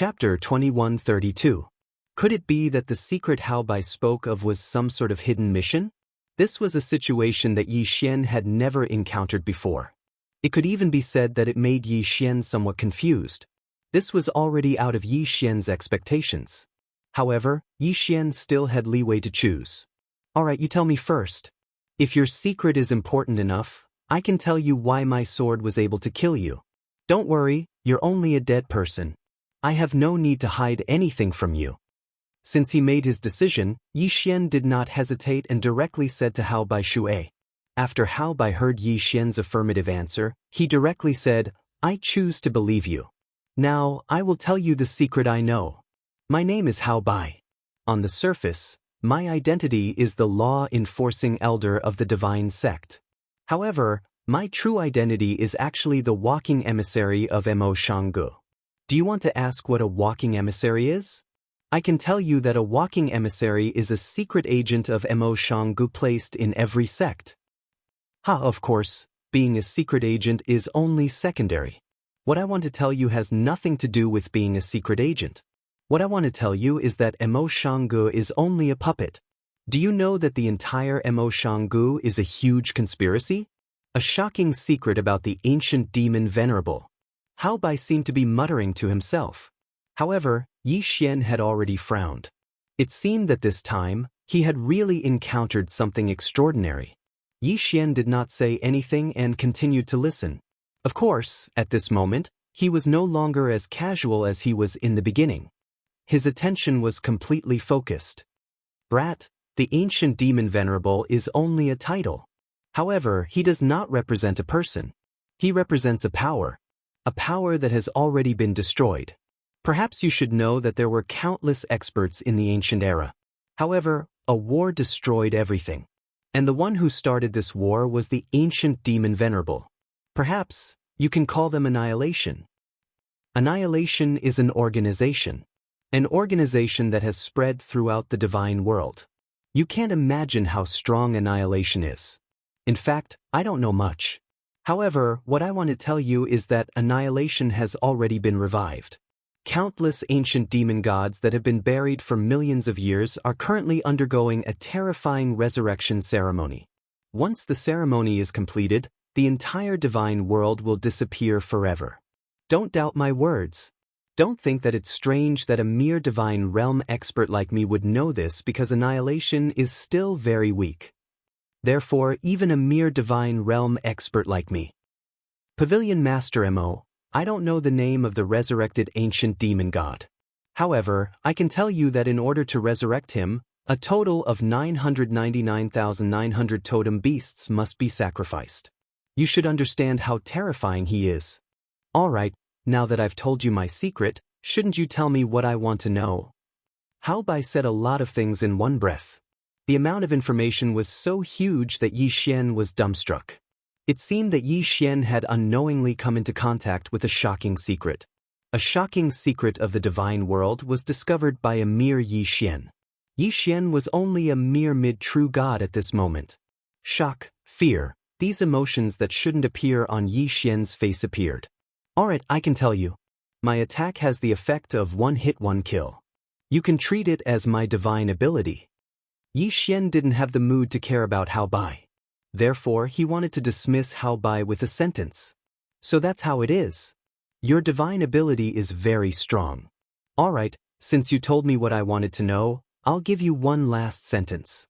Chapter 2132. Could it be that the secret Hao Bai spoke of was some sort of hidden mission? This was a situation that Yi Xian had never encountered before. It could even be said that it made Yi Xian somewhat confused. This was already out of Yi Xian's expectations. However, Yi Xian still had leeway to choose. Alright, you tell me first. If your secret is important enough, I can tell you why my sword was able to kill you. Don't worry, you're only a dead person. I have no need to hide anything from you. Since he made his decision, Yi Xian did not hesitate and directly said to Hao Bai Shuai. After Hao Bai heard Yi Xian's affirmative answer, he directly said, I choose to believe you. Now, I will tell you the secret I know. My name is Hao Bai. On the surface, my identity is the law-enforcing elder of the divine sect. However, my true identity is actually the walking emissary of Mo Shanggu. Do you want to ask what a walking emissary is? I can tell you that a walking emissary is a secret agent of Mo Shanggu placed in every sect. Of course, being a secret agent is only secondary. What I want to tell you has nothing to do with being a secret agent. What I want to tell you is that Mo Shanggu is only a puppet. Do you know that the entire Mo Shanggu is a huge conspiracy? A shocking secret about the ancient demon Venerable. Hao Bai seemed to be muttering to himself. However, Yi Xian had already frowned. It seemed that this time, he had really encountered something extraordinary. Yi Xian did not say anything and continued to listen. Of course, at this moment, he was no longer as casual as he was in the beginning. His attention was completely focused. Brat, the ancient demon Venerable is only a title. However, he does not represent a person. He represents a power that has already been destroyed. Perhaps you should know that there were countless experts in the ancient era. However, a war destroyed everything. And the one who started this war was the ancient demon Venerable. Perhaps, you can call them annihilation. Annihilation is an organization. An organization that has spread throughout the divine world. You can't imagine how strong annihilation is. In fact, I don't know much. However, what I want to tell you is that annihilation has already been revived. Countless ancient demon gods that have been buried for millions of years are currently undergoing a terrifying resurrection ceremony. Once the ceremony is completed, the entire divine world will disappear forever. Don't doubt my words. Don't think that it's strange that a mere divine realm expert like me would know this because annihilation is still very weak. Therefore, even a mere divine realm expert like me. Pavilion Master Mo, I don't know the name of the resurrected ancient demon god. However, I can tell you that in order to resurrect him, a total of 999,900 totem beasts must be sacrificed. You should understand how terrifying he is. Alright, now that I've told you my secret, shouldn't you tell me what I want to know? Hao Bai said a lot of things in one breath. The amount of information was so huge that Yi Xian was dumbstruck. It seemed that Yi Xian had unknowingly come into contact with a shocking secret. A shocking secret of the divine world was discovered by a mere Yi Xian. Yi Xian was only a mere mid-true god at this moment. Shock, fear, these emotions that shouldn't appear on Yi Xian's face appeared. Alright, I can tell you. My attack has the effect of one hit, one kill. You can treat it as my divine ability. Yi Xian didn't have the mood to care about Hao Bai. Therefore, he wanted to dismiss Hao Bai with a sentence. So that's how it is. Your divine ability is very strong. Alright, since you told me what I wanted to know, I'll give you one last sentence.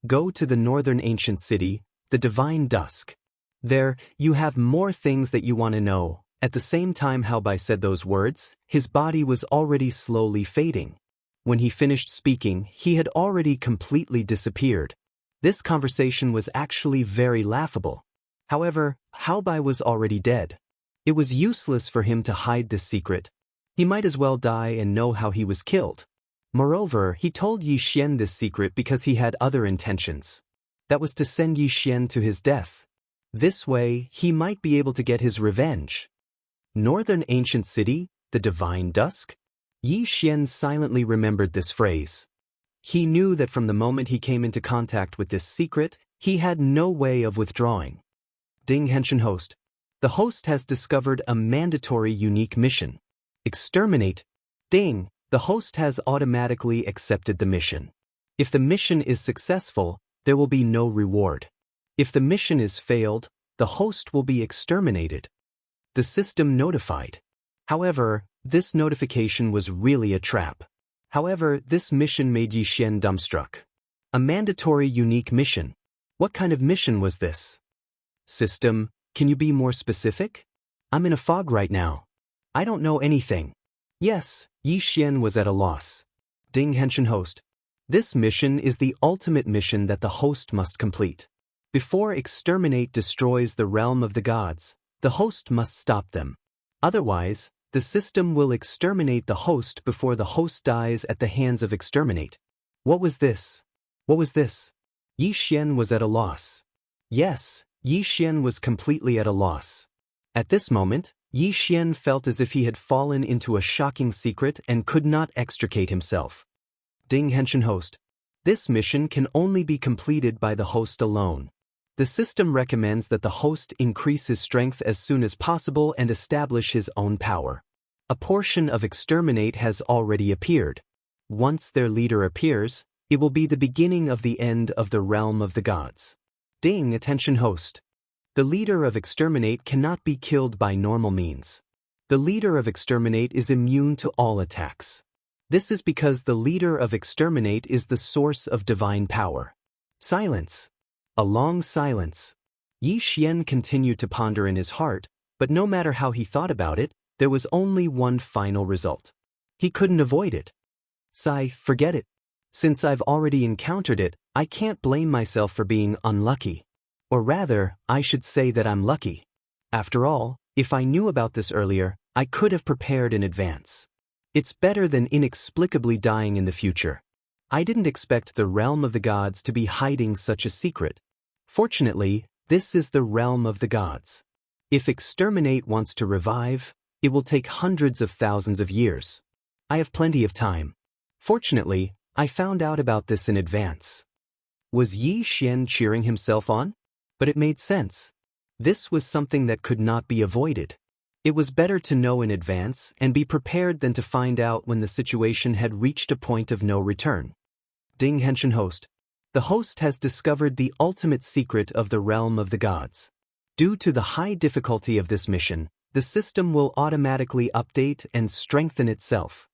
Go to the northern ancient city, the divine dusk. There, you have more things that you want to know. At the same time Hao Bai said those words, his body was already slowly fading. When he finished speaking, he had already completely disappeared. This conversation was actually very laughable. However, Hao Bai was already dead. It was useless for him to hide this secret. He might as well die and know how he was killed. Moreover, he told Yi Xian this secret because he had other intentions. That was to send Yi Xian to his death. This way, he might be able to get his revenge. Northern ancient city, the divine dusk? Yi Xian silently remembered this phrase. He knew that from the moment he came into contact with this secret, he had no way of withdrawing. Ding Henshin host. The host has discovered a mandatory unique mission. Exterminate. Ding! The host has automatically accepted the mission. If the mission is successful, there will be no reward. If the mission is failed, the host will be exterminated. The system notified. However, this notification was really a trap. However, this mission made Yi Xian dumbstruck. A mandatory unique mission. What kind of mission was this? System, can you be more specific? I'm in a fog right now. I don't know anything. Yes, Yi Xian was at a loss. Ding Henshin host. This mission is the ultimate mission that the host must complete. Before exterminate destroys the realm of the gods, the host must stop them. Otherwise, the system will exterminate the host before the host dies at the hands of exterminate. What was this? What was this? Yi Xian was at a loss. Yes, Yi Xian was completely at a loss. At this moment, Yi Xian felt as if he had fallen into a shocking secret and could not extricate himself. Ding Henshin host. This mission can only be completed by the host alone. The system recommends that the host increase his strength as soon as possible and establish his own power. A portion of exterminate has already appeared. Once their leader appears, it will be the beginning of the end of the realm of the gods. Ding attention host. The leader of exterminate cannot be killed by normal means. The leader of exterminate is immune to all attacks. This is because the leader of exterminate is the source of divine power. Silence. A long silence. Yi Xian continued to ponder in his heart, but no matter how he thought about it, there was only one final result. He couldn't avoid it. Sigh, forget it. Since I've already encountered it, I can't blame myself for being unlucky. Or rather, I should say that I'm lucky. After all, if I knew about this earlier, I could have prepared in advance. It's better than inexplicably dying in the future. I didn't expect the realm of the gods to be hiding such a secret. Fortunately, this is the realm of the gods. If exterminate wants to revive, it will take hundreds of thousands of years. I have plenty of time. Fortunately, I found out about this in advance. Was Yi Xian cheering himself on? But it made sense. This was something that could not be avoided. It was better to know in advance and be prepared than to find out when the situation had reached a point of no return. Ding Henshin host. The host has discovered the ultimate secret of the realm of the gods. Due to the high difficulty of this mission, the system will automatically update and strengthen itself.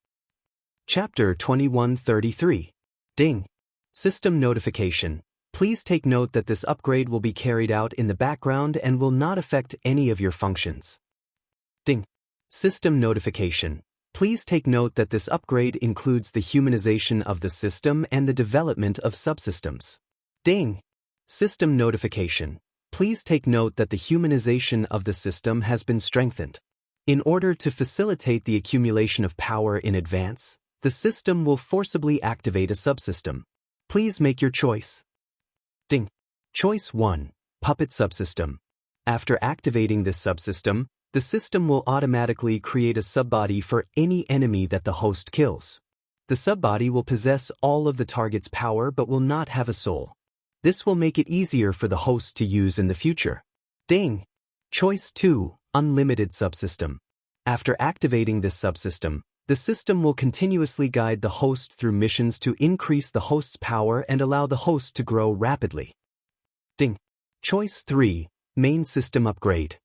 Chapter 2133. Ding. System notification. Please take note that this upgrade will be carried out in the background and will not affect any of your functions. Ding. System notification. Please take note that this upgrade includes the humanization of the system and the development of subsystems. Ding. System notification. Please take note that the humanization of the system has been strengthened. In order to facilitate the accumulation of power in advance, the system will forcibly activate a subsystem. Please make your choice. Ding. Choice 1. Puppet subsystem. After activating this subsystem, the system will automatically create a subbody for any enemy that the host kills. The subbody will possess all of the target's power but will not have a soul. This will make it easier for the host to use in the future. Ding. Choice 2. Unlimited subsystem. After activating this subsystem, the system will continuously guide the host through missions to increase the host's power and allow the host to grow rapidly. Ding. Choice 3. Main system upgrade.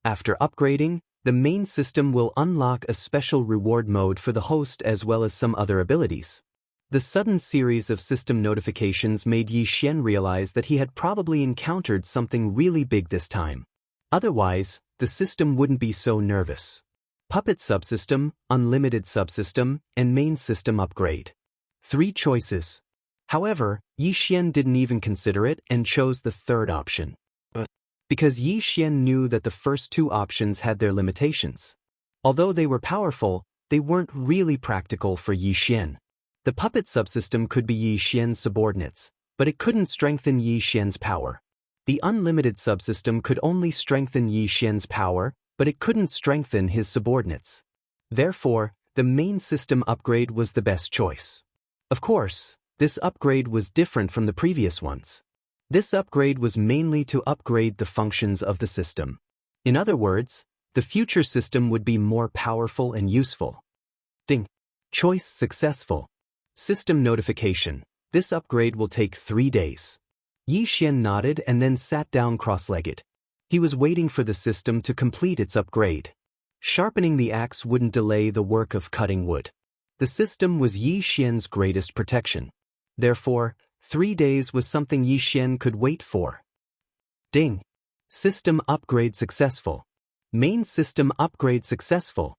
After upgrading, the main system will unlock a special reward mode for the host as well as some other abilities. The sudden series of system notifications made Yi Xian realize that he had probably encountered something really big this time. Otherwise, the system wouldn't be so nervous. Puppet subsystem, unlimited subsystem, and main system upgrade. 3 choices. However, Yi Xian didn't even consider it and chose the third option. Because Yi Xian knew that the first 2 options had their limitations. Although they were powerful, they weren't really practical for Yi Xian. The puppet subsystem could be Yi Xian's subordinates, but it couldn't strengthen Yi Xian's power. The unlimited subsystem could only strengthen Yi Xian's power, but it couldn't strengthen his subordinates. Therefore, the main system upgrade was the best choice. Of course, this upgrade was different from the previous ones. This upgrade was mainly to upgrade the functions of the system. In other words, the future system would be more powerful and useful. Ding. Choice successful. System notification. This upgrade will take 3 days. Yi Xian nodded and then sat down cross-legged. He was waiting for the system to complete its upgrade. Sharpening the axe wouldn't delay the work of cutting wood. The system was Yi Xian's greatest protection. Therefore, 3 days was something Yi Xian could wait for. Ding. System upgrade successful. Main system upgrade successful.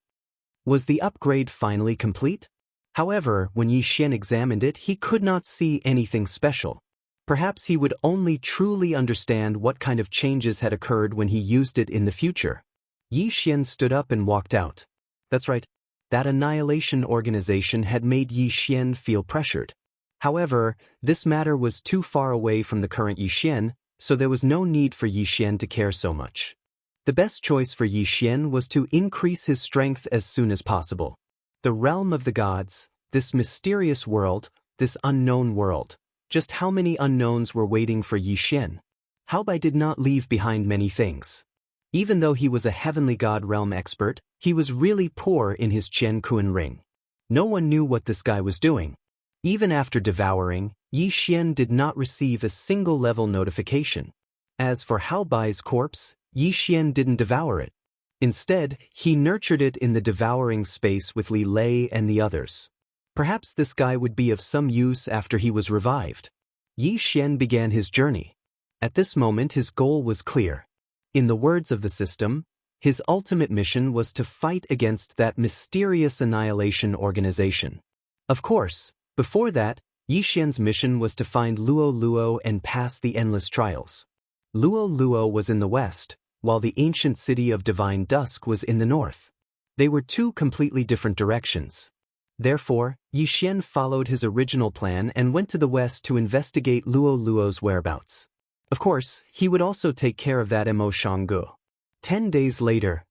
Was the upgrade finally complete? However, when Yi Xian examined it, he could not see anything special. Perhaps he would only truly understand what kind of changes had occurred when he used it in the future. Yi Xian stood up and walked out. That's right. That annihilation organization had made Yi Xian feel pressured. However, this matter was too far away from the current Yi Xian, so there was no need for Yi Xian to care so much. The best choice for Yi Xian was to increase his strength as soon as possible. The realm of the gods, this mysterious world, this unknown world. Just how many unknowns were waiting for Yi Xian? Haobai did not leave behind many things. Even though he was a heavenly god realm expert, he was really poor in his Qian Kuan ring. No one knew what this guy was doing. Even after devouring, Yi Xian did not receive a single level notification. As for Haobai's corpse, Yi Xian didn't devour it. Instead, he nurtured it in the devouring space with Li Lei and the others. Perhaps this guy would be of some use after he was revived. Yi Xian began his journey. At this moment his goal was clear. In the words of the system, his ultimate mission was to fight against that mysterious annihilation organization. Of course, before that, Yi Xian's mission was to find Luo Luo and pass the endless trials. Luo Luo was in the west, while the ancient city of Divine Dusk was in the north. They were two completely different directions. Therefore, Yi Xian followed his original plan and went to the west to investigate Luo Luo's whereabouts. Of course, he would also take care of that Mo Shanggu. 10 days later.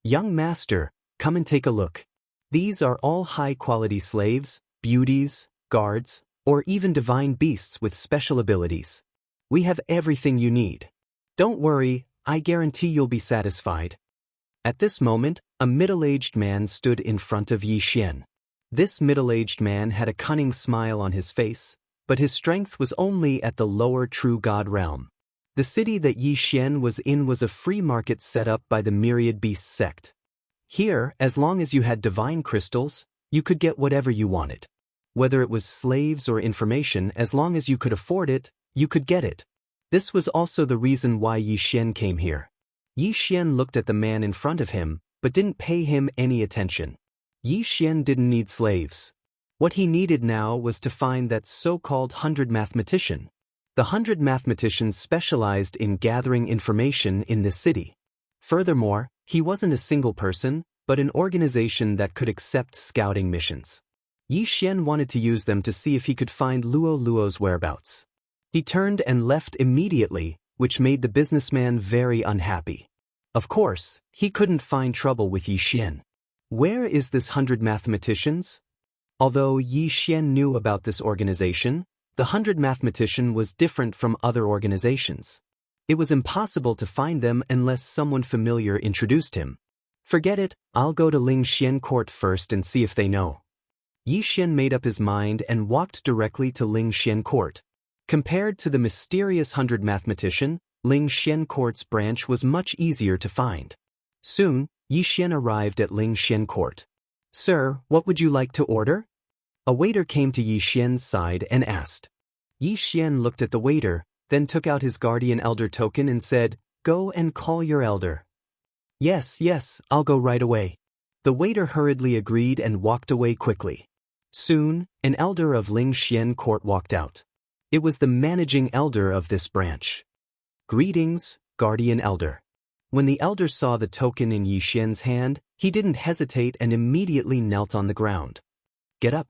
Young master, come and take a look. These are all high-quality slaves, beauties, guards, or even divine beasts with special abilities. We have everything you need. Don't worry, I guarantee you'll be satisfied. At this moment, a middle-aged man stood in front of Yi Xian. This middle-aged man had a cunning smile on his face, but his strength was only at the lower true god realm. The city that Yi Xian was in was a free market set up by the Myriad Beasts sect. Here, as long as you had divine crystals, you could get whatever you wanted. Whether it was slaves or information, as long as you could afford it, you could get it. This was also the reason why Yi Xian came here. Yi Xian looked at the man in front of him, but didn't pay him any attention. Yi Xian didn't need slaves. What he needed now was to find that so-called 100 mathematician. The 100 mathematicians specialized in gathering information in this city. Furthermore, he wasn't a single person, but an organization that could accept scouting missions. Yi Xian wanted to use them to see if he could find Luo Luo's whereabouts. He turned and left immediately, which made the businessman very unhappy. Of course, he couldn't find trouble with Yi Xian. Where is this 100 mathematicians? Although Yi Xian knew about this organization, the 100 mathematician was different from other organizations. It was impossible to find them unless someone familiar introduced him. Forget it, I'll go to Ling Xian Court first and see if they know. Yi Xian made up his mind and walked directly to Ling Xian Court. Compared to the mysterious 100 mathematician, Ling Xian Court's branch was much easier to find. Soon, Yi Xian arrived at Ling Xian Court. Sir, what would you like to order? A waiter came to Yi Xian's side and asked. Yi Xian looked at the waiter, then took out his guardian elder token and said, Go and call your elder. Yes, I'll go right away. The waiter hurriedly agreed and walked away quickly. Soon, an elder of Ling Xian Court walked out. It was the managing elder of this branch. Greetings, guardian elder. When the elder saw the token in Yi Xian's hand, he didn't hesitate and immediately knelt on the ground. Get up.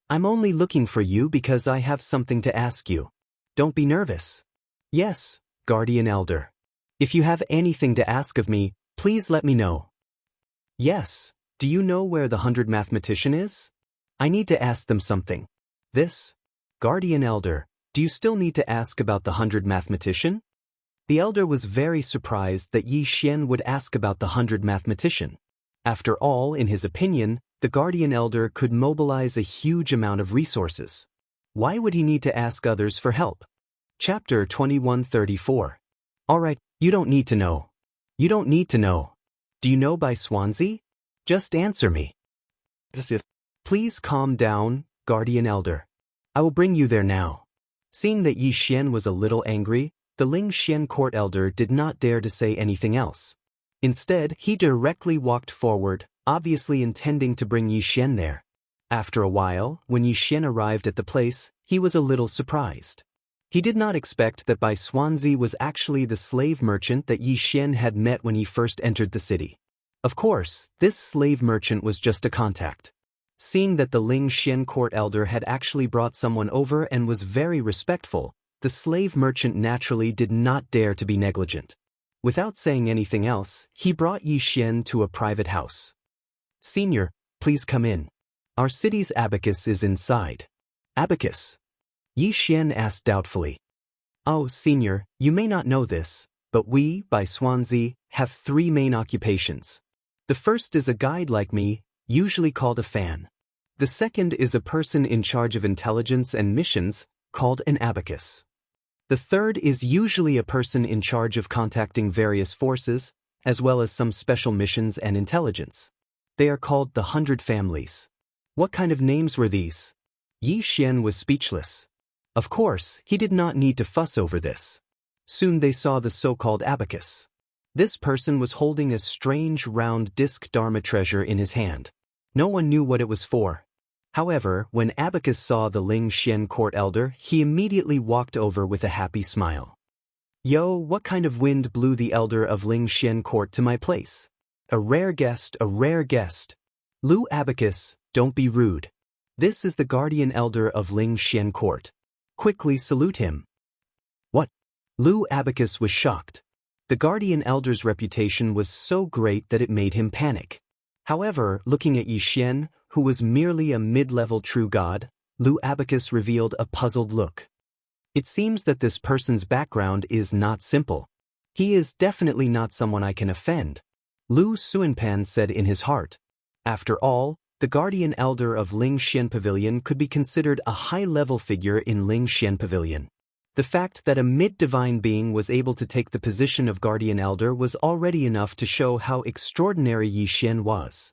I'm only looking for you because I have something to ask you. Don't be nervous. Yes, guardian elder. If you have anything to ask of me, please let me know. Yes, do you know where the 100 mathematician is? I need to ask them something. This? Guardian elder, do you still need to ask about the 100 mathematician? The elder was very surprised that Yi Xian would ask about the 100 mathematician. After all, in his opinion, the guardian elder could mobilize a huge amount of resources. Why would he need to ask others for help? Chapter 2134. Alright, you don't need to know. You don't need to know. Do you know by Swansea? Just answer me. Please calm down, guardian elder. I will bring you there now. Seeing that Yi Xian was a little angry, the Ling Xian court elder did not dare to say anything else. Instead, he directly walked forward, obviously intending to bring Yi Xian there. After a while, when Yi Xian arrived at the place, he was a little surprised. He did not expect that Bai Swansea was actually the slave merchant that Yi Xian had met when he first entered the city. Of course, this slave merchant was just a contact. Seeing that the Ling Xian court elder had actually brought someone over and was very respectful, the slave merchant naturally did not dare to be negligent. Without saying anything else, he brought Yi Xian to a private house. Senior, please come in. Our city's abacus is inside. Abacus? Yi Xian asked doubtfully. Oh, senior, you may not know this, but we, by Swansea, have 3 main occupations. The first is a guide like me, usually called a fan. The second is a person in charge of intelligence and missions, called an abacus. The third is usually a person in charge of contacting various forces, as well as some special missions and intelligence. They are called the 100 families. What kind of names were these? Yi Xian was speechless. Of course, he did not need to fuss over this. Soon they saw the so-called abacus. This person was holding a strange round disc Dharma treasure in his hand. No one knew what it was for. However, when Abacus saw the Ling Xian court elder, he immediately walked over with a happy smile. Yo, what kind of wind blew the elder of Ling Xian court to my place? A rare guest, a rare guest. Lu Abacus, don't be rude. This is the guardian elder of Ling Xian court. Quickly salute him. What? Lu Abacus was shocked. The guardian elder's reputation was so great that it made him panic. However, looking at Yi Xian, who was merely a mid-level true god, Lu Abacus revealed a puzzled look. It seems that this person's background is not simple. He is definitely not someone I can offend, Lu Suanpan said in his heart. After all, the guardian elder of Ling Xian Pavilion could be considered a high-level figure in Ling Xian Pavilion. The fact that a mid-divine being was able to take the position of guardian elder was already enough to show how extraordinary Yi Xian was.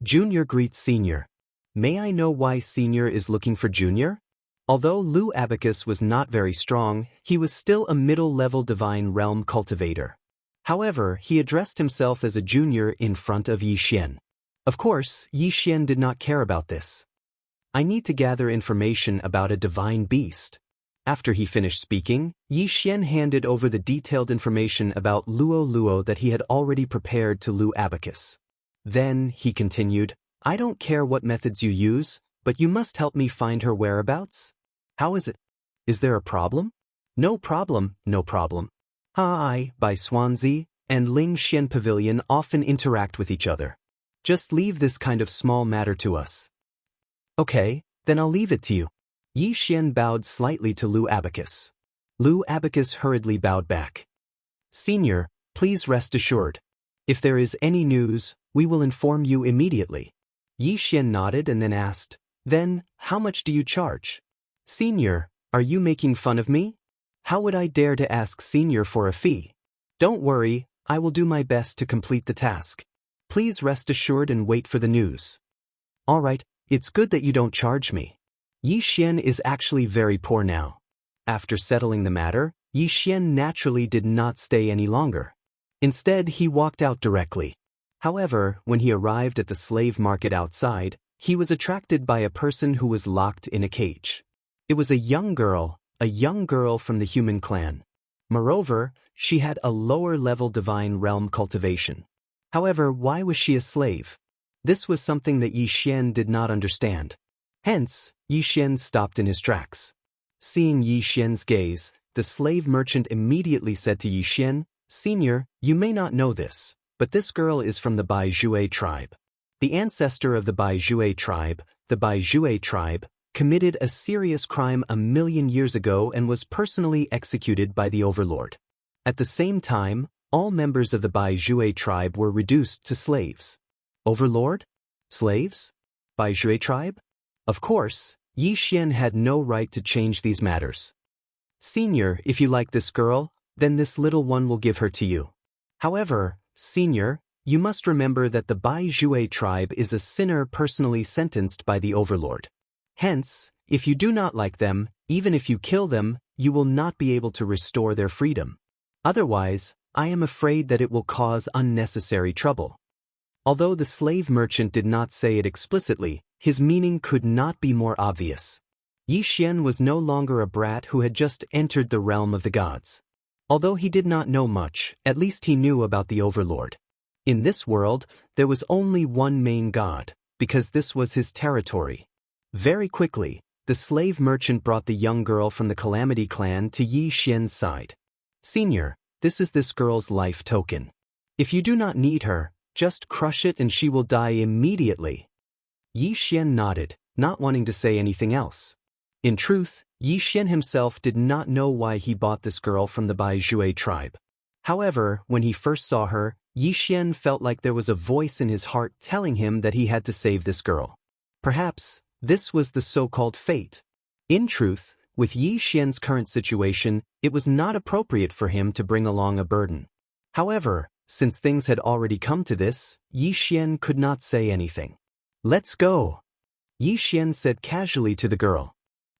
Junior greets senior. May I know why senior is looking for junior? Although Lu Abacus was not very strong, he was still a middle-level divine realm cultivator. However, he addressed himself as a junior in front of Yi Xian. Of course, Yi Xian did not care about this. I need to gather information about a divine beast. After he finished speaking, Yi Xian handed over the detailed information about Luo that he had already prepared to Lu Abacus. Then, he continued, I don't care what methods you use, but you must help me find her whereabouts. How is it? Is there a problem? No problem, no problem. I, by Swansea, and Ling Xian Pavilion often interact with each other. Just leave this kind of small matter to us. Okay, then I'll leave it to you. Yi Xian bowed slightly to Lu Abacus. Lu Abacus hurriedly bowed back. Senior, please rest assured. If there is any news, we will inform you immediately. Yi Xian nodded and then asked, Then, how much do you charge? Senior, are you making fun of me? How would I dare to ask Senior for a fee? Don't worry, I will do my best to complete the task. Please rest assured and wait for the news. All right, it's good that you don't charge me. Yi Xian is actually very poor now. After settling the matter, Yi Xian naturally did not stay any longer. Instead, he walked out directly. However, when he arrived at the slave market outside, he was attracted by a person who was locked in a cage. It was a young girl from the human clan. Moreover, she had a lower-level divine realm cultivation. However, why was she a slave? This was something that Yi Xian did not understand. Hence, Yi Xian stopped in his tracks. Seeing Yi Xian's gaze, the slave merchant immediately said to Yi Xian, Senior, you may not know this, but this girl is from the Bai Jue tribe. The ancestor of the Bai Jue tribe, committed a serious crime 1,000,000 years ago and was personally executed by the overlord. At the same time, all members of the Bai Jue tribe were reduced to slaves. Overlord? Slaves? Bai Jue tribe? Of course, Yi Xian had no right to change these matters. Senior, if you like this girl, then this little one will give her to you. However, Senior, you must remember that the Bai Jue tribe is a sinner personally sentenced by the overlord. Hence, if you do not like them, even if you kill them, you will not be able to restore their freedom. Otherwise, I am afraid that it will cause unnecessary trouble. Although the slave merchant did not say it explicitly, his meaning could not be more obvious. Yi Xian was no longer a brat who had just entered the realm of the gods. Although he did not know much, at least he knew about the overlord. In this world, there was only one main god, because this was his territory. Very quickly, the slave merchant brought the young girl from the Calamity clan to Yi Xian's side. Senior, this is this girl's life token. If you do not need her, just crush it and she will die immediately. Yi Xian nodded, not wanting to say anything else. In truth, Yi Xian himself did not know why he bought this girl from the Bai Jue tribe. However, when he first saw her, Yi Xian felt like there was a voice in his heart telling him that he had to save this girl. Perhaps, this was the so-called fate. In truth, with Yi Xian's current situation, it was not appropriate for him to bring along a burden. However, since things had already come to this, Yi Xian could not say anything. Let's go, Yi Xian said casually to the girl.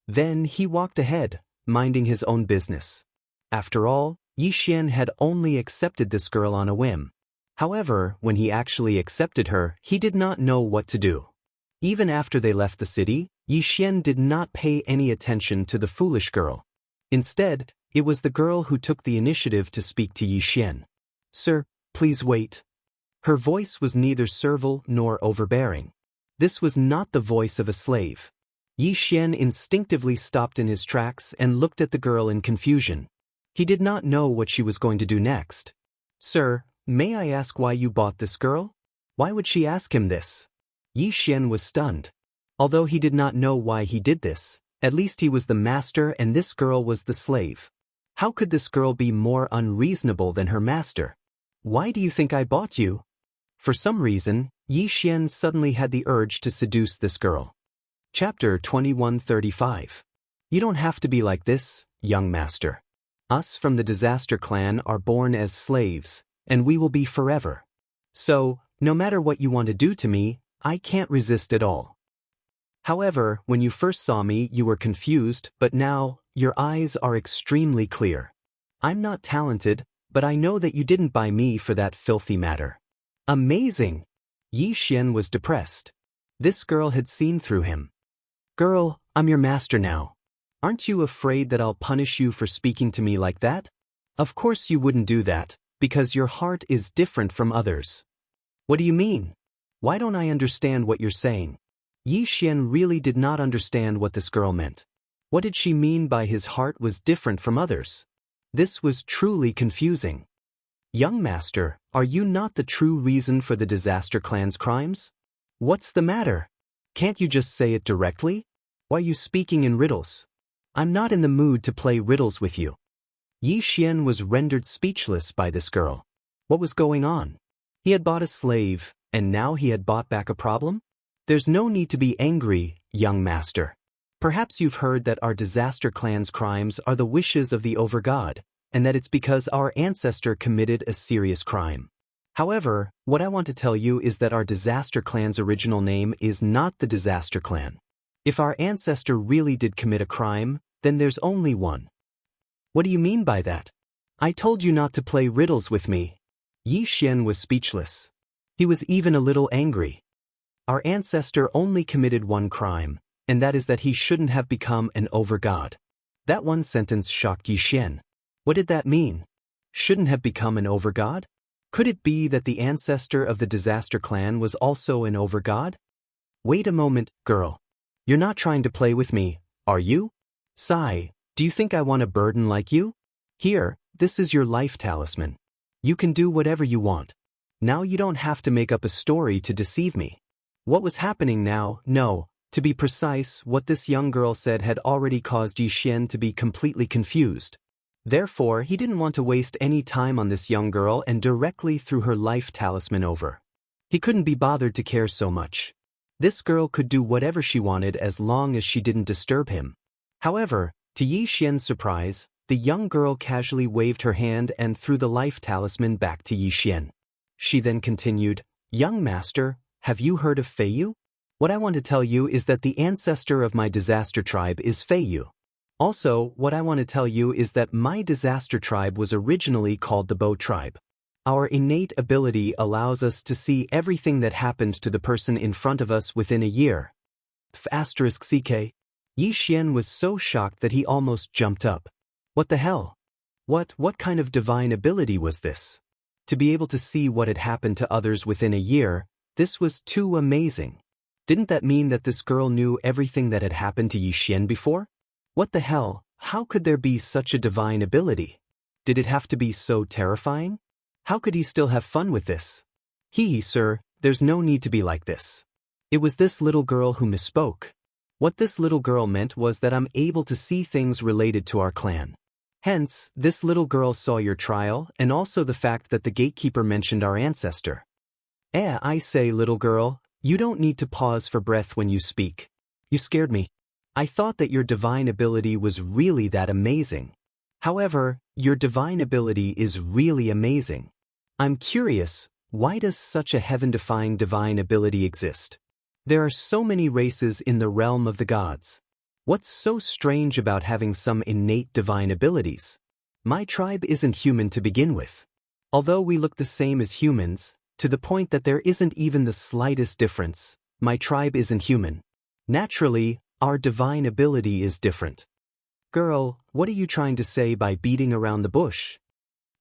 Then he walked ahead, minding his own business. After all, Yi Xian had only accepted this girl on a whim. However, when he actually accepted her, he did not know what to do. Even after they left the city, Yi Xian did not pay any attention to the foolish girl. Instead, it was the girl who took the initiative to speak to Yi Xian. Sir, please wait. Her voice was neither servile nor overbearing. This was not the voice of a slave. Yi Xian instinctively stopped in his tracks and looked at the girl in confusion. He did not know what she was going to do next. Sir, may I ask why you bought this girl? Why would she ask him this? Yi Xian was stunned. Although he did not know why he did this, at least he was the master and this girl was the slave. How could this girl be more unreasonable than her master? Why do you think I bought you? For some reason, Yi Xian suddenly had the urge to seduce this girl. Chapter 2135. You don't have to be like this, young master. Us from the Disaster Clan are born as slaves, and we will be forever. So, no matter what you want to do to me, I can't resist at all. However, when you first saw me, you were confused, but now, your eyes are extremely clear. I'm not talented, but I know that you didn't buy me for that filthy matter. Amazing! Yi Xian was depressed. This girl had seen through him. Girl, I'm your master now. Aren't you afraid that I'll punish you for speaking to me like that? Of course you wouldn't do that, because your heart is different from others. What do you mean? Why don't I understand what you're saying? Yi Xian really did not understand what this girl meant. What did she mean by his heart was different from others? This was truly confusing. Young master, are you not the true reason for the Disaster Clan's crimes? What's the matter? Can't you just say it directly? Why are you speaking in riddles? I'm not in the mood to play riddles with you. Yi Xian was rendered speechless by this girl. What was going on? He had bought a slave, and now he had bought back a problem? There's no need to be angry, young master. Perhaps you've heard that our Disaster Clan's crimes are the wishes of the Overgod, and that it's because our ancestor committed a serious crime. However, what I want to tell you is that our Disaster Clan's original name is not the Disaster Clan. If our ancestor really did commit a crime, then there's only one. What do you mean by that? I told you not to play riddles with me. Yi Xian was speechless. He was even a little angry. Our ancestor only committed one crime, and that is that he shouldn't have become an overgod. That one sentence shocked Yi Xian. What did that mean? Shouldn't have become an overgod? Could it be that the ancestor of the Disaster Clan was also an overgod? Wait a moment, girl. You're not trying to play with me, are you? Sigh, do you think I want a burden like you? Here, this is your life talisman. You can do whatever you want. Now you don't have to make up a story to deceive me. What was happening now? No, to be precise, what this young girl said had already caused Yi Xian to be completely confused. Therefore, he didn't want to waste any time on this young girl and directly threw her life talisman over. He couldn't be bothered to care so much. This girl could do whatever she wanted as long as she didn't disturb him. However, to Yi Xian's surprise, the young girl casually waved her hand and threw the life talisman back to Yi Xian. She then continued, "Young master, have you heard of Feiyu? What I want to tell you is that the ancestor of my disaster tribe is Feiyu. Also, what I want to tell you is that my disaster tribe was originally called the Bo tribe. Our innate ability allows us to see everything that happened to the person in front of us within a year." *CK. Yi Xian was so shocked that he almost jumped up. What the hell? What kind of divine ability was this? To be able to see what had happened to others within a year, this was too amazing. Didn't that mean that this girl knew everything that had happened to Yi Xian before? What the hell? How could there be such a divine ability? Did it have to be so terrifying? How could he still have fun with this? Sir, there's no need to be like this. It was this little girl who misspoke. What this little girl meant was that I'm able to see things related to our clan. Hence, this little girl saw your trial and also the fact that the gatekeeper mentioned our ancestor. I say, little girl, you don't need to pause for breath when you speak. You scared me. I thought that your divine ability was really that amazing. However, your divine ability is really amazing. I'm curious, why does such a heaven-defying divine ability exist? There are so many races in the realm of the gods. What's so strange about having some innate divine abilities? My tribe isn't human to begin with. Although we look the same as humans, to the point that there isn't even the slightest difference, my tribe isn't human. Naturally, our divine ability is different. Girl, what are you trying to say by beating around the bush?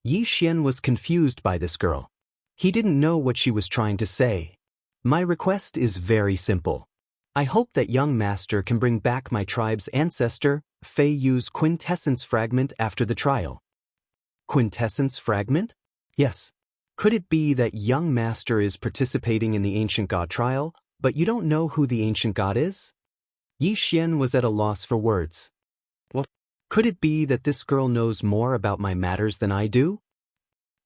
Yi Xian was confused by this girl. He didn't know what she was trying to say. My request is very simple. I hope that young master can bring back my tribe's ancestor, Feiyu's quintessence fragment after the trial. Quintessence fragment? Yes. Could it be that young master is participating in the ancient god trial, but you don't know who the ancient god is? Yi Xian was at a loss for words. What? Could it be that this girl knows more about my matters than I do?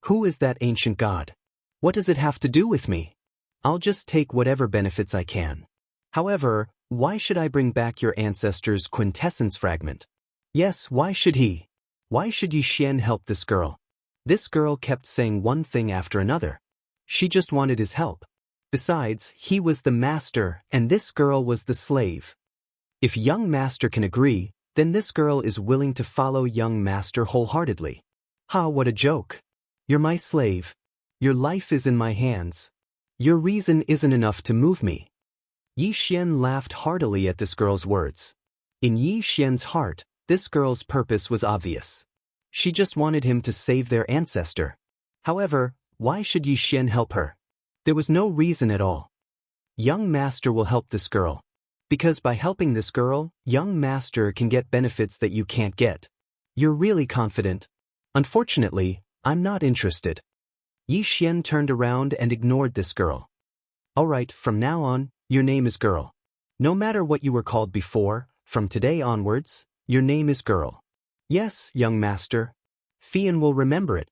Who is that ancient god? What does it have to do with me? I'll just take whatever benefits I can. However, why should I bring back your ancestor's quintessence fragment? Yes, why should he? Why should Yi Xian help this girl? This girl kept saying one thing after another. She just wanted his help. Besides, he was the master and this girl was the slave. If young master can agree, then this girl is willing to follow young master wholeheartedly. Ha, what a joke. You're my slave. Your life is in my hands. Your reason isn't enough to move me. Yi Xian laughed heartily at this girl's words. In Yi Xian's heart, this girl's purpose was obvious. She just wanted him to save their ancestor. However, why should Yi Xian help her? There was no reason at all. Young master will help this girl. Because by helping this girl, young master can get benefits that you can't get. You're really confident. Unfortunately, I'm not interested. Yi Xian turned around and ignored this girl. Alright, from now on, your name is Girl. No matter what you were called before, from today onwards, your name is Girl. Yes, young master. Fian will remember it.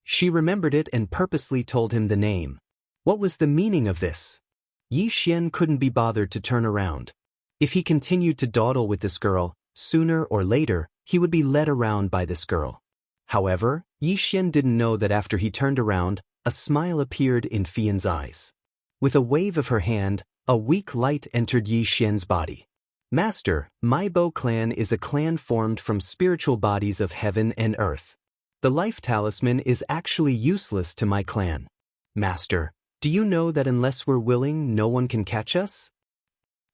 She remembered it and purposely told him the name. What was the meaning of this? Yi Xian couldn't be bothered to turn around. If he continued to dawdle with this girl, sooner or later, he would be led around by this girl. However, Yi Xian didn't know that after he turned around, a smile appeared in Fian's eyes. With a wave of her hand, a weak light entered Yi Xian's body. Master, my Bo clan is a clan formed from spiritual bodies of heaven and earth. The life talisman is actually useless to my clan. Master, do you know that unless we're willing, no one can catch us?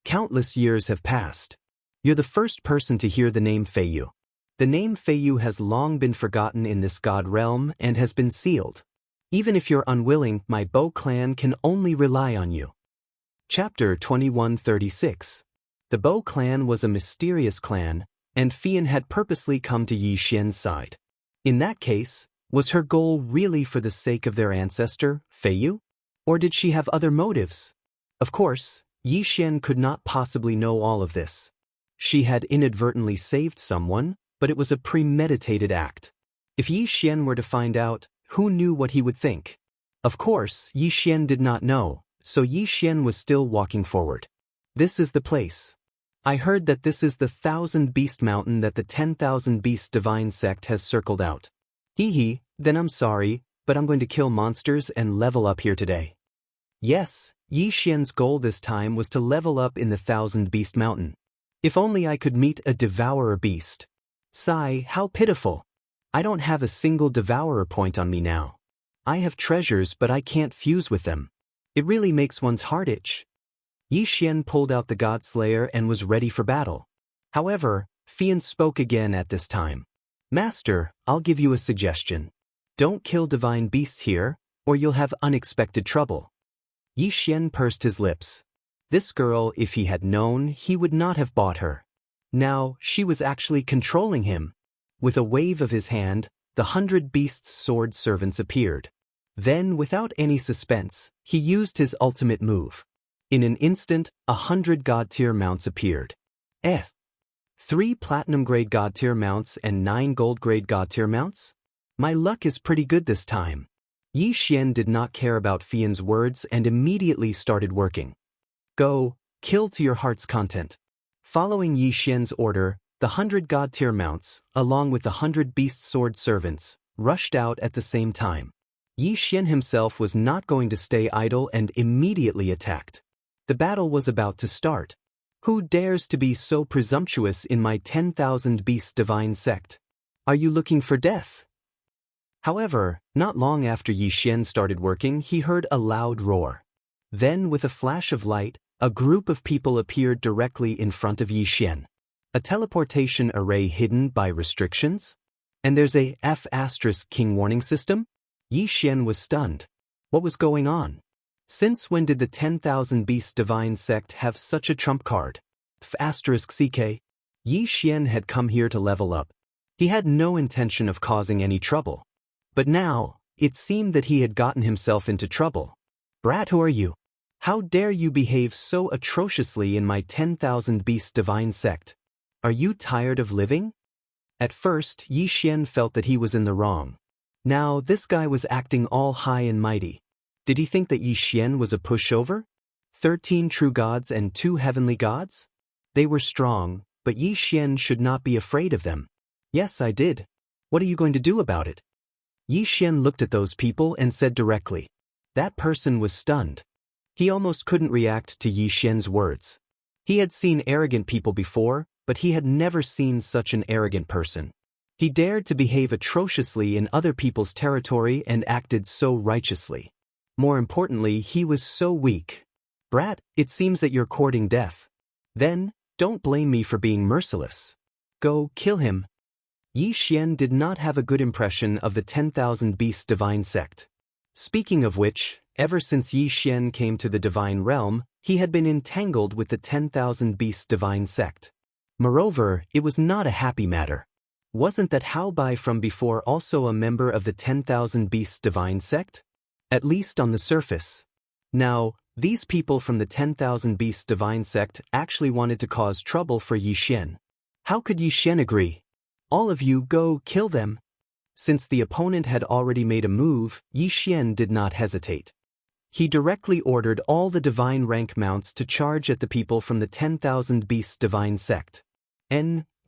Countless years have passed. You're the first person to hear the name Feiyu. The name Feiyu has long been forgotten in this god realm and has been sealed. Even if you're unwilling, my Bo clan can only rely on you. Chapter 2136. The Bo clan was a mysterious clan, and Fian had purposely come to Yi Xian's side. In that case, was her goal really for the sake of their ancestor, Feiyu? Or did she have other motives? Of course, Yi Xian could not possibly know all of this. She had inadvertently saved someone, but it was a premeditated act. If Yi Xian were to find out, who knew what he would think? Of course, Yi Xian did not know, So Yi Xian was still walking forward. This is the place. I heard that this is the 1,000 Beast Mountain that the 10,000 Beasts Divine Sect has circled out. Hee, then I'm sorry, but I'm going to kill monsters and level up here today. Yes, Yi Xian's goal this time was to level up in the 1,000 Beast Mountain. If only I could meet a devourer beast. Sigh, how pitiful. I don't have a single devourer point on me now. I have treasures but I can't fuse with them. It really makes one's heart itch. Yi Xian pulled out the Godslayer and was ready for battle. However, Fian spoke again at this time. Master, I'll give you a suggestion. Don't kill divine beasts here, or you'll have unexpected trouble. Yi Xian pursed his lips. This girl, if he had known, he would not have bought her. Now, she was actually controlling him. With a wave of his hand, the 100 beasts' sword servants appeared. Then, without any suspense, he used his ultimate move. In an instant, 100 god-tier mounts appeared. 3 platinum-grade god-tier mounts and 9 gold-grade god-tier mounts? My luck is pretty good this time. Yi Xian did not care about Fian's words and immediately started working. Go, kill to your heart's content. Following Yi Xian's order, the 100 god-tier mounts, along with the 100 beast sword servants, rushed out at the same time. Yi Xian himself was not going to stay idle and immediately attacked. The battle was about to start. Who dares to be so presumptuous in my 10,000 beasts divine sect? Are you looking for death? However, not long after Yi Xian started working, he heard a loud roar. Then, with a flash of light, a group of people appeared directly in front of Yi Xian. A teleportation array hidden by restrictions? And there's a F*** warning system? Yi Xian was stunned. What was going on? Since when did the 10,000 Beasts Divine Sect have such a trump card? F***ck. Yi Xian had come here to level up. He had no intention of causing any trouble. But now, it seemed that he had gotten himself into trouble. Brat, who are you? How dare you behave so atrociously in my 10,000 Beasts Divine Sect? Are you tired of living? At first, Yi Xian felt that he was in the wrong. Now, this guy was acting all high and mighty. Did he think that Yi Xian was a pushover? 13 true gods and 2 heavenly gods? They were strong, but Yi Xian should not be afraid of them. Yes, I did. What are you going to do about it? Yi Xian looked at those people and said directly. That person was stunned. He almost couldn't react to Yi Xian's words. He had seen arrogant people before, but he had never seen such an arrogant person. He dared to behave atrociously in other people's territory and acted so righteously. More importantly, he was so weak. Brat, it seems that you're courting death. Then, don't blame me for being merciless. Go, kill him. Yi Xian did not have a good impression of the 10,000 Beasts Divine Sect. Speaking of which, ever since Yi Xian came to the Divine Realm, he had been entangled with the 10,000 Beasts Divine Sect. Moreover, it was not a happy matter. Wasn't that Hao Bai from before also a member of the 10,000 Beasts Divine Sect? At least on the surface. Now, these people from the 10,000 Beasts Divine Sect actually wanted to cause trouble for Yi Xian. How could Yi Xian agree? All of you go kill them. Since the opponent had already made a move, Yi Xian did not hesitate. He directly ordered all the divine rank mounts to charge at the people from the 10,000 Beasts Divine Sect.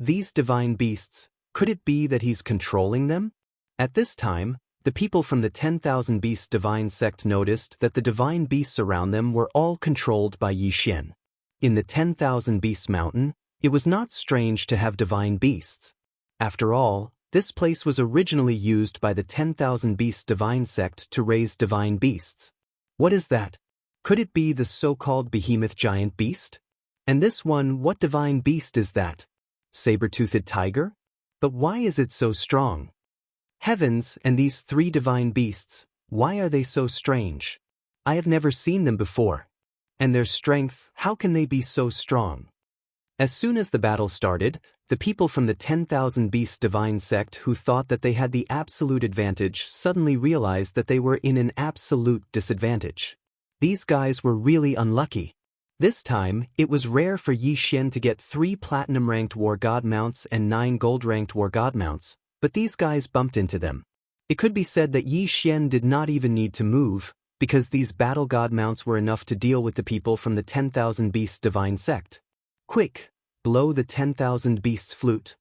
These divine beasts, could it be that he's controlling them? At this time, the people from the 10,000 Beasts Divine Sect noticed that the divine beasts around them were all controlled by Yi Xian. In the 10,000 Beasts Mountain, it was not strange to have divine beasts. After all, this place was originally used by the 10,000 Beasts Divine Sect to raise divine beasts. What is that? Could it be the so-called behemoth giant beast? And this one, what divine beast is that? Saber-toothed tiger? But why is it so strong? Heavens, and these 3 divine beasts, why are they so strange? I have never seen them before. And their strength, how can they be so strong? As soon as the battle started, the people from the 10,000 Beasts Divine Sect who thought that they had the absolute advantage suddenly realized that they were in an absolute disadvantage. These guys were really unlucky. This time, it was rare for Yi Xian to get 3 platinum-ranked war god mounts and 9 gold-ranked war god mounts, but these guys bumped into them. It could be said that Yi Xian did not even need to move, because these battle god mounts were enough to deal with the people from the 10,000 Beasts divine sect. Quick, blow the 10,000 Beasts flute.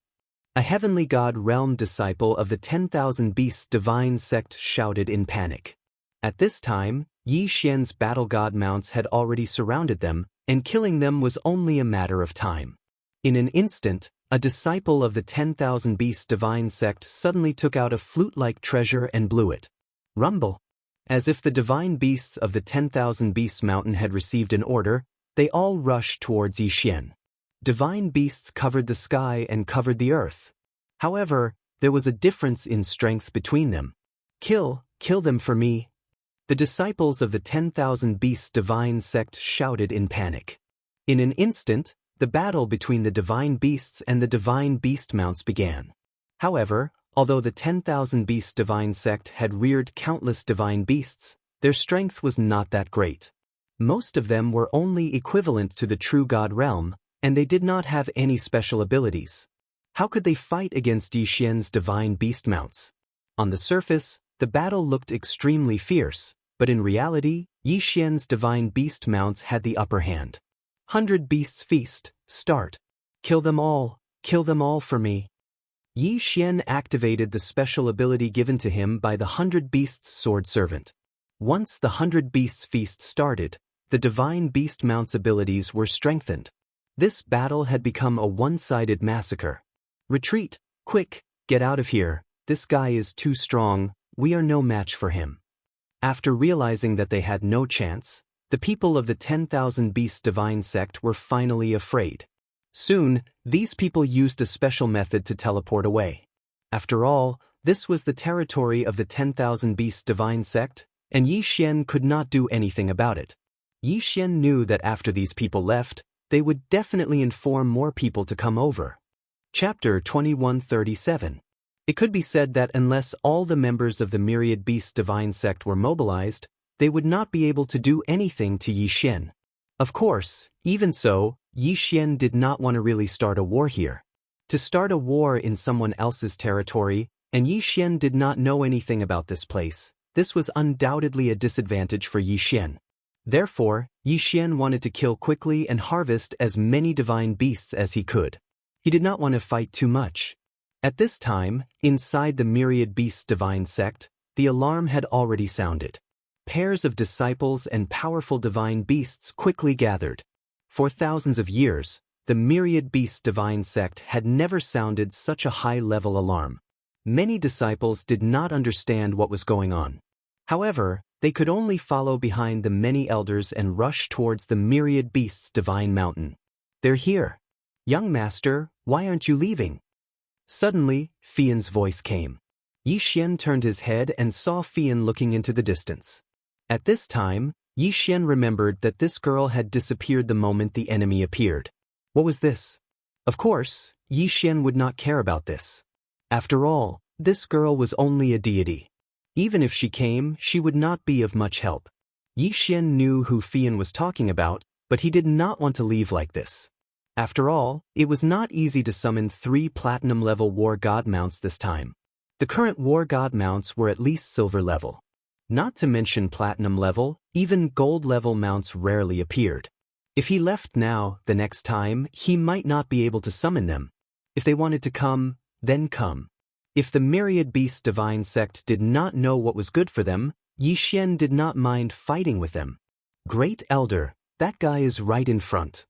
A heavenly god realm disciple of the 10,000 Beasts divine sect shouted in panic. At this time, Yi Xian's battle god mounts had already surrounded them, and killing them was only a matter of time. In an instant, a disciple of the 10,000 Beasts divine sect suddenly took out a flute-like treasure and blew it. Rumble. As if the divine beasts of the 10,000 Beasts mountain had received an order, they all rushed towards Yi Xian. Divine beasts covered the sky and covered the earth. However, there was a difference in strength between them. Kill them for me. The disciples of the 10,000 Beasts divine sect shouted in panic. In an instant, the battle between the divine beasts and the divine beast mounts began. However, although the 10,000 Beasts divine sect had reared countless divine beasts, their strength was not that great. Most of them were only equivalent to the true god realm, and they did not have any special abilities. How could they fight against Yi Xian's divine beast mounts? On the surface, the battle looked extremely fierce, but in reality, Yi Xian's divine beast mounts had the upper hand. 100 Beasts Feast, start. Kill them all for me. Yi Xian activated the special ability given to him by the 100 Beasts Sword Servant. Once the 100 Beasts Feast started, the divine beast mounts' abilities were strengthened. This battle had become a one-sided massacre. Retreat, quick, get out of here, this guy is too strong, we are no match for him. After realizing that they had no chance, the people of the 10,000 Beasts divine sect were finally afraid. Soon, these people used a special method to teleport away. After all, this was the territory of the 10,000 Beasts divine sect, and Yi Xian could not do anything about it. Yi Xian knew that after these people left, they would definitely inform more people to come over. Chapter 2137. It could be said that unless all the members of the Myriad Beasts divine sect were mobilized, they would not be able to do anything to Yi Xian. Of course, even so, Yi Xian did not want to really start a war here. To start a war in someone else's territory, and Yi Xian did not know anything about this place, this was undoubtedly a disadvantage for Yi Xian. Therefore, Yi Xian wanted to kill quickly and harvest as many divine beasts as he could. He did not want to fight too much. At this time, inside the Myriad Beasts divine sect, the alarm had already sounded. Pairs of disciples and powerful divine beasts quickly gathered. For thousands of years, the Myriad Beasts divine sect had never sounded such a high-level alarm. Many disciples did not understand what was going on. However, they could only follow behind the many elders and rush towards the Myriad Beasts divine mountain. They're here. Young master, why aren't you leaving? Suddenly, Fian's voice came. Yi Xian turned his head and saw Fian looking into the distance. At this time, Yi Xian remembered that this girl had disappeared the moment the enemy appeared. What was this? Of course, Yi Xian would not care about this. After all, this girl was only a deity. Even if she came, she would not be of much help. Yi Xian knew who Fian was talking about, but he did not want to leave like this. After all, it was not easy to summon 3 platinum-level war god mounts this time. The current war god mounts were at least silver level. Not to mention platinum level, even gold level mounts rarely appeared. If he left now, the next time, he might not be able to summon them. If they wanted to come, then come. If the Myriad Beasts divine sect did not know what was good for them, Yi Xian did not mind fighting with them. Great Elder, that guy is right in front.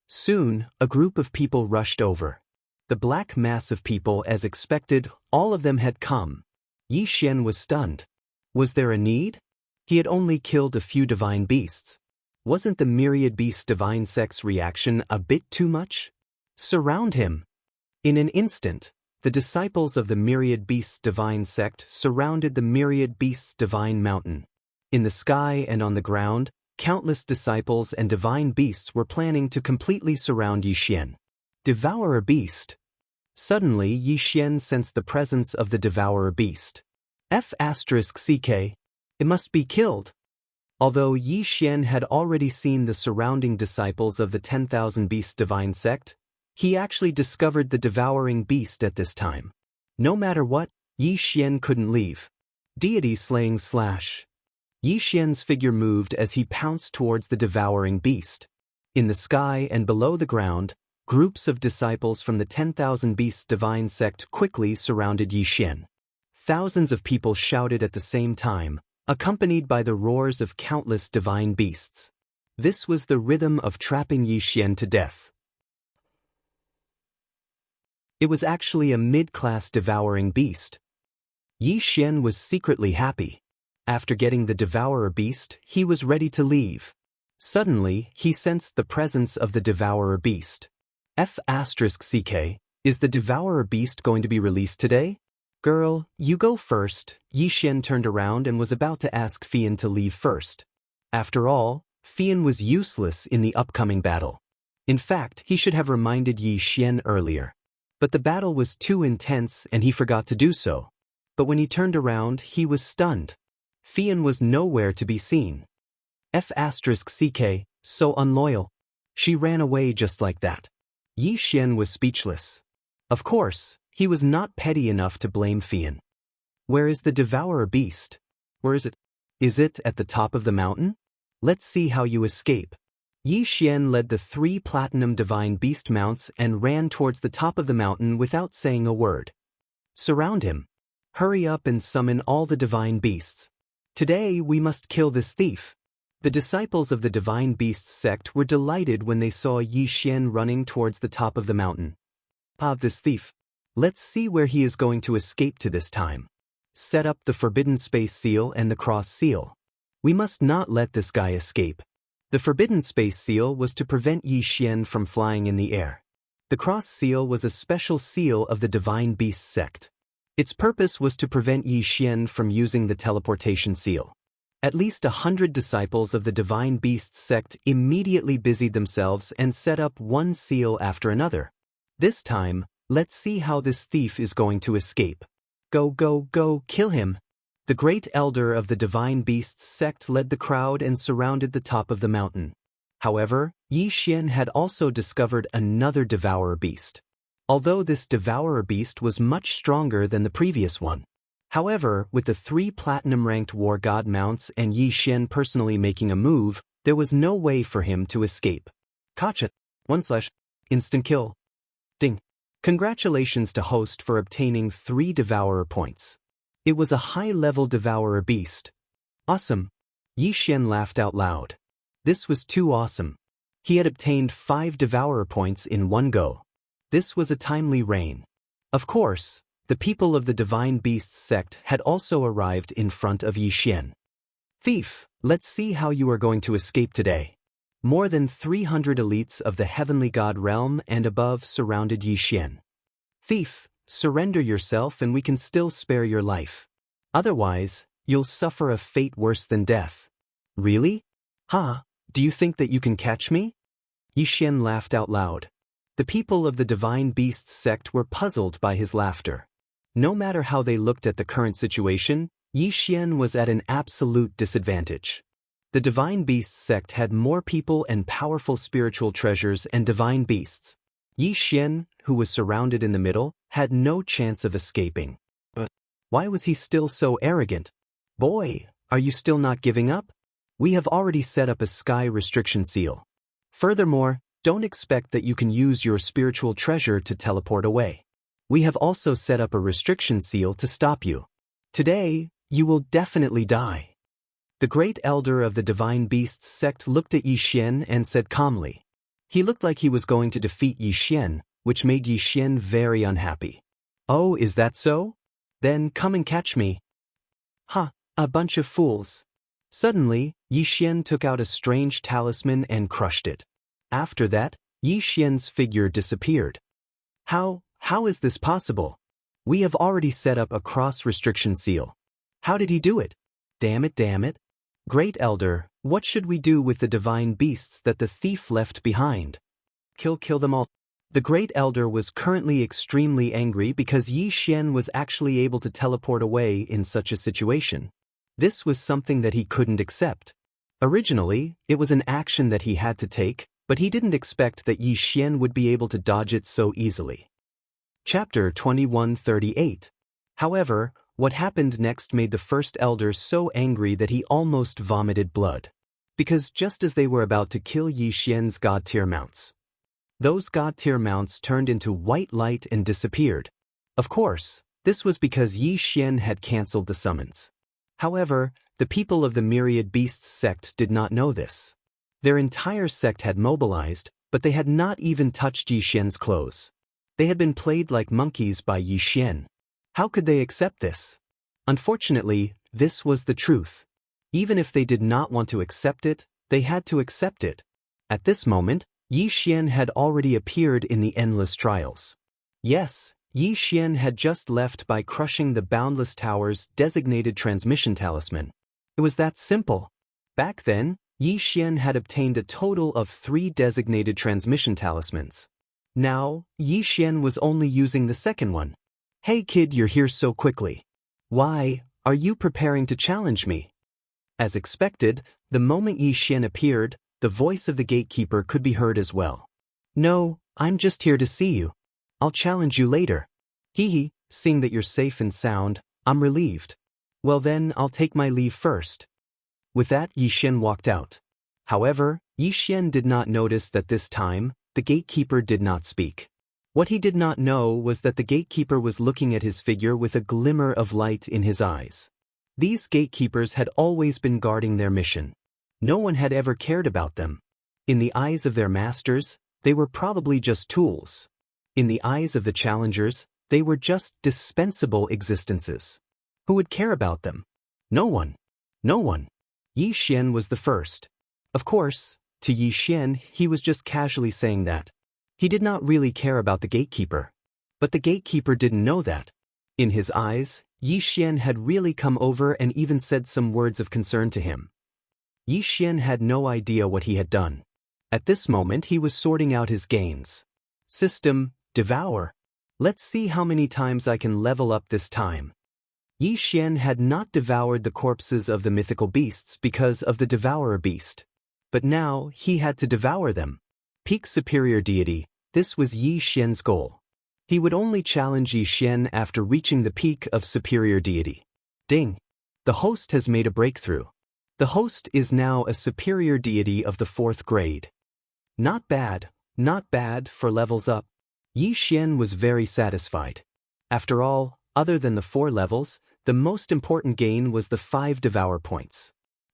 Soon, a group of people rushed over. The black mass of people, as expected, all of them had come. Yi Xian was stunned. Was there a need? He had only killed a few divine beasts. Wasn't the Myriad Beasts divine sect's reaction a bit too much? Surround him. In an instant, the disciples of the Myriad Beasts divine sect surrounded the Myriad Beasts divine mountain. In the sky and on the ground, countless disciples and divine beasts were planning to completely surround Yi Xian. Devourer beast. Suddenly, Yi Xian sensed the presence of the devourer beast. F***ck. It must be killed. Although Yi Xian had already seen the surrounding disciples of the 10,000 Beasts divine sect, he actually discovered the devouring beast at this time. No matter what, Yi Xian couldn't leave. Deity slaying /. Yi Xian's figure moved as he pounced towards the devouring beast. In the sky and below the ground, groups of disciples from the 10,000 Beasts divine sect quickly surrounded Yi Xian. Thousands of people shouted at the same time, accompanied by the roars of countless divine beasts. This was the rhythm of trapping Yi Xian to death. It was actually a mid-class devouring beast. Yi Xian was secretly happy. After getting the devourer beast, he was ready to leave. Suddenly, he sensed the presence of the devourer beast. F***CK, is the devourer beast going to be released today? Girl, you go first. Yi Xian turned around and was about to ask Fian to leave first. After all, Fian was useless in the upcoming battle. In fact, he should have reminded Yi Xian earlier. But the battle was too intense and he forgot to do so. But when he turned around, he was stunned. Fian was nowhere to be seen. F***CK, so unloyal. She ran away just like that. Yi Xian was speechless. Of course, he was not petty enough to blame Fian. Where is the devourer beast? Where is it? Is it at the top of the mountain? Let's see how you escape. Yi Xian led the 3 platinum divine beast mounts and ran towards the top of the mountain without saying a word. Surround him. Hurry up and summon all the divine beasts. Today we must kill this thief. The disciples of the divine beasts sect were delighted when they saw Yi Xian running towards the top of the mountain. Ah, this thief. Let's see where he is going to escape to this time. Set up the forbidden space seal and the cross seal. We must not let this guy escape. The forbidden space seal was to prevent Yi Xian from flying in the air. The cross seal was a special seal of the divine beasts sect. Its purpose was to prevent Yi Xian from using the teleportation seal. At least 100 disciples of the divine beasts sect immediately busied themselves and set up one seal after another. This time, let's see how this thief is going to escape. Go, go, go, kill him. The great elder of the divine beasts sect led the crowd and surrounded the top of the mountain. However, Yi Xian had also discovered another devourer beast. Although this devourer beast was much stronger than the previous one. However, with the 3 platinum-ranked war god mounts and Yi Xian personally making a move, there was no way for him to escape. Gotcha. 1/ instant kill. Ding. Congratulations to host for obtaining 3 devourer points. It was a high-level devourer beast. Awesome. Yi Xian laughed out loud. This was too awesome. He had obtained 5 devourer points in one go. This was a timely reign. Of course, the people of the divine beasts sect had also arrived in front of Yi Xian. Thief, let's see how you are going to escape today. More than 300 elites of the heavenly god realm and above surrounded Yi Xian. Thief, surrender yourself and we can still spare your life. Otherwise, you'll suffer a fate worse than death. Really? Huh? Do you think that you can catch me? Yi Xian laughed out loud. The people of the divine beasts sect were puzzled by his laughter. No matter how they looked at the current situation, Yi Xian was at an absolute disadvantage. The divine beasts sect had more people and powerful spiritual treasures and divine beasts. Yi Xian, who was surrounded in the middle, had no chance of escaping. But why was he still so arrogant? Boy, are you still not giving up? We have already set up a sky restriction seal. Furthermore, don't expect that you can use your spiritual treasure to teleport away. We have also set up a restriction seal to stop you. Today, you will definitely die. The great elder of the divine beasts sect looked at Yi Xian and said calmly. He looked like he was going to defeat Yi Xian, which made Yi Xian very unhappy. Oh, is that so? Then come and catch me. Ha, a bunch of fools. Suddenly, Yi Xian took out a strange talisman and crushed it. After that, Yi Xian's figure disappeared. How is this possible? We have already set up a cross-restriction seal. How did he do it? Damn it. Great Elder, what should we do with the divine beasts that the thief left behind? Kill them all. The Great Elder was currently extremely angry because Yi Xian was actually able to teleport away in such a situation. This was something that he couldn't accept. Originally, it was an action that he had to take, but he didn't expect that Yi Xian would be able to dodge it so easily. Chapter 2138. However, What happened next made the first elder so angry that he almost vomited blood. Because just as they were about to kill Yi Xian's god-tier mounts, those god-tier mounts turned into white light and disappeared. Of course, this was because Yi Xian had cancelled the summons. However, the people of the Myriad Beasts sect did not know this. Their entire sect had mobilized, but they had not even touched Yi Xian's clothes. They had been played like monkeys by Yi Xian. How could they accept this? Unfortunately, this was the truth. Even if they did not want to accept it, they had to accept it. At this moment, Yi Xian had already appeared in the endless trials. Yes, Yi Xian had just left by crushing the Boundless Tower's designated transmission talisman. It was that simple. Back then, Yi Xian had obtained a total of 3 designated transmission talismans. Now, Yi Xian was only using the second one. Hey kid, you're here so quickly. Why, are you preparing to challenge me? As expected, the moment Yi Xian appeared, the voice of the gatekeeper could be heard as well. No, I'm just here to see you. I'll challenge you later. Hee, seeing that you're safe and sound, I'm relieved. Well then, I'll take my leave first. With that, Yi Xian walked out. However, Yi Xian did not notice that this time, the gatekeeper did not speak. What he did not know was that the gatekeeper was looking at his figure with a glimmer of light in his eyes. These gatekeepers had always been guarding their mission. No one had ever cared about them. In the eyes of their masters, they were probably just tools. In the eyes of the challengers, they were just dispensable existences. Who would care about them? No one. No one. Yi Xian was the first. Of course, to Yi Xian, he was just casually saying that. He did not really care about the gatekeeper. But the gatekeeper didn't know that. In his eyes, Yi Xian had really come over and even said some words of concern to him. Yi Xian had no idea what he had done. At this moment he was sorting out his gains. System, devour. Let's see how many times I can level up this time. Yi Xian had not devoured the corpses of the mythical beasts because of the devourer beast. But now he had to devour them. Peak superior deity, this was Yi Xian's goal. He would only challenge Yi Xian after reaching the peak of superior deity. Ding! The host has made a breakthrough. The host is now a superior deity of the 4th grade. Not bad for levels up. Yi Xian was very satisfied. After all, other than the 4 levels, the most important gain was the 5 devour points.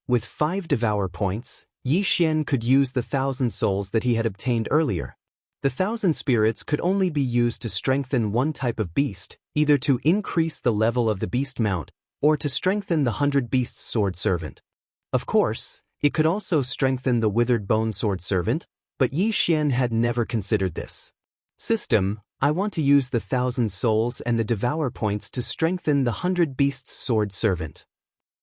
With 5 devour points, Yi Xian could use the 1,000 souls that he had obtained earlier. The 1,000 spirits could only be used to strengthen one type of beast, either to increase the level of the beast mount, or to strengthen the 100 Beasts Sword Servant. Of course, it could also strengthen the Withered Bone Sword Servant, but Yi Xian had never considered this. System, I want to use the 1,000 souls and the devour points to strengthen the 100 Beasts Sword Servant.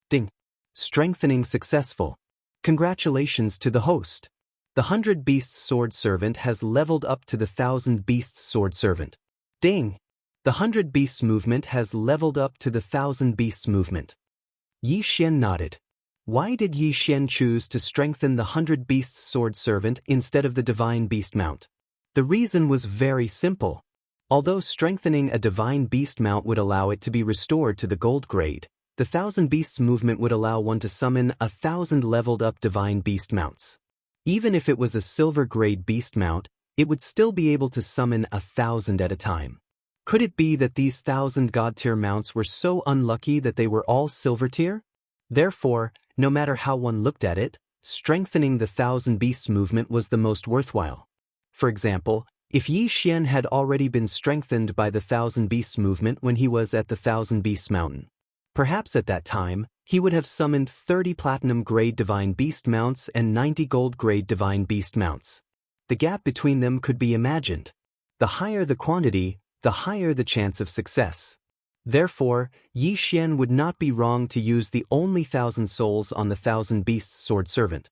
Ding! Strengthening successful. Congratulations to the host. The 100 Beasts Sword Servant has leveled up to the 1,000 Beasts Sword Servant. Ding! The 100 Beasts movement has leveled up to the 1,000 Beasts movement. Yi Xian nodded. Why did Yi Xian choose to strengthen the 100 Beasts Sword Servant instead of the Divine Beast Mount? The reason was very simple. Although strengthening a Divine Beast Mount would allow it to be restored to the Gold grade, the 1,000 Beasts movement would allow one to summon 1,000 leveled up Divine Beast Mounts. Even if it was a Silver grade Beast Mount, it would still be able to summon 1,000 at a time. Could it be that these 1,000 God tier mounts were so unlucky that they were all Silver tier? Therefore, no matter how one looked at it, strengthening the 1,000 Beasts movement was the most worthwhile. For example, if Yi Xian had already been strengthened by the 1,000 Beasts movement when he was at the 1,000 Beasts Mountain, perhaps at that time, he would have summoned 30 Platinum grade Divine Beast Mounts and 90 Gold grade Divine Beast Mounts. The gap between them could be imagined. The higher the quantity, the higher the chance of success. Therefore, Yi Xian would not be wrong to use the only 1,000 souls on the 1,000 Beasts Sword Servant.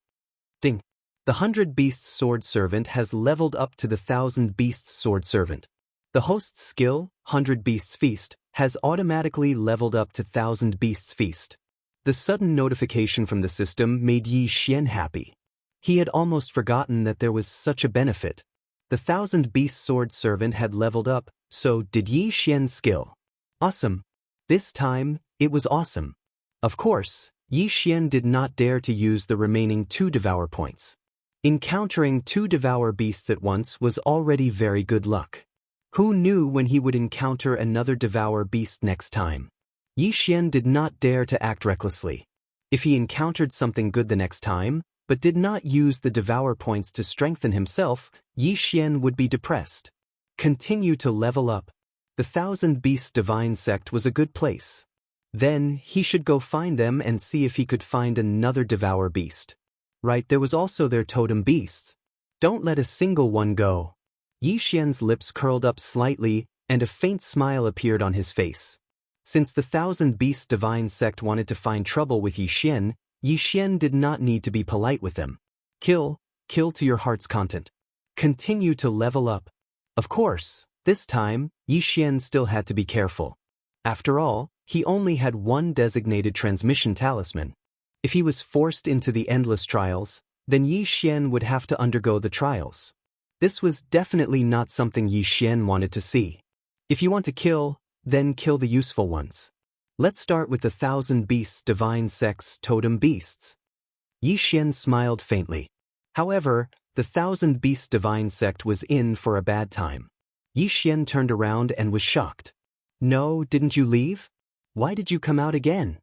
Ding! The 100 Beasts Sword Servant has leveled up to the 1,000 Beasts Sword Servant. The host's skill, 100 Beasts Feast, has automatically leveled up to 1,000 Beasts Feast. The sudden notification from the system made Yi Xian happy. He had almost forgotten that there was such a benefit. The 1,000 Beast Sword Servant had leveled up, so did Yi Xian's skill. Awesome. This time, it was awesome. Of course, Yi Xian did not dare to use the remaining 2 devour points. Encountering 2 devour beasts at once was already very good luck. Who knew when he would encounter another devour beast next time? Yi Xian did not dare to act recklessly. If he encountered something good the next time, but did not use the devour points to strengthen himself, Yi Xian would be depressed. Continue to level up. The 1,000 Beasts Divine Sect was a good place. Then, he should go find them and see if he could find another devour beast. Right, there was also their totem beasts. Don't let a single one go. Yi Xian's lips curled up slightly, and a faint smile appeared on his face. Since the 1,000 Beasts Divine Sect wanted to find trouble with Yi Xian did not need to be polite with them. Kill to your heart's content. Continue to level up. Of course, this time, Yi Xian still had to be careful. After all, he only had 1 designated transmission talisman. If he was forced into the endless trials, then Yi Xian would have to undergo the trials. This was definitely not something Yi Xian wanted to see. If you want to kill, then kill the useful ones. Let's start with the 1,000 Beasts Divine Sect's totem beasts. Yi Xian smiled faintly. However, the 1,000 Beasts Divine Sect was in for a bad time. Yi Xian turned around and was shocked. No, didn't you leave? Why did you come out again?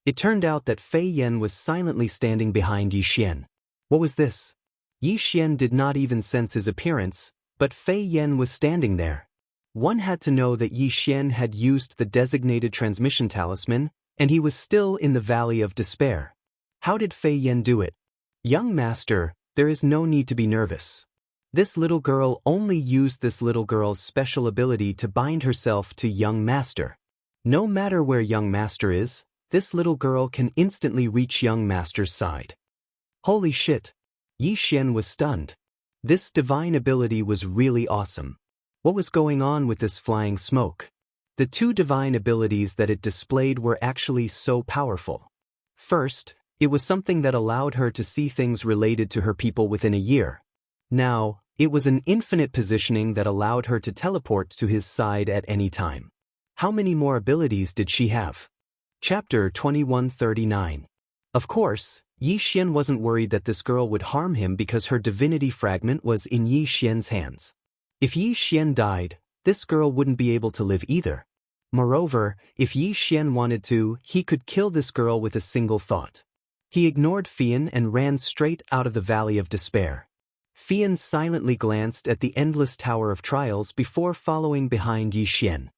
It turned out that Fei Yan was silently standing behind Yi Xian. What was this? Yi Xian did not even sense his appearance, but Fei Yan was standing there. One had to know that Yi Xian had used the designated transmission talisman, and he was still in the Valley of Despair. How did Fei Yan do it? Young master, there is no need to be nervous. This little girl only used this little girl's special ability to bind herself to young master. No matter where young master is, this little girl can instantly reach young master's side. Holy shit! Yi Xian was stunned. This divine ability was really awesome. What was going on with this flying smoke? The 2 divine abilities that it displayed were actually so powerful. First, it was something that allowed her to see things related to her people within a year. Now, it was an infinite positioning that allowed her to teleport to his side at any time. How many more abilities did she have? Chapter 2139. Of course, Yi Xian wasn't worried that this girl would harm him because her divinity fragment was in Yi Xian's hands. If Yi Xian died, this girl wouldn't be able to live either. Moreover, if Yi Xian wanted to, he could kill this girl with a single thought. He ignored Fian and ran straight out of the Valley of Despair. Fian silently glanced at the endless Tower of Trials before following behind Yi Xian.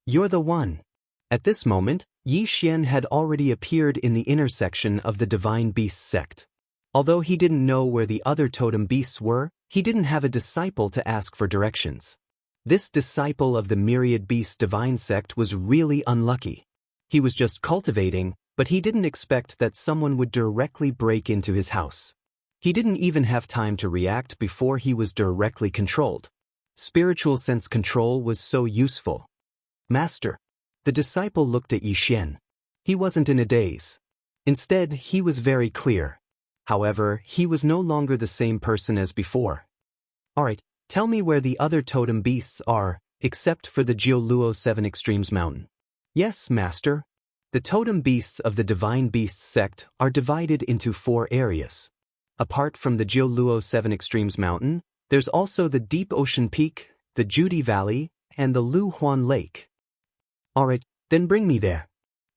You're the one. At this moment, Yi Xian had already appeared in the intersection of the Divine Beasts sect. Although he didn't know where the other totem beasts were, he didn't have a disciple to ask for directions. This disciple of the Myriad Beasts Divine Sect was really unlucky. He was just cultivating, but he didn't expect that someone would directly break into his house. He didn't even have time to react before he was directly controlled. Spiritual sense control was so useful. Master. The disciple looked at Yi Xian. He wasn't in a daze. Instead, he was very clear. However, he was no longer the same person as before. Alright, tell me where the other totem beasts are, except for the Jioluo 7 Extremes Mountain. Yes, Master. The totem beasts of the Divine Beasts sect are divided into 4 areas. Apart from the Jioluo 7 Extremes Mountain, there's also the Deep Ocean Peak, the Judy Valley, and the Lu Huan Lake. Alright, then bring me there.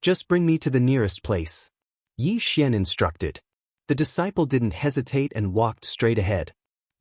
Just bring me to the nearest place. Yi Xian instructed. The disciple didn't hesitate and walked straight ahead.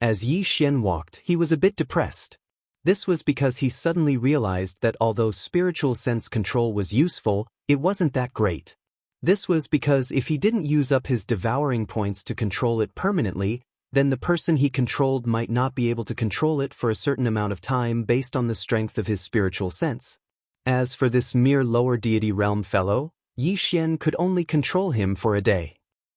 As Yi Xian walked, he was a bit depressed. This was because he suddenly realized that although spiritual sense control was useful, it wasn't that great. This was because if he didn't use up his devouring points to control it permanently, then the person he controlled might not be able to control it for a certain amount of time based on the strength of his spiritual sense. As for this mere lower deity realm fellow, Yi Xian could only control him for a day.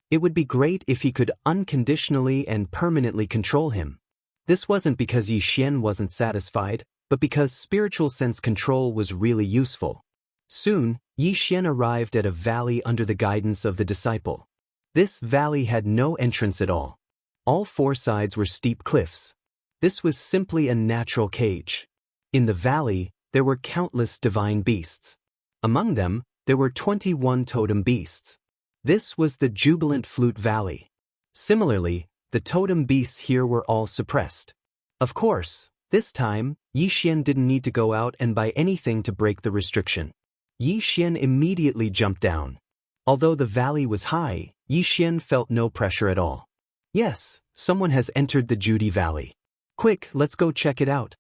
It would be great if he could unconditionally and permanently control him. This wasn't because Yi Xian wasn't satisfied, but because spiritual sense control was really useful. Soon, Yi Xian arrived at a valley under the guidance of the disciple. This valley had no entrance at all. All 4 sides were steep cliffs. This was simply a natural cage. In the valley, there were countless divine beasts. Among them, there were 21 totem beasts. This was the Jubilant Flute Valley. Similarly, the totem beasts here were all suppressed. Of course, this time, Yi Xian didn't need to go out and buy anything to break the restriction. Yi Xian immediately jumped down. Although the valley was high, Yi Xian felt no pressure at all. Yes, someone has entered the Judy Valley. Quick, let's go check it out.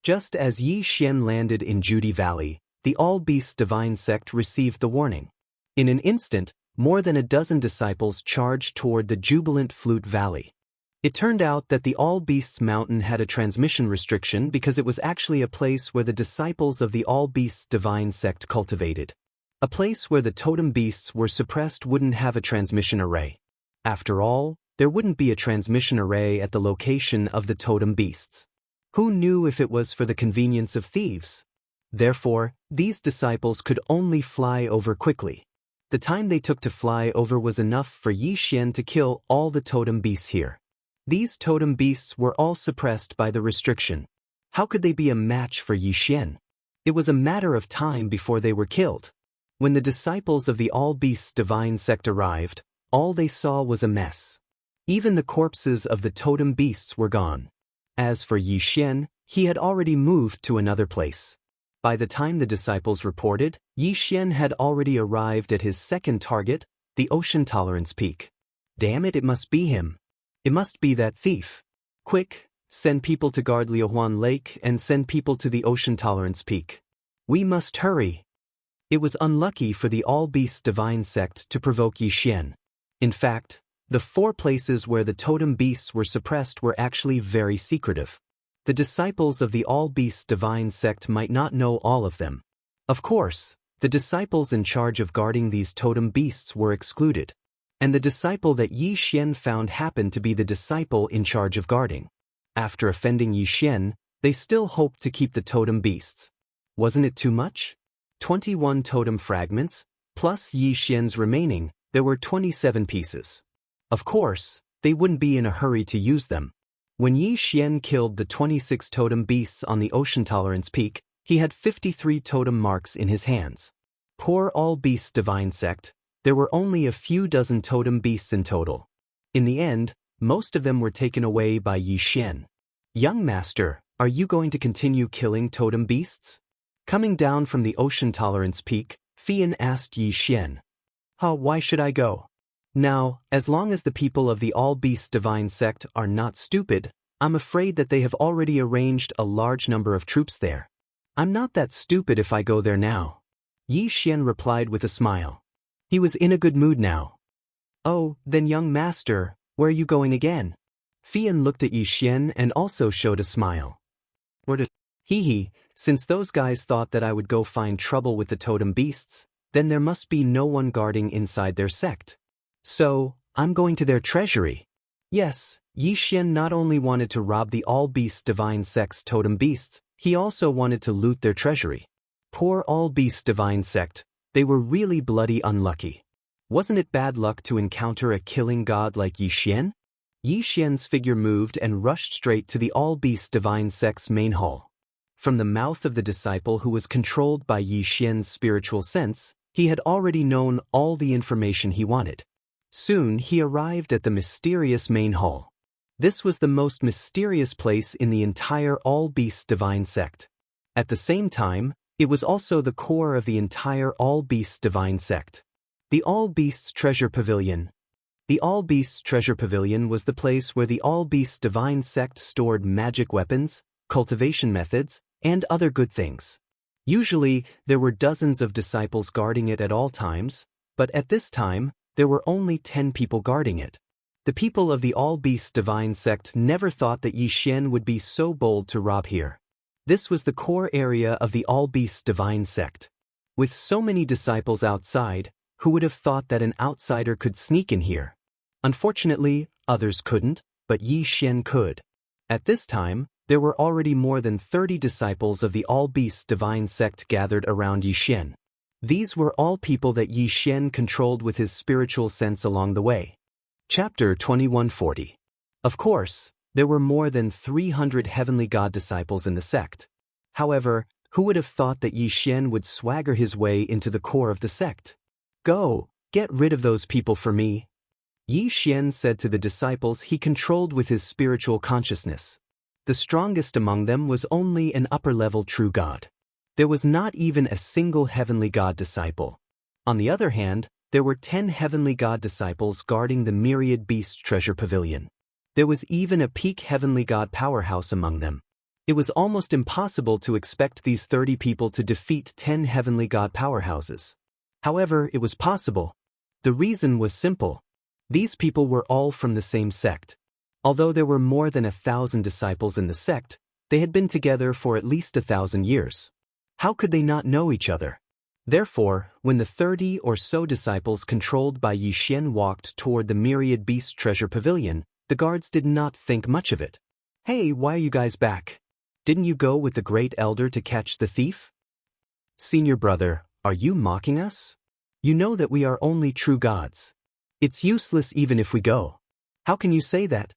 Just as Yi Xian landed in Judy Valley, the All-Beasts Divine Sect received the warning. In an instant, more than a dozen disciples charged toward the Jubilant Flute Valley. It turned out that the All-Beasts Mountain had a transmission restriction because it was actually a place where the disciples of the All-Beasts Divine Sect cultivated. A place where the totem beasts were suppressed wouldn't have a transmission array. After all, there wouldn't be a transmission array at the location of the totem beasts. Who knew if it was for the convenience of thieves? Therefore, these disciples could only fly over quickly. The time they took to fly over was enough for Yi Xian to kill all the totem beasts here. These totem beasts were all suppressed by the restriction. How could they be a match for Yi Xian? It was a matter of time before they were killed. When the disciples of the All-Beasts Divine Sect arrived, all they saw was a mess. Even the corpses of the totem beasts were gone. As for Yi Xian, he had already moved to another place. By the time the disciples reported, Yi Xian had already arrived at his second target, the Ocean Tolerance Peak. Damn it, it must be him. It must be that thief. Quick, send people to guard Liuhuan Lake and send people to the Ocean Tolerance Peak. We must hurry. It was unlucky for the All-Beasts Divine Sect to provoke Yi Xian. In fact, the 4 places where the totem beasts were suppressed were actually very secretive. The disciples of the All-Beasts Divine Sect might not know all of them. Of course, the disciples in charge of guarding these totem beasts were excluded. And the disciple that Yi Xian found happened to be the disciple in charge of guarding. After offending Yi Xian, they still hoped to keep the totem beasts. Wasn't it too much? 21 totem fragments, plus Yi Xian's remaining, there were 27 pieces. Of course, they wouldn't be in a hurry to use them. When Yi Xian killed the 26 totem beasts on the Ocean Tolerance Peak, he had 53 totem marks in his hands. Poor All-Beasts Divine Sect, there were only a few dozen totem beasts in total. In the end, most of them were taken away by Yi Xian. Young master, are you going to continue killing totem beasts? Coming down from the Ocean Tolerance Peak, Fian asked Yi Xian. Why should I go? Now, as long as the people of the All-Beasts Divine Sect are not stupid, I'm afraid that they have already arranged a large number of troops there. I'm not that stupid if I go there now. Yi Xian replied with a smile. He was in a good mood now. Oh, then young master, where are you going again? Fian looked at Yi Xian and also showed a smile. Hee, since those guys thought that I would go find trouble with the totem beasts, then there must be no one guarding inside their sect. So, I'm going to their treasury. Yes, Yi Xian not only wanted to rob the All-Beasts Divine Sect's totem beasts, he also wanted to loot their treasury. Poor All-Beasts Divine Sect, they were really bloody unlucky. Wasn't it bad luck to encounter a killing god like Yi Xian? Yi Xian's figure moved and rushed straight to the All-Beasts Divine Sect's main hall. From the mouth of the disciple who was controlled by Yi Xian's spiritual sense, he had already known all the information he wanted. Soon he arrived at the mysterious main hall. This was the most mysterious place in the entire All-Beasts Divine Sect. At the same time, it was also the core of the entire All-Beasts Divine Sect. The All-Beasts Treasure Pavilion. The All-Beasts Treasure Pavilion was the place where the All-Beasts Divine Sect stored magic weapons, cultivation methods, and other good things. Usually, there were dozens of disciples guarding it at all times, but at this time, there were only 10 people guarding it. The people of the All-Beasts Divine Sect never thought that Yi Xian would be so bold to rob here. This was the core area of the All-Beasts Divine Sect. With so many disciples outside, who would have thought that an outsider could sneak in here? Unfortunately, others couldn't, but Yi Xian could. At this time, there were already more than 30 disciples of the All-Beasts Divine Sect gathered around Yi Xian. These were all people that Yi Xian controlled with his spiritual sense along the way. Chapter 2140. Of course, there were more than 300 heavenly god disciples in the sect. However, Who would have thought that Yi Xian would swagger his way into the core of the sect? Go, get rid of those people for me. Yi Xian said to the disciples he controlled with his spiritual consciousness. The strongest among them was only an upper-level true god. There was not even a single heavenly god disciple. On the other hand, there were 10 heavenly god disciples guarding the myriad beast treasure pavilion. There was even a peak heavenly god powerhouse among them. It was almost impossible to expect these 30 people to defeat 10 heavenly god powerhouses. However, it was possible. The reason was simple. These people were all from the same sect. Although there were more than 1,000 disciples in the sect, they had been together for at least 1,000 years. How could they not know each other? Therefore, when the 30 or so disciples controlled by Yi Xian walked toward the myriad beast treasure pavilion, the guards did not think much of it. Hey, why are you guys back? Didn't you go with the great elder to catch the thief? Senior brother, are you mocking us? You know that we are only true gods. It's useless even if we go. How can you say that?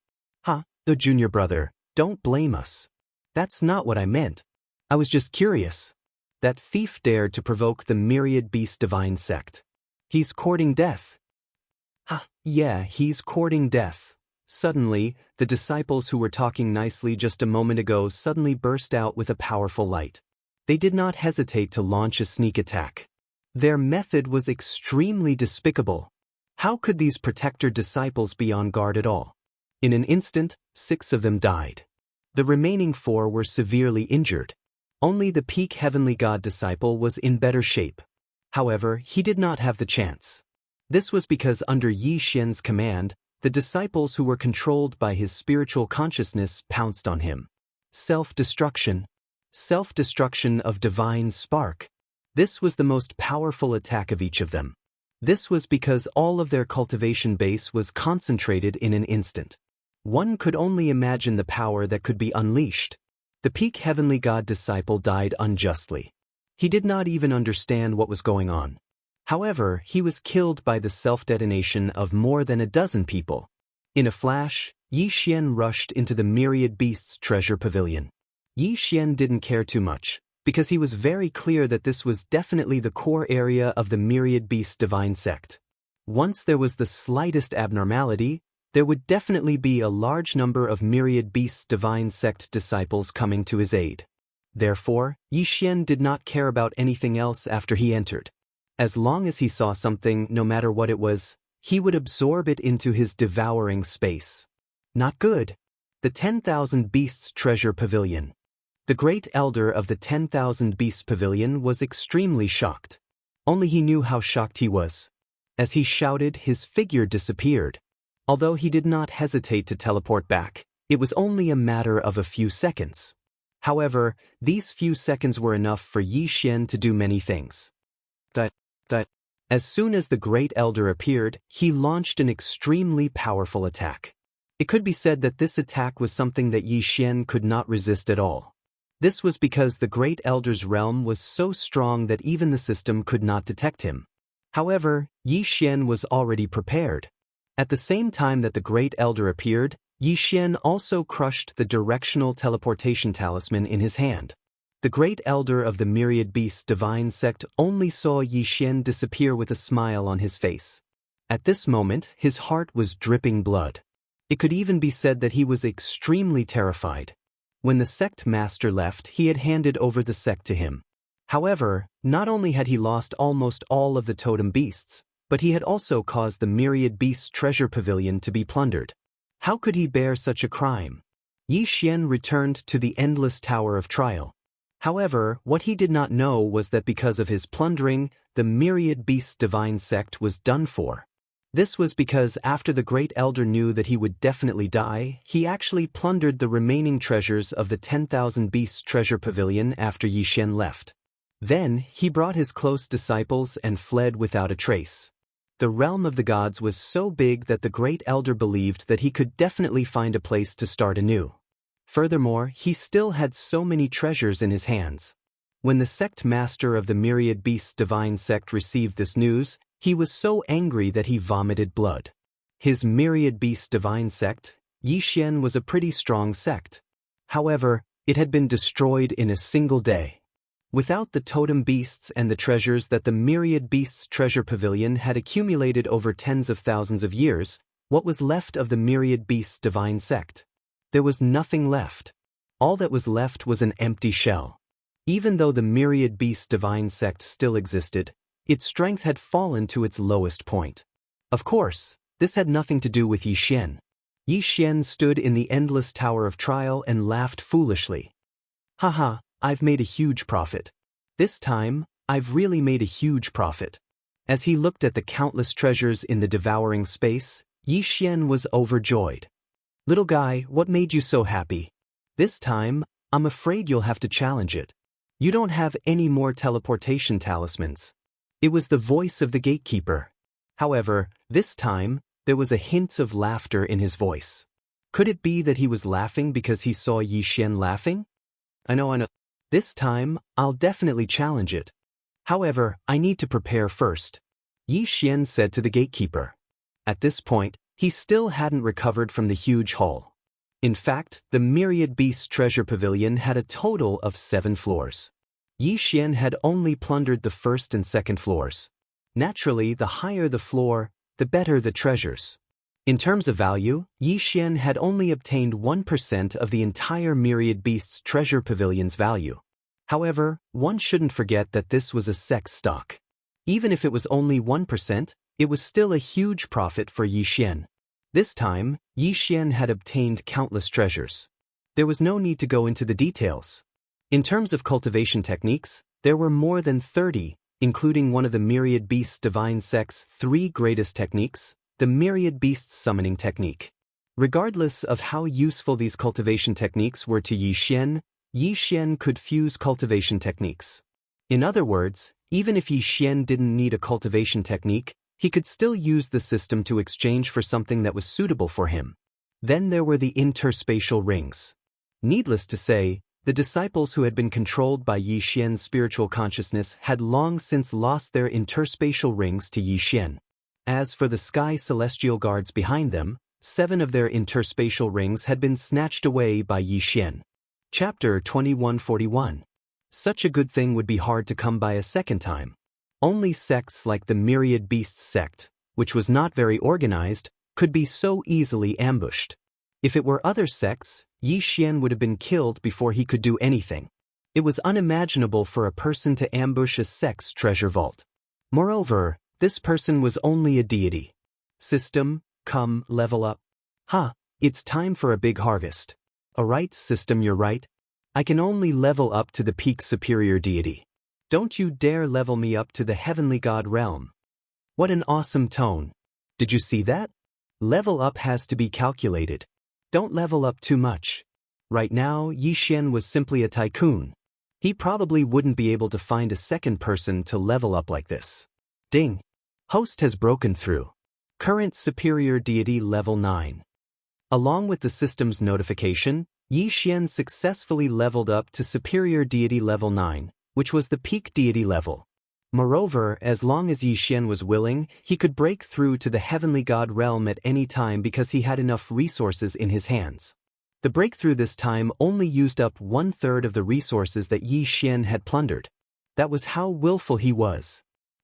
The junior brother, don't blame us. That's not what I meant. I was just curious. That thief dared to provoke the myriad beast divine sect. He's courting death. Yeah, he's courting death. Suddenly, the disciples who were talking nicely just a moment ago suddenly burst out with a powerful light. They did not hesitate to launch a sneak attack. Their method was extremely despicable. How could these protector disciples be on guard at all? In an instant, 6 of them died. The remaining 4 were severely injured. Only the peak heavenly god disciple was in better shape. However, he did not have the chance. This was because under Yi Xian's command, the disciples who were controlled by his spiritual consciousness pounced on him. Self-destruction. Self-destruction of divine spark. This was the most powerful attack of each of them. This was because all of their cultivation base was concentrated in an instant. One could only imagine the power that could be unleashed. The peak heavenly god disciple died unjustly. He did not even understand what was going on. However, he was killed by the self-detonation of more than a dozen people. In a flash, Yi Xian rushed into the myriad beasts treasure pavilion. Yi Xian didn't care too much, because he was very clear that this was definitely the core area of the myriad beast divine sect. Once there was the slightest abnormality, there would definitely be a large number of myriad beasts divine sect disciples coming to his aid. Therefore, Yi Xian did not care about anything else after he entered. As long as he saw something, no matter what it was, he would absorb it into his devouring space. Not good. The 10,000 Beasts Treasure Pavilion. The great elder of the 10,000 Beasts Pavilion was extremely shocked. Only he knew how shocked he was. As he shouted, his figure disappeared. Although he did not hesitate to teleport back, it was only a matter of a few seconds. However, these few seconds were enough for Yi Xian to do many things. As soon as the great elder appeared, he launched an extremely powerful attack. It could be said that this attack was something that Yi Xian could not resist at all. This was because the great elder's realm was so strong that even the system could not detect him. However, Yi Xian was already prepared. At the same time that the great elder appeared, Yi Xian also crushed the directional teleportation talisman in his hand. The great elder of the myriad beasts divine sect only saw Yi Xian disappear with a smile on his face. At this moment, his heart was dripping blood. It could even be said that he was extremely terrified. When the sect master left, he had handed over the sect to him. However, not only had he lost almost all of the totem beasts, but he had also caused the myriad beasts treasure pavilion to be plundered. How could he bear such a crime? Yi Xian returned to the endless tower of trial. However, what he did not know was that because of his plundering, the myriad beasts divine sect was done for. This was because after the great elder knew that he would definitely die, he actually plundered the remaining treasures of the 10,000 beasts treasure pavilion after Yi Xian left. Then, he brought his close disciples and fled without a trace. The realm of the gods was so big that the great elder believed that he could definitely find a place to start anew. Furthermore, he still had so many treasures in his hands. When the sect master of the myriad beasts divine sect received this news, he was so angry that he vomited blood. His myriad beasts divine sect, Yi Xian, was a pretty strong sect. However, it had been destroyed in a single day. Without the totem beasts and the treasures that the myriad beasts treasure pavilion had accumulated over tens of thousands of years, what was left of the myriad beasts divine sect? There was nothing left. All that was left was an empty shell. Even though the myriad beasts divine sect still existed, its strength had fallen to its lowest point. Of course, this had nothing to do with Yi Xian. Yi Xian stood in the endless tower of trial and laughed foolishly. Haha, I've made a huge profit. This time, I've really made a huge profit. As he looked at the countless treasures in the devouring space, Yi Xian was overjoyed. Little guy, what made you so happy? This time, I'm afraid you'll have to challenge it. You don't have any more teleportation talismans. It was the voice of the gatekeeper. However, this time, there was a hint of laughter in his voice. Could it be that he was laughing because he saw Yi Xian laughing? I know. This time, I'll definitely challenge it. However, I need to prepare first. Yi Xian said to the gatekeeper. At this point, he still hadn't recovered from the huge haul. In fact, the myriad beasts treasure pavilion had a total of 7 floors. Yi Xian had only plundered the first and second floors. Naturally, the higher the floor, the better the treasures. In terms of value, Yi Xian had only obtained 1% of the entire myriad beasts treasure pavilion's value. However, one shouldn't forget that this was a sect stock. Even if it was only 1%, it was still a huge profit for Yi Xian. This time, Yi Xian had obtained countless treasures. There was no need to go into the details. In terms of cultivation techniques, there were more than 30, including one of the myriad beasts divine sect's 3 greatest techniques, the myriad beasts summoning technique. Regardless of how useful these cultivation techniques were to Yi Xian could fuse cultivation techniques. In other words, even if Yi Xian didn't need a cultivation technique, he could still use the system to exchange for something that was suitable for him. Then there were the interspatial rings. Needless to say, the disciples who had been controlled by Yi Xian's spiritual consciousness had long since lost their interspatial rings to Yi Xian. As for the sky celestial guards behind them, 7 of their interspatial rings had been snatched away by Yi Xian. Chapter 2141. Such a good thing would be hard to come by a second time. Only sects like the Myriad Beasts sect, which was not very organized, could be so easily ambushed. If it were other sects, Yi Xian would have been killed before he could do anything. It was unimaginable for a person to ambush a sect's treasure vault. Moreover, this person was only a deity. System, come, level up. It's time for a big harvest. Alright, system, you're right. I can only level up to the peak superior deity. Don't you dare level me up to the heavenly god realm. What an awesome tone. Did you see that? Level up has to be calculated. Don't level up too much. Right now, Yi Xian was simply a tycoon. He probably wouldn't be able to find a second person to level up like this. Ding. Host has broken through. Current superior deity level 9. Along with the system's notification, Yi Xian successfully leveled up to superior deity level 9, which was the peak deity level. Moreover, as long as Yi Xian was willing, he could break through to the heavenly god realm at any time because he had enough resources in his hands. The breakthrough this time only used up 1/3 of the resources that Yi Xian had plundered. That was how willful he was.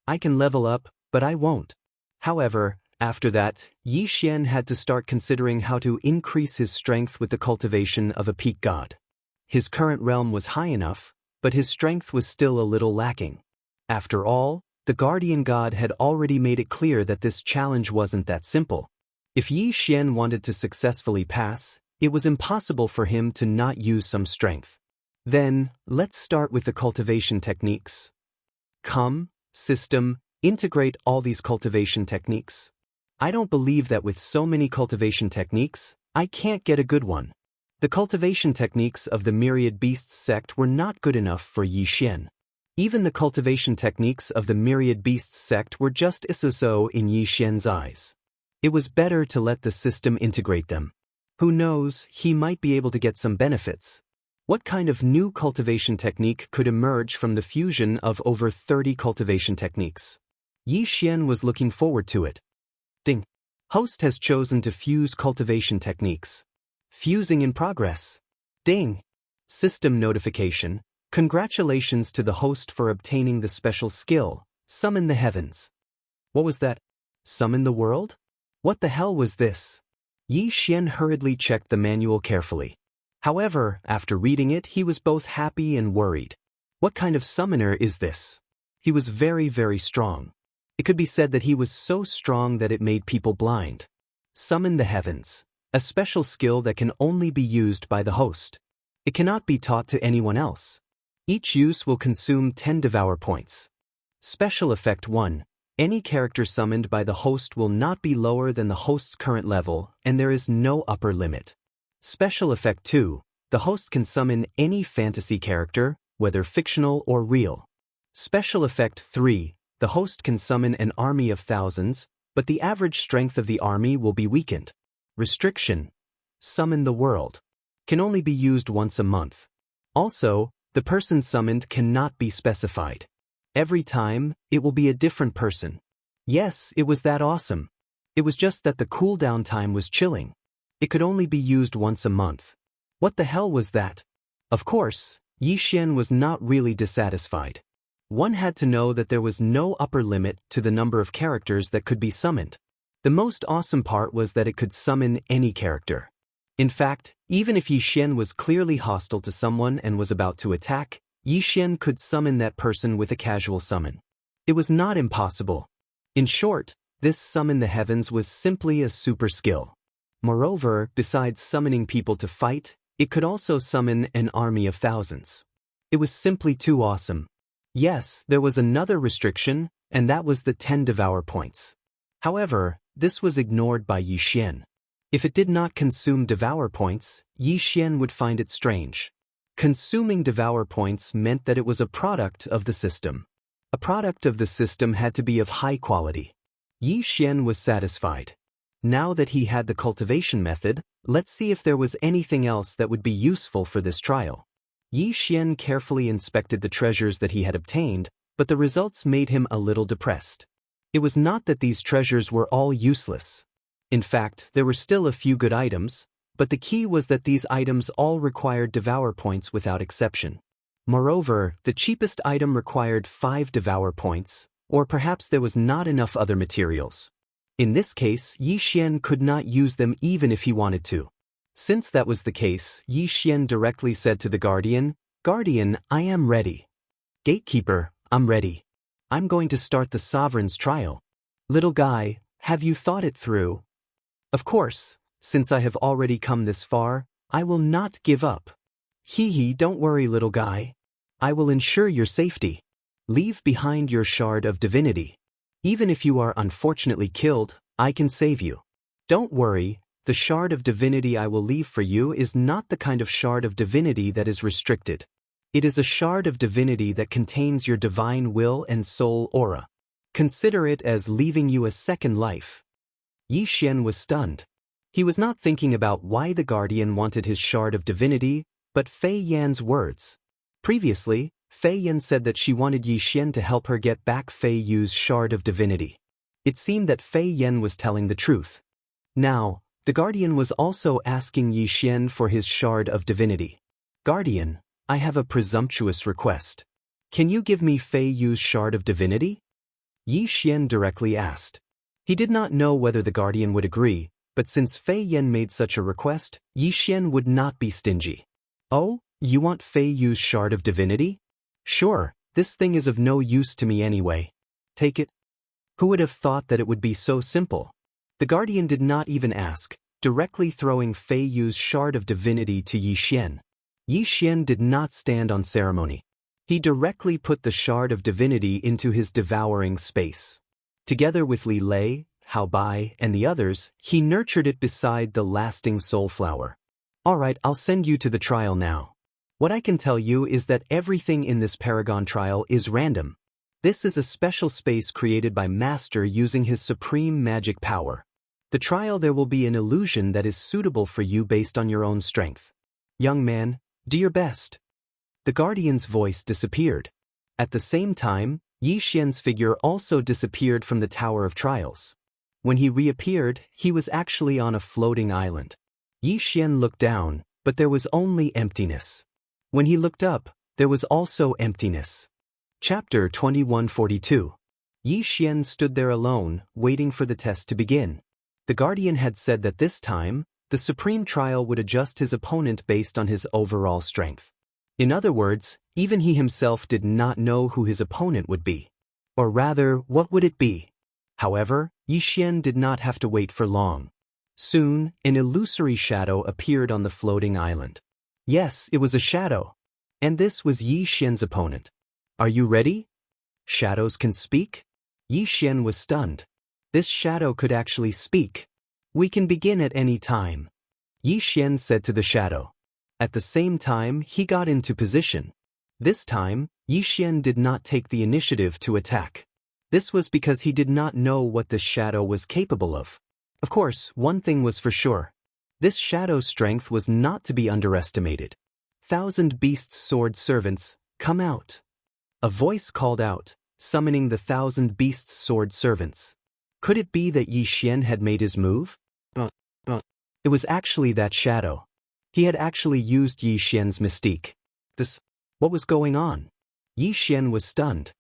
I can level up, but I won't. However, after that, Yi Xian had to start considering how to increase his strength with the cultivation of a peak god. His current realm was high enough, but his strength was still a little lacking. After all, the guardian god had already made it clear that this challenge wasn't that simple. If Yi Xian wanted to successfully pass, it was impossible for him to not use some strength. Then, let's start with the cultivation techniques. Come, system, integrate all these cultivation techniques. I don't believe that with so many cultivation techniques, I can't get a good one. The cultivation techniques of the Myriad Beasts sect were not good enough for Yi Xian. Even the cultivation techniques of the Myriad Beasts sect were just so in Yi Xian's eyes. It was better to let the system integrate them. Who knows, he might be able to get some benefits. What kind of new cultivation technique could emerge from the fusion of over 30 cultivation techniques? Yi Xian was looking forward to it. Ding. Host has chosen to fuse cultivation techniques. Fusing in progress. Ding. System notification. Congratulations to the host for obtaining the special skill, Summon the Heavens. What was that? Summon the world? What the hell was this? Yi Xian hurriedly checked the manual carefully. However, after reading it, he was both happy and worried. What kind of summoner is this? He was very, very strong. It could be said that he was so strong that it made people blind. Summon the Heavens, a special skill that can only be used by the host. It cannot be taught to anyone else. Each use will consume 10 devour points. Special Effect 1. Any character summoned by the host will not be lower than the host's current level, and there is no upper limit. Special Effect 2. The host can summon any fantasy character, whether fictional or real. Special Effect 3. The host can summon an army of thousands, but the average strength of the army will be weakened. Restriction. Summon the world. Can only be used once a month. Also, the person summoned cannot be specified. Every time, it will be a different person. Yes, it was that awesome. It was just that the cooldown time was chilling. It could only be used once a month. What the hell was that? Of course, Yi Xian was not really dissatisfied. One had to know that there was no upper limit to the number of characters that could be summoned. The most awesome part was that it could summon any character. In fact, even if Yi Xian was clearly hostile to someone and was about to attack, Yi Xian could summon that person with a casual summon. It was not impossible. In short, this Summon the Heavens was simply a super skill. Moreover, besides summoning people to fight, it could also summon an army of thousands. It was simply too awesome. Yes, there was another restriction, and that was the 10 devour points. However, this was ignored by Yi Xian. If it did not consume devour points, Yi Xian would find it strange. Consuming devour points meant that it was a product of the system. A product of the system had to be of high quality. Yi Xian was satisfied. Now that he had the cultivation method, let's see if there was anything else that would be useful for this trial. Yi Xian carefully inspected the treasures that he had obtained, but the results made him a little depressed. It was not that these treasures were all useless. In fact, there were still a few good items, but the key was that these items all required devour points without exception. Moreover, the cheapest item required 5 devour points, or perhaps there was not enough other materials. In this case, Yi Xian could not use them even if he wanted to. Since that was the case, Yi Xian directly said to the Guardian, "Guardian, I am ready." "Gatekeeper, I'm ready. I'm going to start the Sovereign's trial." "Little guy, have you thought it through?" "Of course, since I have already come this far, I will not give up." "Hee, don't worry, little guy. I will ensure your safety. Leave behind your shard of divinity. Even if you are unfortunately killed, I can save you. Don't worry, the shard of divinity I will leave for you is not the kind of shard of divinity that is restricted. It is a shard of divinity that contains your divine will and soul aura. Consider it as leaving you a second life." Yi Xian was stunned. He was not thinking about why the Guardian wanted his shard of divinity, but Fei Yan's words. Previously, Fei Yan said that she wanted Yi Xian to help her get back Fei Yu's shard of divinity. It seemed that Fei Yan was telling the truth. Now, the Guardian was also asking Yi Xian for his shard of divinity. "Guardian, I have a presumptuous request. Can you give me Fei Yu's shard of divinity?" Yi Xian directly asked. He did not know whether the Guardian would agree, but since Fei Yan made such a request, Yi Xian would not be stingy. "Oh, you want Fei Yu's shard of divinity? Sure, this thing is of no use to me anyway. Take it." Who would have thought that it would be so simple? The Guardian did not even ask, directly throwing Fei Yu's shard of divinity to Yi Xian. Yi Xian did not stand on ceremony. He directly put the shard of divinity into his devouring space. Together with Li Lei, Hao Bai, and the others, he nurtured it beside the lasting soul flower. "Alright, I'll send you to the trial now. What I can tell you is that everything in this Paragon trial is random. This is a special space created by Master using his supreme magic power. The trial there will be an illusion that is suitable for you based on your own strength. Young man, do your best." The Guardian's voice disappeared. At the same time, Yi Xian's figure also disappeared from the Tower of Trials. When he reappeared, he was actually on a floating island. Yi Xian looked down, but there was only emptiness. When he looked up, there was also emptiness. Chapter 2142. Yi Xian stood there alone, waiting for the test to begin. The guardian had said that this time, the supreme trial would adjust his opponent based on his overall strength. In other words, even he himself did not know who his opponent would be. Or rather, what would it be? However, Yi Xian did not have to wait for long. Soon, an illusory shadow appeared on the floating island. Yes, it was a shadow. And this was Yi Xian's opponent. Are you ready? Shadows can speak? Yi Xian was stunned. This shadow could actually speak. We can begin at any time. Yi Xian said to the shadow. At the same time, he got into position. This time, Yi Xian did not take the initiative to attack. This was because he did not know what this shadow was capable of. Of course, one thing was for sure. This shadow's strength was not to be underestimated. 1,000 beasts' sword servants, come out. A voice called out, summoning the 1,000 beasts' sword servants. Could it be that Yi Xian had made his move? It was actually that shadow. He had actually used Yi Xian's mystique. What was going on? Yi Xian was stunned.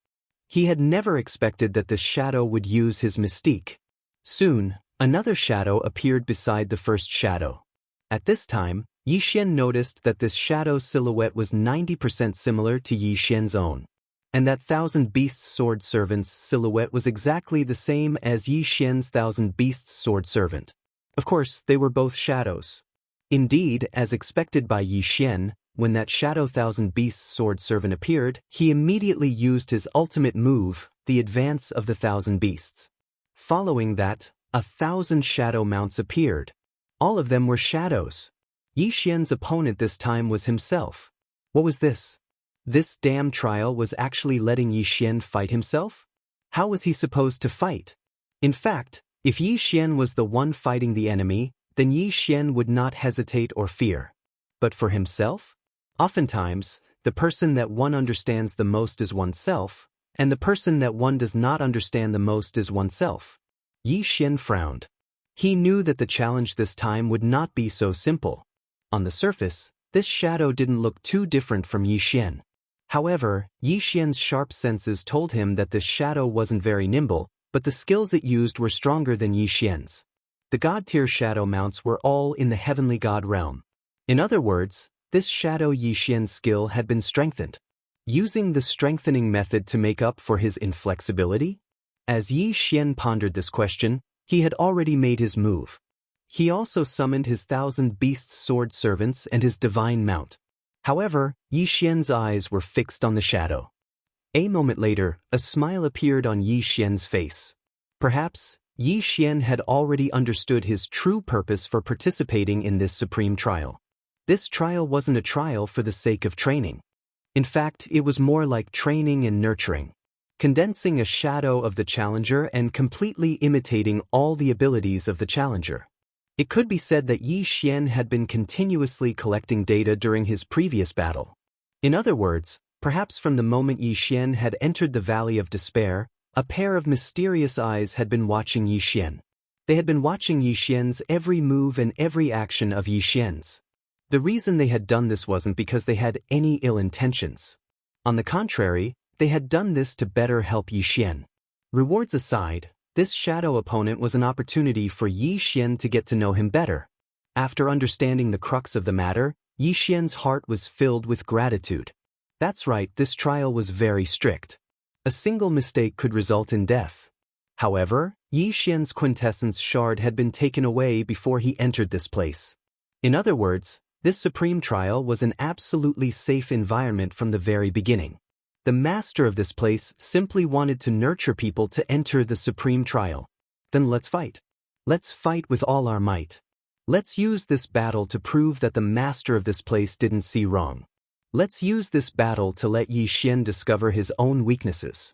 He had never expected that this shadow would use his mystique. Soon, another shadow appeared beside the first shadow. At this time, Yi Xian noticed that this shadow's silhouette was 90% similar to Yi Xian's own. And that 1,000 beasts' sword servant's silhouette was exactly the same as Yi Xian's 1,000 beasts' sword servant. Of course, they were both shadows. Indeed, as expected by Yi Xian, when that shadow 1,000 beasts' sword servant appeared, he immediately used his ultimate move, the advance of the 1,000 beasts. Following that, 1,000 shadow mounts appeared. All of them were shadows. Yi Xian's opponent this time was himself. What was this? This damn trial was actually letting Yi Xian fight himself? How was he supposed to fight? In fact, if Yi Xian was the one fighting the enemy, then Yi Xian would not hesitate or fear. But for himself? Oftentimes, the person that one understands the most is oneself, and the person that one does not understand the most is oneself. Yi Xian frowned. He knew that the challenge this time would not be so simple. On the surface, this shadow didn't look too different from Yi Xian. However, Yi Xian's sharp senses told him that this shadow wasn't very nimble, but the skills it used were stronger than Yi Xian's. The god-tier shadow mounts were all in the heavenly god realm. In other words, this shadow Yi Xian's skill had been strengthened. Using the strengthening method to make up for his inflexibility? As Yi Xian pondered this question, he had already made his move. He also summoned his 1,000 beasts' sword servants and his divine mount. However, Yi Xian's eyes were fixed on the shadow. A moment later, a smile appeared on Yi Xian's face. Perhaps, Yi Xian had already understood his true purpose for participating in this supreme trial. This trial wasn't a trial for the sake of training. In fact, it was more like training and nurturing. Condensing a shadow of the challenger and completely imitating all the abilities of the challenger. It could be said that Yi Xian had been continuously collecting data during his previous battle. In other words, perhaps from the moment Yi Xian had entered the Valley of Despair, a pair of mysterious eyes had been watching Yi Xian. They had been watching Yi Xian's every move and every action of Yi Xian's. The reason they had done this wasn't because they had any ill intentions. On the contrary, they had done this to better help Yi Xian. Rewards aside, this shadow opponent was an opportunity for Yi Xian to get to know him better. After understanding the crux of the matter, Yi Xian's heart was filled with gratitude. That's right, this trial was very strict. A single mistake could result in death. However, Yi Xian's quintessence shard had been taken away before he entered this place. In other words, this supreme trial was an absolutely safe environment from the very beginning. The master of this place simply wanted to nurture people to enter the supreme trial. Then let's fight. Let's fight with all our might. Let's use this battle to prove that the master of this place didn't see wrong. Let's use this battle to let Yi Xian discover his own weaknesses.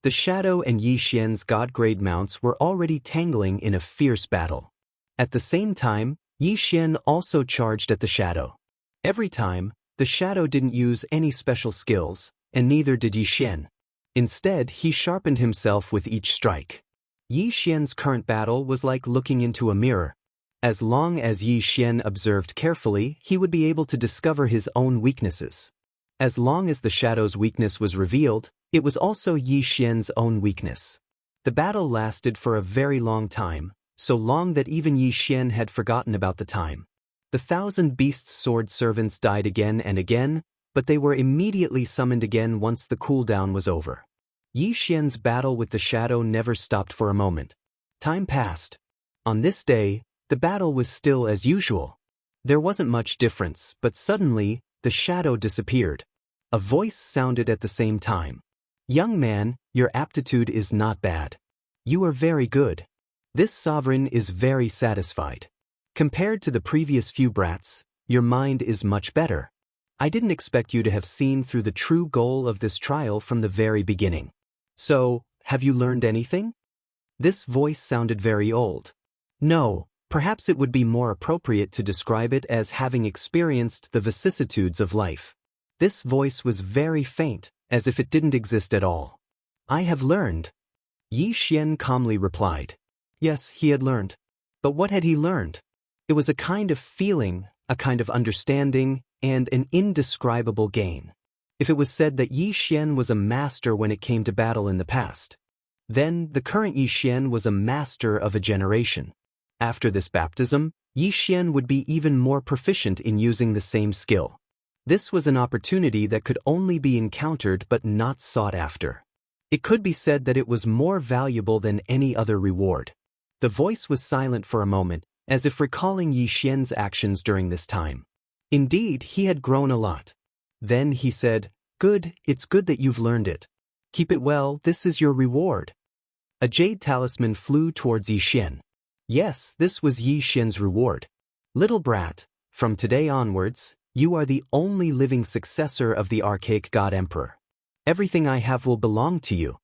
The shadow and Yi Xian's god-grade mounts were already tangling in a fierce battle. At the same time, Yi Xian also charged at the shadow. Every time, the shadow didn't use any special skills, and neither did Yi Xian. Instead, he sharpened himself with each strike. Yi Xian's current battle was like looking into a mirror. As long as Yi Xian observed carefully, he would be able to discover his own weaknesses. As long as the shadow's weakness was revealed, it was also Yi Xian's own weakness. The battle lasted for a very long time, so long that even Yi Xian had forgotten about the time. The 1,000 beasts' sword servants died again and again, but they were immediately summoned again once the cooldown was over. Yi Xian's battle with the shadow never stopped for a moment. Time passed. On this day, the battle was still as usual. There wasn't much difference, but suddenly, the shadow disappeared. A voice sounded at the same time. "Young man, your aptitude is not bad. You are very good. This sovereign is very satisfied. Compared to the previous few brats, your mind is much better. I didn't expect you to have seen through the true goal of this trial from the very beginning. So, have you learned anything?" This voice sounded very old. No, perhaps it would be more appropriate to describe it as having experienced the vicissitudes of life. This voice was very faint, as if it didn't exist at all. "I have learned." Yi Xian calmly replied. Yes, he had learned. But what had he learned? It was a kind of feeling, a kind of understanding, and an indescribable gain. If it was said that Yi Xian was a master when it came to battle in the past, then the current Yi Xian was a master of a generation. After this baptism, Yi Xian would be even more proficient in using the same skill. This was an opportunity that could only be encountered but not sought after. It could be said that it was more valuable than any other reward. The voice was silent for a moment, as if recalling Yi Xian's actions during this time. Indeed, he had grown a lot. Then he said, "Good, it's good that you've learned it. Keep it well, this is your reward." A jade talisman flew towards Yi Xian. Yes, this was Yi Xian's reward. "Little brat, from today onwards, you are the only living successor of the archaic god emperor. Everything I have will belong to you.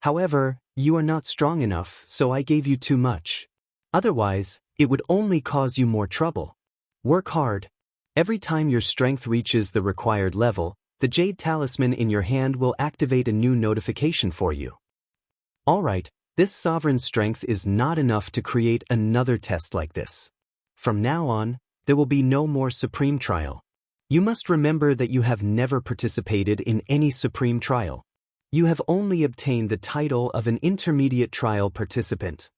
However, you are not strong enough, so I gave you too much. Otherwise, it would only cause you more trouble. Work hard. Every time your strength reaches the required level, the jade talisman in your hand will activate a new notification for you." Alright, this sovereign strength is not enough to create another test like this. From now on, there will be no more supreme trial. You must remember that you have never participated in any supreme trial. You have only obtained the title of an intermediate trial participant.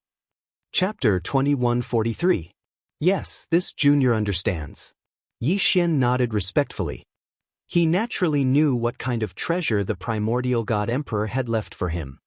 Chapter 2143. Yes, this junior understands. Yi Xian nodded respectfully. He naturally knew what kind of treasure the primordial god emperor had left for him.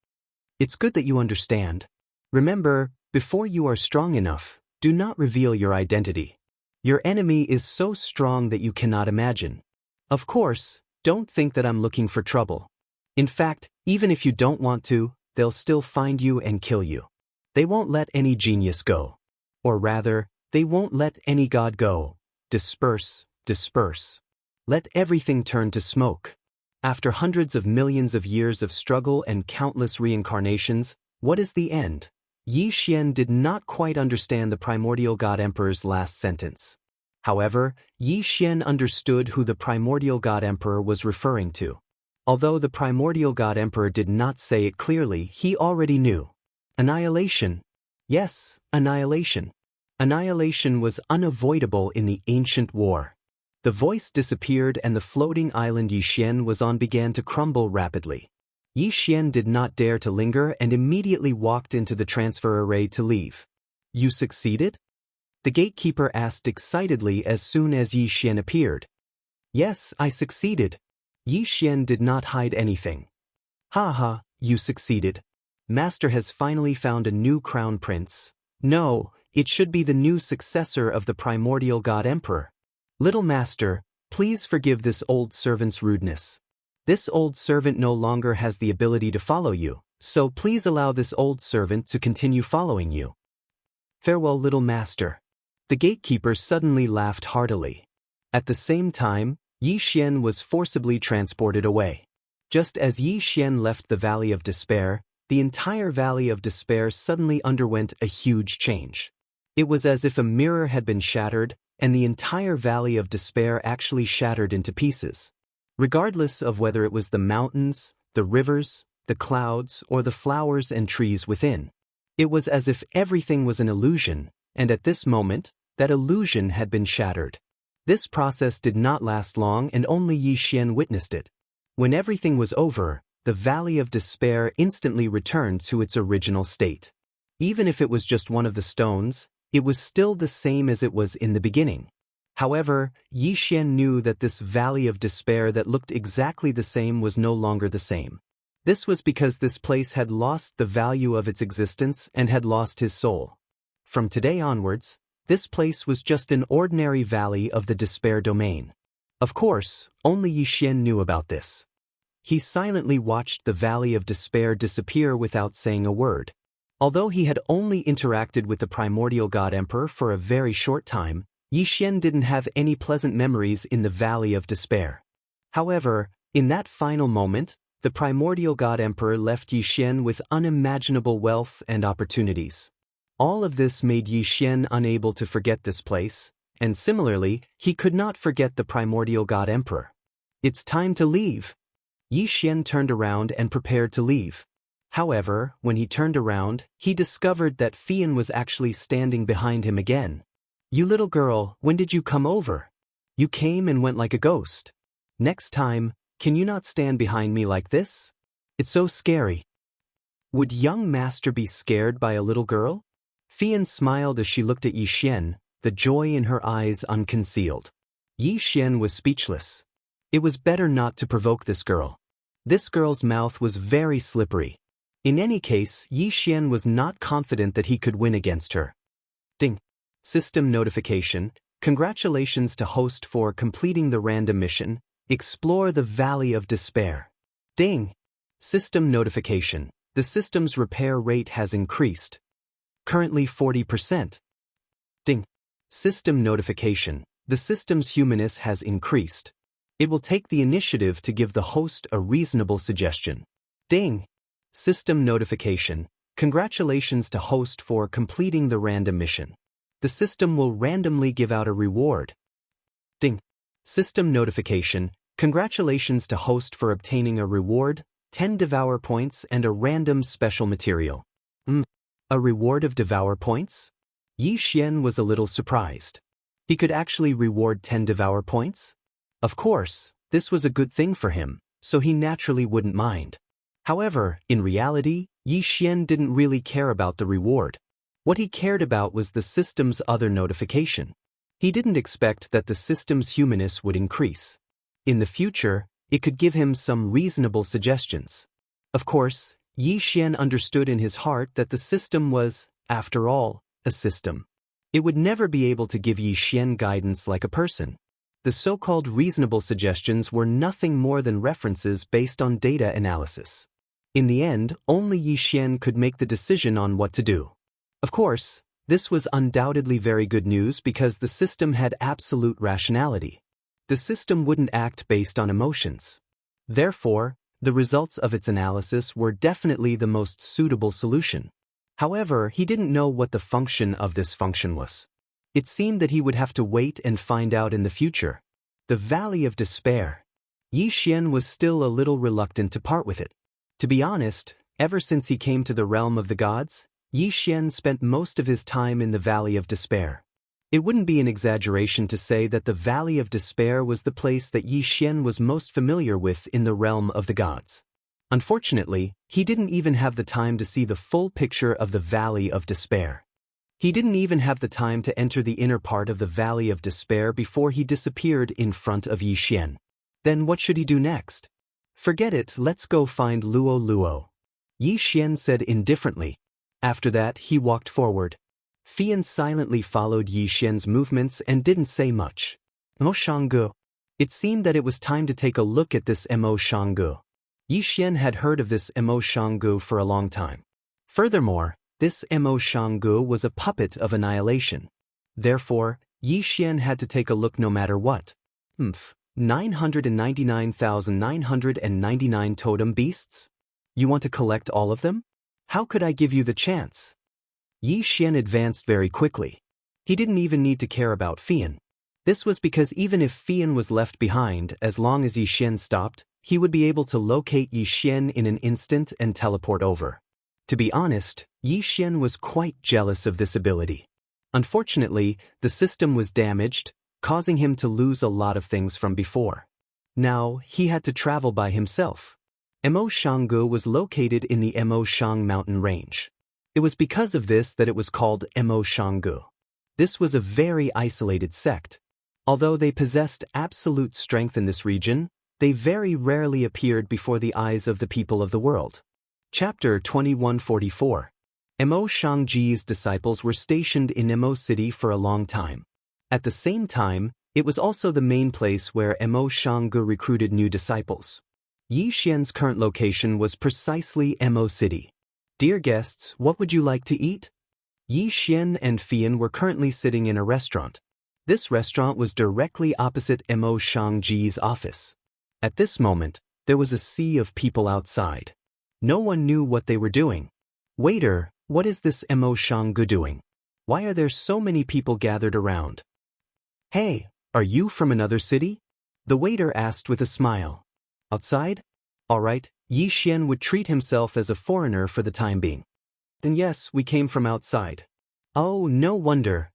It's good that you understand. Remember, before you are strong enough, do not reveal your identity. Your enemy is so strong that you cannot imagine. Of course, don't think that I'm looking for trouble. In fact, even if you don't want to, they'll still find you and kill you. They won't let any genius go. Or rather, they won't let any god go. Disperse, disperse. Let everything turn to smoke. After hundreds of millions of years of struggle and countless reincarnations, what is the end? Yi Xian did not quite understand the primordial god emperor's last sentence. However, Yi Xian understood who the primordial god emperor was referring to. Although the primordial god emperor did not say it clearly, he already knew. Annihilation. Yes, annihilation. Annihilation was unavoidable in the ancient war. The voice disappeared and the floating island Yi Xian was on began to crumble rapidly. Yi Xian did not dare to linger and immediately walked into the transfer array to leave. "You succeeded?" The gatekeeper asked excitedly as soon as Yi Xian appeared. "Yes, I succeeded." Yi Xian did not hide anything. "Ha ha, you succeeded. Master has finally found a new crown prince. No, it should be the new successor of the primordial god emperor. Little master, please forgive this old servant's rudeness. This old servant no longer has the ability to follow you, so please allow this old servant to continue following you. Farewell, little master." The gatekeeper suddenly laughed heartily. At the same time, Yi Xian was forcibly transported away. Just as Yi Xian left the Valley of Despair, the entire Valley of Despair suddenly underwent a huge change. It was as if a mirror had been shattered, and the entire Valley of Despair actually shattered into pieces. Regardless of whether it was the mountains, the rivers, the clouds, or the flowers and trees within, it was as if everything was an illusion, and at this moment, that illusion had been shattered. This process did not last long and only Yi Xian witnessed it. When everything was over, the Valley of Despair instantly returned to its original state. Even if it was just one of the stones, it was still the same as it was in the beginning. However, Yi Xian knew that this Valley of Despair that looked exactly the same was no longer the same. This was because this place had lost the value of its existence and had lost his soul. From today onwards, this place was just an ordinary Valley of the Despair domain. Of course, only Yi Xian knew about this. He silently watched the Valley of Despair disappear without saying a word. Although he had only interacted with the primordial god emperor for a very short time, Yi Xian didn't have any pleasant memories in the Valley of Despair. However, in that final moment, the primordial god emperor left Yi Xian with unimaginable wealth and opportunities. All of this made Yi Xian unable to forget this place, and similarly, he could not forget the primordial god emperor. It's time to leave. Yi Xian turned around and prepared to leave. However, when he turned around, he discovered that Fian was actually standing behind him again. "You little girl, when did you come over? You came and went like a ghost. Next time, can you not stand behind me like this? It's so scary." Would young master be scared by a little girl? Fian smiled as she looked at Yi Xian, the joy in her eyes unconcealed. Yi Xian was speechless. It was better not to provoke this girl. This girl's mouth was very slippery. In any case, Yi Xian was not confident that he could win against her. Ding. System notification. Congratulations to host for completing the random mission. Explore the Valley of Despair. Ding. System notification. The system's repair rate has increased. Currently 40%. Ding. System notification. The system's humanness has increased. It will take the initiative to give the host a reasonable suggestion. Ding. System notification. Congratulations to host for completing the random mission. The system will randomly give out a reward. Ding. System notification. Congratulations to host for obtaining a reward, 10 Devour points and a random special material. A reward of Devour points? Yi Xian was a little surprised. He could actually reward 10 Devour points? Of course, this was a good thing for him, so he naturally wouldn't mind. However, in reality, Yi Xian didn't really care about the reward. What he cared about was the system's other notification. He didn't expect that the system's humanness would increase. In the future, it could give him some reasonable suggestions. Of course, Yi Xian understood in his heart that the system was, after all, a system. It would never be able to give Yi Xian guidance like a person. The so-called reasonable suggestions were nothing more than references based on data analysis. In the end, only Yi Xian could make the decision on what to do. Of course, this was undoubtedly very good news because the system had absolute rationality. The system wouldn't act based on emotions. Therefore, the results of its analysis were definitely the most suitable solution. However, he didn't know what the function of this function was. It seemed that he would have to wait and find out in the future. The Valley of Despair. Yi Xian was still a little reluctant to part with it. To be honest, ever since he came to the realm of the gods, Yi Xian spent most of his time in the Valley of Despair. It wouldn't be an exaggeration to say that the Valley of Despair was the place that Yi Xian was most familiar with in the realm of the gods. Unfortunately, he didn't even have the time to see the full picture of the Valley of Despair. He didn't even have the time to enter the inner part of the Valley of Despair before he disappeared in front of Yi Xian. Then what should he do next? Forget it, let's go find Luo Luo. Yi Xian said indifferently. After that, he walked forward. Fian silently followed Yi Xian's movements and didn't say much. Mo Shanggu. It seemed that it was time to take a look at this Mo Shanggu. Yi Xian had heard of this Mo Shanggu for a long time. Furthermore, this Mo Shanggu was a puppet of annihilation. Therefore, Yi Xian had to take a look no matter what. 999,999 totem beasts? You want to collect all of them? How could I give you the chance? Yi Xian advanced very quickly. He didn't even need to care about Fian. This was because even if Fian was left behind, as long as Yi Xian stopped, he would be able to locate Yi Xian in an instant and teleport over. To be honest, Yi Xian was quite jealous of this ability. Unfortunately, the system was damaged, causing him to lose a lot of things from before. Now, he had to travel by himself. Mo Shanggu was located in the Mo Shang mountain range. It was because of this that it was called Mo Shanggu. This was a very isolated sect. Although they possessed absolute strength in this region, they very rarely appeared before the eyes of the people of the world. Chapter 2144. Mo Shangji's disciples were stationed in Mo City for a long time. At the same time, it was also the main place where Mo Shanggu recruited new disciples. Yi Xian's current location was precisely Mo City. Dear guests, what would you like to eat? Yi Xian and Fian were currently sitting in a restaurant. This restaurant was directly opposite Mo Shangji's office. At this moment, there was a sea of people outside. No one knew what they were doing. Waiter, what is this Mo Shanggu doing? Why are there so many people gathered around? Hey, are you from another city? The waiter asked with a smile. Outside? All right, Yi Xian would treat himself as a foreigner for the time being. Then yes, we came from outside. Oh, no wonder.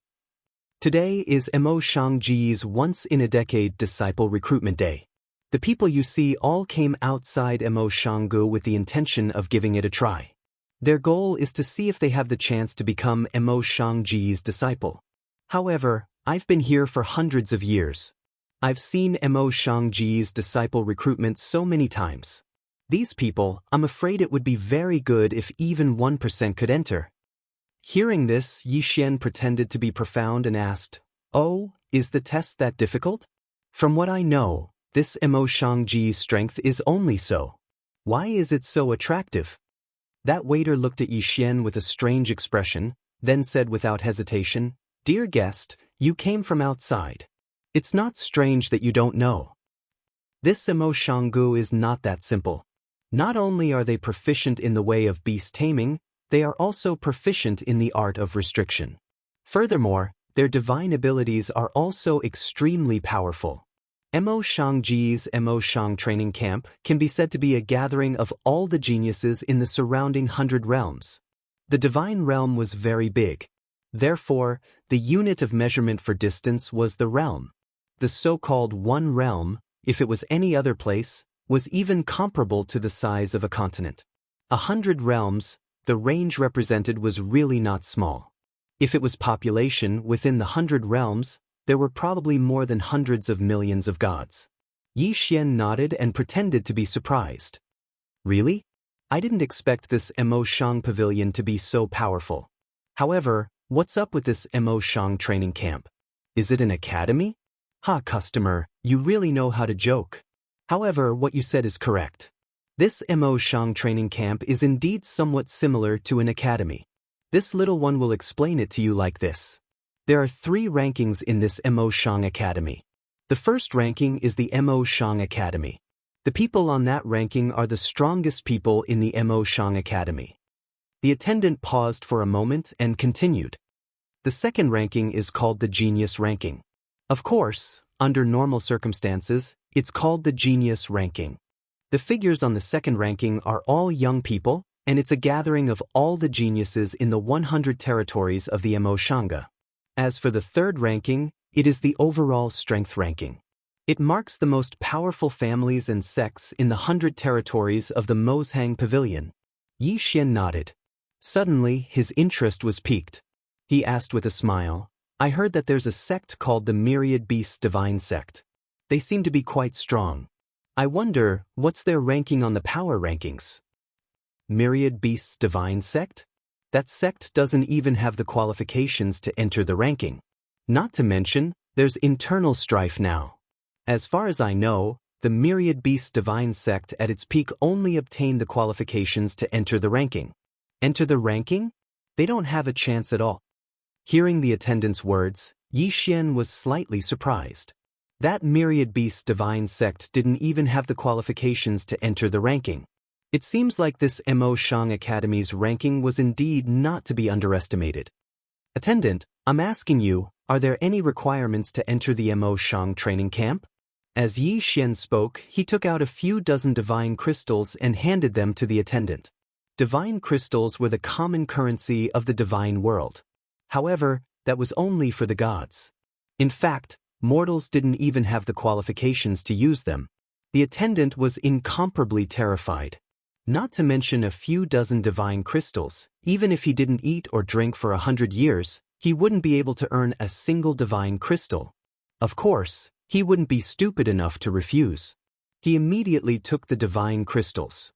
Today is Mo Shangji's once-in-a-decade disciple recruitment day. The people you see all came outside Mo Shanggu with the intention of giving it a try. Their goal is to see if they have the chance to become Mo Shangji's disciple. However, I've been here for hundreds of years. I've seen Mo Shangji's disciple recruitment so many times. These people, I'm afraid it would be very good if even 1% could enter. Hearing this, Yi Xian pretended to be profound and asked, Oh, is the test that difficult? From what I know, this Mo Shangji's strength is only so. Why is it so attractive? That waiter looked at Yi Xian with a strange expression, then said without hesitation, Dear guest, you came from outside. It's not strange that you don't know. This Mo Shanggu is not that simple. Not only are they proficient in the way of beast taming, they are also proficient in the art of restriction. Furthermore, their divine abilities are also extremely powerful. Mo Shangji's Mo Shang training camp can be said to be a gathering of all the geniuses in the surrounding 100 realms. The divine realm was very big. Therefore, the unit of measurement for distance was the realm. The so-called one realm, if it was any other place, was even comparable to the size of a continent. 100 realms, the range represented was really not small. If it was population within the 100 realms, there were probably more than hundreds of millions of gods. Yi Xian nodded and pretended to be surprised. Really? I didn't expect this Mo Shang pavilion to be so powerful. However, what's up with this Mo Shang training camp? Is it an academy? Ha, customer, you really know how to joke. However, what you said is correct. This Mo Shang training camp is indeed somewhat similar to an academy. This little one will explain it to you like this. There are 3 rankings in this Mo Shang Academy. The first ranking is the Mo Shang Academy. The people on that ranking are the strongest people in the Mo Shang Academy. The attendant paused for a moment and continued. The second ranking is called the Genius ranking. Of course, under normal circumstances, it's called the Genius ranking. The figures on the second ranking are all young people, and it's a gathering of all the geniuses in the 100 territories of the Mo Shanga. As for the third ranking, it is the overall strength ranking. It marks the most powerful families and sects in the 100 territories of the Mozhang Pavilion. Yi Xian nodded. Suddenly, his interest was piqued. He asked with a smile, I heard that there's a sect called the Myriad Beasts Divine Sect. They seem to be quite strong. I wonder, what's their ranking on the power rankings? Myriad Beasts Divine Sect? That sect doesn't even have the qualifications to enter the ranking. Not to mention, there's internal strife now. As far as I know, the Myriad Beasts Divine Sect at its peak only obtained the qualifications to enter the ranking. Enter the ranking? They don't have a chance at all. Hearing the attendant's words, Yi Xian was slightly surprised. That Myriad Beasts Divine Sect didn't even have the qualifications to enter the ranking. It seems like this Mo Shang Academy's ranking was indeed not to be underestimated. Attendant, I'm asking you, are there any requirements to enter the Mo Shang training camp? As Yi Xian spoke, he took out a few dozen divine crystals and handed them to the attendant. Divine crystals were the common currency of the divine world. However, that was only for the gods. In fact, Mortals didn't even have the qualifications to use them. The attendant was incomparably terrified. Not to mention a few dozen divine crystals. Even if he didn't eat or drink for 100 years, he wouldn't be able to earn a single divine crystal. Of course, he wouldn't be stupid enough to refuse. He immediately took the divine crystals.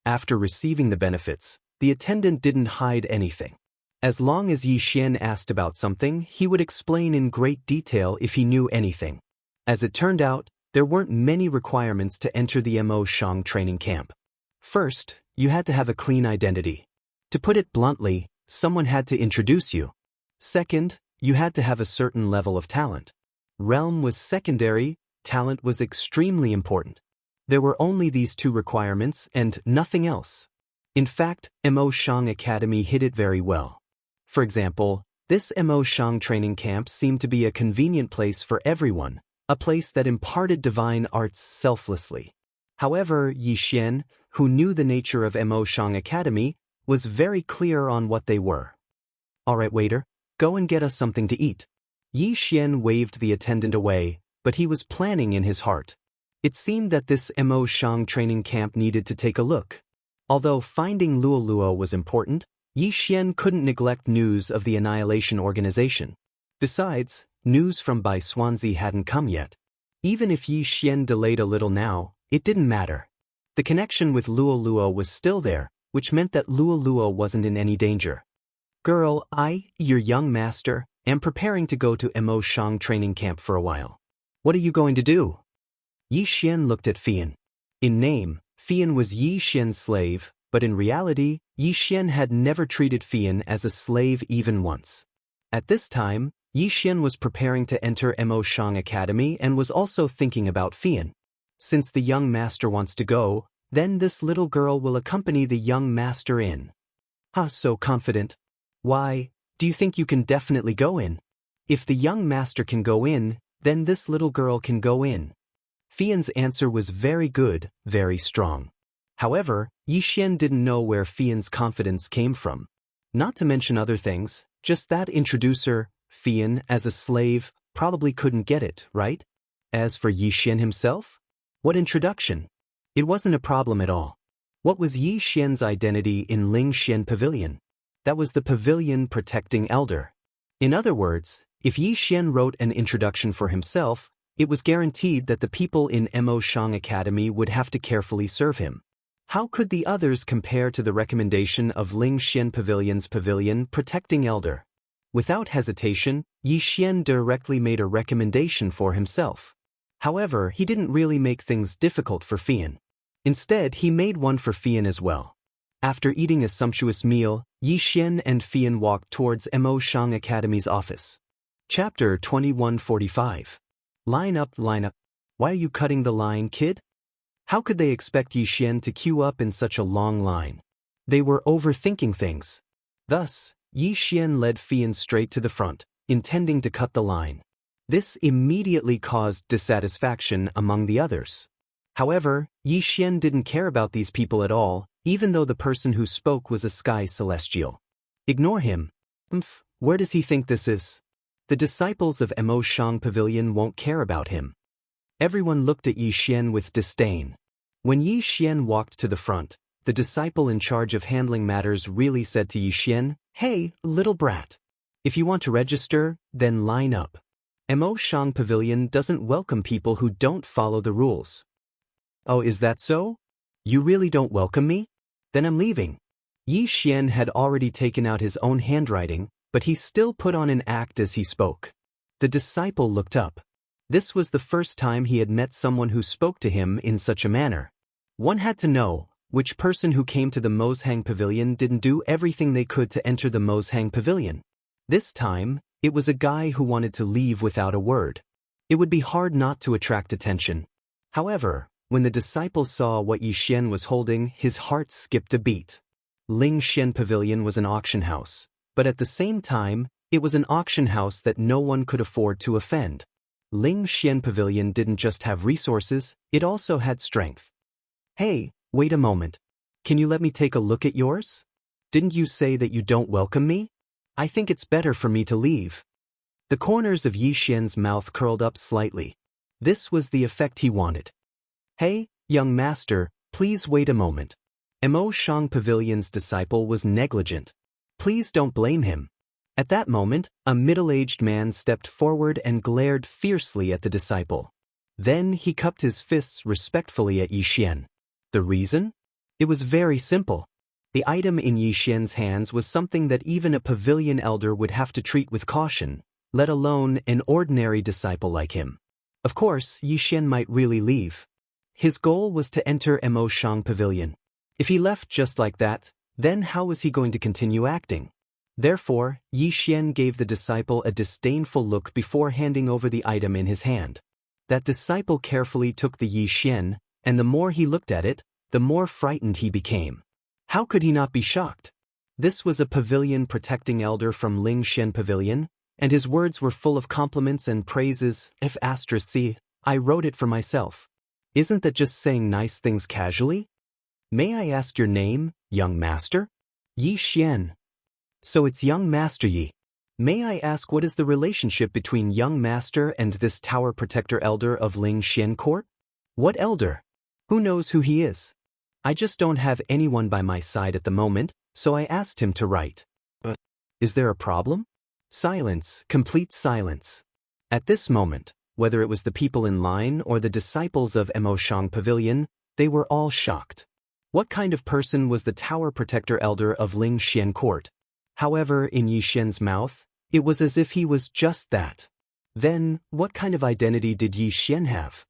After receiving the benefits, the attendant didn't hide anything. As long as Yi Xian asked about something, he would explain in great detail if he knew anything. As it turned out, there weren't many requirements to enter the Mo Shang training camp. First, you had to have a clean identity. To put it bluntly, someone had to introduce you. Second, you had to have a certain level of talent. Realm was secondary, talent was extremely important. There were only these two requirements and nothing else. In fact, Mo Shang Academy hid it very well. For example, this Mo Shang training camp seemed to be a convenient place for everyone, a place that imparted divine arts selflessly. However, Yi Xian, who knew the nature of Mo Shang Academy, was very clear on what they were. "Alright, waiter, go and get us something to eat." Yi Xian waved the attendant away, but he was planning in his heart. It seemed that this Mo Shang training camp needed to take a look. Although finding Luo Luo was important, Yi Xian couldn't neglect news of the Annihilation Organization. Besides, news from Bai Xuanzi hadn't come yet. Even if Yi Xian delayed a little now, it didn't matter. The connection with Luo Luo was still there, which meant that Luo Luo wasn't in any danger. "Girl, your young master, am preparing to go to Mo Shang training camp for a while. What are you going to do?" Yi Xian looked at Fian. In name, Fian was Yi Xian's slave, but in reality, Yi Xian had never treated Fian as a slave even once. At this time, Yi Xian was preparing to enter Mo Shang Academy and was also thinking about Fian. Since the young master wants to go, then this little girl will accompany the young master in. So confident. Why, do you think you can definitely go in? If the young master can go in, then this little girl can go in. Fian's answer was very good, very strong. However, Yi Xian didn't know where Fian's confidence came from. Not to mention other things, just that introducer, Fian, as a slave, probably couldn't get it, right? As for Yi Xian himself? What introduction? It wasn't a problem at all. What was Yi Xian's identity in Ling Xian Pavilion? That was the pavilion protecting elder. In other words, if Yi Xian wrote an introduction for himself, it was guaranteed that the people in Mo Shang Academy would have to carefully serve him. How could the others compare to the recommendation of Ling Xian Pavilion's pavilion protecting elder? Without hesitation, Yi Xian directly made a recommendation for himself. However, he didn't really make things difficult for Fian. Instead, he made one for Fian as well. After eating a sumptuous meal, Yi Xian and Fian walked towards Mo Shang Academy's office. Chapter 2145. Line up, line up. Why are you cutting the line, kid? How could they expect Yi Xian to queue up in such a long line? They were overthinking things. Thus, Yi Xian led Fian straight to the front, intending to cut the line. This immediately caused dissatisfaction among the others. However, Yi Xian didn't care about these people at all, even though the person who spoke was a sky celestial. Ignore him. Where does he think this is? The disciples of Mo Shang Pavilion won't care about him. Everyone looked at Yi Xian with disdain. When Yi Xian walked to the front, the disciple in charge of handling matters really said to Yi Xian, "Hey, little brat. If you want to register, then line up. Mo Shang Pavilion doesn't welcome people who don't follow the rules." "Oh, is that so? You really don't welcome me? Then I'm leaving." Yi Xian had already taken out his own handwriting, but he still put on an act as he spoke. The disciple looked up. This was the first time he had met someone who spoke to him in such a manner. One had to know, which person who came to the Mozhang Pavilion didn't do everything they could to enter the Mozhang Pavilion. This time, it was a guy who wanted to leave without a word. It would be hard not to attract attention. However, when the disciple saw what Yi Xian was holding, his heart skipped a beat. Ling Xian Pavilion was an auction house, but at the same time, it was an auction house that no one could afford to offend. Ling Xian Pavilion didn't just have resources, it also had strength. "Hey, wait a moment. Can you let me take a look at yours? Didn't you say that you don't welcome me? I think it's better for me to leave." The corners of Yi Xian's mouth curled up slightly. This was the effect he wanted. "Hey, young master, please wait a moment." Mo Shang Pavilion's disciple was negligent. Please don't blame him. At that moment, a middle-aged man stepped forward and glared fiercely at the disciple. Then he cupped his fists respectfully at Yi Xian. The reason? It was very simple. The item in Yi Xian's hands was something that even a pavilion elder would have to treat with caution, let alone an ordinary disciple like him. Of course, Yi Xian might really leave. His goal was to enter Mo Shang Pavilion. If he left just like that, then how was he going to continue acting? Therefore, Yi Xian gave the disciple a disdainful look before handing over the item in his hand. That disciple carefully took the Yi Xian, and the more he looked at it, the more frightened he became. How could he not be shocked? This was a pavilion protecting elder from Ling Xian Pavilion, and his words were full of compliments and praises. See, I wrote it for myself. Isn't that just saying nice things casually? May I ask your name, young master? Yi Xian. So it's young master Yi. May I ask what is the relationship between young master and this tower protector elder of Ling Xian court? What elder? Who knows who he is? I just don't have anyone by my side at the moment, so I asked him to write. But is there a problem? Silence, complete silence. At this moment, whether it was the people in line or the disciples of Mo Shang Pavilion, they were all shocked. What kind of person was the tower protector elder of Ling Xian court? However, in Yi Xian's mouth, it was as if he was just that. Then, what kind of identity did Yi Xian have?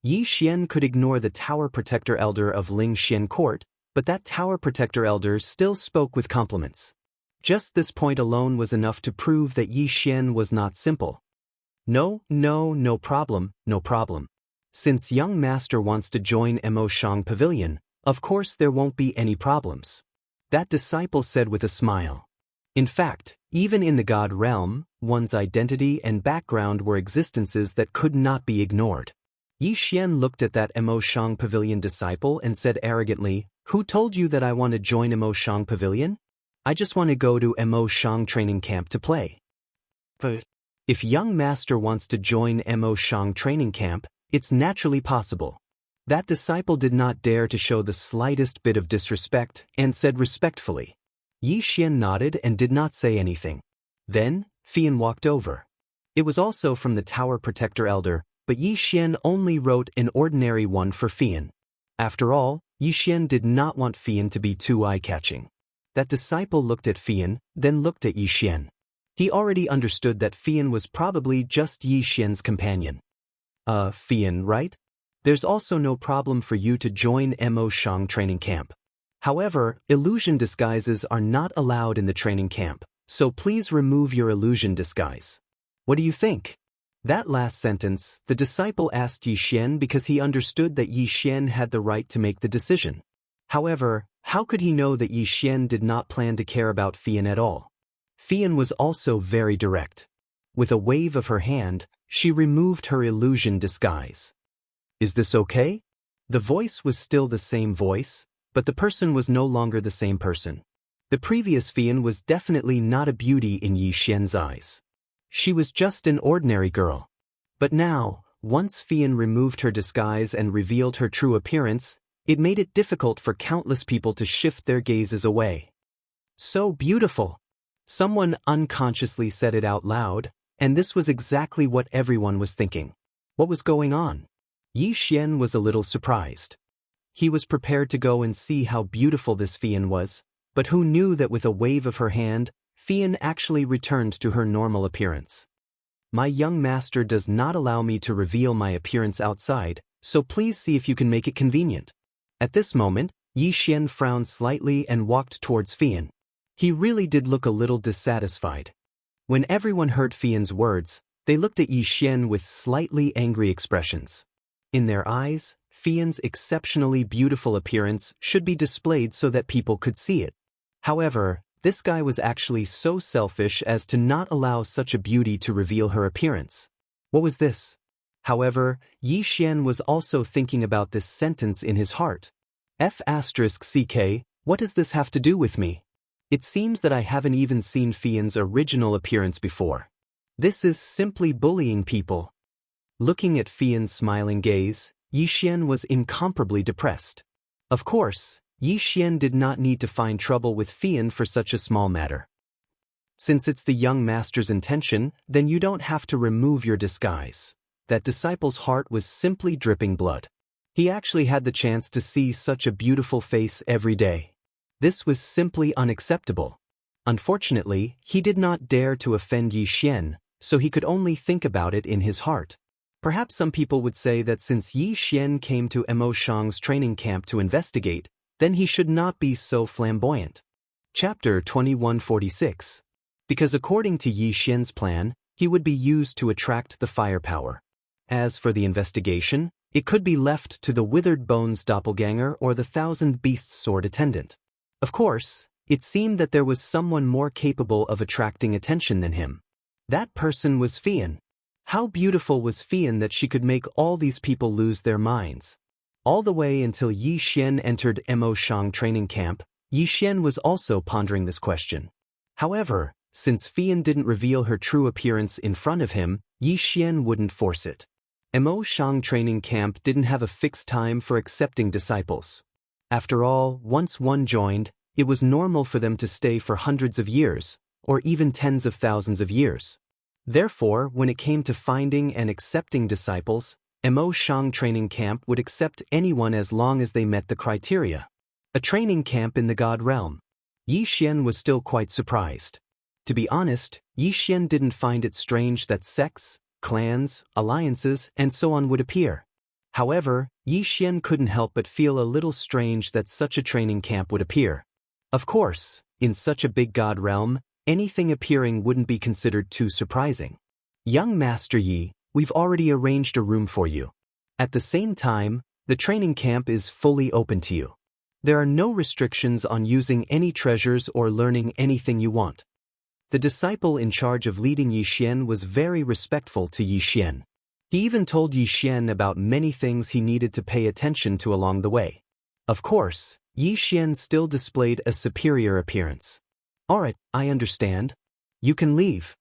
Yi Xian could ignore the tower protector elder of Ling Xian court, but that tower protector elder still spoke with compliments. Just this point alone was enough to prove that Yi Xian was not simple. No problem. Since young master wants to join Mo Shang Pavilion, of course there won't be any problems. That disciple said with a smile. In fact, even in the God realm, one's identity and background were existences that could not be ignored. Yi Xian looked at that Mo Shang Pavilion disciple and said arrogantly, "Who told you that I want to join Mo Shang Pavilion? I just want to go to Mo Shang training camp to play." But if young master wants to join Mo Shang training camp, it's naturally possible. That disciple did not dare to show the slightest bit of disrespect and said respectfully. Yi Xian nodded and did not say anything. Then, Fian walked over. It was also from the tower protector elder, but Yi Xian only wrote an ordinary one for Fian. After all, Yi Xian did not want Fian to be too eye-catching. That disciple looked at Fian, then looked at Yi Xian. He already understood that Fian was probably just Yi Xian's companion. Fian, right? There's also no problem for you to join Mo Shang training camp. However, illusion disguises are not allowed in the training camp, so please remove your illusion disguise. What do you think? That last sentence, the disciple asked Yi Xian because he understood that Yi Xian had the right to make the decision. However, how could he know that Yi Xian did not plan to care about Fian at all? Fian was also very direct. With a wave of her hand, she removed her illusion disguise. Is this okay? The voice was still the same voice, but the person was no longer the same person. The previous Fian was definitely not a beauty in Yi Xian's eyes. She was just an ordinary girl. But now, once Fian removed her disguise and revealed her true appearance, it made it difficult for countless people to shift their gazes away. So beautiful! Someone unconsciously said it out loud, and this was exactly what everyone was thinking. What was going on? Yi Xian was a little surprised. He was prepared to go and see how beautiful this Fian was, but who knew that with a wave of her hand, Fian actually returned to her normal appearance. My young master does not allow me to reveal my appearance outside, so please see if you can make it convenient. At this moment, Yi Xian frowned slightly and walked towards Fian. He really did look a little dissatisfied. When everyone heard Fian's words, they looked at Yi Xian with slightly angry expressions. In their eyes, Fian's exceptionally beautiful appearance should be displayed so that people could see it. However, this guy was actually so selfish as to not allow such a beauty to reveal her appearance. What was this? However, Yi Xian was also thinking about this sentence in his heart. F***ck, what does this have to do with me? It seems that I haven't even seen Fian's original appearance before. This is simply bullying people. Looking at Fian's smiling gaze, Yi Xian was incomparably depressed. Of course, Yi Xian did not need to find trouble with Fian for such a small matter. Since it's the young master's intention, then you don't have to remove your disguise. That disciple's heart was simply dripping blood. He actually had the chance to see such a beautiful face every day. This was simply unacceptable. Unfortunately, he did not dare to offend Yi Xian, so he could only think about it in his heart. Perhaps some people would say that since Yi Xian came to Mo Shang's training camp to investigate, then he should not be so flamboyant. Chapter 2146. Because according to Yi Xian's plan, he would be used to attract the firepower. As for the investigation, it could be left to the Withered Bones doppelganger or the Thousand Beasts sword attendant. Of course, it seemed that there was someone more capable of attracting attention than him. That person was Fian. How beautiful was Fian that she could make all these people lose their minds. All the way until Yi Xian entered Mo Shang training camp, Yi Xian was also pondering this question. However, since Fian didn't reveal her true appearance in front of him, Yi Xian wouldn't force it. Mo Shang training camp didn't have a fixed time for accepting disciples. After all, once one joined, it was normal for them to stay for hundreds of years, or even tens of thousands of years. Therefore, when it came to finding and accepting disciples, Mo Shang training camp would accept anyone as long as they met the criteria. A training camp in the God realm. Yi Xian was still quite surprised. To be honest, Yi Xian didn't find it strange that sects, clans, alliances, and so on would appear. However, Yi Xian couldn't help but feel a little strange that such a training camp would appear. Of course, in such a big God realm, anything appearing wouldn't be considered too surprising. Young Master Yi, we've already arranged a room for you. At the same time, the training camp is fully open to you. There are no restrictions on using any treasures or learning anything you want. The disciple in charge of leading Yi Xian was very respectful to Yi Xian. He even told Yi Xian about many things he needed to pay attention to along the way. Of course, Yi Xian still displayed a superior appearance. Alright, I understand. You can leave.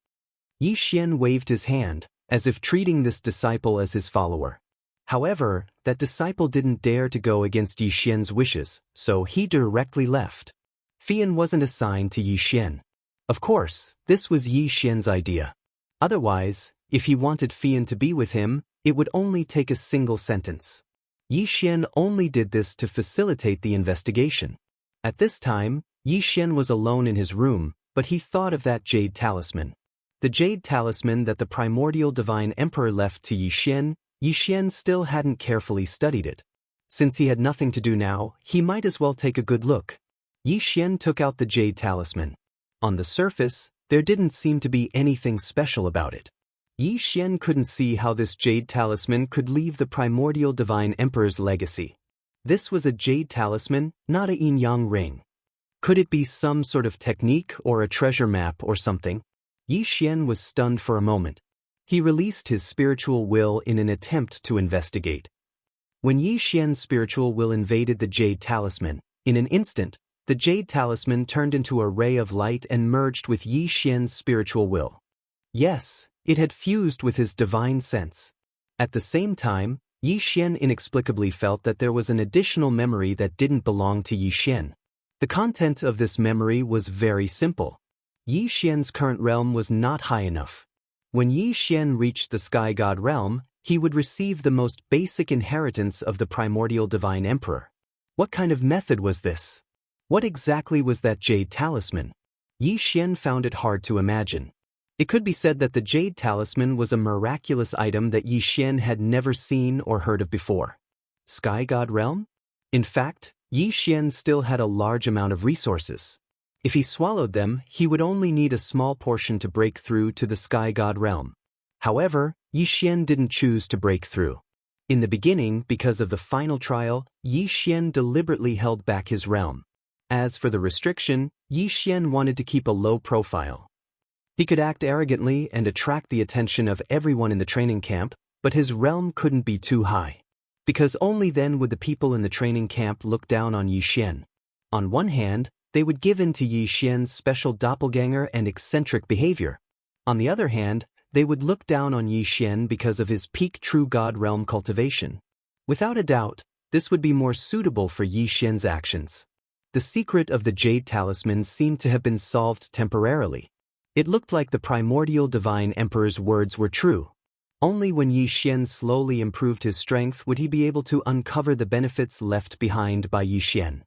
Yi Xian waved his hand, as if treating this disciple as his follower. However, that disciple didn't dare to go against Yi Xian's wishes, so he directly left. Fian wasn't assigned to Yi Xian. Of course, this was Yi Xian's idea. Otherwise, if he wanted Fian to be with him, it would only take a single sentence. Yi Xian only did this to facilitate the investigation. At this time, Yi Xian was alone in his room, but he thought of that jade talisman. The jade talisman that the primordial divine emperor left to Yi Xian still hadn't carefully studied it. Since he had nothing to do now, he might as well take a good look. Yi Xian took out the jade talisman. On the surface, there didn't seem to be anything special about it. Yi Xian couldn't see how this jade talisman could leave the primordial divine emperor's legacy. This was a jade talisman, not a yin-yang ring. Could it be some sort of technique or a treasure map or something? Yi Xian was stunned for a moment. He released his spiritual will in an attempt to investigate. When Yi Xian's spiritual will invaded the jade talisman, in an instant, the jade talisman turned into a ray of light and merged with Yi Xian's spiritual will. Yes, it had fused with his divine sense. At the same time, Yi Xian inexplicably felt that there was an additional memory that didn't belong to Yi Xian. The content of this memory was very simple. Yi Xian's current realm was not high enough. When Yi Xian reached the Sky God realm, he would receive the most basic inheritance of the primordial divine emperor. What kind of method was this? What exactly was that jade talisman? Yi Xian found it hard to imagine. It could be said that the jade talisman was a miraculous item that Yi Xian had never seen or heard of before. Sky God realm? In fact, Yi Xian still had a large amount of resources. If he swallowed them, he would only need a small portion to break through to the Sky God realm. However, Yi Xian didn't choose to break through. In the beginning, because of the final trial, Yi Xian deliberately held back his realm. As for the restriction, Yi Xian wanted to keep a low profile. He could act arrogantly and attract the attention of everyone in the training camp, but his realm couldn't be too high. Because only then would the people in the training camp look down on Yi Xian. On one hand, they would give in to Yi Xian's special doppelganger and eccentric behavior. On the other hand, They would look down on Yi Xian because of his peak true God realm cultivation. Without a doubt, this would be more suitable for Yi Xian's actions. The secret of the Jade Talisman seemed to have been solved temporarily. It looked like the primordial divine emperor's words were true. Only when Yi Xian slowly improved his strength would he be able to uncover the benefits left behind by Yi Xian.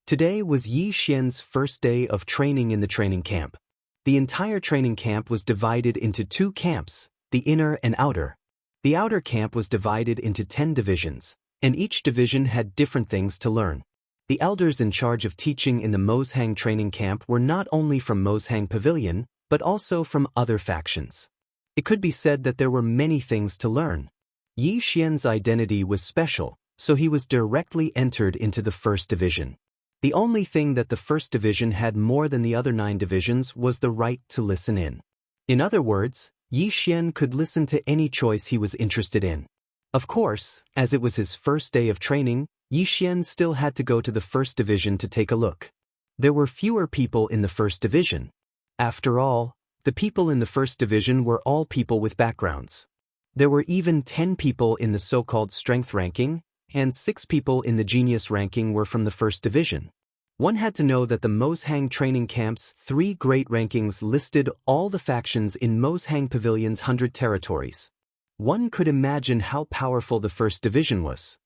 Today was Yi Xian's first day of training in the training camp. The entire training camp was divided into 2 camps, the inner and outer. The outer camp was divided into 10 divisions, and each division had different things to learn. The elders in charge of teaching in the Mozhang training camp were not only from Mozhang Pavilion, but also from other factions. It could be said that there were many things to learn. Yi Xian's identity was special, so he was directly entered into the first division. The only thing that the first division had more than the other 9 divisions was the right to listen in. In other words, Yi Xian could listen to any choice he was interested in. Of course, as it was his first day of training, Yi Xian still had to go to the first division to take a look. There were fewer people in the first division. After all, the people in the first division were all people with backgrounds. There were even 10 people in the so-called strength ranking, and 6 people in the genius ranking were from the first division. One had to know that the Mozhang training camp's 3 great rankings listed all the factions in Mozhang Pavilion's 100 territories. One could imagine how powerful the first division was.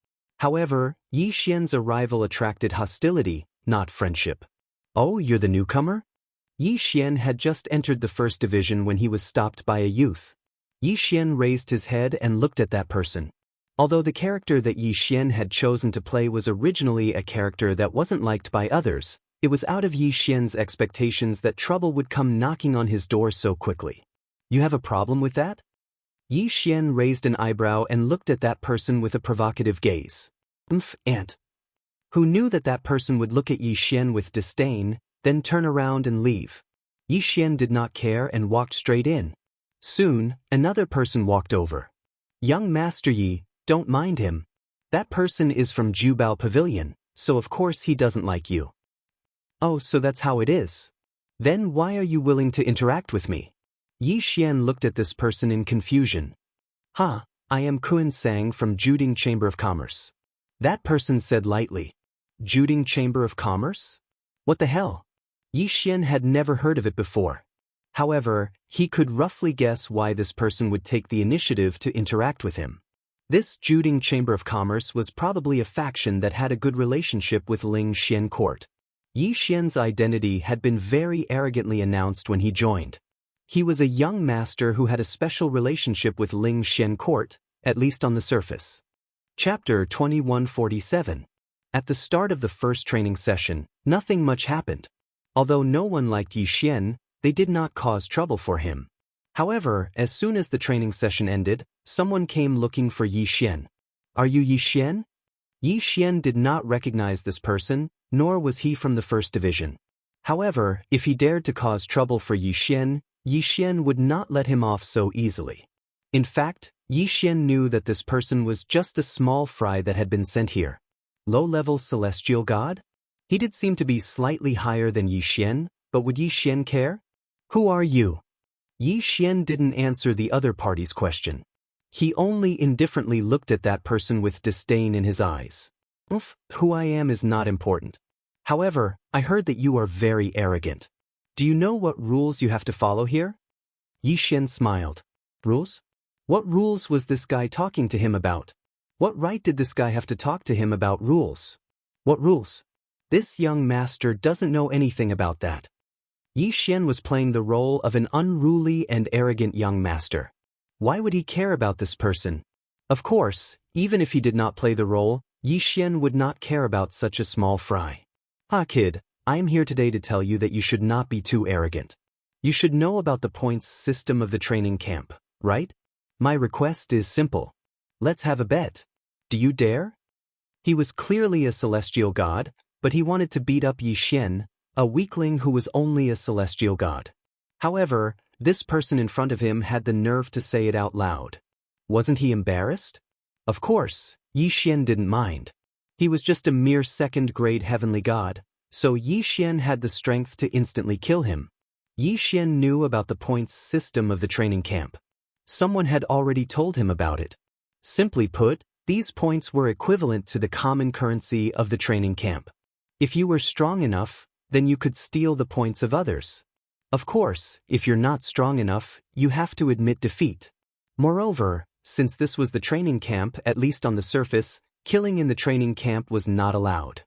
However, Yi Xian's arrival attracted hostility, not friendship. "Oh, you're the newcomer?" Yi Xian had just entered the first division when he was stopped by a youth. Yi Xian raised his head and looked at that person. Although the character that Yi Xian had chosen to play was originally a character that wasn't liked by others, it was out of Yi Xian's expectations that trouble would come knocking on his door so quickly. "You have a problem with that?" Yi Xian raised an eyebrow and looked at that person with a provocative gaze. Ant. Who knew that that person would look at Yi Xian with disdain, then turn around and leave. Yi Xian did not care and walked straight in. Soon, another person walked over. "Young Master Yi, don't mind him. That person is from Jubao Pavilion, so of course he doesn't like you." "Oh, so that's how it is. Then why are you willing to interact with me?" Yi Xian looked at this person in confusion. I am Kuan Sang from Juding Chamber of Commerce." That person said lightly. "Juding Chamber of Commerce? What the hell?" Yi Xian had never heard of it before. However, he could roughly guess why this person would take the initiative to interact with him. This Juding Chamber of Commerce was probably a faction that had a good relationship with Ling Xian Court. Yi Xian's identity had been very arrogantly announced when he joined. He was a young master who had a special relationship with Ling Xian Court, at least on the surface. Chapter 2147. At the start of the first training session, nothing much happened. Although no one liked Yi Xian, they did not cause trouble for him. However, as soon as the training session ended, someone came looking for Yi Xian. "Are you Yi Xian?" Yi Xian did not recognize this person, nor was he from the first division. However, if he dared to cause trouble for Yi Xian would not let him off so easily. In fact, Yi Xian knew that this person was just a small fry that had been sent here. Low-level celestial god? He did seem to be slightly higher than Yi Xian, but would Yi Xian care? "Who are you?" Yi Xian didn't answer the other party's question. He only indifferently looked at that person with disdain in his eyes. "Who I am is not important. However, I heard that you are very arrogant. Do you know what rules you have to follow here?" Yi Xian smiled. "Rules? What rules was this guy talking to him about? What right did this guy have to talk to him about rules? What rules? This young master doesn't know anything about that." Yi Xian was playing the role of an unruly and arrogant young master. Why would he care about this person? Of course, even if he did not play the role, Yi Xian would not care about such a small fry. Kid, I am here today to tell you that you should not be too arrogant. You should know about the points system of the training camp, right? My request is simple. Let's have a bet. Do you dare?" He was clearly a celestial god, but he wanted to beat up Yi Xian, a weakling who was only a celestial god. However, this person in front of him had the nerve to say it out loud. Wasn't he embarrassed? Of course, Yi Xian didn't mind. He was just a mere second-grade heavenly god, so Yi Xian had the strength to instantly kill him. Yi Xian knew about the points system of the training camp. Someone had already told him about it. Simply put, these points were equivalent to the common currency of the training camp. If you were strong enough, then you could steal the points of others. Of course, if you're not strong enough, you have to admit defeat. Moreover, since this was the training camp, at least on the surface, killing in the training camp was not allowed.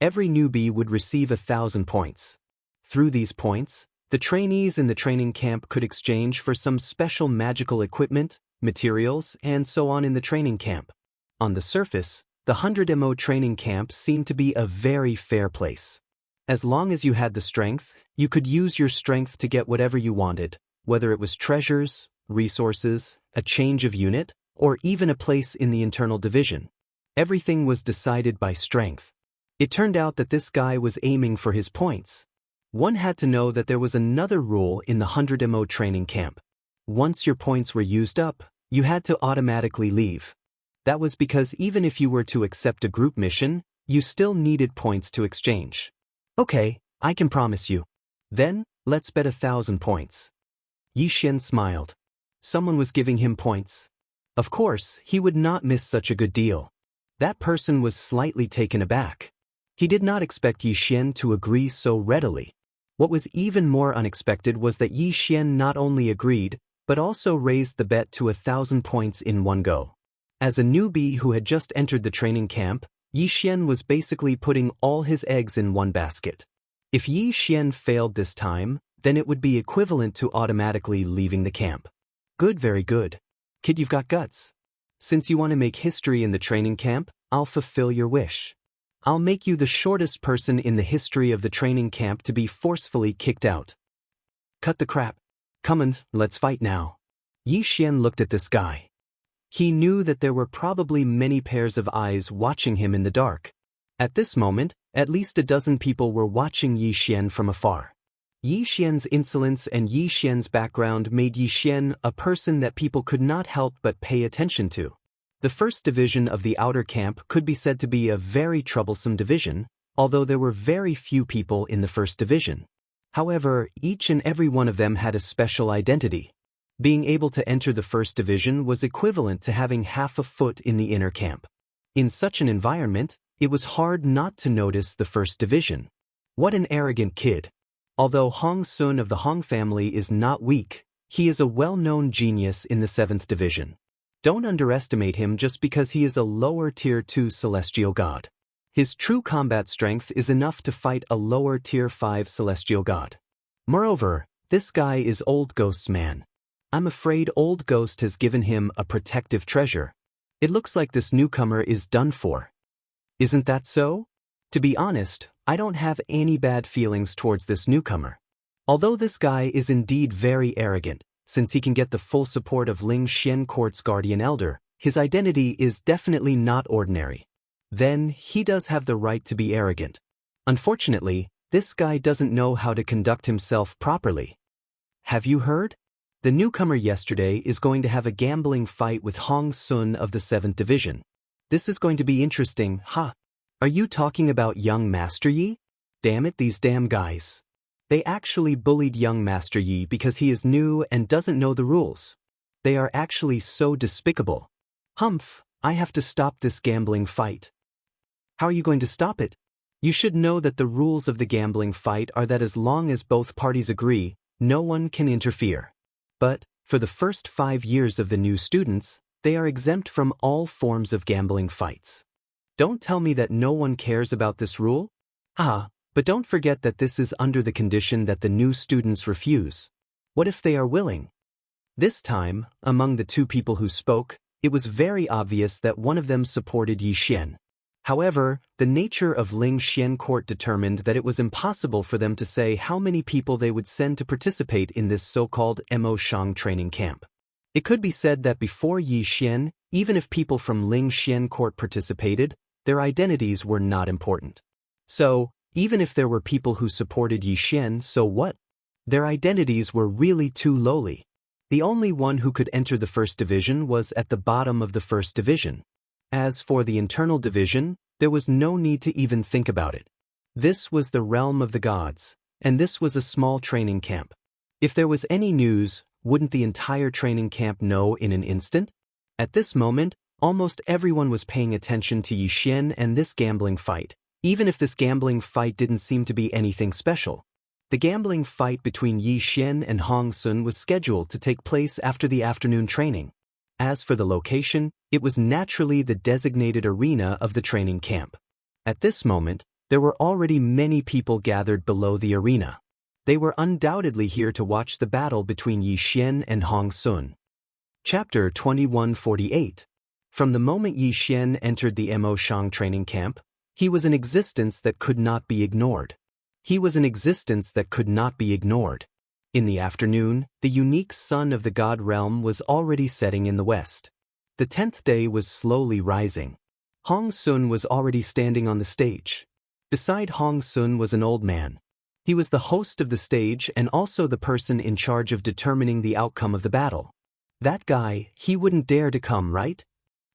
Every newbie would receive 1,000 points. Through these points, the trainees in the training camp could exchange for some special magical equipment, materials, and so on in the training camp. On the surface, the 100 MO training camp seemed to be a very fair place. As long as you had the strength, you could use your strength to get whatever you wanted, whether it was treasures, resources, a change of unit, or even a place in the internal division. Everything was decided by strength. It turned out that this guy was aiming for his points. One had to know that there was another rule in the 100 MO training camp. Once your points were used up, you had to automatically leave. That was because even if you were to accept a group mission, you still needed points to exchange. Okay, I can promise you. Then, let's bet 1,000 points. Yi Xian smiled. Someone was giving him points. Of course, he would not miss such a good deal. That person was slightly taken aback. He did not expect Yi Xian to agree so readily. What was even more unexpected was that Yi Xian not only agreed, but also raised the bet to 1,000 points in one go. As a newbie who had just entered the training camp, Yi Xian was basically putting all his eggs in one basket. If Yi Xian failed this time, then it would be equivalent to automatically leaving the camp. Good, very good. Kid, you've got guts. Since you want to make history in the training camp, I'll fulfill your wish. I'll make you the shortest person in the history of the training camp to be forcefully kicked out. Cut the crap. Come on, let's fight now. Yi Xian looked at this guy. He knew that there were probably many pairs of eyes watching him in the dark. At this moment, at least a dozen people were watching Yi Xian from afar. Yi Xian's insolence and Yi Xian's background made Yi Xian a person that people could not help but pay attention to. The first division of the outer camp could be said to be a very troublesome division, although there were very few people in the first division. However, each and every one of them had a special identity. Being able to enter the first division was equivalent to having half a foot in the inner camp. In such an environment, it was hard not to notice the first division. What an arrogant kid. Although Hong Sun of the Hong family is not weak, he is a well-known genius in the 7th division. Don't underestimate him just because he is a lower tier 2 celestial god. His true combat strength is enough to fight a lower tier 5 celestial god. Moreover, this guy is Old Ghost's man. I'm afraid Old Ghost has given him a protective treasure. It looks like this newcomer is done for. Isn't that so? To be honest, I don't have any bad feelings towards this newcomer. Although this guy is indeed very arrogant, since he can get the full support of Ling Xian Court's guardian elder, his identity is definitely not ordinary. Then, he does have the right to be arrogant. Unfortunately, this guy doesn't know how to conduct himself properly. Have you heard? The newcomer yesterday is going to have a gambling fight with Hong Sun of the 7th division. This is going to be interesting, huh? Are you talking about young Master Yi? Damn it, these damn guys. They actually bullied young Master Yi because he is new and doesn't know the rules. They are actually so despicable. Humph, I have to stop this gambling fight. How are you going to stop it? You should know that the rules of the gambling fight are that as long as both parties agree, no one can interfere. But, for the first 5 years of the new students, they are exempt from all forms of gambling fights. Don't tell me that no one cares about this rule? But don't forget that this is under the condition that the new students refuse. What if they are willing? This time, among the two people who spoke, it was very obvious that one of them supported Yi Xian. However, the nature of Ling Xian Court determined that it was impossible for them to say how many people they would send to participate in this so-called Mo Shang training camp. It could be said that before Yi Xian, even if people from Ling Xian Court participated, their identities were not important. So, even if there were people who supported Yi Xian, so what? Their identities were really too lowly. The only one who could enter the first division was at the bottom of the first division. As for the internal division, there was no need to even think about it. This was the realm of the gods, and this was a small training camp. If there was any news, wouldn't the entire training camp know in an instant? At this moment, almost everyone was paying attention to Yi Xian and this gambling fight, even if this gambling fight didn't seem to be anything special. The gambling fight between Yi Xian and Hong Sun was scheduled to take place after the afternoon training. As for the location, it was naturally the designated arena of the training camp. At this moment, there were already many people gathered below the arena. They were undoubtedly here to watch the battle between Yi Xian and Hong Sun. Chapter 2148. From the moment Yi Xian entered the Mo Shang training camp, he was an existence that could not be ignored. He was an existence that could not be ignored. In the afternoon, the unique sun of the God realm was already setting in the west. The 10th day was slowly rising. Hong Sun was already standing on the stage. Beside Hong Sun was an old man. He was the host of the stage and also the person in charge of determining the outcome of the battle. That guy, he wouldn't dare to come, right?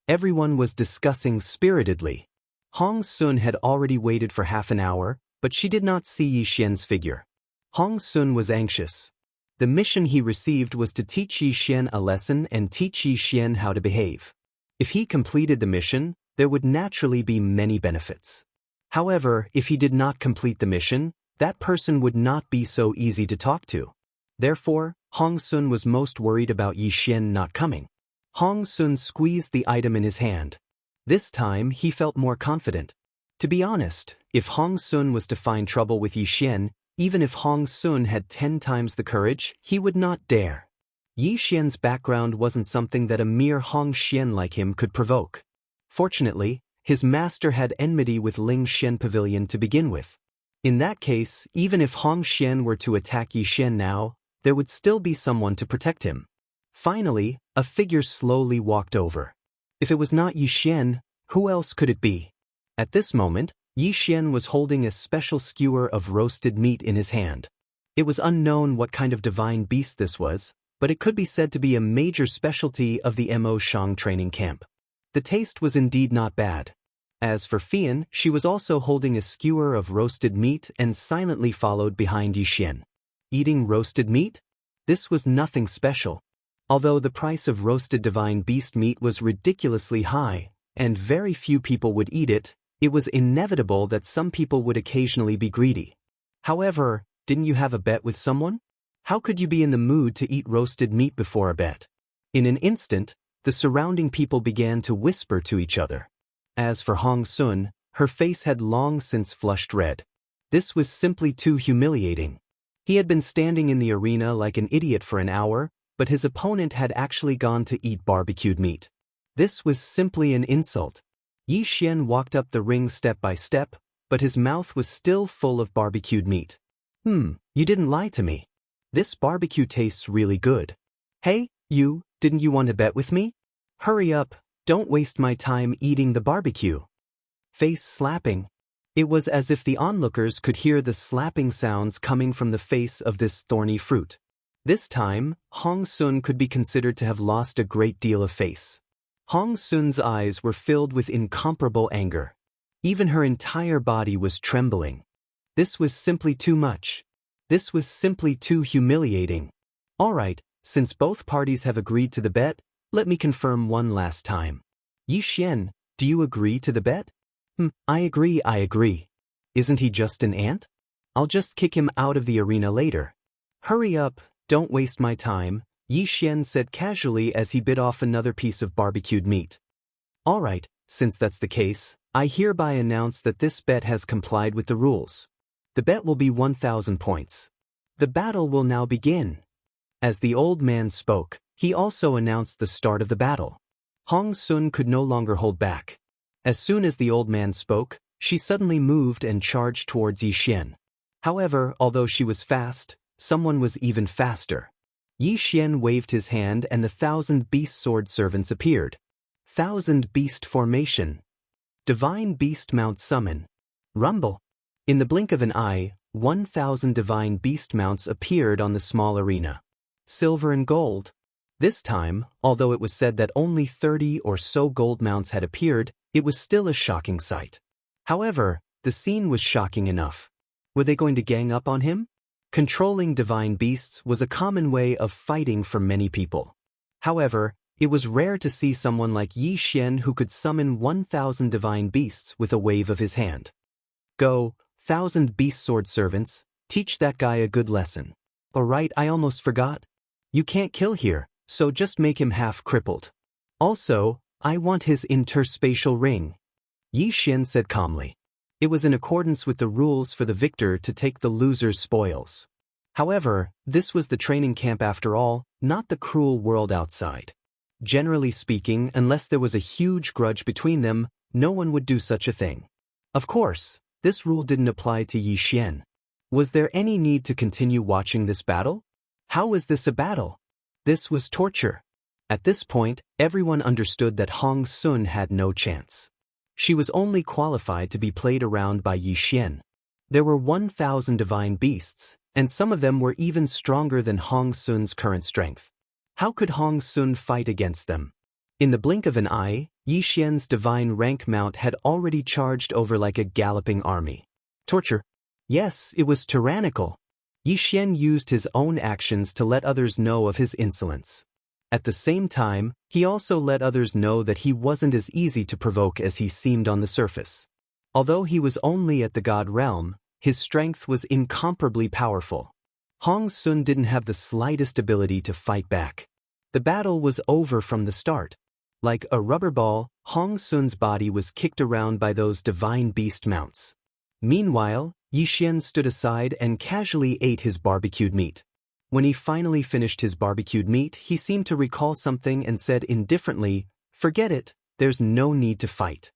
Everyone was discussing spiritedly. Hong Sun had already waited for half an hour, but she did not see Yi Xian's figure. Hong Sun was anxious. The mission he received was to teach Yi Xian a lesson and teach Yi Xian how to behave. If he completed the mission, there would naturally be many benefits. However, if he did not complete the mission, that person would not be so easy to talk to. Therefore, Hong Sun was most worried about Yi Xian not coming. Hong Sun squeezed the item in his hand. This time he felt more confident. To be honest, if Hong Sun was to find trouble with Yi Xian, even if Hong Sun had 10 times the courage, he would not dare. Yi Xian's background wasn't something that a mere Hong Xian like him could provoke. Fortunately, his master had enmity with Ling Xian Pavilion to begin with. In that case, even if Hong Xian were to attack Yi Xian now, there would still be someone to protect him. Finally, a figure slowly walked over. If it was not Yi Xian, who else could it be? At this moment, Yi Xian was holding a special skewer of roasted meat in his hand. It was unknown what kind of divine beast this was, but it could be said to be a major specialty of the Mo Shang training camp. The taste was indeed not bad. As for Fian, she was also holding a skewer of roasted meat and silently followed behind Yi Xian. Eating roasted meat? This was nothing special. Although the price of roasted divine beast meat was ridiculously high, and very few people would eat it, it was inevitable that some people would occasionally be greedy. However, didn't you have a bet with someone? How could you be in the mood to eat roasted meat before a bet? In an instant, the surrounding people began to whisper to each other. As for Hong Sun, her face had long since flushed red. This was simply too humiliating. He had been standing in the arena like an idiot for an hour, but his opponent had actually gone to eat barbecued meat. This was simply an insult. Yi Xian walked up the ring step by step, but his mouth was still full of barbecued meat. You didn't lie to me. This barbecue tastes really good. Hey, you, didn't you want to bet with me? Hurry up, don't waste my time eating the barbecue. Face slapping. It was as if the onlookers could hear the slapping sounds coming from the face of this thorny fruit. This time, Hong Sun could be considered to have lost a great deal of face. Hong Sun's eyes were filled with incomparable anger. Even her entire body was trembling. This was simply too much. This was simply too humiliating. All right, since both parties have agreed to the bet, let me confirm one last time. Yi Xian, do you agree to the bet? I agree. Isn't he just an ant? I'll just kick him out of the arena later. Hurry up, don't waste my time, Yi Xian said casually as he bit off another piece of barbecued meat. All right, since that's the case, I hereby announce that this bet has complied with the rules. The bet will be 1,000 points. The battle will now begin. As the old man spoke, he also announced the start of the battle. Hong Sun could no longer hold back. As soon as the old man spoke, she suddenly moved and charged towards Yi Xian. However, although she was fast, someone was even faster. Yi Xian waved his hand and the 1,000 beast sword servants appeared. 1,000 beast formation. Divine beast mount summon. Rumble. In the blink of an eye, 1,000 divine beast mounts appeared on the small arena. Silver and gold. This time, although it was said that only 30 or so gold mounts had appeared, it was still a shocking sight. However, the scene was shocking enough. Were they going to gang up on him? Controlling divine beasts was a common way of fighting for many people. However, it was rare to see someone like Yi Xian who could summon 1,000 divine beasts with a wave of his hand. Go, 1,000 beast sword servants, teach that guy a good lesson. Alright, I almost forgot. You can't kill here, so just make him half crippled. Also, I want his interspatial ring. Yi Xian said calmly. It was in accordance with the rules for the victor to take the loser's spoils. However, this was the training camp after all, not the cruel world outside. Generally speaking, unless there was a huge grudge between them, no one would do such a thing. Of course, this rule didn't apply to Yi Xian. Was there any need to continue watching this battle? How was this a battle? This was torture. At this point, everyone understood that Hong Sun had no chance. She was only qualified to be played around by Yi Xian. There were 1,000 divine beasts, and some of them were even stronger than Hong Sun's current strength. How could Hong Sun fight against them? In the blink of an eye, Yi Xian's divine rank mount had already charged over like a galloping army. Torture? Yes, it was tyrannical. Yi Xian used his own actions to let others know of his insolence. At the same time, he also let others know that he wasn't as easy to provoke as he seemed on the surface. Although he was only at the god realm, his strength was incomparably powerful. Hong Sun didn't have the slightest ability to fight back. The battle was over from the start. Like a rubber ball, Hong Sun's body was kicked around by those divine beast mounts. Meanwhile, Yi Xian stood aside and casually ate his barbecued meat. When he finally finished his barbecued meat, he seemed to recall something and said indifferently, "Forget it, there's no need to fight."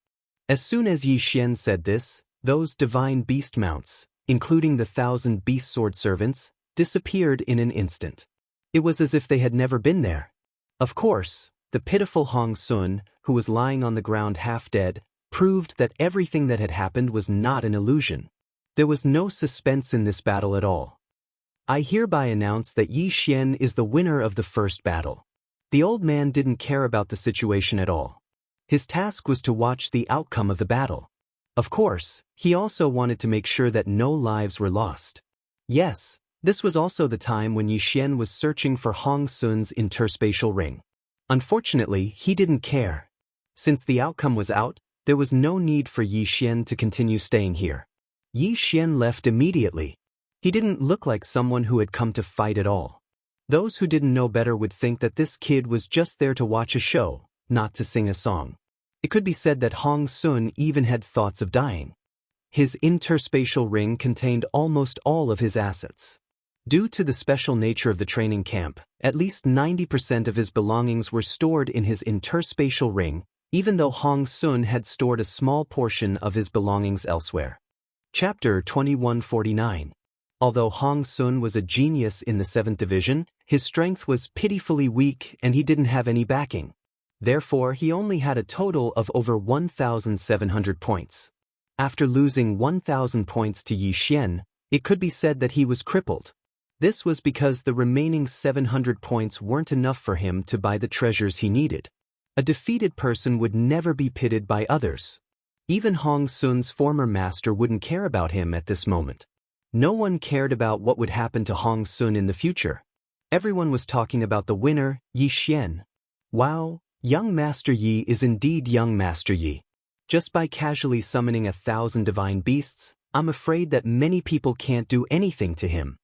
As soon as Yi Xian said this, those divine beast mounts, including the 1,000 beast sword servants, disappeared in an instant. It was as if they had never been there. Of course, the pitiful Hong Sun, who was lying on the ground half dead, proved that everything that had happened was not an illusion. There was no suspense in this battle at all. I hereby announce that Yi Xian is the winner of the first battle. The old man didn't care about the situation at all. His task was to watch the outcome of the battle. Of course, he also wanted to make sure that no lives were lost. Yes, this was also the time when Yi Xian was searching for Hong Sun's interspatial ring. Unfortunately, he didn't care. Since the outcome was out, there was no need for Yi Xian to continue staying here. Yi Xian left immediately. He didn't look like someone who had come to fight at all. Those who didn't know better would think that this kid was just there to watch a show, not to sing a song. It could be said that Hong Sun even had thoughts of dying. His interspatial ring contained almost all of his assets. Due to the special nature of the training camp, at least 90% of his belongings were stored in his interspatial ring, even though Hong Sun had stored a small portion of his belongings elsewhere. Chapter 2149. Although Hong Sun was a genius in the 7th Division, his strength was pitifully weak and he didn't have any backing. Therefore, he only had a total of over 1,700 points. After losing 1,000 points to Yi Xian, it could be said that he was crippled. This was because the remaining 700 points weren't enough for him to buy the treasures he needed. A defeated person would never be pitied by others. Even Hong Sun's former master wouldn't care about him at this moment. No one cared about what would happen to Hong Sun in the future. Everyone was talking about the winner, Yi Xian. Wow, young Master Yi is indeed young Master Yi. Just by casually summoning 1,000 divine beasts, I'm afraid that many people can't do anything to him.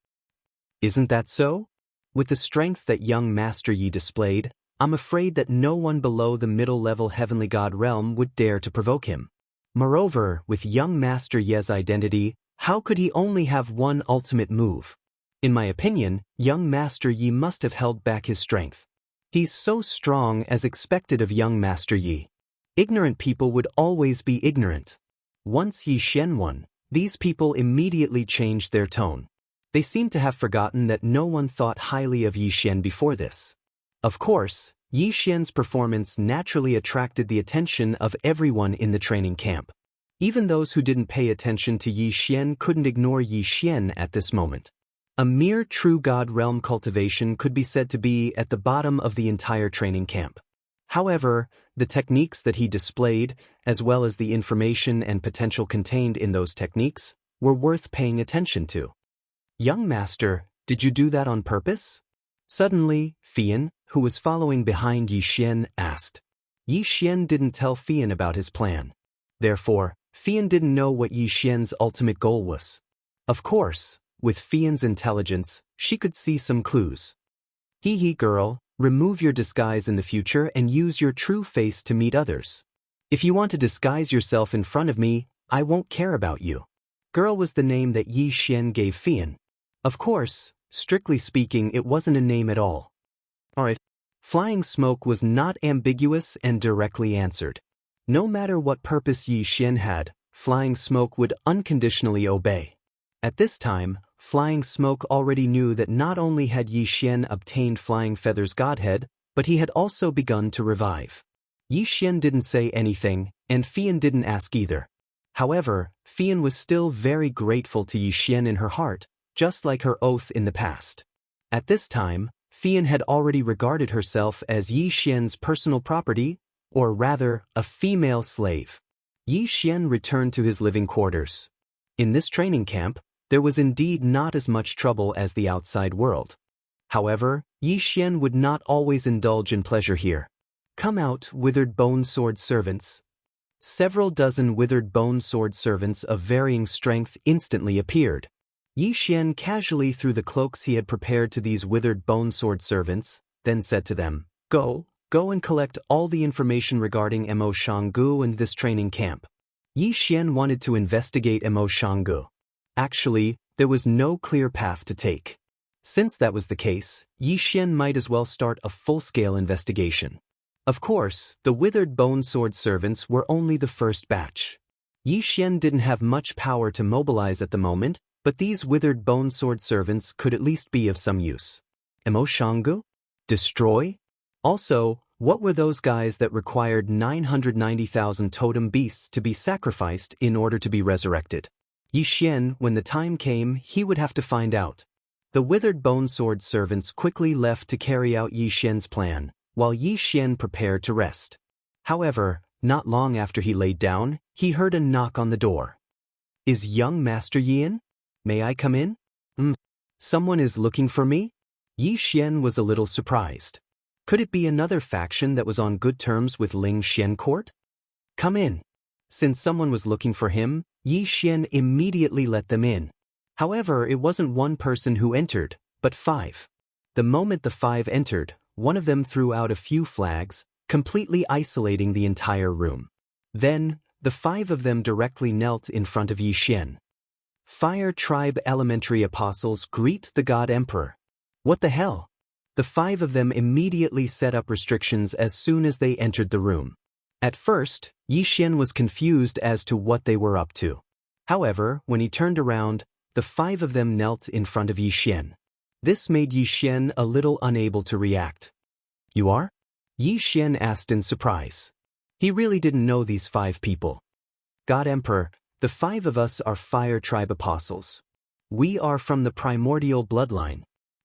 Isn't that so? With the strength that young Master Yi displayed, I'm afraid that no one below the middle-level heavenly god realm would dare to provoke him. Moreover, with young Master Yi's identity, how could he only have one ultimate move? In my opinion, young Master Yi must have held back his strength. He's so strong as expected of young Master Yi. Ignorant people would always be ignorant. Once Yi Xian won, these people immediately changed their tone. They seemed to have forgotten that no one thought highly of Yi Xian before this. Of course, Yi Xian's performance naturally attracted the attention of everyone in the training camp. Even those who didn't pay attention to Yi Xian couldn't ignore Yi Xian at this moment. A mere true god realm cultivation could be said to be at the bottom of the entire training camp. However, the techniques that he displayed, as well as the information and potential contained in those techniques, were worth paying attention to. Young master, did you do that on purpose? Suddenly, Fian, who was following behind Yi Xian, asked. Yi Xian didn't tell Fian about his plan. Therefore, Fian didn't know what Yi Xian's ultimate goal was. Of course, with Fian's intelligence, she could see some clues. Hee girl, remove your disguise in the future and use your true face to meet others. If you want to disguise yourself in front of me, I won't care about you. Girl was the name that Yi Xian gave Fian. Of course, strictly speaking, it wasn't a name at all. Alright. Flying Smoke was not ambiguous and directly answered. No matter what purpose Yi Xian had, Flying Smoke would unconditionally obey. At this time, Flying Smoke already knew that not only had Yi Xian obtained Flying Feather's godhead, but he had also begun to revive. Yi Xian didn't say anything, and Fian didn't ask either. However, Fian was still very grateful to Yi Xian in her heart, just like her oath in the past. At this time, Fian had already regarded herself as Yi Xian's personal property, or rather, a female slave. Yi Xian returned to his living quarters. In this training camp, there was indeed not as much trouble as the outside world. However, Yi Xian would not always indulge in pleasure here. Come out, withered bone sword servants. Several dozen withered bone sword servants of varying strength instantly appeared. Yi Xian casually threw the cloaks he had prepared to these withered bone sword servants, then said to them, Go and collect all the information regarding Mo Shanggu and this training camp. Yi Xian wanted to investigate Mo Shanggu. Actually, there was no clear path to take. Since that was the case, Yi Xian might as well start a full-scale investigation. Of course, the withered bone sword servants were only the first batch. Yi Xian didn't have much power to mobilize at the moment, but these withered bone sword servants could at least be of some use. Mo Shanggu? Destroy? Also, what were those guys that required 990,000 totem beasts to be sacrificed in order to be resurrected? Yi Xian, when the time came, he would have to find out. The withered bone sword servants quickly left to carry out Yi Xian's plan, while Yi Xian prepared to rest. However, not long after he laid down, he heard a knock on the door. Is young Master Yin? May I come in? Someone is looking for me? Yi Xian was a little surprised. Could it be another faction that was on good terms with Ling Xian court? Come in. Since someone was looking for him, Yi Xian immediately let them in. However, it wasn't one person who entered, but 5. The moment the 5 entered, one of them threw out a few flags, completely isolating the entire room. Then, the 5 of them directly knelt in front of Yi Xian. Fire Tribe Elementary Apostles greet the God Emperor. What the hell? The 5 of them immediately set up restrictions as soon as they entered the room. At first, Yi Xian was confused as to what they were up to. However, when he turned around, the 5 of them knelt in front of Yi Xian. This made Yi Xian a little unable to react. You are? Yi Xian asked in surprise. He really didn't know these 5 people. God Emperor, the 5 of us are Fire Tribe Apostles. We are from the primordial bloodline.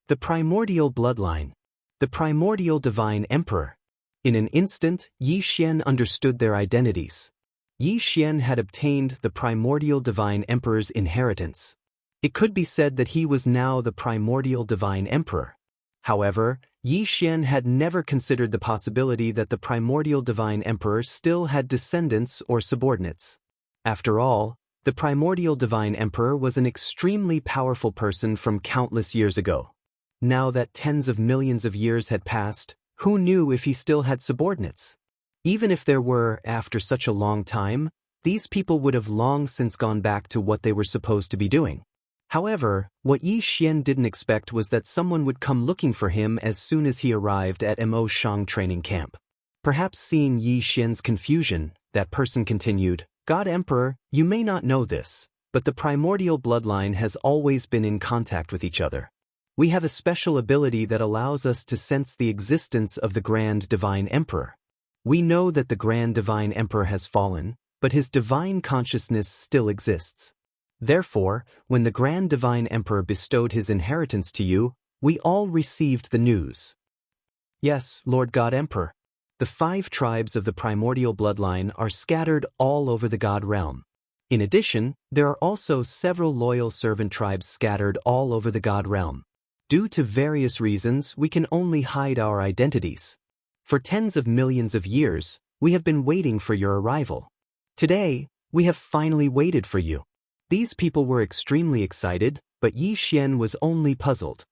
The primordial bloodline. The primordial divine emperor. In an instant, Yi Xian understood their identities. Yi Xian had obtained the primordial divine emperor's inheritance. It could be said that he was now the primordial divine emperor. However, Yi Xian had never considered the possibility that the primordial divine emperor still had descendants or subordinates. After all, the primordial divine emperor was an extremely powerful person from countless years ago. Now that tens of millions of years had passed, who knew if he still had subordinates? Even if there were, after such a long time, these people would have long since gone back to what they were supposed to be doing. However, what Yi Xian didn't expect was that someone would come looking for him as soon as he arrived at Mo Shang training camp. Perhaps seeing Yi Xian's confusion, that person continued, God Emperor, you may not know this, but the primordial bloodline has always been in contact with each other. We have a special ability that allows us to sense the existence of the Grand Divine Emperor. We know that the Grand Divine Emperor has fallen, but his divine consciousness still exists. Therefore, when the Grand Divine Emperor bestowed his inheritance to you, we all received the news. Yes, Lord God Emperor. The 5 tribes of the primordial bloodline are scattered all over the God realm. In addition, there are also several loyal servant tribes scattered all over the God realm. Due to various reasons, we can only hide our identities. For tens of millions of years, we have been waiting for your arrival. Today, we have finally waited for you. These people were extremely excited, but Yi Xian was only puzzled.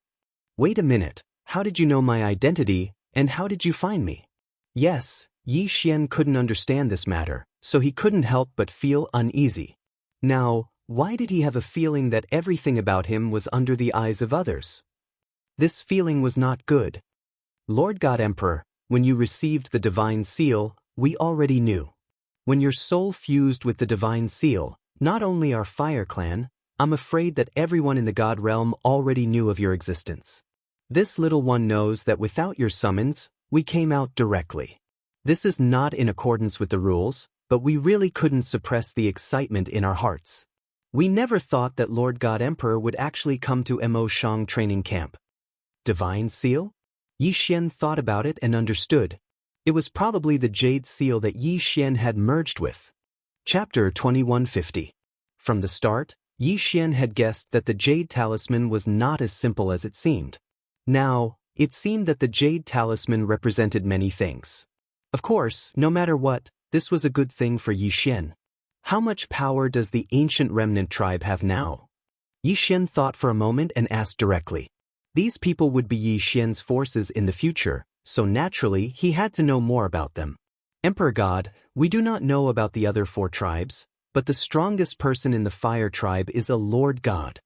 Wait a minute, how did you know my identity, and how did you find me? Yes, Yi Xian couldn't understand this matter, so he couldn't help but feel uneasy. Now, why did he have a feeling that everything about him was under the eyes of others? This feeling was not good. Lord God Emperor, when you received the divine seal, we already knew. When your soul fused with the divine seal, not only our fire clan, I'm afraid that everyone in the God realm already knew of your existence. This little one knows that without your summons, we came out directly. This is not in accordance with the rules, but we really couldn't suppress the excitement in our hearts. We never thought that Lord God Emperor would actually come to Mo Shang training camp. Divine seal? Yi Xian thought about it and understood. It was probably the jade seal that Yi Xian had merged with. Chapter 2150. From the start, Yi Xian had guessed that the jade talisman was not as simple as it seemed. Now, it seemed that the jade talisman represented many things. Of course, no matter what, this was a good thing for Yi Xian. How much power does the ancient remnant tribe have now? Yi Xian thought for a moment and asked directly. These people would be Yi Xian's forces in the future, so naturally he had to know more about them. Emperor God, we do not know about the other 4 tribes, but the strongest person in the fire tribe is a Lord God.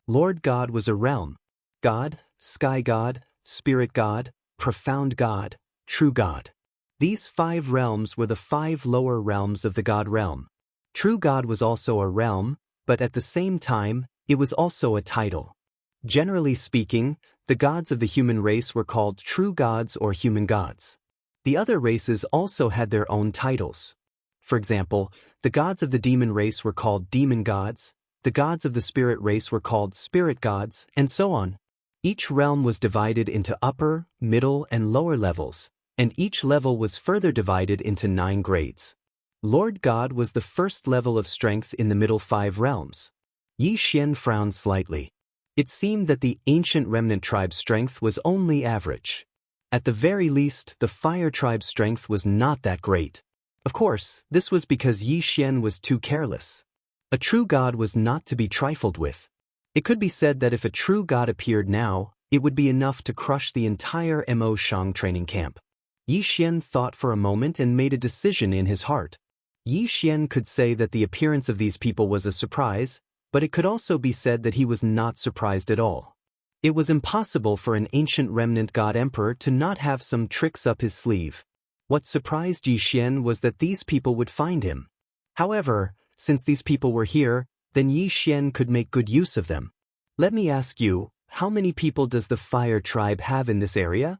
Lord God was a realm. God, Sky God, Spirit God, Profound God, True God. These 5 realms were the 5 lower realms of the God realm. True God was also a realm, but at the same time, it was also a title. Generally speaking, the gods of the human race were called true gods or human gods. The other races also had their own titles. For example, the gods of the demon race were called demon gods, the gods of the spirit race were called spirit gods, and so on. Each realm was divided into upper, middle, and lower levels, and each level was further divided into 9 grades. Lord God was the first level of strength in the middle 5 realms. Yi Xian frowned slightly. It seemed that the ancient remnant tribe's strength was only average. At the very least, the fire tribe's strength was not that great. Of course, this was because Yi Xian was too careless. A true god was not to be trifled with. It could be said that if a true god appeared now, it would be enough to crush the entire Mo Shang training camp. Yi Xian thought for a moment and made a decision in his heart. Yi Xian could say that the appearance of these people was a surprise, but it could also be said that he was not surprised at all. It was impossible for an ancient remnant god emperor to not have some tricks up his sleeve. What surprised Yi Xian was that these people would find him. However, since these people were here, then Yi Xian could make good use of them. Let me ask you, how many people does the fire tribe have in this area?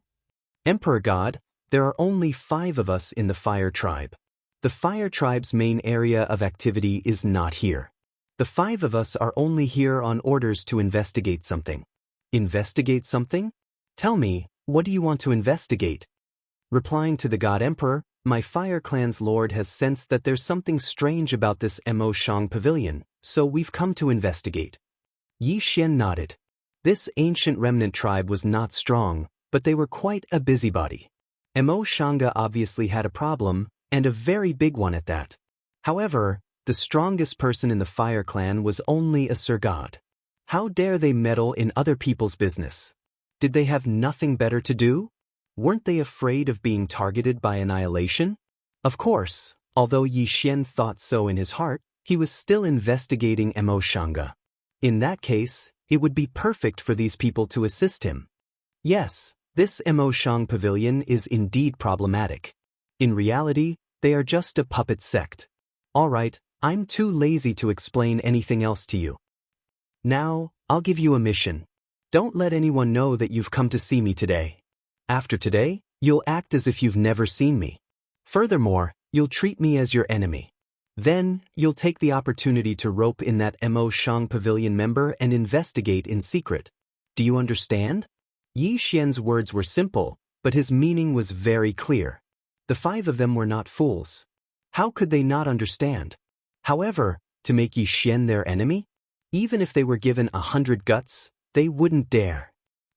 Emperor God, there are only 5 of us in the fire tribe. The fire tribe's main area of activity is not here. The 5 of us are only here on orders to investigate something. Investigate something? Tell me, what do you want to investigate? Replying to the God Emperor, my fire clan's lord has sensed that there's something strange about this Mo Shang pavilion, so we've come to investigate. Yi Xian nodded. This ancient remnant tribe was not strong, but they were quite a busybody. Mo Shanga obviously had a problem, and a very big one at that. However, the strongest person in the fire clan was only a Sir God. How dare they meddle in other people's business? Did they have nothing better to do? Weren't they afraid of being targeted by annihilation? Of course, although Yi Xian thought so in his heart, he was still investigating Mo Shanga. In that case, it would be perfect for these people to assist him. Yes, this Mo Shang pavilion is indeed problematic. In reality, they are just a puppet sect. Alright, I'm too lazy to explain anything else to you. Now, I'll give you a mission. Don't let anyone know that you've come to see me today. After today, you'll act as if you've never seen me. Furthermore, you'll treat me as your enemy. Then, you'll take the opportunity to rope in that Mo Shang pavilion member and investigate in secret. Do you understand? Yi Xian's words were simple, but his meaning was very clear. The 5 of them were not fools. How could they not understand? However, To make Yi Xian their enemy? Even if they were given 100 guts, they wouldn't dare.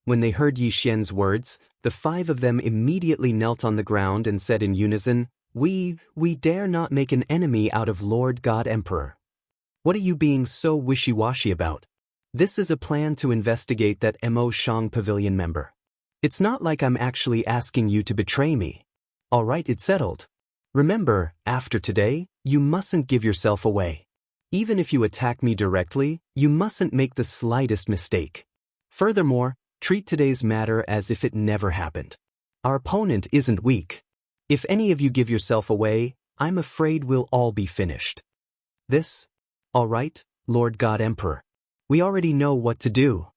When they heard Yi Xian's words, the 5 of them immediately knelt on the ground and said in unison, We dare not make an enemy out of Lord God Emperor. What are you being so wishy-washy about? This is a plan to investigate that Mo Shang Pavilion member. It's not like I'm actually asking you to betray me. All right, it's settled. Remember, after today, you mustn't give yourself away. Even if you attack me directly, you mustn't make the slightest mistake. Furthermore, treat today's matter as if it never happened. Our opponent isn't weak. If any of you give yourself away, I'm afraid we'll all be finished. This? All right, Lord God Emperor. We already know what to do.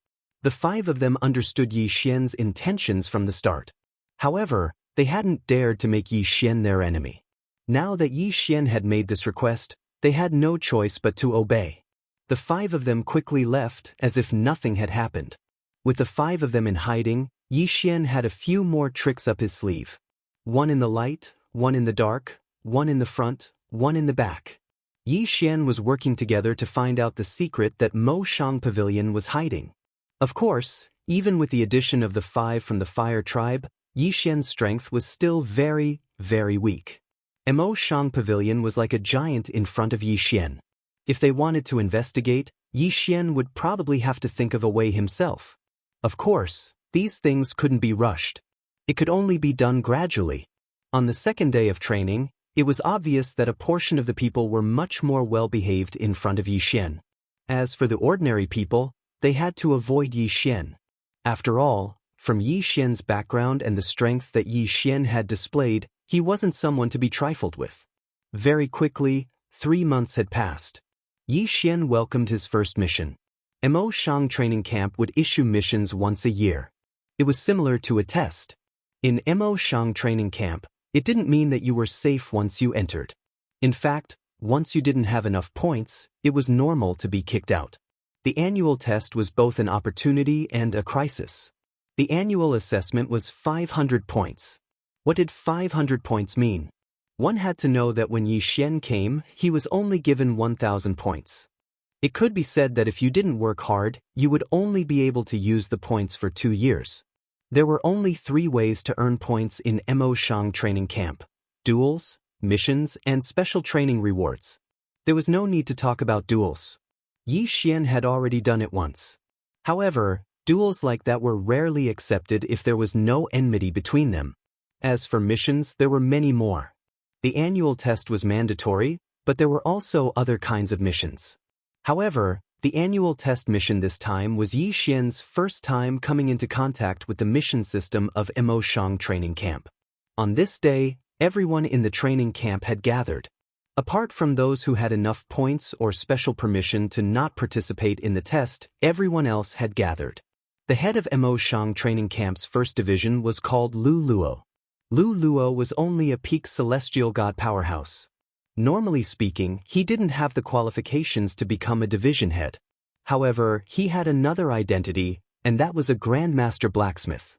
The 5 of them understood Yi Xian's intentions from the start. However, they hadn't dared to make Yi Xian their enemy. Now that Yi Xian had made this request, they had no choice but to obey. The 5 of them quickly left as if nothing had happened. With the 5 of them in hiding, Yi Xian had a few more tricks up his sleeve. 1 in the light, 1 in the dark, 1 in the front, 1 in the back. Yi Xian was working together to find out the secret that Mo Shang Pavilion was hiding. Of course, even with the addition of the 5 from the Fire Tribe, Yi Xian's strength was still very, very weak. Mo Shang Pavilion was like a giant in front of Yi Xian. If they wanted to investigate, Yi Xian would probably have to think of a way himself. Of course, these things couldn't be rushed. It could only be done gradually. On the second day of training, it was obvious that a portion of the people were much more well-behaved in front of Yi Xian. As for the ordinary people, they had to avoid Yi Xian. After all, from Yi Xian's background and the strength that Yi Xian had displayed, he wasn't someone to be trifled with. Very quickly, 3 months had passed. Yi Xian welcomed his first mission. Mo Shang training camp would issue missions once a year. It was similar to a test. In Mo Shang training camp, it didn't mean that you were safe once you entered. In fact, once you didn't have enough points, it was normal to be kicked out. The annual test was both an opportunity and a crisis. The annual assessment was 500 points. What did 500 points mean? One had to know that when Yi Xian came, he was only given 1,000 points. It could be said that if you didn't work hard, you would only be able to use the points for 2 years. There were only 3 ways to earn points in Mo Shang training camp: duels, missions, and special training rewards. There was no need to talk about duels. Yi Xian had already done it once. However, duels like that were rarely accepted if there was no enmity between them. As for missions, there were many more. The annual test was mandatory, but there were also other kinds of missions. However, the annual test mission this time was Yi Xian's first time coming into contact with the mission system of Mo Shang training camp. On this day, everyone in the training camp had gathered. Apart from those who had enough points or special permission to not participate in the test, everyone else had gathered. The head of Mo Shang training camp's first division was called Lu Luo. Lu Luo was only a peak celestial god powerhouse. Normally speaking, he didn't have the qualifications to become a division head. However, he had another identity, and that was a Grandmaster Blacksmith.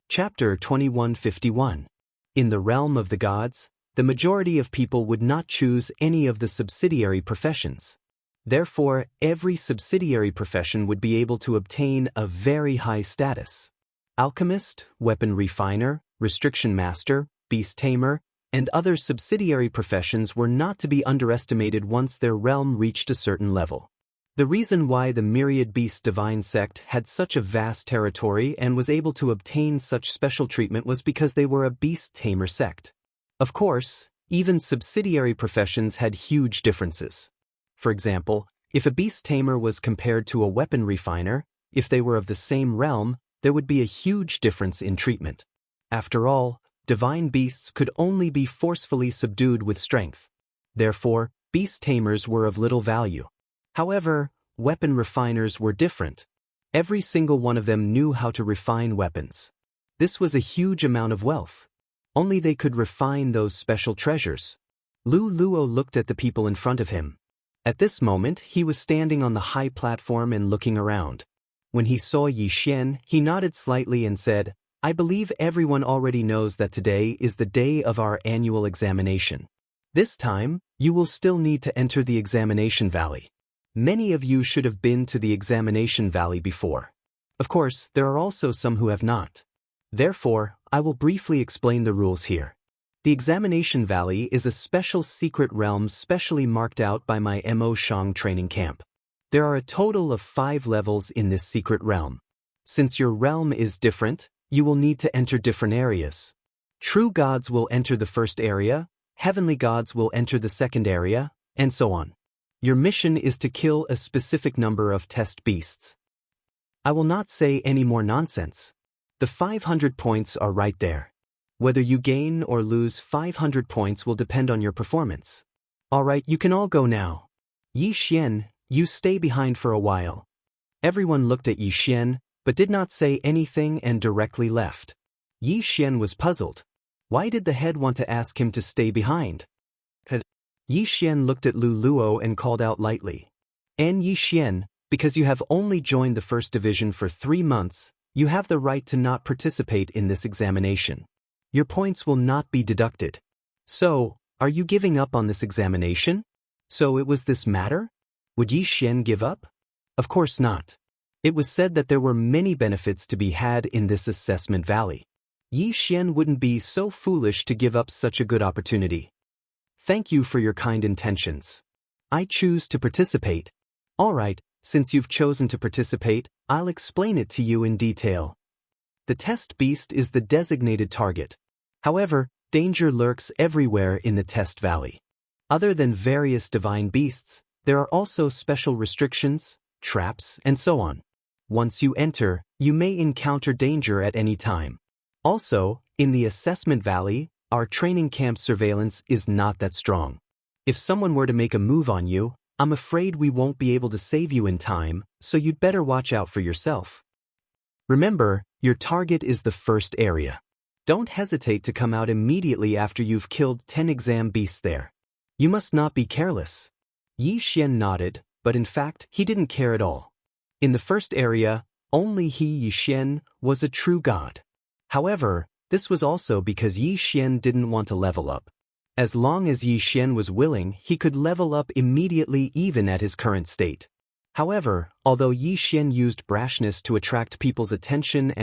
Chapter 2151. In the realm of the gods, the majority of people would not choose any of the subsidiary professions. Therefore, every subsidiary profession would be able to obtain a very high status. Alchemist, weapon refiner, restriction master, beast tamer, and other subsidiary professions were not to be underestimated once their realm reached a certain level. The reason why the Myriad Beast Divine Sect had such a vast territory and was able to obtain such special treatment was because they were a beast tamer sect. Of course, even subsidiary professions had huge differences. For example, if a beast tamer was compared to a weapon refiner, if they were of the same realm, there would be a huge difference in treatment. After all, divine beasts could only be forcefully subdued with strength. Therefore, beast tamers were of little value. However, weapon refiners were different. Every single one of them knew how to refine weapons. This was a huge amount of wealth. Only they could refine those special treasures. Lu Luo looked at the people in front of him. At this moment, he was standing on the high platform and looking around. When he saw Yi Xian, he nodded slightly and said, "I believe everyone already knows that today is the day of our annual examination. This time, you will still need to enter the examination valley. Many of you should have been to the examination valley before. Of course, there are also some who have not. Therefore, I will briefly explain the rules here. The examination valley is a special secret realm specially marked out by my Mo Shang training camp. There are a total of 5 levels in this secret realm. Since your realm is different, you will need to enter different areas. True gods will enter the first area, heavenly gods will enter the second area, and so on. Your mission is to kill a specific number of test beasts. I will not say any more nonsense. The 500 points are right there. Whether you gain or lose 500 points will depend on your performance. Alright, you can all go now. Yi Xian, you stay behind for a while. Everyone looked at Yi Xian, but did not say anything and directly left. Yi Xian was puzzled. Why did the head want to ask him to stay behind? Yi Xian looked at Lu Luo and called out lightly. And Yi Xian, because you have only joined the first division for 3 months, you have the right to not participate in this examination. Your points will not be deducted. So, are you giving up on this examination? So it was this matter? Would Yi Xian give up? Of course not. It was said that there were many benefits to be had in this assessment valley. Yi Xian wouldn't be so foolish to give up such a good opportunity. Thank you for your kind intentions. I choose to participate. Alright, since you've chosen to participate, I'll explain it to you in detail. The test beast is the designated target. However, danger lurks everywhere in the test valley. Other than various divine beasts, there are also special restrictions, traps, and so on. Once you enter, you may encounter danger at any time. Also, in the assessment valley, our training camp surveillance is not that strong. If someone were to make a move on you, I'm afraid we won't be able to save you in time, so you'd better watch out for yourself. Remember, your target is the first area. Don't hesitate to come out immediately after you've killed 10 exam beasts there. You must not be careless. Yi Xian nodded, but in fact, he didn't care at all. In the first area, only Yi Xian was a true god. However, this was also because Yi Xian didn't want to level up. As long as Yi Xian was willing, he could level up immediately even at his current state. However, although Yi Xian used brashness to attract people's attention,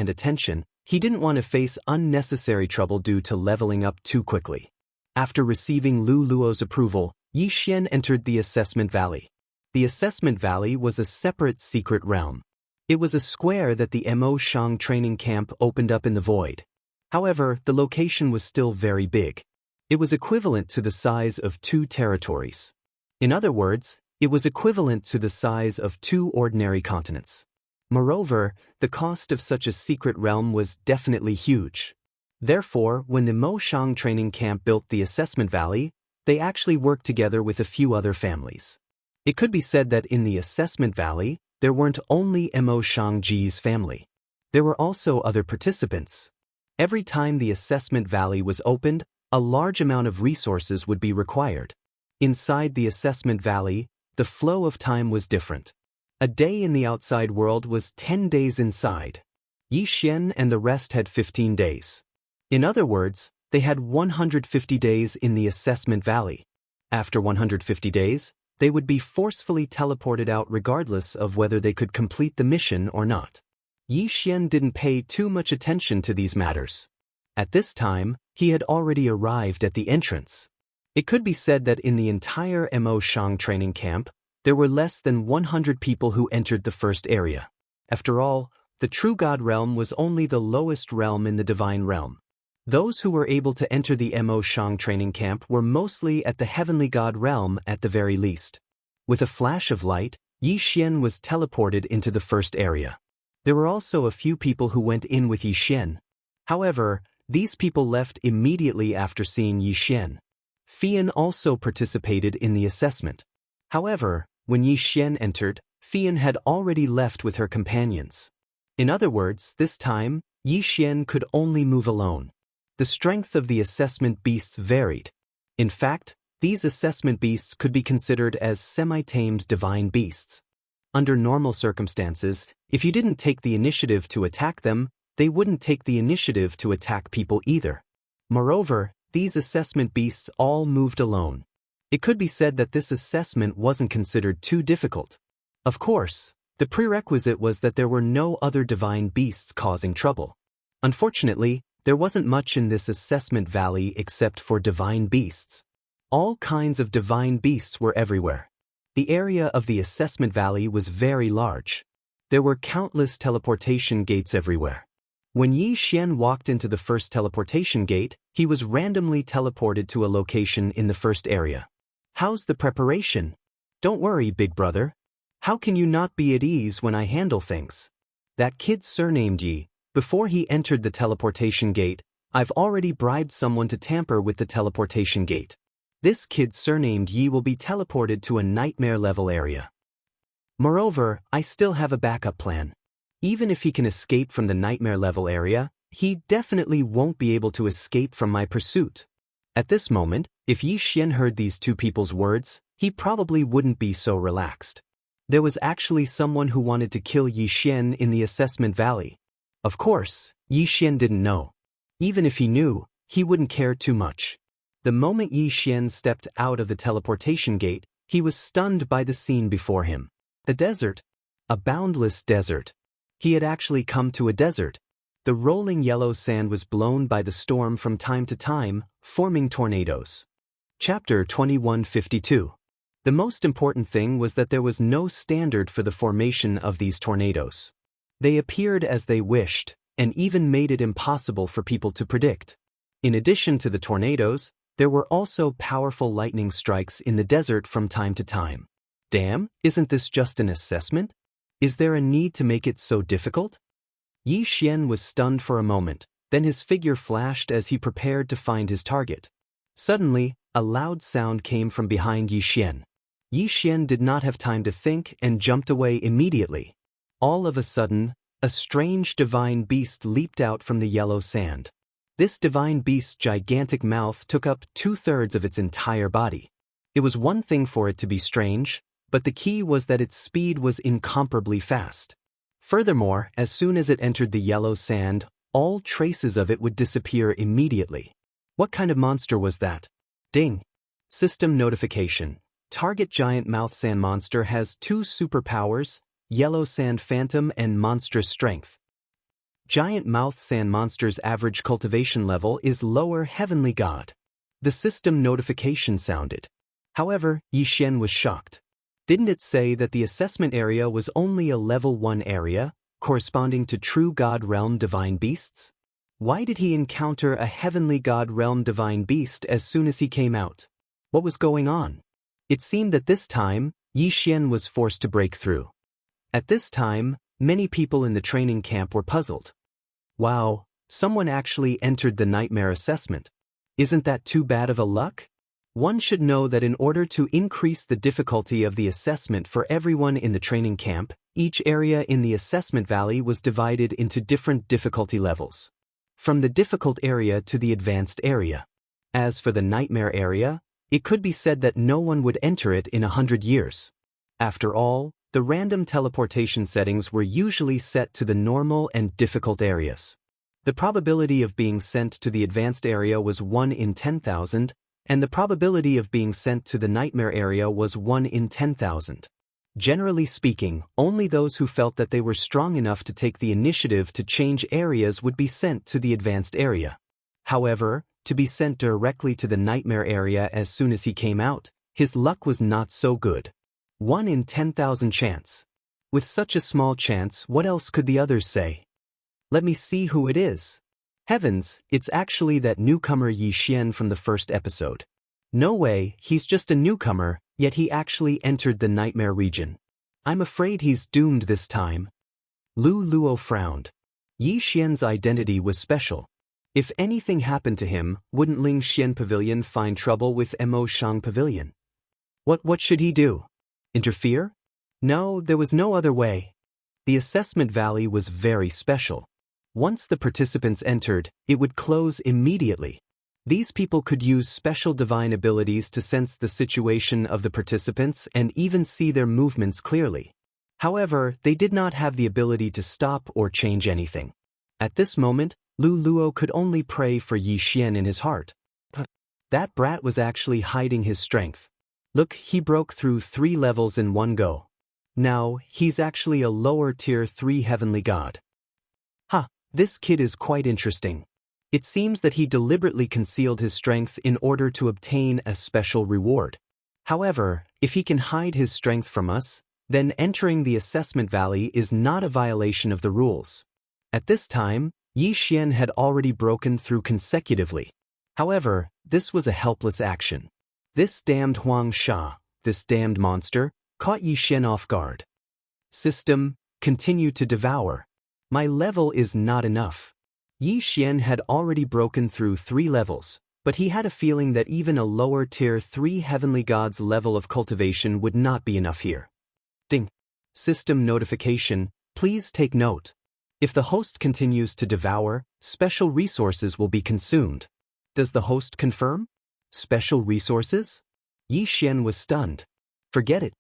he didn't want to face unnecessary trouble due to leveling up too quickly. After receiving Lu Luo's approval, Yi Xian entered the assessment valley. The assessment valley was a separate secret realm. It was a square that the Mo Shang training camp opened up in the void. However, the location was still very big. It was equivalent to the size of 2 territories. In other words, it was equivalent to the size of 2 ordinary continents. Moreover, the cost of such a secret realm was definitely huge. Therefore, when the Mo Shang training camp built the assessment valley, they actually worked together with a few other families. It could be said that in the assessment valley, there weren't only Mo Shang Ji's family. There were also other participants. Every time the assessment valley was opened, a large amount of resources would be required. Inside the assessment valley, the flow of time was different. A day in the outside world was 10 days inside. Yi Xian and the rest had 15 days. In other words, they had 150 days in the assessment valley. After 150 days, they would be forcefully teleported out regardless of whether they could complete the mission or not. Yi Xian didn't pay too much attention to these matters. At this time, he had already arrived at the entrance. It could be said that in the entire Mo Shang training camp, there were less than 100 people who entered the first area. After all, the True God realm was only the lowest realm in the Divine realm. Those who were able to enter the Mo Shang training camp were mostly at the Heavenly God realm at the very least. With a flash of light, Yi Xian was teleported into the first area. There were also a few people who went in with Yi Xian. However, these people left immediately after seeing Yi Xian. Fian also participated in the assessment. However, when Yi Xian entered, Fian had already left with her companions. In other words, this time, Yi Xian could only move alone. The strength of the assessment beasts varied. In fact, these assessment beasts could be considered as semi-tamed divine beasts. Under normal circumstances, if you didn't take the initiative to attack them, they wouldn't take the initiative to attack people either. Moreover, these assessment beasts all moved alone. It could be said that this assessment wasn't considered too difficult. Of course, the prerequisite was that there were no other divine beasts causing trouble. Unfortunately, there wasn't much in this assessment valley except for divine beasts. All kinds of divine beasts were everywhere. The area of the assessment valley was very large. There were countless teleportation gates everywhere. When Yi Xian walked into the first teleportation gate, he was randomly teleported to a location in the first area. How's the preparation? Don't worry, big brother. How can you not be at ease when I handle things? That kid surnamed Yi. Before he entered the teleportation gate, I've already bribed someone to tamper with the teleportation gate. This kid surnamed Yi will be teleported to a nightmare-level area. Moreover, I still have a backup plan. Even if he can escape from the nightmare-level area, he definitely won't be able to escape from my pursuit. At this moment, if Yi Xian heard these two people's words, he probably wouldn't be so relaxed. There was actually someone who wanted to kill Yi Xian in the assessment valley. Of course, Yi Xian didn't know. Even if he knew, he wouldn't care too much. The moment Yi Xian stepped out of the teleportation gate, he was stunned by the scene before him. The desert. A boundless desert. He had actually come to a desert. The rolling yellow sand was blown by the storm from time to time, forming tornadoes. Chapter 2152. The most important thing was that there was no standard for the formation of these tornadoes. They appeared as they wished, and even made it impossible for people to predict. In addition to the tornadoes, there were also powerful lightning strikes in the desert from time to time. Damn, isn't this just an assessment? Is there a need to make it so difficult? Yi Xian was stunned for a moment, then his figure flashed as he prepared to find his target. Suddenly, a loud sound came from behind Yi Xian. Yi Xian did not have time to think and jumped away immediately. All of a sudden, a strange divine beast leaped out from the yellow sand. This divine beast's gigantic mouth took up 2/3 of its entire body. It was one thing for it to be strange, but the key was that its speed was incomparably fast. Furthermore, as soon as it entered the yellow sand, all traces of it would disappear immediately. What kind of monster was that? Ding! System notification. Target giant mouth sand monster has 2 superpowers, yellow sand phantom and monstrous strength. Giant mouth sand monster's average cultivation level is lower heavenly god. The system notification sounded. However, Yi Xian was shocked. Didn't it say that the assessment area was only a level 1 area, corresponding to true god realm divine beasts? Why did he encounter a heavenly god realm divine beast as soon as he came out? What was going on? It seemed that this time, Yi Xian was forced to break through. At this time, many people in the training camp were puzzled. Wow, someone actually entered the nightmare assessment. Isn't that too bad of a luck? One should know that in order to increase the difficulty of the assessment for everyone in the training camp, each area in the assessment valley was divided into different difficulty levels. From the difficult area to the advanced area. As for the nightmare area, it could be said that no one would enter it in 100 years. After all, the random teleportation settings were usually set to the normal and difficult areas. The probability of being sent to the advanced area was 1 in 10,000, and the probability of being sent to the nightmare area was 1 in 10,000. Generally speaking, only those who felt that they were strong enough to take the initiative to change areas would be sent to the advanced area. However, to be sent directly to the nightmare area as soon as he came out, his luck was not so good. 1 in 10,000 chance. With such a small chance, what else could the others say? Let me see who it is. Heavens, it's actually that newcomer Yi Xian from the first episode. No way, he's just a newcomer, yet he actually entered the nightmare region. I'm afraid he's doomed this time. Lu Luo frowned. Yi Xian's identity was special. If anything happened to him, wouldn't Ling Xian Pavilion find trouble with Mo Shang Pavilion? What should he do? Interfere? No, there was no other way. The assessment valley was very special. Once the participants entered, it would close immediately. These people could use special divine abilities to sense the situation of the participants and even see their movements clearly. However, they did not have the ability to stop or change anything. At this moment, Lu Luo could only pray for Yi Xian in his heart. That brat was actually hiding his strength. Look, he broke through 3 levels in one go. Now, he's actually a lower tier 3 heavenly god. This kid is quite interesting. It seems that he deliberately concealed his strength in order to obtain a special reward. However, if he can hide his strength from us, then entering the assessment valley is not a violation of the rules. At this time, Yi Xian had already broken through consecutively. However, this was a helpless action. This damned Huang Sha, this damned monster, caught Yi Xian off guard. System, continue to devour. My level is not enough. Yi Xian had already broken through 3 levels, but he had a feeling that even a lower tier 3 heavenly god's level of cultivation would not be enough here. Ding. System notification, please take note. If the host continues to devour, special resources will be consumed. Does the host confirm? Special resources? Yi Xian was stunned. Forget it.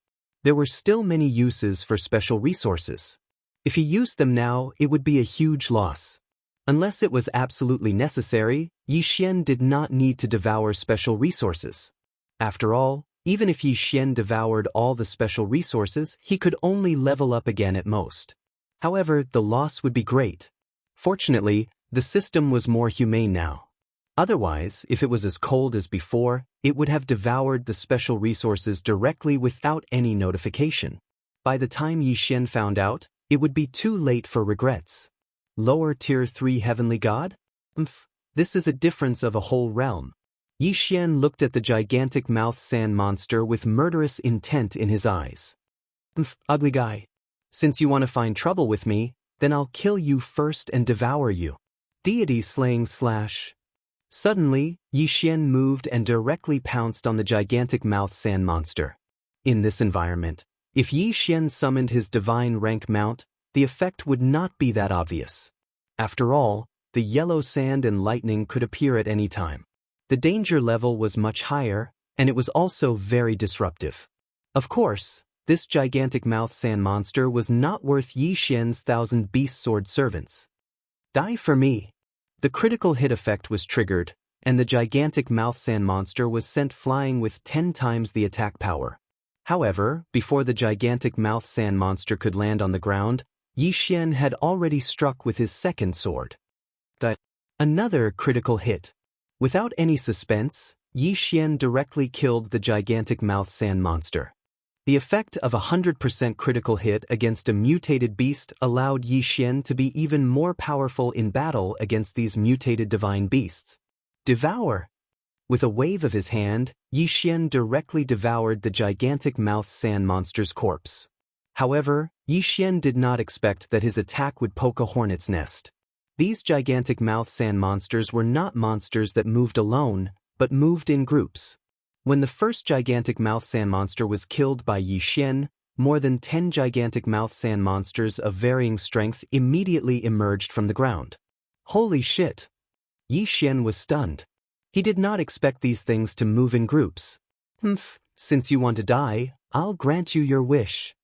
There were still many uses for special resources. If he used them now, it would be a huge loss. Unless it was absolutely necessary, Yi Xian did not need to devour special resources. After all, even if Yi Xian devoured all the special resources, he could only level up again at most. However, the loss would be great. Fortunately, the system was more humane now. Otherwise, if it was as cold as before, it would have devoured the special resources directly without any notification. By the time Yi Xian found out, it would be too late for regrets. Lower tier 3 heavenly god? This is a difference of a whole realm. Yi Xian looked at the gigantic mouth sand monster with murderous intent in his eyes. Ugly guy. Since you want to find trouble with me, then I'll kill you first and devour you. Deity slaying slash. Suddenly, Yi Xian moved and directly pounced on the gigantic mouth sand monster. In this environment, if Yi Xian summoned his divine rank mount, the effect would not be that obvious. After all, the yellow sand and lightning could appear at any time. The danger level was much higher, and it was also very disruptive. Of course, this gigantic mouth sand monster was not worth Yi Xian's 1,000 beast sword servants. Die for me. The critical hit effect was triggered, and the gigantic mouth sand monster was sent flying with 10 times the attack power. However, before the gigantic mouth sand monster could land on the ground, Yi Xian had already struck with his second sword. Another critical hit. Without any suspense, Yi Xian directly killed the gigantic mouth sand monster. The effect of a 100% critical hit against a mutated beast allowed Yi Xian to be even more powerful in battle against these mutated divine beasts. Devour! With a wave of his hand, Yi Xian directly devoured the gigantic mouth sand monster's corpse. However, Yi Xian did not expect that his attack would poke a hornet's nest. These gigantic mouth sand monsters were not monsters that moved alone, but moved in groups. When the first gigantic mouth sand monster was killed by Yi Xian, more than 10 gigantic mouth sand monsters of varying strength immediately emerged from the ground. Holy shit! Yi Xian was stunned. He did not expect these things to move in groups. Since you want to die, I'll grant you your wish.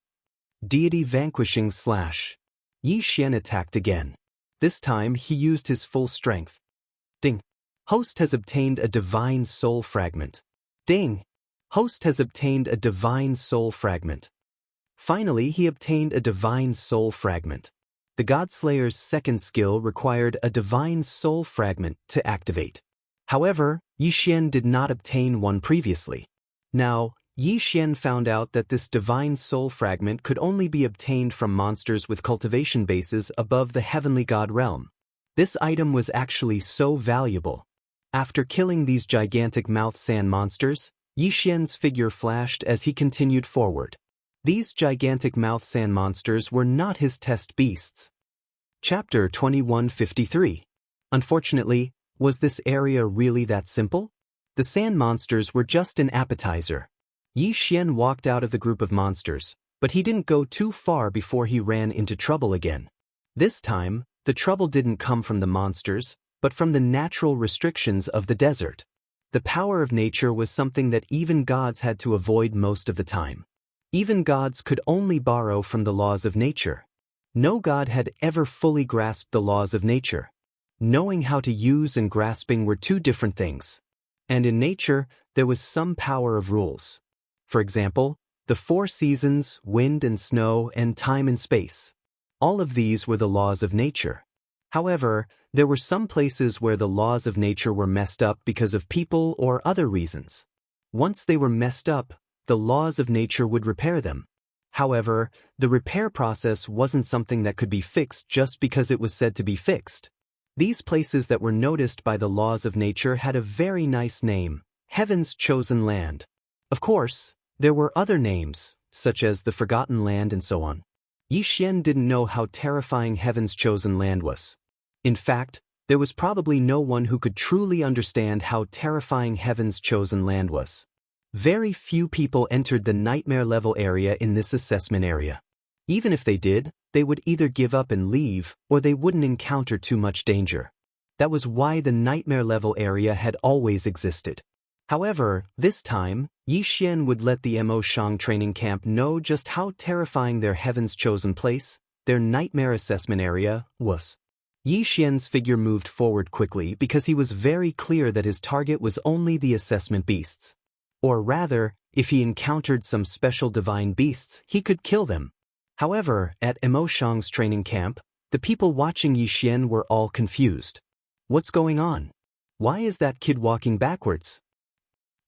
Deity vanquishing slash. Yi Xian attacked again. This time he used his full strength. Ding. Host has obtained a divine soul fragment. Ding. Host has obtained a divine soul fragment. Finally, he obtained a divine soul fragment. The Godslayer's second skill required a divine soul fragment to activate. However, Yi Xian did not obtain one previously. Now, Yi Xian found out that this divine soul fragment could only be obtained from monsters with cultivation bases above the heavenly god realm. This item was actually so valuable. After killing these gigantic mouth sand monsters, Yi Xian's figure flashed as he continued forward. These gigantic mouth sand monsters were not his test beasts. Chapter 2153. Unfortunately, was this area really that simple? The sand monsters were just an appetizer. Yi Xian walked out of the group of monsters, but he didn't go too far before he ran into trouble again. This time, the trouble didn't come from the monsters, but from the natural restrictions of the desert. The power of nature was something that even gods had to avoid most of the time. Even gods could only borrow from the laws of nature. No god had ever fully grasped the laws of nature. Knowing how to use and grasping were two different things. And in nature, there was some power of rules. For example, the 4 seasons, wind and snow, and time and space. All of these were the laws of nature. However, there were some places where the laws of nature were messed up because of people or other reasons. Once they were messed up, the laws of nature would repair them. However, the repair process wasn't something that could be fixed just because it was said to be fixed. These places that were noticed by the laws of nature had a very nice name, Heaven's Chosen Land. Of course, there were other names, such as the Forgotten Land and so on. Yi Xian didn't know how terrifying Heaven's Chosen Land was. In fact, there was probably no one who could truly understand how terrifying Heaven's Chosen Land was. Very few people entered the nightmare level area in this assessment area. Even if they did, they would either give up and leave, or they wouldn't encounter too much danger. That was why the nightmare level area had always existed. However, this time, Yi Xian would let the Mo Shang training camp know just how terrifying their Heaven's Chosen Place, their nightmare assessment area, was. Yi Xian's figure moved forward quickly because he was very clear that his target was only the assessment beasts. Or rather, if he encountered some special divine beasts, he could kill them. However, at Mo Shang's training camp, the people watching Yi Xian were all confused. What's going on? Why is that kid walking backwards?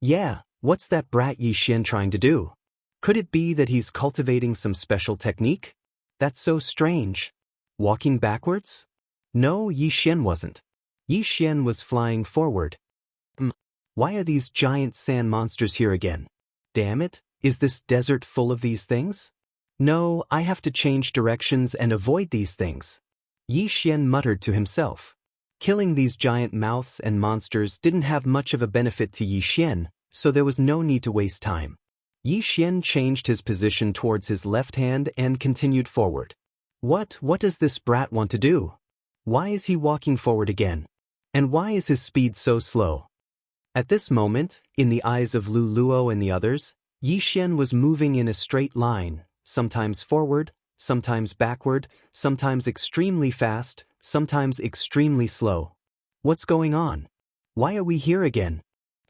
Yeah, what's that brat Yi Xian trying to do? Could it be that he's cultivating some special technique? That's so strange. Walking backwards? No, Yi Xian wasn't. Yi Xian was flying forward. Why are these giant sand monsters here again? Damn it, is this desert full of these things? No, I have to change directions and avoid these things. Yi Xian muttered to himself. Killing these giant mouths and monsters didn't have much of a benefit to Yi Xian, so there was no need to waste time. Yi Xian changed his position towards his left hand and continued forward. What does this brat want to do? Why is he walking forward again? And why is his speed so slow? At this moment, in the eyes of Lu Luo and the others, Yi Xian was moving in a straight line, sometimes forward, sometimes backward, sometimes extremely fast, sometimes extremely slow. What's going on? Why are we here again?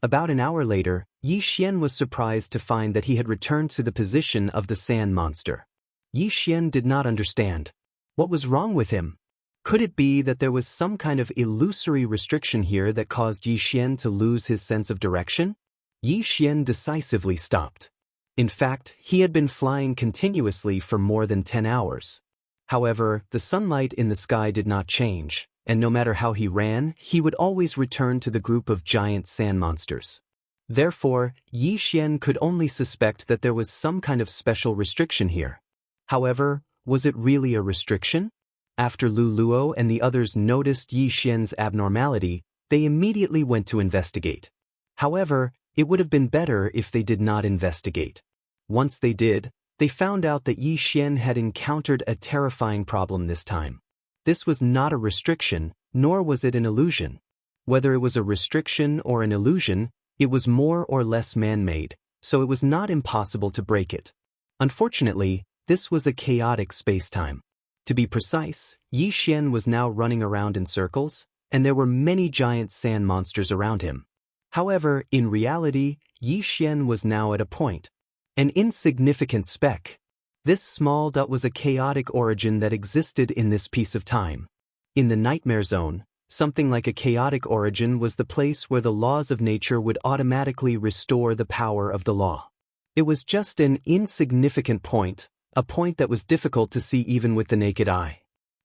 About an hour later, Yi Xian was surprised to find that he had returned to the position of the sand monster. Yi Xian did not understand. What was wrong with him? Could it be that there was some kind of illusory restriction here that caused Yi Xian to lose his sense of direction? Yi Xian decisively stopped. In fact, he had been flying continuously for more than 10 hours. However, the sunlight in the sky did not change, and no matter how he ran, he would always return to the group of giant sand monsters. Therefore, Yi Xian could only suspect that there was some kind of special restriction here. However, was it really a restriction? After Lu Luo and the others noticed Yi Xian's abnormality, they immediately went to investigate. However, it would have been better if they did not investigate. Once they did, they found out that Yi Xian had encountered a terrifying problem this time. This was not a restriction, nor was it an illusion. Whether it was a restriction or an illusion, it was more or less man-made, so it was not impossible to break it. Unfortunately, this was a chaotic space-time. To be precise, Yi Xian was now running around in circles, and there were many giant sand monsters around him. However, in reality, Yi Xian was now at a point. An insignificant speck. This small dot was a chaotic origin that existed in this piece of time. In the nightmare zone, something like a chaotic origin was the place where the laws of nature would automatically restore the power of the law. It was just an insignificant point, a point that was difficult to see even with the naked eye.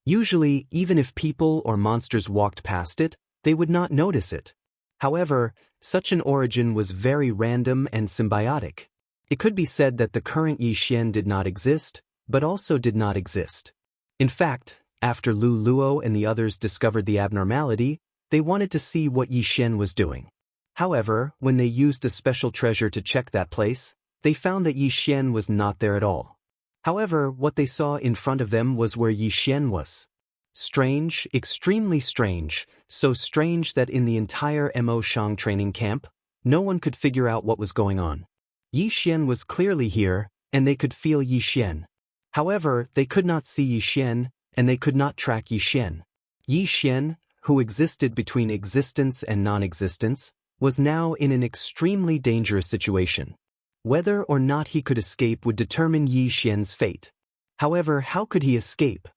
Usually, even if people or monsters walked past it, they would not notice it. However, such an origin was very random and symbiotic. It could be said that the current Yi Xian did not exist, but also did not exist. In fact, after Lu Luo and the others discovered the abnormality, they wanted to see what Yi Xian was doing. However, when they used a special treasure to check that place, they found that Yi Xian was not there at all. However, what they saw in front of them was where Yi Xian was. Strange, extremely strange, so strange that in the entire Mo Shang training camp, no one could figure out what was going on. Yi Xian was clearly here, and they could feel Yi Xian. However, they could not see Yi Xian, and they could not track Yi Xian. Yi Xian, who existed between existence and non-existence, was now in an extremely dangerous situation. Whether or not he could escape would determine Yi Xian's fate. However, how could he escape?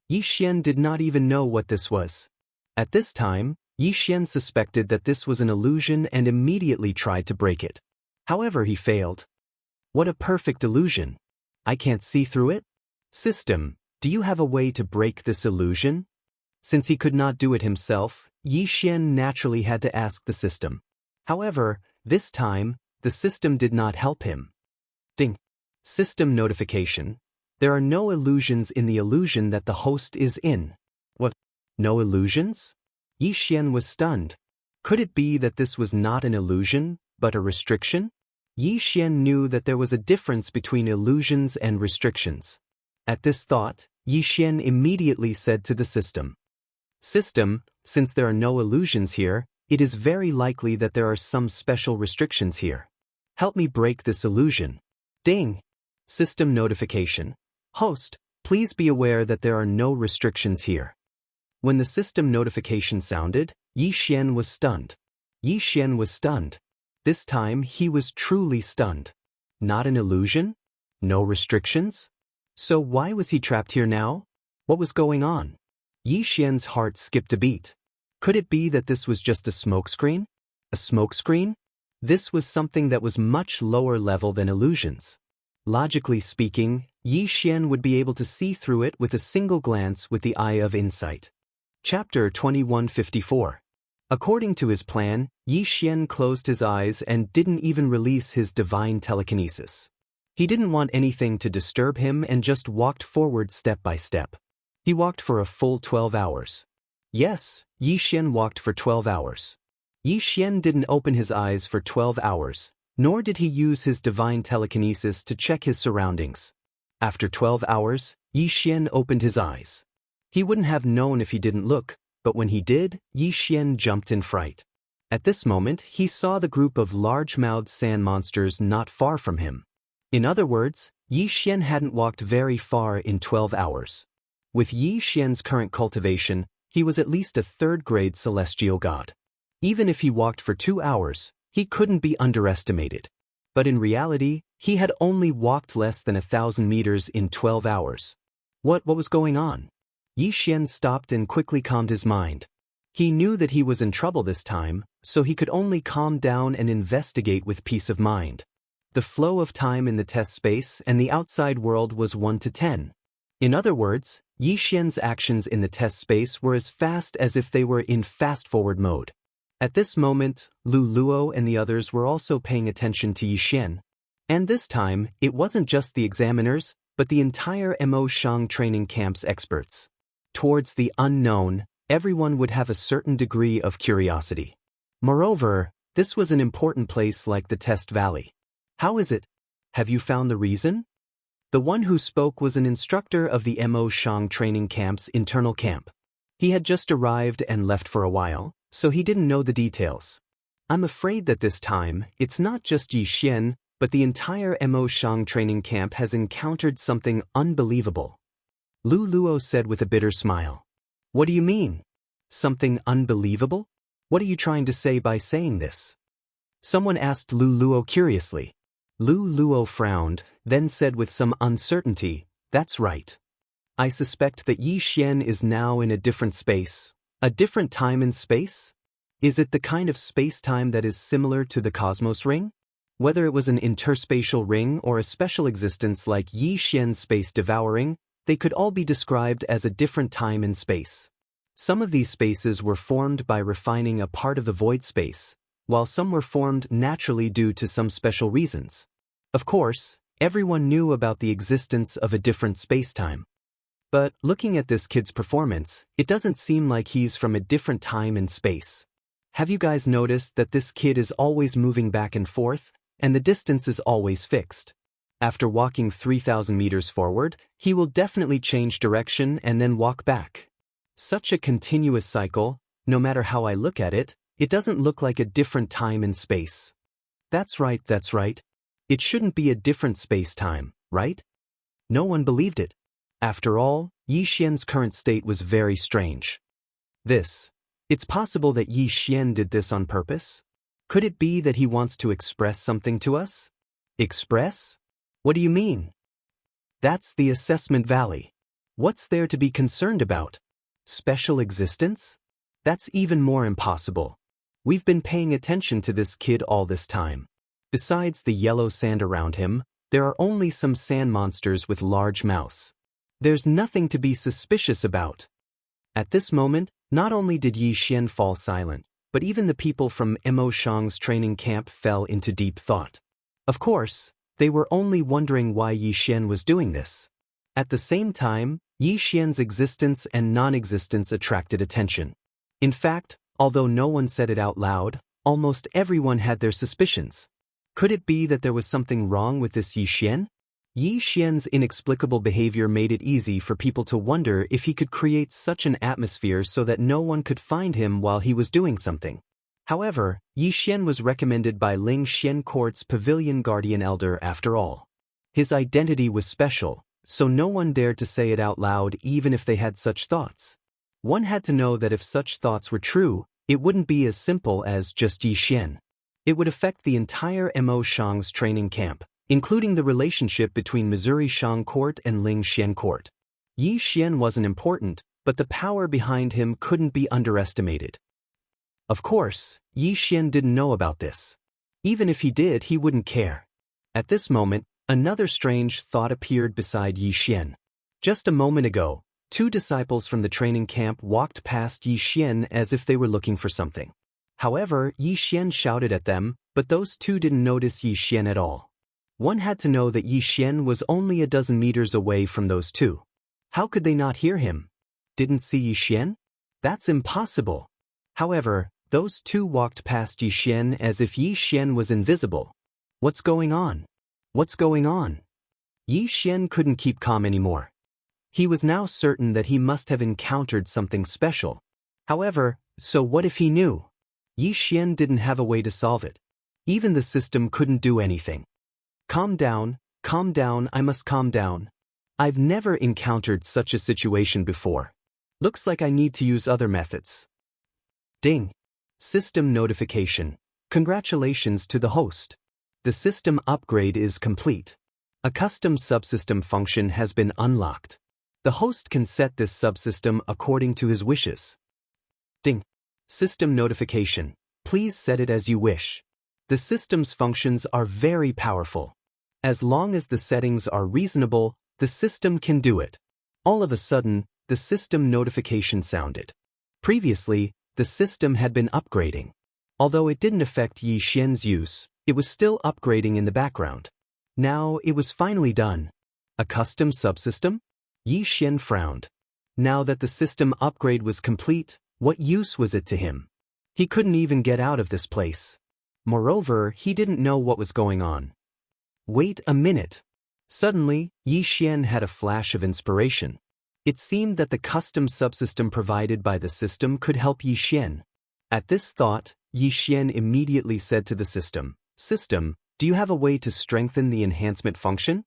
Yi Xian did not even know what this was. At this time, Yi Xian suspected that this was an illusion and immediately tried to break it. However, he failed. What a perfect illusion! I can't see through it? System, do you have a way to break this illusion? Since he could not do it himself, Yi Xian naturally had to ask the system. However, this time, the system did not help him. Ding. System notification. There are no illusions in the illusion that the host is in. What? No illusions? Yi Xian was stunned. Could it be that this was not an illusion, but a restriction? Yi Xian knew that there was a difference between illusions and restrictions. At this thought, Yi Xian immediately said to the system, System, since there are no illusions here, it is very likely that there are some special restrictions here. Help me break this illusion. Ding! System notification. Host, please be aware that there are no restrictions here. When the system notification sounded, Yi Xian was stunned. Yi Xian was stunned. This time he was truly stunned. Not an illusion? No restrictions? So why was he trapped here now? What was going on? Yi Xian's heart skipped a beat. Could it be that this was just a smokescreen? A smokescreen? This was something that was much lower level than illusions. Logically speaking, Yi Xian would be able to see through it with a single glance with the eye of insight. Chapter 2154. According to his plan, Yi Xian closed his eyes and didn't even release his divine telekinesis. He didn't want anything to disturb him and just walked forward step by step. He walked for a full 12 hours. Yes, Yi Xian walked for 12 hours. Yi Xian didn't open his eyes for 12 hours, nor did he use his divine telekinesis to check his surroundings. After 12 hours, Yi Xian opened his eyes. He wouldn't have known if he didn't look, but when he did, Yi Xian jumped in fright. At this moment, he saw the group of large-mouthed sand monsters not far from him. In other words, Yi Xian hadn't walked very far in 12 hours. With Yi Xian's current cultivation, he was at least a third-grade celestial god. Even if he walked for 2 hours, he couldn't be underestimated. But in reality, he had only walked less than 1,000 meters in 12 hours. What was going on? Yi Xian stopped and quickly calmed his mind. He knew that he was in trouble this time, so he could only calm down and investigate with peace of mind. The flow of time in the test space and the outside world was 1 to 10. In other words, Yi Xian's actions in the test space were as fast as if they were in fast-forward mode. At this moment, Lu Luo and the others were also paying attention to Yi Xian. And this time, it wasn't just the examiners, but the entire Mo Shang training camp's experts. Towards the unknown, everyone would have a certain degree of curiosity. Moreover, this was an important place like the Test Valley. How is it? Have you found the reason? The one who spoke was an instructor of the Mo Shang training camp's internal camp. He had just arrived and left for a while, so he didn't know the details. I'm afraid that this time, it's not just Yi Xian, but the entire Mo Shang training camp has encountered something unbelievable. Lu Luo said with a bitter smile. What do you mean? Something unbelievable? What are you trying to say by saying this? Someone asked Lu Luo curiously. Lu Luo frowned, then said with some uncertainty, That's right. I suspect that Yi Xian is now in a different space. A different time and space? Is it the kind of space-time that is similar to the cosmos ring? Whether it was an interspatial ring or a special existence like Yi Xian's space devouring, they could all be described as a different time and space. Some of these spaces were formed by refining a part of the void space, while some were formed naturally due to some special reasons. Of course, everyone knew about the existence of a different space-time. But looking at this kid's performance, it doesn't seem like he's from a different time and space. Have you guys noticed that this kid is always moving back and forth, and the distance is always fixed? After walking 3,000 meters forward, he will definitely change direction and then walk back. Such a continuous cycle, no matter how I look at it, it doesn't look like a different time and space. That's right. It shouldn't be a different space-time, right? No one believed it. After all, Yi Xian's current state was very strange. It's possible that Yi Xian did this on purpose? Could it be that he wants to express something to us? Express? What do you mean? That's the assessment valley. What's there to be concerned about? Special existence? That's even more impossible. We've been paying attention to this kid all this time. Besides the yellow sand around him, there are only some sand monsters with large mouths. There's nothing to be suspicious about. At this moment, not only did Yi Xian fall silent, but even the people from Mo Shang's training camp fell into deep thought. Of course, they were only wondering why Yi Xian was doing this. At the same time, Yi Xian's existence and non-existence attracted attention. In fact, although no one said it out loud, almost everyone had their suspicions. Could it be that there was something wrong with this Yi Xian? Yi Xian's inexplicable behavior made it easy for people to wonder if he could create such an atmosphere so that no one could find him while he was doing something. However, Yi Xian was recommended by Ling Xian Court's Pavilion Guardian Elder after all. His identity was special, so no one dared to say it out loud even if they had such thoughts. One had to know that if such thoughts were true, it wouldn't be as simple as just Yi Xian. It would affect the entire Mo Shang's training camp, including the relationship between Missouri Shang Court and Ling Xian Court. Yi Xian wasn't important, but the power behind him couldn't be underestimated. Of course, Yi Xian didn't know about this. Even if he did, he wouldn't care. At this moment, another strange thought appeared beside Yi Xian. Just a moment ago, two disciples from the training camp walked past Yi Xian as if they were looking for something. However, Yi Xian shouted at them, but those two didn't notice Yi Xian at all. One had to know that Yi Xian was only a dozen meters away from those two. How could they not hear him? Didn't see Yi Xian? That's impossible. However, those two walked past Yi Xian as if Yi Xian was invisible. What's going on? What's going on? Yi Xian couldn't keep calm anymore. He was now certain that he must have encountered something special. However, so what if he knew? Yi Xian didn't have a way to solve it. Even the system couldn't do anything. Calm down, I must calm down. I've never encountered such a situation before. Looks like I need to use other methods. Ding. System notification. Congratulations to the host. The system upgrade is complete. A custom subsystem function has been unlocked. The host can set this subsystem according to his wishes. Ding. System notification. Please set it as you wish. The system's functions are very powerful. As long as the settings are reasonable, the system can do it. All of a sudden, the system notification sounded. Previously, the system had been upgrading. Although it didn't affect Yi Xian's use, it was still upgrading in the background. Now it was finally done. A custom subsystem? Yi Xian frowned. Now that the system upgrade was complete, what use was it to him? He couldn't even get out of this place. Moreover, he didn't know what was going on. Wait a minute. Suddenly, Yi Xian had a flash of inspiration. It seemed that the custom subsystem provided by the system could help Yi Xian. At this thought, Yi Xian immediately said to the system, "System, do you have a way to strengthen the enhancement function?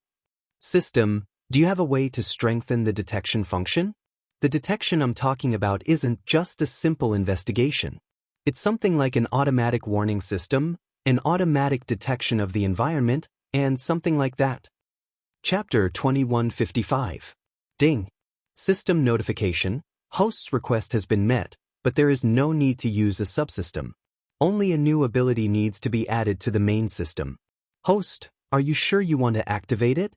System, do you have a way to strengthen the detection function? The detection I'm talking about isn't just a simple investigation. It's something like an automatic warning system, an automatic detection of the environment, and something like that." Chapter 2155. Ding. System notification. Host's request has been met, but there is no need to use a subsystem. Only a new ability needs to be added to the main system. Host, are you sure you want to activate it?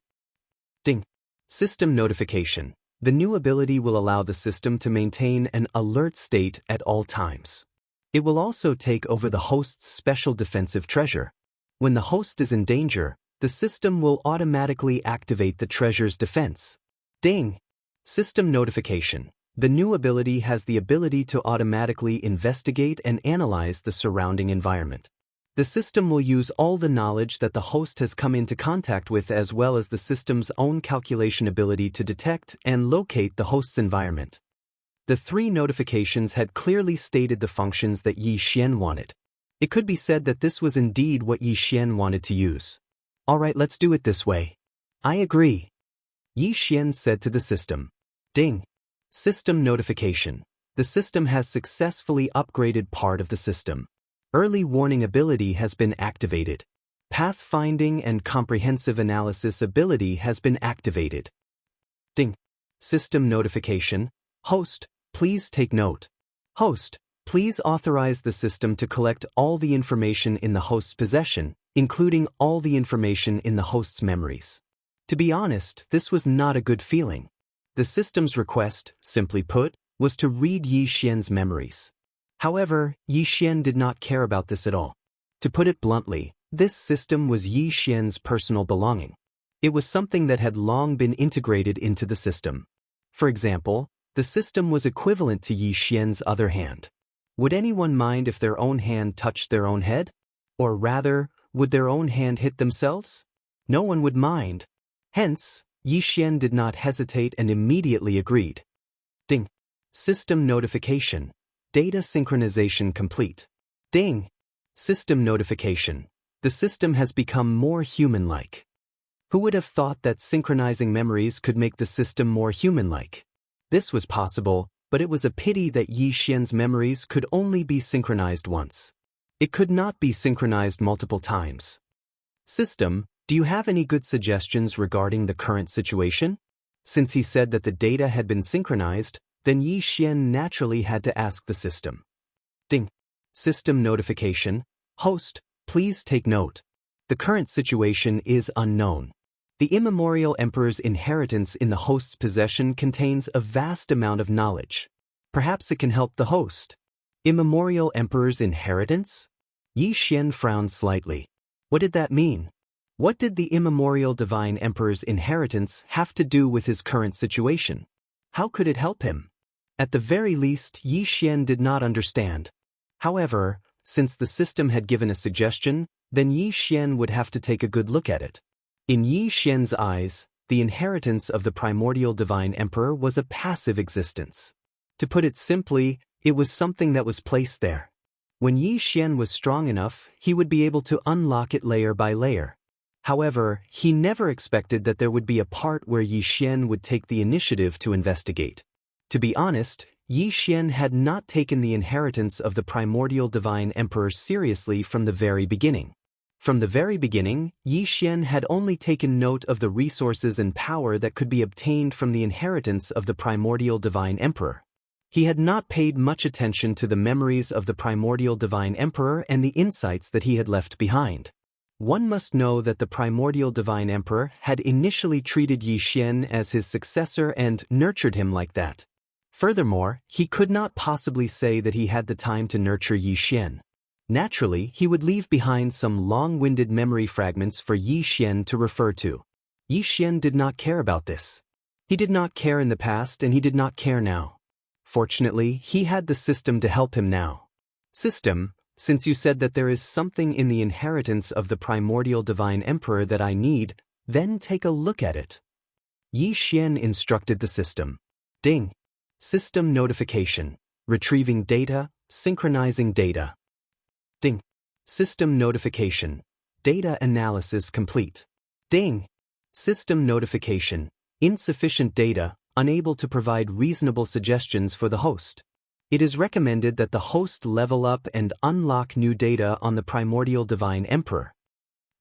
Ding. System notification. The new ability will allow the system to maintain an alert state at all times. It will also take over the host's special defensive treasure. When the host is in danger, the system will automatically activate the treasure's defense. Ding. System notification. The new ability has the ability to automatically investigate and analyze the surrounding environment. The system will use all the knowledge that the host has come into contact with as well as the system's own calculation ability to detect and locate the host's environment. The three notifications had clearly stated the functions that Yi Xian wanted. It could be said that this was indeed what Yi Xian wanted to use. Alright, let's do it this way. I agree. Yi Xian said to the system. Ding. System notification. The system has successfully upgraded part of the system. Early warning ability has been activated. Pathfinding and comprehensive analysis ability has been activated. Ding. System notification. Host, please take note. Host, please authorize the system to collect all the information in the host's possession, including all the information in the host's memories. To be honest, this was not a good feeling. The system's request, simply put, was to read Yi Xian's memories. However, Yi Xian did not care about this at all. To put it bluntly, this system was Yi Xian's personal belonging. It was something that had long been integrated into the system. For example, the system was equivalent to Yi Xian's other hand. Would anyone mind if their own hand touched their own head? Or rather, would their own hand hit themselves? No one would mind. Hence, Yi Xian did not hesitate and immediately agreed. Ding. System notification. Data synchronization complete. Ding. System notification. The system has become more human-like. Who would have thought that synchronizing memories could make the system more human-like? This was possible, but it was a pity that Yi Xian's memories could only be synchronized once. It could not be synchronized multiple times. System, do you have any good suggestions regarding the current situation? Since he said that the data had been synchronized, then Yi Xian naturally had to ask the system. Ding. System notification. Host, please take note. The current situation is unknown. The immemorial emperor's inheritance in the host's possession contains a vast amount of knowledge. Perhaps it can help the host. Immemorial emperor's inheritance? Yi Xian frowned slightly. What did that mean? What did the immemorial divine emperor's inheritance have to do with his current situation? How could it help him? At the very least, Yi Xian did not understand. However, since the system had given a suggestion, then Yi Xian would have to take a good look at it. In Yi Xian's eyes, the inheritance of the primordial divine emperor was a passive existence. To put it simply, it was something that was placed there. When Yi Xian was strong enough, he would be able to unlock it layer by layer. However, he never expected that there would be a part where Yi Xian would take the initiative to investigate. To be honest, Yi Xian had not taken the inheritance of the primordial divine emperor seriously from the very beginning. From the very beginning, Yi Xian had only taken note of the resources and power that could be obtained from the inheritance of the primordial divine emperor. He had not paid much attention to the memories of the primordial divine emperor and the insights that he had left behind. One must know that the primordial divine emperor had initially treated Yi Xian as his successor and nurtured him like that. Furthermore, he could not possibly say that he had the time to nurture Yi Xian. Naturally, he would leave behind some long-winded memory fragments for Yi Xian to refer to. Yi Xian did not care about this. He did not care in the past and he did not care now. Fortunately, he had the system to help him now. System, since you said that there is something in the inheritance of the primordial divine emperor that I need, then take a look at it. Yi Xian instructed the system. Ding. System notification. Retrieving data, synchronizing data. Ding. System notification. Data analysis complete. Ding. System notification. Insufficient data, unable to provide reasonable suggestions for the host. It is recommended that the host level up and unlock new data on the primordial divine emperor.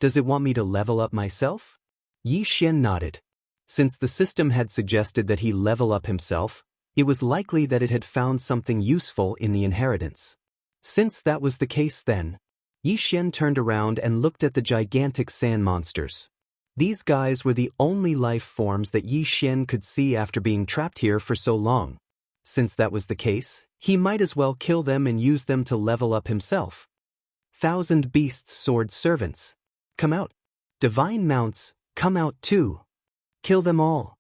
Does it want me to level up myself? Yi Xian nodded. Since the system had suggested that he level up himself, it was likely that it had found something useful in the inheritance. Since that was the case then, Yi Xian turned around and looked at the gigantic sand monsters. These guys were the only life forms that Yi Xian could see after being trapped here for so long. Since that was the case, he might as well kill them and use them to level up himself. 1,000 beasts sword servants. Come out. Divine mounts, come out too. Kill them all.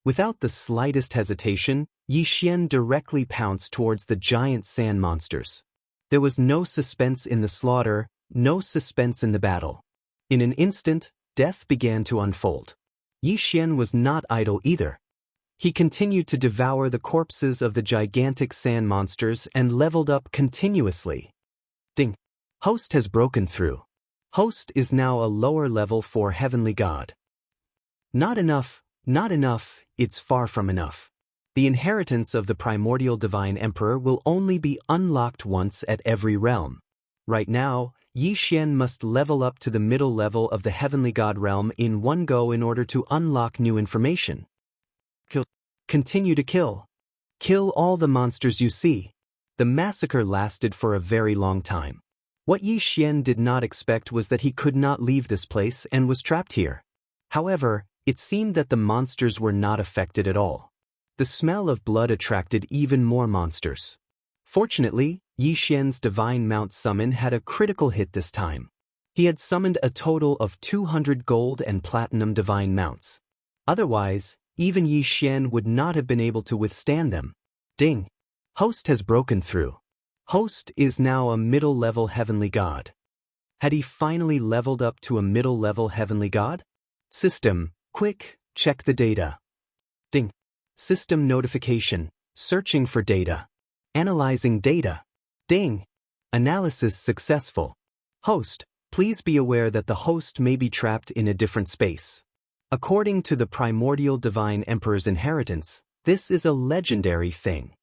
Without the slightest hesitation, Yi Xian directly pounced towards the giant sand monsters. There was no suspense in the slaughter, no suspense in the battle. In an instant, death began to unfold. Yi Xian was not idle either. He continued to devour the corpses of the gigantic sand monsters and leveled up continuously. Ding. Host has broken through. Host is now a lower level for Heavenly God. Not enough, it's far from enough. The inheritance of the primordial divine emperor will only be unlocked once at every realm. Right now, Yi Xian must level up to the middle level of the heavenly god realm in one go in order to unlock new information. Kill. Continue to kill. Kill all the monsters you see. The massacre lasted for a very long time. What Yi Xian did not expect was that he could not leave this place and was trapped here. However, it seemed that the monsters were not affected at all. The smell of blood attracted even more monsters. Fortunately, Yi Xian's divine mount summon had a critical hit this time. He had summoned a total of 200 gold and platinum divine mounts. Otherwise, even Yi Xian would not have been able to withstand them. Ding! Host has broken through. Host is now a middle-level heavenly god. Had he finally leveled up to a middle-level heavenly god? System, quick, check the data. Ding! System notification, searching for data. Analyzing data. Ding! Analysis successful. Host, please be aware that the host may be trapped in a different space. According to the primordial divine emperor's inheritance, this is a legendary thing.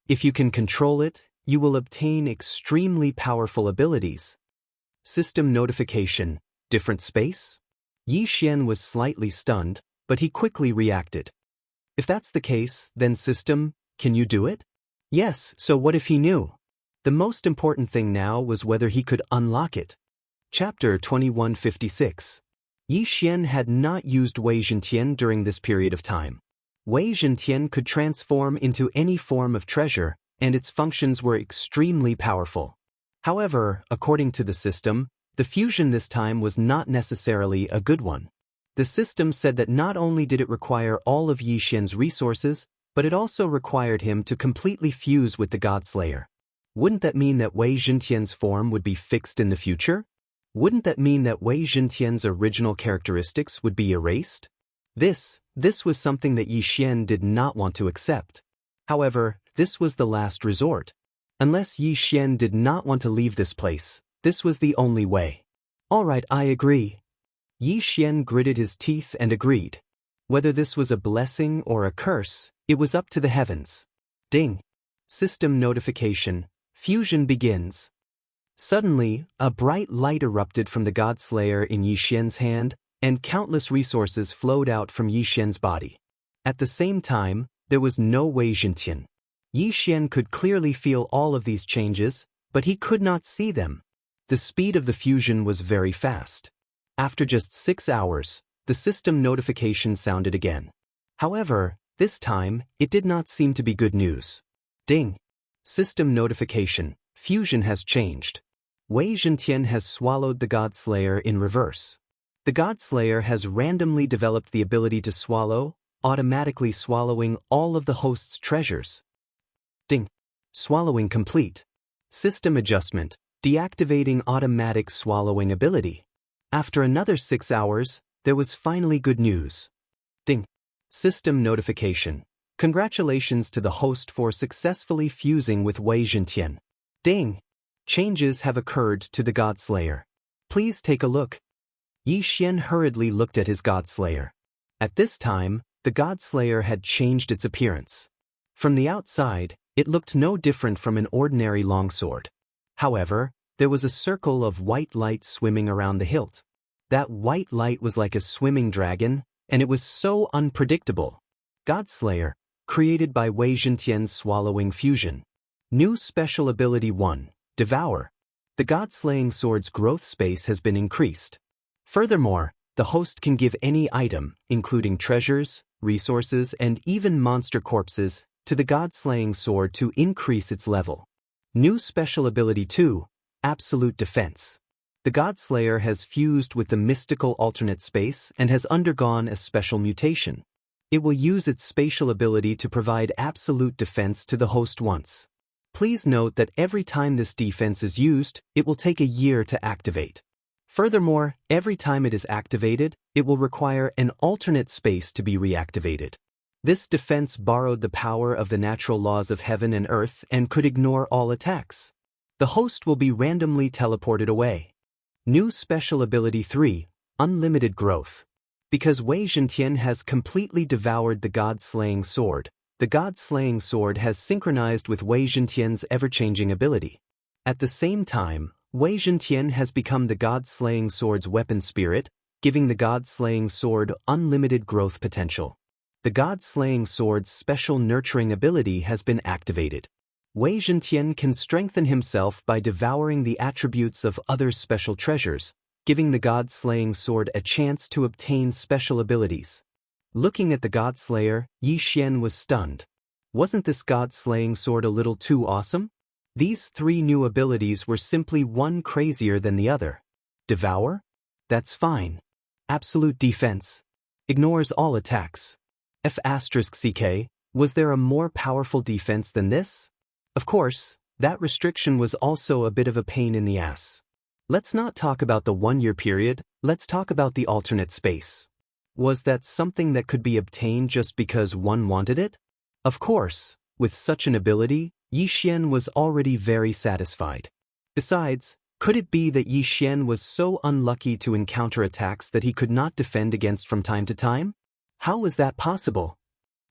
If you can control it, you will obtain extremely powerful abilities. System notification, different space? Yi Xian was slightly stunned, but he quickly reacted. If that's the case, then system, can you do it? Yes, so what if he knew? The most important thing now was whether he could unlock it. Chapter 2156. Yi Xian had not used Wei Zhentian during this period of time. Wei Zhentian could transform into any form of treasure, and its functions were extremely powerful. However, according to the system, the fusion this time was not necessarily a good one. The system said that not only did it require all of Yi Xian's resources, but it also required him to completely fuse with the Godslayer. Wouldn't that mean that Wei Zhentian's form would be fixed in the future? Wouldn't that mean that Wei Zhentian's original characteristics would be erased? This was something that Yi Xian did not want to accept. However, this was the last resort. Unless Yi Xian did not want to leave this place, this was the only way. All right, I agree. Yi Xian gritted his teeth and agreed. Whether this was a blessing or a curse, it was up to the heavens. Ding! System notification. Fusion begins. Suddenly, a bright light erupted from the Godslayer in Yi Xian's hand, and countless resources flowed out from Yi Xian's body. At the same time, there was no Wei Zhentian. Yi Xian could clearly feel all of these changes, but he could not see them. The speed of the fusion was very fast. After just 6 hours, the system notification sounded again. However, this time, it did not seem to be good news. Ding! System notification. Fusion has changed. Wei Zhentian has swallowed the Godslayer in reverse. The Godslayer has randomly developed the ability to swallow, automatically swallowing all of the host's treasures. Ding! Swallowing complete. System adjustment. Deactivating automatic swallowing ability. After another 6 hours, there was finally good news. Ding! System notification. Congratulations to the host for successfully fusing with Wei Zhentian. Ding! Changes have occurred to the Godslayer. Please take a look. Yi Xian hurriedly looked at his Godslayer. At this time, the Godslayer had changed its appearance. From the outside, it looked no different from an ordinary longsword. However, there was a circle of white light swimming around the hilt. That white light was like a swimming dragon, and it was so unpredictable. Godslayer, created by Wei Zhentian's swallowing fusion. New special ability 1, Devour. The God-slaying sword's growth space has been increased. Furthermore, the host can give any item, including treasures, resources, and even monster corpses, to the God-slaying sword to increase its level. New special ability 2, Absolute Defense. The Godslayer has fused with the mystical alternate space and has undergone a special mutation. It will use its spatial ability to provide absolute defense to the host once. Please note that every time this defense is used, it will take a year to activate. Furthermore, every time it is activated, it will require an alternate space to be reactivated. This defense borrowed the power of the natural laws of heaven and earth and could ignore all attacks. The host will be randomly teleported away. New special ability 3, Unlimited Growth. Because Wei Zhentian has completely devoured the God-slaying sword, the God-slaying sword has synchronized with Wei Zhentian's ever-changing ability. At the same time, Wei Zhentian has become the God-slaying sword's weapon spirit, giving the God-slaying sword unlimited growth potential. The God-slaying sword's special nurturing ability has been activated. Wei Zhentian can strengthen himself by devouring the attributes of other special treasures, giving the God-slaying sword a chance to obtain special abilities. Looking at the God-slayer, Yi Xian was stunned. Wasn't this God-slaying sword a little too awesome? These 3 new abilities were simply one crazier than the other. Devour? That's fine. Absolute defense. Ignores all attacks. F***CK, was there a more powerful defense than this? Of course, that restriction was also a bit of a pain in the ass. Let's not talk about the 1-year period, let's talk about the alternate space. Was that something that could be obtained just because one wanted it? Of course, with such an ability, Yi Xian was already very satisfied. Besides, could it be that Yi Xian was so unlucky to encounter attacks that he could not defend against from time to time? How was that possible?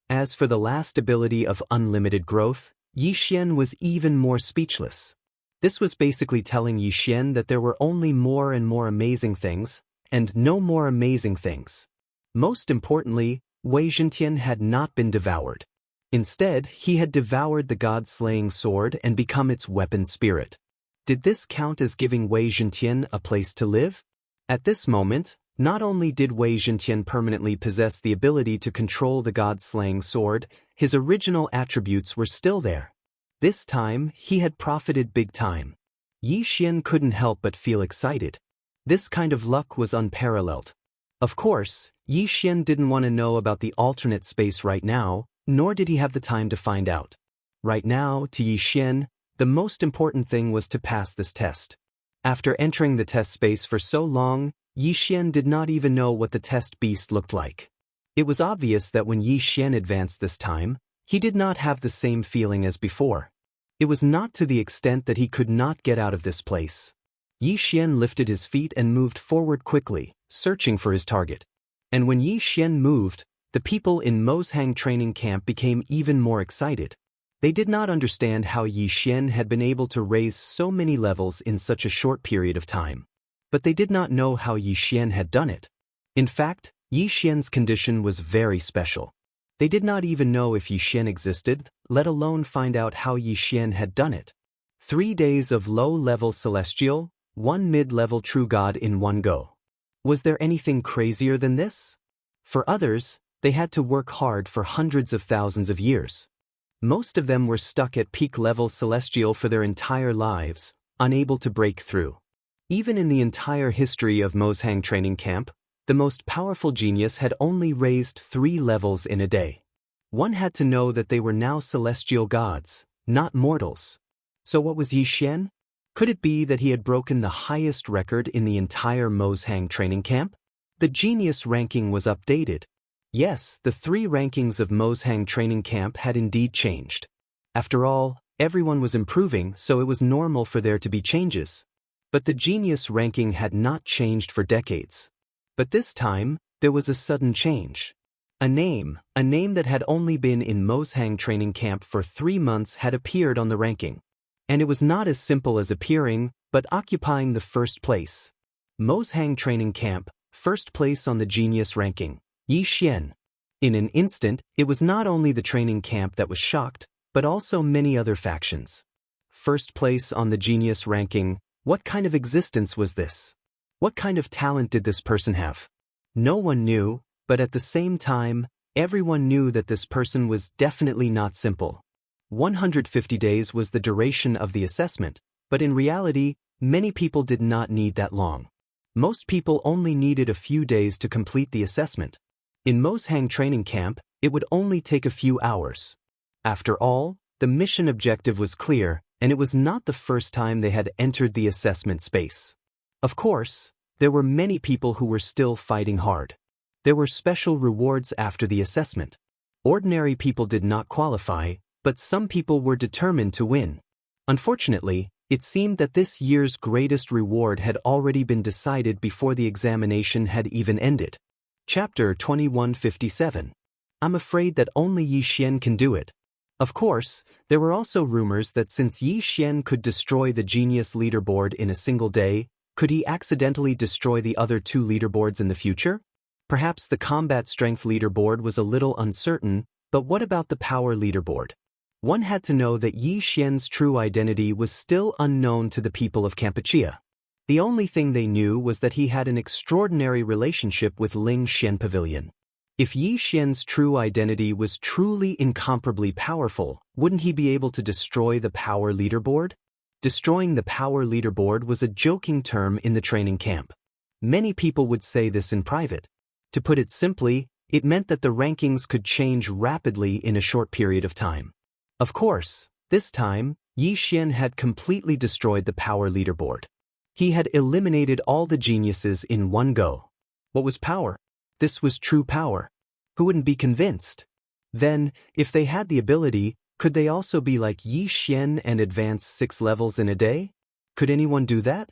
As for the last ability of unlimited growth, Yi Xian was even more speechless. This was basically telling Yi Xian that there were only more and more amazing things, and no more amazing things. Most importantly, Wei Zhentian had not been devoured. Instead, he had devoured the God-slaying sword and become its weapon spirit. Did this count as giving Wei Zhentian a place to live? At this moment, not only did Wei Zhentian permanently possess the ability to control the God-slaying sword, his original attributes were still there. This time, he had profited big time. Yi Xian couldn't help but feel excited. This kind of luck was unparalleled. Of course, Yi Xian didn't want to know about the alternate space right now, nor did he have the time to find out. Right now, to Yi Xian, the most important thing was to pass this test. After entering the test space for so long, Yi Xian did not even know what the test beast looked like. It was obvious that when Yi Xian advanced this time, he did not have the same feeling as before. It was not to the extent that he could not get out of this place. Yi Xian lifted his feet and moved forward quickly, searching for his target. And when Yi Xian moved, the people in Mozhang training camp became even more excited. They did not understand how Yi Xian had been able to raise so many levels in such a short period of time. But they did not know how Yi Xian had done it. In fact, Yi Xian's condition was very special. They did not even know if Yi Xian existed, let alone find out how Yi Xian had done it. 3 days of low-level celestial, 1 mid-level true god in one go. Was there anything crazier than this? For others, they had to work hard for hundreds of thousands of years. Most of them were stuck at peak-level celestial for their entire lives, unable to break through. Even in the entire history of Mozhang training camp, the most powerful genius had only raised 3 levels in a day. One had to know that they were now celestial gods, not mortals. So what was Yi Xian? Could it be that he had broken the highest record in the entire Mozhang training camp? The genius ranking was updated. Yes, the 3 rankings of Mozhang training camp had indeed changed. After all, everyone was improving, so it was normal for there to be changes. But the genius ranking had not changed for decades. But this time, there was a sudden change. A name that had only been in Mozhang training camp for 3 months had appeared on the ranking. And it was not as simple as appearing, but occupying the first place. Mozhang training camp, first place on the genius ranking. Yi Xian. In an instant, it was not only the training camp that was shocked, but also many other factions. First place on the genius ranking, what kind of existence was this? What kind of talent did this person have? No one knew, but at the same time, everyone knew that this person was definitely not simple. 150 days was the duration of the assessment, but in reality, many people did not need that long. Most people only needed a few days to complete the assessment. In Mozhang training camp, it would only take a few hours. After all, the mission objective was clear, and it was not the first time they had entered the assessment space. Of course, there were many people who were still fighting hard. There were special rewards after the assessment. Ordinary people did not qualify, but some people were determined to win. Unfortunately, it seemed that this year's greatest reward had already been decided before the examination had even ended. Chapter 2157. I'm afraid that only Yi Xian can do it. Of course, there were also rumors that since Yi Xian could destroy the genius leaderboard in a single day, could he accidentally destroy the other two leaderboards in the future? Perhaps the combat strength leaderboard was a little uncertain, but what about the power leaderboard? One had to know that Yi Xian's true identity was still unknown to the people of Kampuchea. The only thing they knew was that he had an extraordinary relationship with Ling Xian Pavilion. If Yi Xian's true identity was truly incomparably powerful, wouldn't he be able to destroy the power leaderboard? Destroying the power leaderboard was a joking term in the training camp. Many people would say this in private. To put it simply, it meant that the rankings could change rapidly in a short period of time. Of course, this time, Yi Xian had completely destroyed the power leaderboard. He had eliminated all the geniuses in one go. What was power? This was true power. Who wouldn't be convinced? Then, if they had the ability, could they also be like Yi Xian and advance 6 levels in a day? Could anyone do that?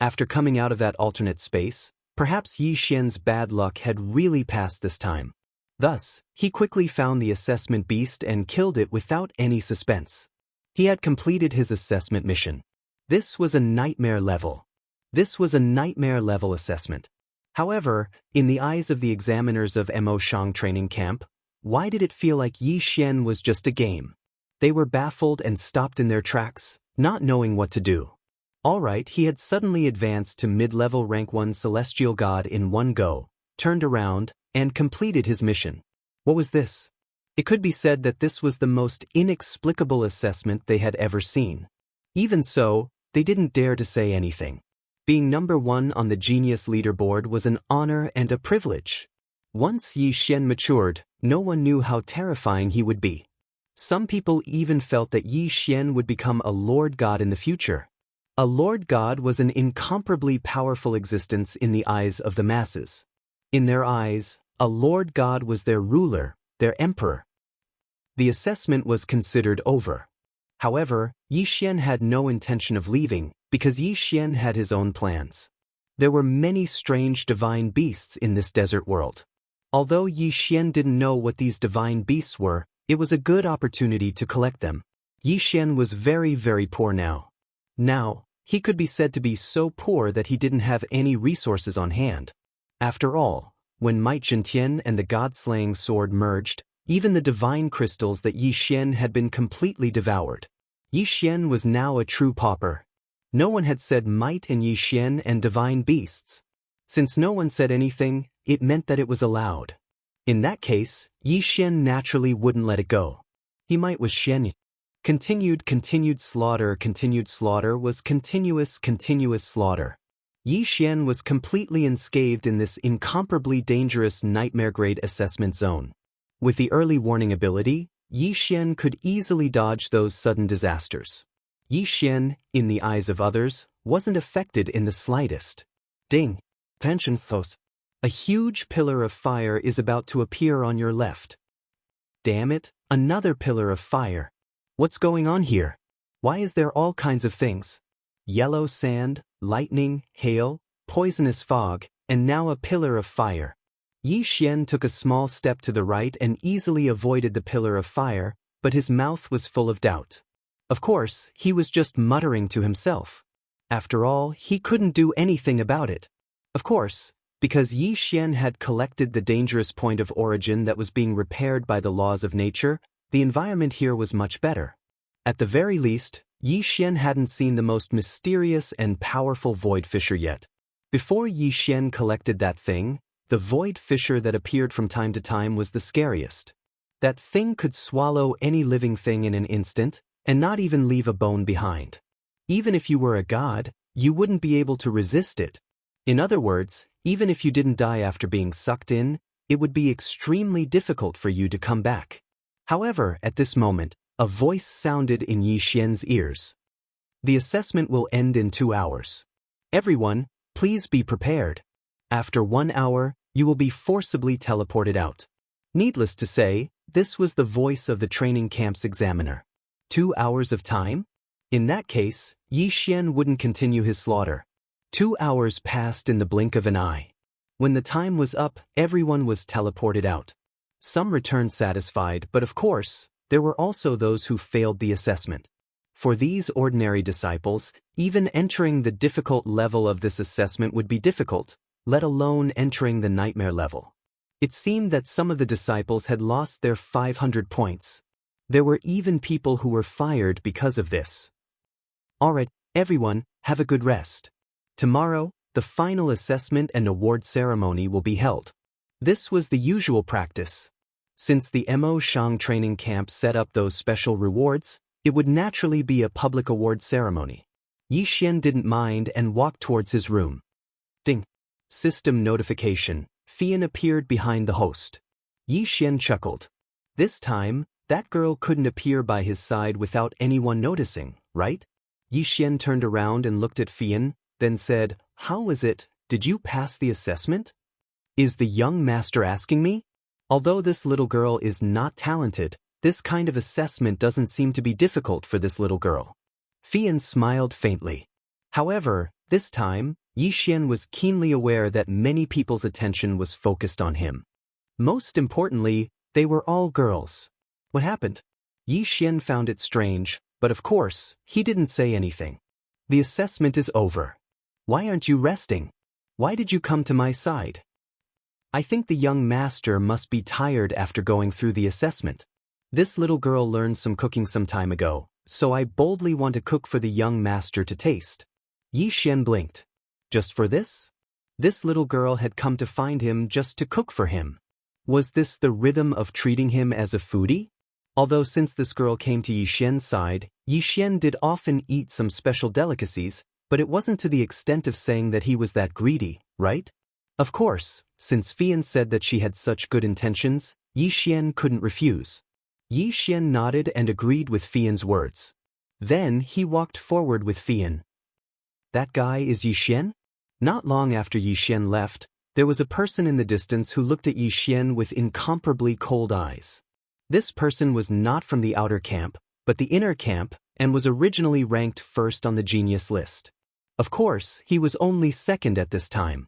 After coming out of that alternate space, perhaps Yi Xian's bad luck had really passed this time. Thus, he quickly found the assessment beast and killed it without any suspense. He had completed his assessment mission. This was a nightmare level. This was a nightmare level assessment. However, in the eyes of the examiners of Mo Shang training camp, why did it feel like Yi Xian was just a game? They were baffled and stopped in their tracks, not knowing what to do. Alright, he had suddenly advanced to mid-level rank 1 celestial god in one go, turned around, and completed his mission. What was this? It could be said that this was the most inexplicable assessment they had ever seen. Even so, they didn't dare to say anything. Being number 1 on the genius leaderboard was an honor and a privilege. Once Yi Xian matured, no one knew how terrifying he would be. Some people even felt that Yi Xian would become a lord god in the future. A lord god was an incomparably powerful existence in the eyes of the masses. In their eyes, a lord god was their ruler, their emperor. The assessment was considered over. However, Yi Xian had no intention of leaving, because Yi Xian had his own plans. There were many strange divine beasts in this desert world. Although Yi Xian didn't know what these divine beasts were, it was a good opportunity to collect them. Yi Xian was very, very poor now. Now, he could be said to be so poor that he didn't have any resources on hand. After all, when Might Zhentian and the god-slaying sword merged, even the divine crystals that Yi Xian had been completely devoured. Yi Xian was now a true pauper. No one had said might in Yi Xian and divine beasts. Since no one said anything, it meant that it was allowed. In that case, Yi Xian naturally wouldn't let it go. He might was Xian. Continued slaughter was continuous slaughter. Yi Xian was completely enscathed in this incomparably dangerous nightmare-grade assessment zone. With the early warning ability, Yi Xian could easily dodge those sudden disasters. Yi Xian, in the eyes of others, wasn't affected in the slightest. Ding! Pension thos. A huge pillar of fire is about to appear on your left. Damn it, another pillar of fire. What's going on here? Why is there all kinds of things? Yellow sand, lightning, hail, poisonous fog, and now a pillar of fire. Yi Xian took a small step to the right and easily avoided the pillar of fire, but his mouth was full of doubt. Of course, he was just muttering to himself. After all, he couldn't do anything about it. Of course, because Yi Xian had collected the dangerous point of origin that was being repaired by the laws of nature, the environment here was much better. At the very least, Yi Xian hadn't seen the most mysterious and powerful void fissure yet. Before Yi Xian collected that thing, the void fissure that appeared from time to time was the scariest. That thing could swallow any living thing in an instant, and not even leave a bone behind. Even if you were a god, you wouldn't be able to resist it. In other words, even if you didn't die after being sucked in, it would be extremely difficult for you to come back. However, at this moment, a voice sounded in Yi Xian's ears. The assessment will end in 2 hours. Everyone, please be prepared. After 1 hour, you will be forcibly teleported out. Needless to say, this was the voice of the training camp's examiner. 2 hours of time? In that case, Yi Xian wouldn't continue his slaughter. 2 hours passed in the blink of an eye. When the time was up, everyone was teleported out. Some returned satisfied, but of course, there were also those who failed the assessment. For these ordinary disciples, even entering the difficult level of this assessment would be difficult, let alone entering the nightmare level. It seemed that some of the disciples had lost their 500 points. There were even people who were fired because of this. Alright, everyone, have a good rest. Tomorrow, the final assessment and award ceremony will be held. This was the usual practice. Since the Mo Shang training camp set up those special rewards, it would naturally be a public award ceremony. Yi Xian didn't mind and walked towards his room. Ding! System notification. Fian appeared behind the host. Yi Xian chuckled. This time, that girl couldn't appear by his side without anyone noticing, right? Yi Xian turned around and looked at Fian, then said, "How is it? Did you pass the assessment?" "Is the young master asking me?" Although this little girl is not talented, this kind of assessment doesn't seem to be difficult for this little girl. Fian smiled faintly. However, this time, Yi Xian was keenly aware that many people's attention was focused on him. Most importantly, they were all girls. What happened? Yi Xian found it strange, but of course, he didn't say anything. The assessment is over. Why aren't you resting? Why did you come to my side? I think the young master must be tired after going through the assessment. This little girl learned some cooking some time ago, so I boldly want to cook for the young master to taste. Yi Xian blinked. Just for this? This little girl had come to find him just to cook for him. Was this the rhythm of treating him as a foodie? Although since this girl came to Yi Xian's side, Yi Xian did often eat some special delicacies, but it wasn't to the extent of saying that he was that greedy, right? Of course, since Fian said that she had such good intentions, Yi Xian couldn't refuse. Yi Xian nodded and agreed with Fian's words. Then he walked forward with Fian. That guy is Yi Xian? Not long after Yi Xian left, there was a person in the distance who looked at Yi Xian with incomparably cold eyes. This person was not from the outer camp, but the inner camp, and was originally ranked first on the genius list. Of course, he was only second at this time.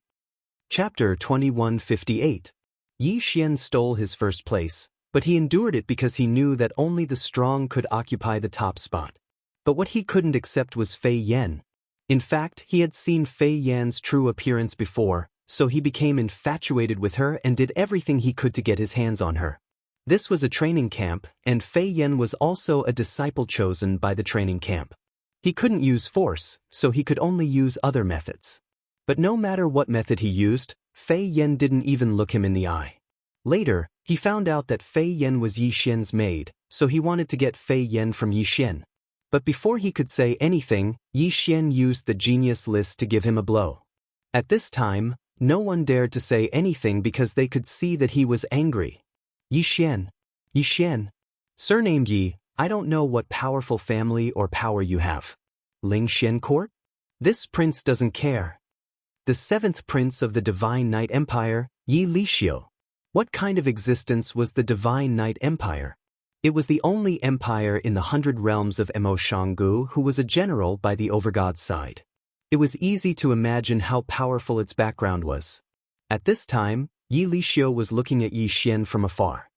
Chapter 2158. Yi Xian stole his first place, but he endured it because he knew that only the strong could occupy the top spot. But what he couldn't accept was Fei Yan. In fact, he had seen Fei Yan's true appearance before, so he became infatuated with her and did everything he could to get his hands on her. This was a training camp, and Fei Yan was also a disciple chosen by the training camp. He couldn't use force, so he could only use other methods. But no matter what method he used, Fei Yan didn't even look him in the eye. Later, he found out that Fei Yan was Yi Xian's maid, so he wanted to get Fei Yan from Yi Xian. But before he could say anything, Yi Xian used the genius list to give him a blow. At this time, no one dared to say anything because they could see that he was angry. Yi Xian. Yi Xian. Surnamed Yi, I don't know what powerful family or power you have. Ling Xian Court? This prince doesn't care. The seventh prince of the Divine Night Empire, Yi Lixiu. What kind of existence was the Divine Night Empire? It was the only empire in the 100 realms of Mo Shanggu who was a general by the overgod's side. It was easy to imagine how powerful its background was. At this time, Yi Lixiu was looking at Yi Xian from afar.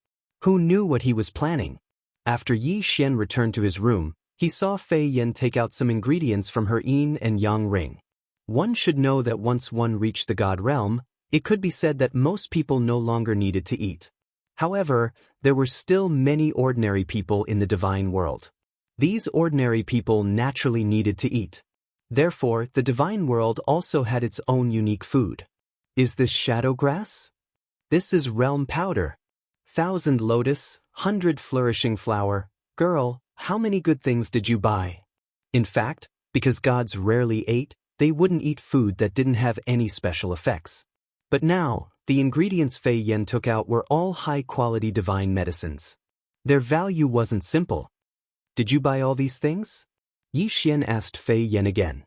Who knew what he was planning? After Yi Xian returned to his room, he saw Fei Yan take out some ingredients from her yin and yang ring. One should know that once one reached the God realm, it could be said that most people no longer needed to eat. However, there were still many ordinary people in the divine world. These ordinary people naturally needed to eat. Therefore, the divine world also had its own unique food. Is this shadow grass? This is realm powder. 1,000 lotus, 100 flourishing flower. Girl, how many good things did you buy? In fact, because gods rarely ate, they wouldn't eat food that didn't have any special effects. But now, the ingredients Fei Yan took out were all high-quality divine medicines. Their value wasn't simple. Did you buy all these things? Yi Xian asked Fei Yan again.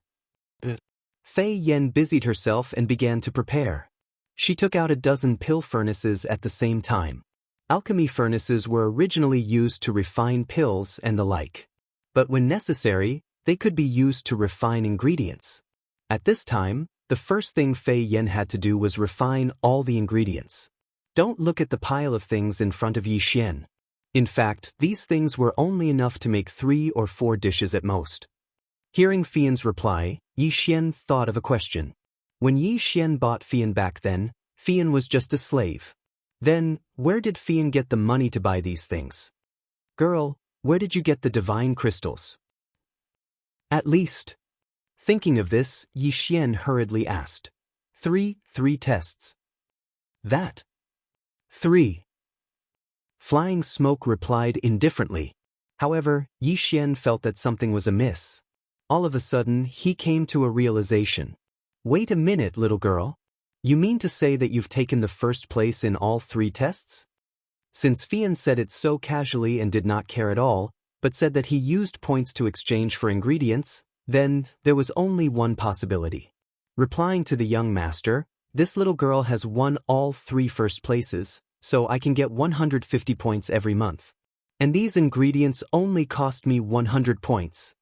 Fei Yan busied herself and began to prepare. She took out a dozen pill furnaces at the same time. Alchemy furnaces were originally used to refine pills and the like. But when necessary, they could be used to refine ingredients. At this time, the first thing Fei Yan had to do was refine all the ingredients. Don't look at the pile of things in front of Yi Xian. In fact, these things were only enough to make 3 or 4 dishes at most. Hearing Fian's reply, Yi Xian thought of a question. When Yi Xian bought Fian back then, Fian was just a slave. Then, where did Fian get the money to buy these things? Girl, where did you get the divine crystals? At least. Thinking of this, Yi Xian hurriedly asked. 3 tests. That. 3. Flying Smoke replied indifferently. However, Yi Xian felt that something was amiss. All of a sudden, he came to a realization. Wait a minute, little girl. You mean to say that you've taken the first place in all 3 tests? Since Fian said it so casually and did not care at all, but said that he used points to exchange for ingredients, then there was only one possibility. Replying to the young master, this little girl has won all 3 first places, so I can get 150 points every month. And these ingredients only cost me 100 points.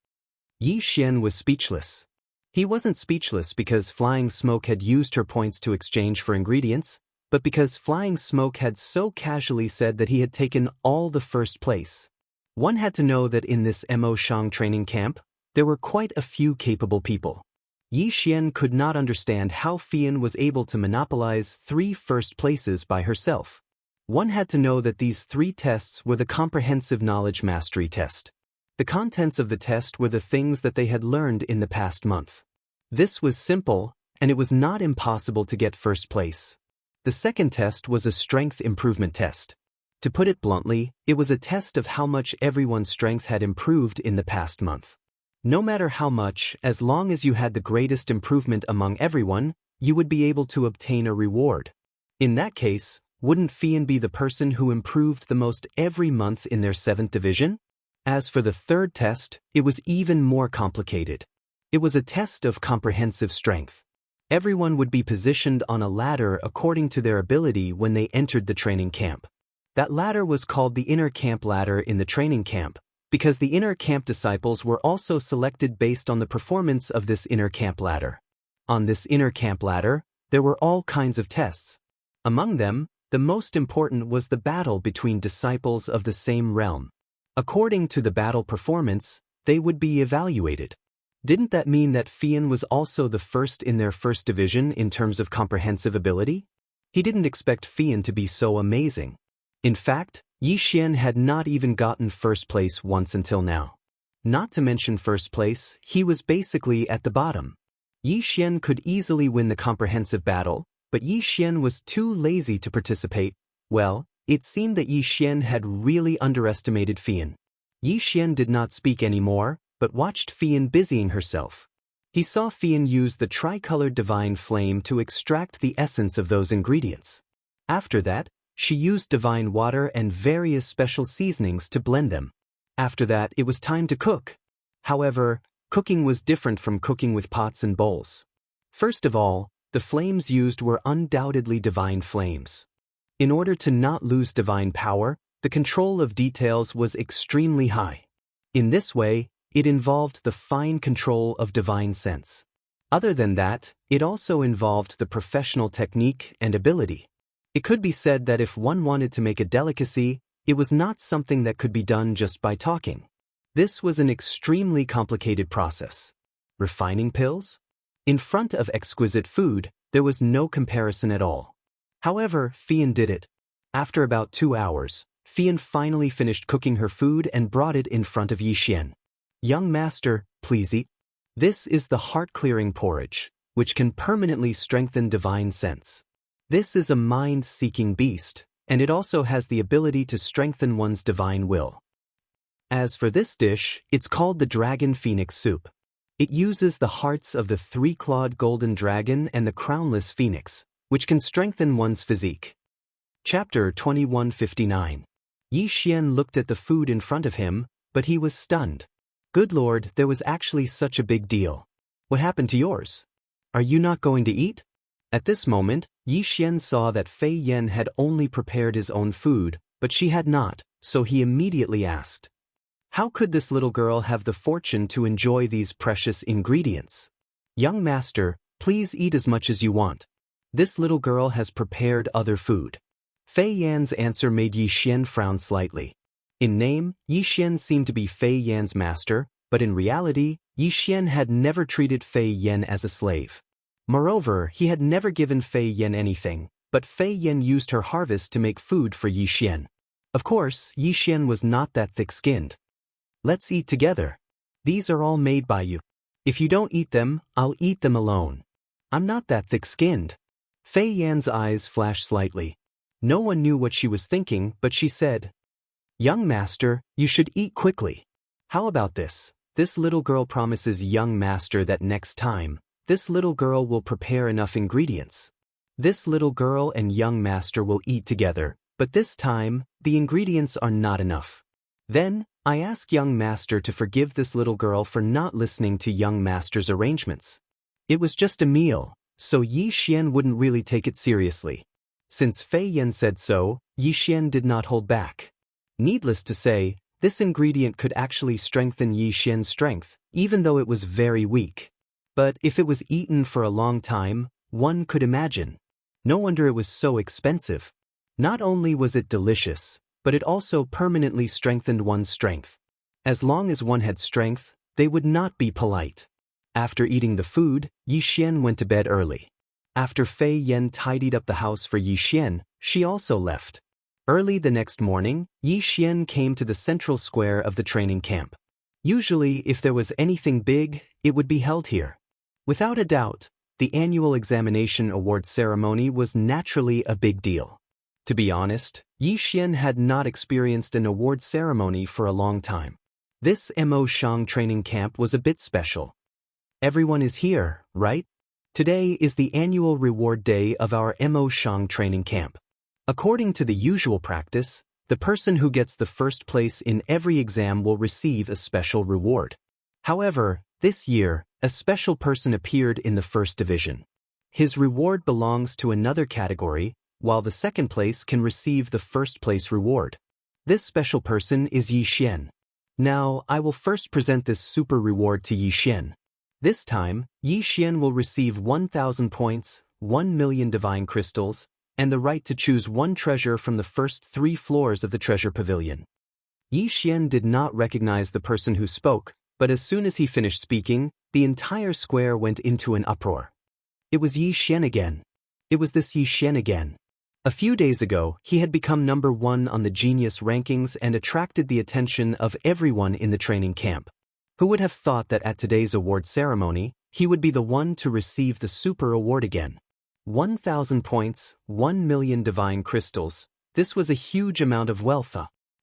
Yi Xian was speechless. He wasn't speechless because Flying Smoke had used her points to exchange for ingredients, but because Flying Smoke had so casually said that he had taken all the first place. One had to know that in this Mo Shang training camp, there were quite a few capable people. Yi Xian could not understand how Fian was able to monopolize 3 first places by herself. One had to know that these 3 tests were the Comprehensive Knowledge Mastery Test. The contents of the test were the things that they had learned in the past month. This was simple, and it was not impossible to get first place. The second test was a strength improvement test. To put it bluntly, it was a test of how much everyone's strength had improved in the past month. No matter how much, as long as you had the greatest improvement among everyone, you would be able to obtain a reward. In that case, wouldn't Fian be the person who improved the most every month in their 7th division? As for the third test, it was even more complicated. It was a test of comprehensive strength. Everyone would be positioned on a ladder according to their ability when they entered the training camp. That ladder was called the inner camp ladder in the training camp, because the inner camp disciples were also selected based on the performance of this inner camp ladder. On this inner camp ladder, there were all kinds of tests. Among them, the most important was the battle between disciples of the same realm. According to the battle performance, they would be evaluated. Didn't that mean that Fian was also the first in their first division in terms of comprehensive ability? He didn't expect Fian to be so amazing. In fact, Yi Xian had not even gotten first place once until now. Not to mention first place, he was basically at the bottom. Yi Xian could easily win the comprehensive battle, but Yi Xian was too lazy to participate. Well, it seemed that Yi Xian had really underestimated Fian. Yi Xian did not speak anymore, but watched Fian busying herself. He saw Fian use the tricolored divine flame to extract the essence of those ingredients. After that, she used divine water and various special seasonings to blend them. After that, it was time to cook. However, cooking was different from cooking with pots and bowls. First of all, the flames used were undoubtedly divine flames. In order to not lose divine power, the control of details was extremely high. In this way, it involved the fine control of divine sense. Other than that, it also involved the professional technique and ability. It could be said that if one wanted to make a delicacy, it was not something that could be done just by talking. This was an extremely complicated process. Refining pills? In front of exquisite food, there was no comparison at all. However, Fian did it. After about 2 hours, Fian finally finished cooking her food and brought it in front of Yi Xian. Young master, please eat. This is the heart-clearing porridge, which can permanently strengthen divine sense. This is a mind-seeking beast, and it also has the ability to strengthen one's divine will. As for this dish, it's called the Dragon Phoenix Soup. It uses the hearts of the 3-clawed golden dragon and the crownless phoenix, which can strengthen one's physique. Chapter 2159. Yi Xian looked at the food in front of him, but he was stunned. Good Lord, there was actually such a big deal. What happened to yours? Are you not going to eat? At this moment, Yi Xian saw that Fei Yan had only prepared his own food, but she had not, so he immediately asked, how could this little girl have the fortune to enjoy these precious ingredients? Young master, please eat as much as you want. This little girl has prepared other food. Fei Yan's answer made Yi Xian frown slightly. In name, Yi Xian seemed to be Fei Yan's master, but in reality, Yi Xian had never treated Fei Yan as a slave. Moreover, he had never given Fei Yan anything, but Fei Yan used her harvest to make food for Yi Xian. Of course, Yi Xian was not that thick-skinned. "Let's eat together. These are all made by you. If you don't eat them, I'll eat them alone." "I'm not that thick-skinned." Fei Yan's eyes flashed slightly. No one knew what she was thinking, but she said, "Young master, you should eat quickly. How about this? This little girl promises young master that next time, this little girl will prepare enough ingredients. This little girl and young master will eat together, but this time, the ingredients are not enough. Then, I ask young master to forgive this little girl for not listening to young master's arrangements. It was just a meal, so Yi Xian wouldn't really take it seriously." Since Fei Yan said so, Yi Xian did not hold back. Needless to say, this ingredient could actually strengthen Yi Xian's strength, even though it was very weak. But if it was eaten for a long time, one could imagine. No wonder it was so expensive. Not only was it delicious, but it also permanently strengthened one's strength. As long as one had strength, they would not be polite. After eating the food, Yi Xian went to bed early. After Fei Yan tidied up the house for Yi Xian, she also left. Early the next morning, Yi Xian came to the central square of the training camp. Usually, if there was anything big, it would be held here. Without a doubt, the annual examination award ceremony was naturally a big deal. To be honest, Yi Xian had not experienced an award ceremony for a long time. This Mo Shang training camp was a bit special. Everyone is here, right? Today is the annual reward day of our Mo Shang training camp. According to the usual practice, the person who gets the first place in every exam will receive a special reward. However, this year, a special person appeared in the first division. His reward belongs to another category, while the second place can receive the first place reward. This special person is Yi Xian. Now, I will first present this super reward to Yi Xian. This time, Yi Xian will receive 1,000 points, 1 million divine crystals, and the right to choose one treasure from the first 3 floors of the treasure pavilion. Yi Xian did not recognize the person who spoke, but as soon as he finished speaking, the entire square went into an uproar. It was Yi Xian again. It was this Yi Xian again. A few days ago, he had become number 1 on the genius rankings and attracted the attention of everyone in the training camp. Who would have thought that at today's award ceremony, he would be the one to receive the super award again? 1,000 points, 1 million divine crystals. This was a huge amount of wealth.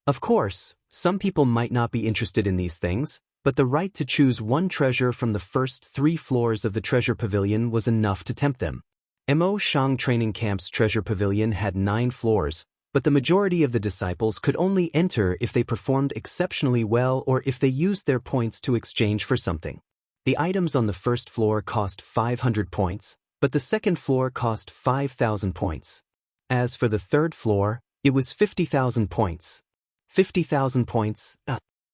Of course, some people might not be interested in these things, but the right to choose one treasure from the first 3 floors of the treasure pavilion was enough to tempt them. Mo Shang Training Camp's treasure pavilion had 9 floors, but the majority of the disciples could only enter if they performed exceptionally well or if they used their points to exchange for something. The items on the first floor cost 500 points, but the second floor cost 5,000 points. As for the third floor, it was 50,000 points. 50,000 points.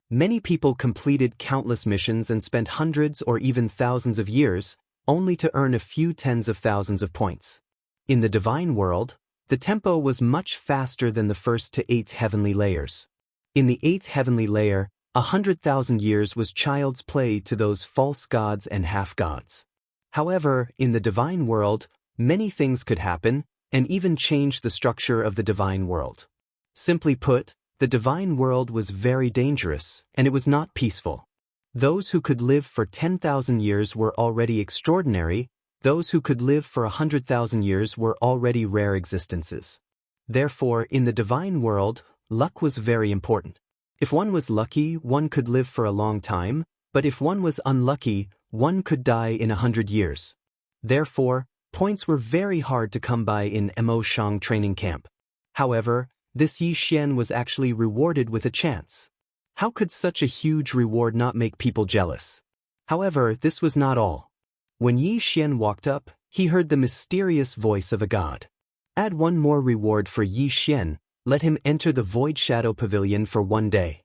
Many people completed countless missions and spent hundreds or even thousands of years, only to earn a few tens of thousands of points. In the divine world, the tempo was much faster than the 1st to 8th heavenly layers. In the 8th heavenly layer, 100,000 years was child's play to those false gods and half-gods. However, in the divine world, many things could happen, and even change the structure of the divine world. Simply put, the divine world was very dangerous, and it was not peaceful. Those who could live for 10,000 years were already extraordinary, those who could live for 100,000 years were already rare existences. Therefore, in the divine world, luck was very important. If one was lucky, one could live for a long time, but if one was unlucky, one could die in 100 years. Therefore, points were very hard to come by in Mo Shang training camp. However, this Yi Xian was actually rewarded with a chance. How could such a huge reward not make people jealous? However, this was not all. When Yi Xian walked up, he heard the mysterious voice of a god. Add one more reward for Yi Xian, let him enter the Void Shadow Pavilion for 1 day.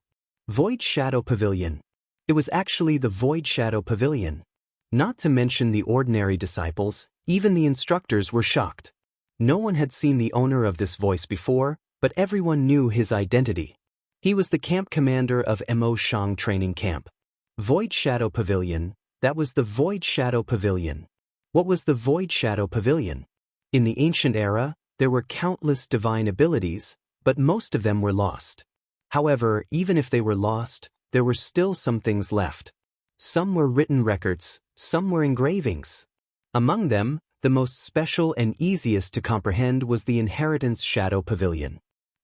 Void Shadow Pavilion. It was actually the Void Shadow Pavilion. Not to mention the ordinary disciples, even the instructors were shocked. No one had seen the owner of this voice before, but everyone knew his identity. He was the camp commander of Mo Shang training camp. Void Shadow Pavilion, that was the Void Shadow Pavilion. What was the Void Shadow Pavilion? In the ancient era, there were countless divine abilities, but most of them were lost. However, even if they were lost, there were still some things left. Some were written records, some were engravings. Among them, the most special and easiest to comprehend was the Inheritance Shadow Pavilion.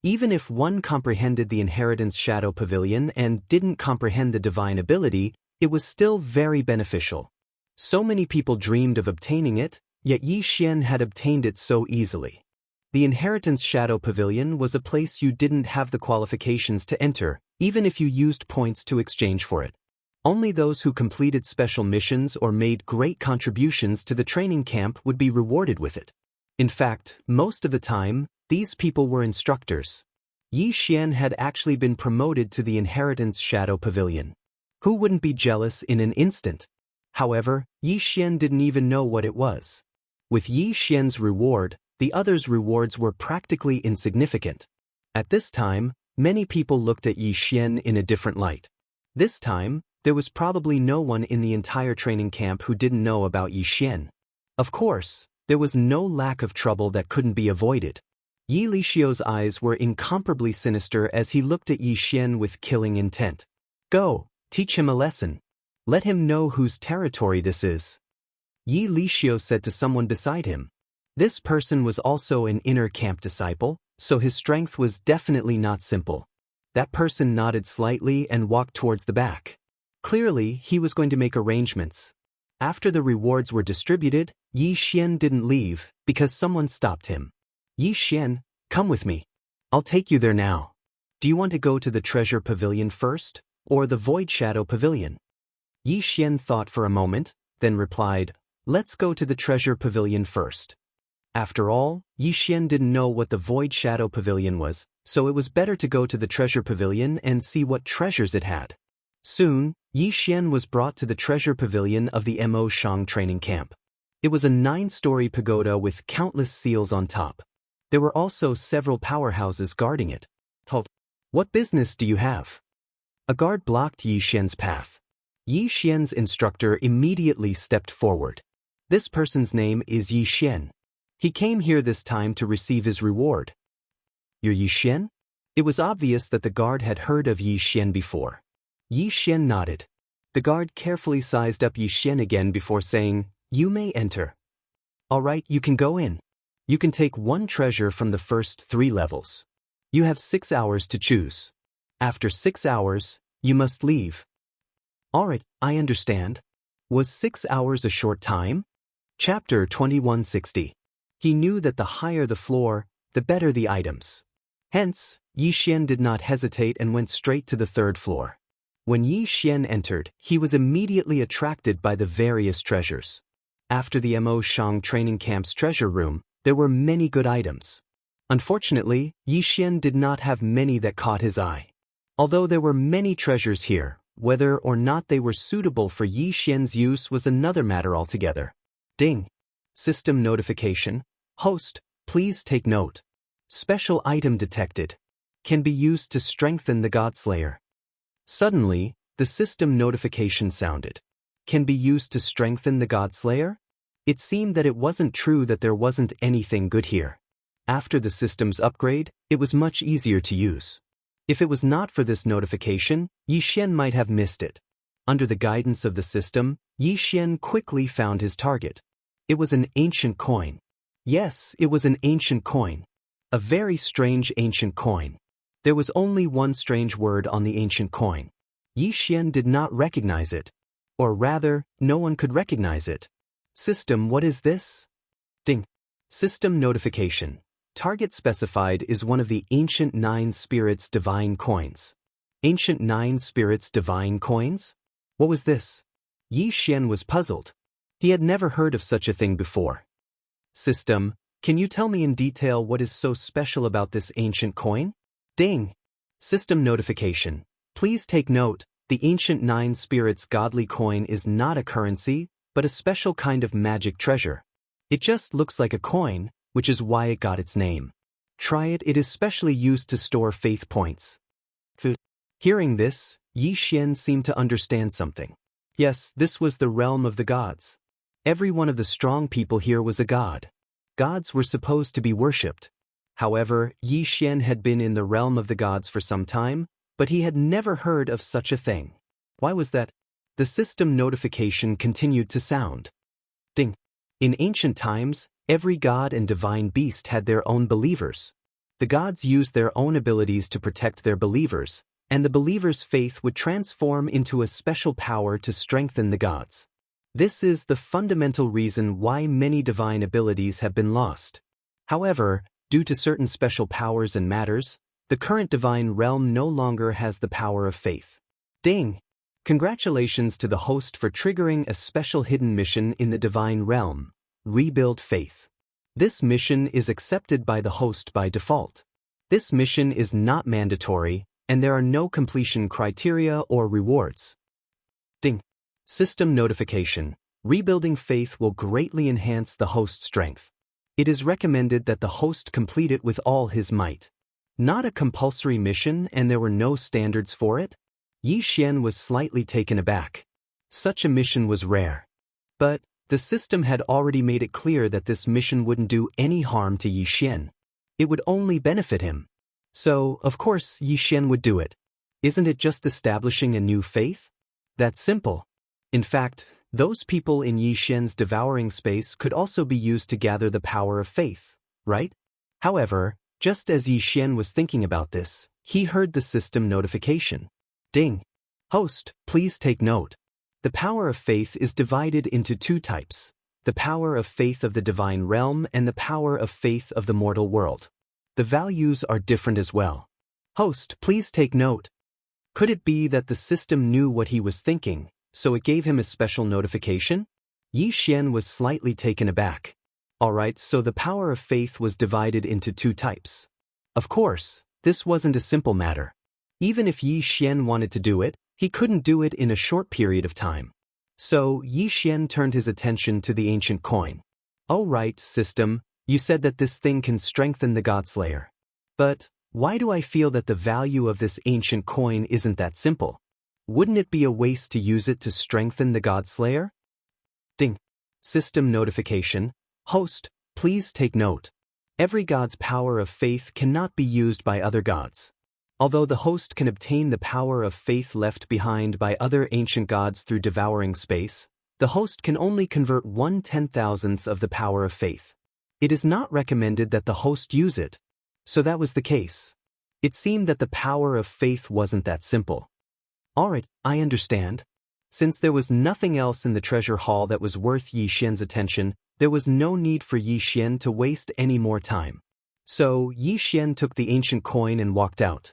Even if one comprehended the Inheritance Shadow Pavilion and didn't comprehend the divine ability, it was still very beneficial. So many people dreamed of obtaining it, yet Yi Xian had obtained it so easily. The Inheritance Shadow Pavilion was a place you didn't have the qualifications to enter, even if you used points to exchange for it. Only those who completed special missions or made great contributions to the training camp would be rewarded with it. In fact, most of the time, these people were instructors. Yi Xian had actually been promoted to the Inheritance Shadow Pavilion. Who wouldn't be jealous in an instant? However, Yi Xian didn't even know what it was. With Yi Xian's reward, the others' rewards were practically insignificant. At this time, many people looked at Yi Xian in a different light. This time, there was probably no one in the entire training camp who didn't know about Yi Xian. Of course, there was no lack of trouble that couldn't be avoided. Yi Lixiu's eyes were incomparably sinister as he looked at Yi Xian with killing intent. Go, teach him a lesson. Let him know whose territory this is. Yi Lixiu said to someone beside him. This person was also an inner camp disciple, so his strength was definitely not simple. That person nodded slightly and walked towards the back. Clearly, he was going to make arrangements. After the rewards were distributed, Yi Xian didn't leave because someone stopped him. Yi Xian, come with me. I'll take you there now. Do you want to go to the Treasure Pavilion first, or the Void Shadow Pavilion? Yi Xian thought for a moment, then replied, let's go to the Treasure Pavilion first. After all, Yi Xian didn't know what the Void Shadow Pavilion was, so it was better to go to the Treasure Pavilion and see what treasures it had. Soon, Yi Xian was brought to the Treasure Pavilion of the Mo Shang training camp. It was a 9-story pagoda with countless seals on top. There were also several powerhouses guarding it. Halt! What business do you have? A guard blocked Yi Xian's path. Yi Xian's instructor immediately stepped forward. This person's name is Yi Xian. He came here this time to receive his reward. You're Yi Xian? It was obvious that the guard had heard of Yi Xian before. Yi Xian nodded. The guard carefully sized up Yi Xian again before saying, you may enter. All right, you can go in. You can take one treasure from the first 3 levels. You have 6 hours to choose. After 6 hours, you must leave. All right, I understand. Was 6 hours a short time? Chapter 2160. He knew that the higher the floor, the better the items. Hence, Yi Xian did not hesitate and went straight to the 3rd floor. When Yi Xian entered, he was immediately attracted by the various treasures. After the Mo Shang training camp's treasure room, there were many good items. Unfortunately, Yi Xian did not have many that caught his eye. Although there were many treasures here, whether or not they were suitable for Yi Xian's use was another matter altogether. Ding! System notification. Host, please take note. Special item detected. Can be used to strengthen the Godslayer. Suddenly, the system notification sounded. Can be used to strengthen the Godslayer? It seemed that it wasn't true that there wasn't anything good here. After the system's upgrade, it was much easier to use. If it was not for this notification, Yi Xian might have missed it. Under the guidance of the system, Yi Xian quickly found his target. It was an ancient coin. Yes, it was an ancient coin. A very strange ancient coin. There was only one strange word on the ancient coin. Yi Xian did not recognize it. Or rather, no one could recognize it. System, what is this? Ding. System notification. Target specified is one of the Ancient 9 Spirits Divine Coins. Ancient 9 Spirits Divine Coins? What was this? Yi Xian was puzzled. He had never heard of such a thing before. System, can you tell me in detail what is so special about this ancient coin? Ding! System notification. Please take note, the Ancient 9 Spirits Godly Coin is not a currency, but a special kind of magic treasure. It just looks like a coin, which is why it got its name. Try it, it is specially used to store faith points. Hearing this, Yi Xian seemed to understand something. Yes, this was the realm of the gods. Every one of the strong people here was a god. Gods were supposed to be worshipped. However, Yi Xian had been in the realm of the gods for some time, but he had never heard of such a thing. Why was that? The system notification continued to sound. Ding. In ancient times, every god and divine beast had their own believers. The gods used their own abilities to protect their believers, and the believers' faith would transform into a special power to strengthen the gods. This is the fundamental reason why many divine abilities have been lost. However, due to certain special powers and matters, the current divine realm no longer has the power of faith. Ding! Congratulations to the host for triggering a special hidden mission in the divine realm, Rebuild Faith. This mission is accepted by the host by default. This mission is not mandatory, and there are no completion criteria or rewards. Ding! System notification. Rebuilding faith will greatly enhance the host's strength. It is recommended that the host complete it with all his might. Not a compulsory mission, and there were no standards for it? Yi Xian was slightly taken aback. Such a mission was rare. But the system had already made it clear that this mission wouldn't do any harm to Yi Xian. It would only benefit him. So, of course, Yi Xian would do it. Isn't it just establishing a new faith? That's simple. In fact, those people in Yi Xian's devouring space could also be used to gather the power of faith, right? However, just as Yi Xian was thinking about this, he heard the system notification. Ding! Host, please take note. The power of faith is divided into two types: the power of faith of the divine realm and the power of faith of the mortal world. The values are different as well. Host, please take note. Could it be that the system knew what he was thinking, so it gave him a special notification? Yi Xian was slightly taken aback. Alright, so the power of faith was divided into two types. Of course, this wasn't a simple matter. Even if Yi Xian wanted to do it, he couldn't do it in a short period of time. So Yi Xian turned his attention to the ancient coin. Oh right, system, you said that this thing can strengthen the Godslayer. But why do I feel that the value of this ancient coin isn't that simple? Wouldn't it be a waste to use it to strengthen the Godslayer? Ding! System notification. Host, please take note. Every god's power of faith cannot be used by other gods. Although the host can obtain the power of faith left behind by other ancient gods through devouring space, the host can only convert 1/10,000th of the power of faith. It is not recommended that the host use it. So that was the case. It seemed that the power of faith wasn't that simple. Alright, I understand. Since there was nothing else in the treasure hall that was worth Yi Xian's attention, there was no need for Yi Xian to waste any more time. So Yi Xian took the ancient coin and walked out.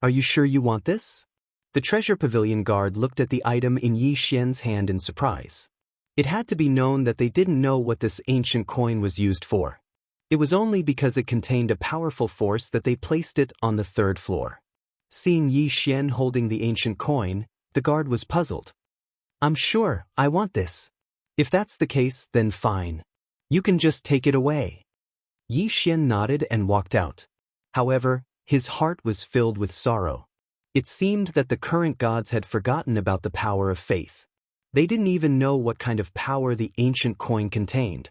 Are you sure you want this? The treasure pavilion guard looked at the item in Yi Xian's hand in surprise. It had to be known that they didn't know what this ancient coin was used for. It was only because it contained a powerful force that they placed it on the 3rd floor. Seeing Yi Xian holding the ancient coin, the guard was puzzled. I'm sure, I want this. If that's the case, then fine. You can just take it away. Yi Xian nodded and walked out. However, his heart was filled with sorrow. It seemed that the current gods had forgotten about the power of faith. They didn't even know what kind of power the ancient coin contained.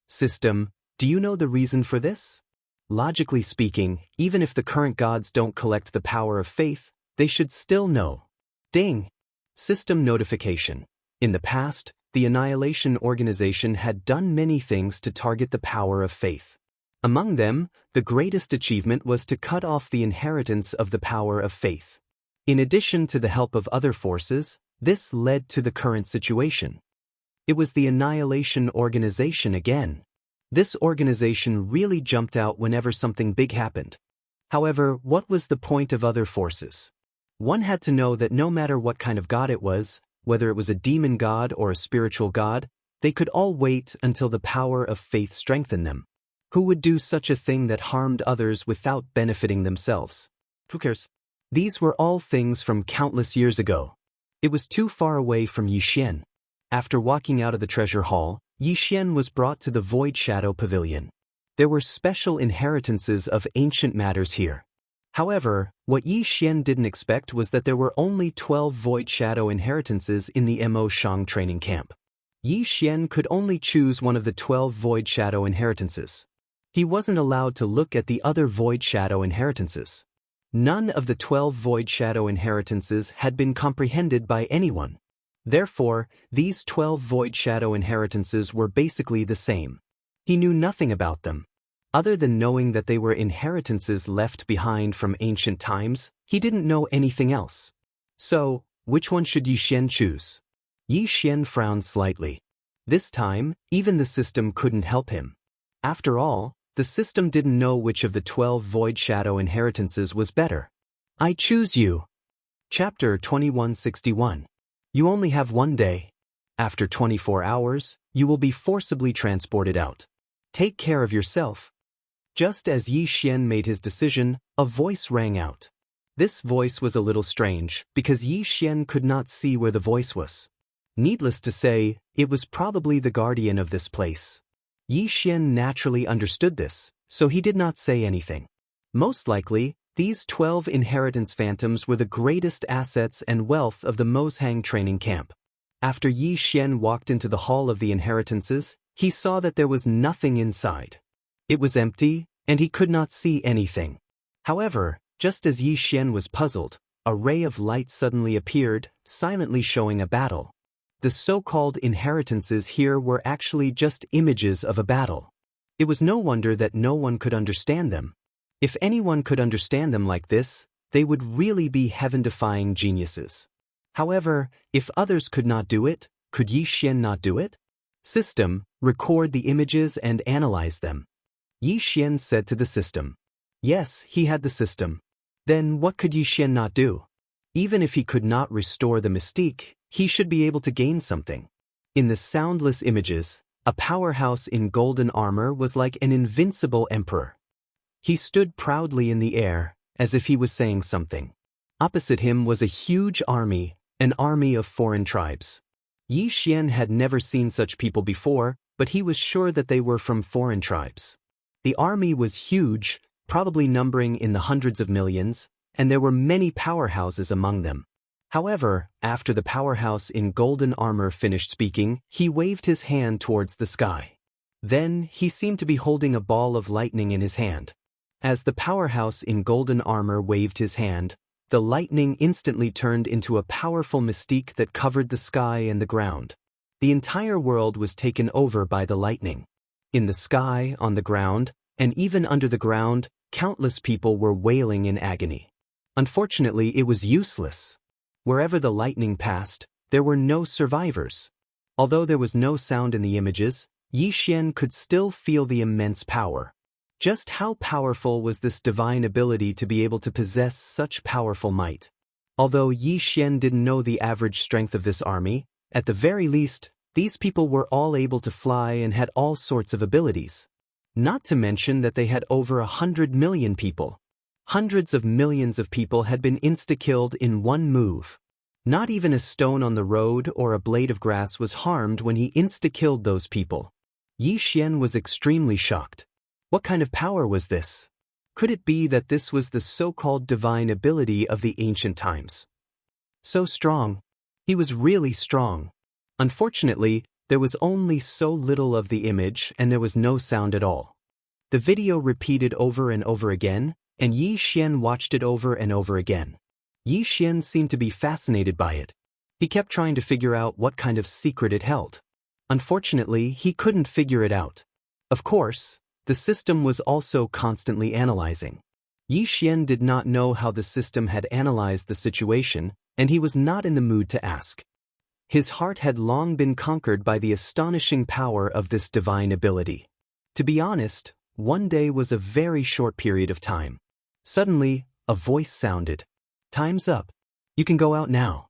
System, do you know the reason for this? Logically speaking, even if the current gods don't collect the power of faith, they should still know. Ding! System notification. In the past, the Annihilation Organization had done many things to target the power of faith. Among them, the greatest achievement was to cut off the inheritance of the power of faith. In addition to the help of other forces, this led to the current situation. It was the Annihilation Organization again. This organization really jumped out whenever something big happened. However, what was the point of other forces? One had to know that no matter what kind of god it was, whether it was a demon god or a spiritual god, they could all wait until the power of faith strengthened them. Who would do such a thing that harmed others without benefiting themselves? Who cares? These were all things from countless years ago. It was too far away from Yi Xian. After walking out of the treasure hall, Yi Xian was brought to the Void Shadow Pavilion. There were special inheritances of ancient matters here. However, what Yi Xian didn't expect was that there were only 12 Void Shadow inheritances in the Mo Shang training camp. Yi Xian could only choose one of the 12 Void Shadow inheritances. He wasn't allowed to look at the other Void Shadow inheritances. None of the 12 Void Shadow inheritances had been comprehended by anyone. Therefore, these 12 Void Shadow inheritances were basically the same. He knew nothing about them. Other than knowing that they were inheritances left behind from ancient times, he didn't know anything else. So, which one should Yi Xian choose? Yi Xian frowned slightly. This time, even the system couldn't help him. After all, the system didn't know which of the 12 Void Shadow inheritances was better. I choose you. Chapter 2161. You only have one day. After 24 hours, you will be forcibly transported out. Take care of yourself. Just as Yi Xian made his decision, a voice rang out. This voice was a little strange, because Yi Xian could not see where the voice was. Needless to say, it was probably the guardian of this place. Yi Xian naturally understood this, so he did not say anything. Most likely, these 12 inheritance phantoms were the greatest assets and wealth of the Moshang training camp. After Yi Xian walked into the hall of the inheritances, he saw that there was nothing inside. It was empty, and he could not see anything. However, just as Yi Xian was puzzled, a ray of light suddenly appeared, silently showing a battle. The so-called inheritances here were actually just images of a battle. It was no wonder that no one could understand them. If anyone could understand them like this, they would really be heaven-defying geniuses. However, if others could not do it, could Yi Xian not do it? System, record the images and analyze them. Yi Xian said to the system. Yes, he had the system. Then what could Yi Xian not do? Even if he could not restore the mystique, he should be able to gain something. In the soundless images, a powerhouse in golden armor was like an invincible emperor. He stood proudly in the air, as if he was saying something. Opposite him was a huge army, an army of foreign tribes. Yi Xian had never seen such people before, but he was sure that they were from foreign tribes. The army was huge, probably numbering in the hundreds of millions, and there were many powerhouses among them. However, after the powerhouse in golden armor finished speaking, he waved his hand towards the sky. Then, he seemed to be holding a ball of lightning in his hand. As the powerhouse in golden armor waved his hand, the lightning instantly turned into a powerful mystique that covered the sky and the ground. The entire world was taken over by the lightning. In the sky, on the ground, and even under the ground, countless people were wailing in agony. Unfortunately, it was useless. Wherever the lightning passed, there were no survivors. Although there was no sound in the images, Yi Xian could still feel the immense power. Just how powerful was this divine ability to be able to possess such powerful might? Although Yi Xian didn't know the average strength of this army, at the very least, these people were all able to fly and had all sorts of abilities. Not to mention that they had over 100 million people. Hundreds of millions of people had been insta-killed in one move. Not even a stone on the road or a blade of grass was harmed when he insta-killed those people. Yi Xian was extremely shocked. What kind of power was this? Could it be that this was the so-called divine ability of the ancient times? So strong. He was really strong. Unfortunately, there was only so little of the image and there was no sound at all. The video repeated over and over again, and Yi Xian watched it over and over again. Yi Xian seemed to be fascinated by it. He kept trying to figure out what kind of secret it held. Unfortunately, he couldn't figure it out. Of course, the system was also constantly analyzing. Yi Xian did not know how the system had analyzed the situation, and he was not in the mood to ask. His heart had long been conquered by the astonishing power of this divine ability. To be honest, one day was a very short period of time. Suddenly, a voice sounded. Time's up. You can go out now.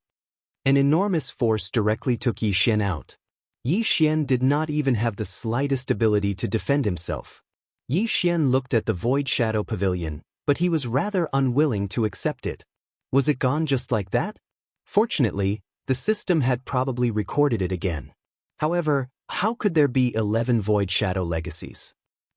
An enormous force directly took Yi Xian out. Yi Xian did not even have the slightest ability to defend himself. Yi Xian looked at the Void Shadow Pavilion, but he was rather unwilling to accept it. Was it gone just like that? Fortunately, the system had probably recorded it again. However, how could there be 11 Void Shadow legacies?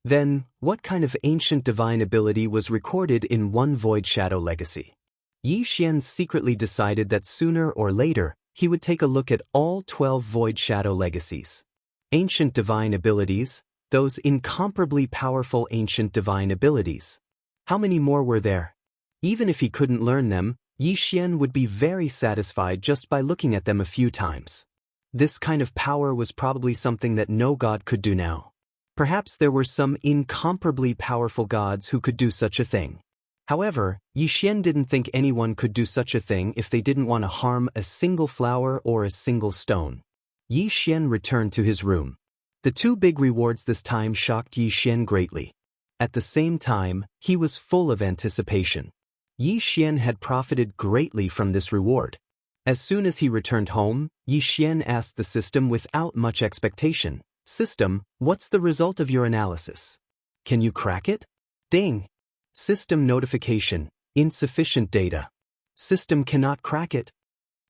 Then, what kind of ancient divine ability was recorded in one Void Shadow legacy? Yi Xian secretly decided that sooner or later, he would take a look at all 12 Void Shadow legacies. Ancient divine abilities, those incomparably powerful ancient divine abilities. How many more were there? Even if he couldn't learn them, Yi Xian would be very satisfied just by looking at them a few times. This kind of power was probably something that no god could do now. Perhaps there were some incomparably powerful gods who could do such a thing. However, Yi Xian didn't think anyone could do such a thing if they didn't want to harm a single flower or a single stone. Yi Xian returned to his room. The two big rewards this time shocked Yi Xian greatly. At the same time, he was full of anticipation. Yi Xian had profited greatly from this reward. As soon as he returned home, Yi Xian asked the system without much expectation, "System, what's the result of your analysis? Can you crack it?" Ding! System notification, insufficient data. System cannot crack it.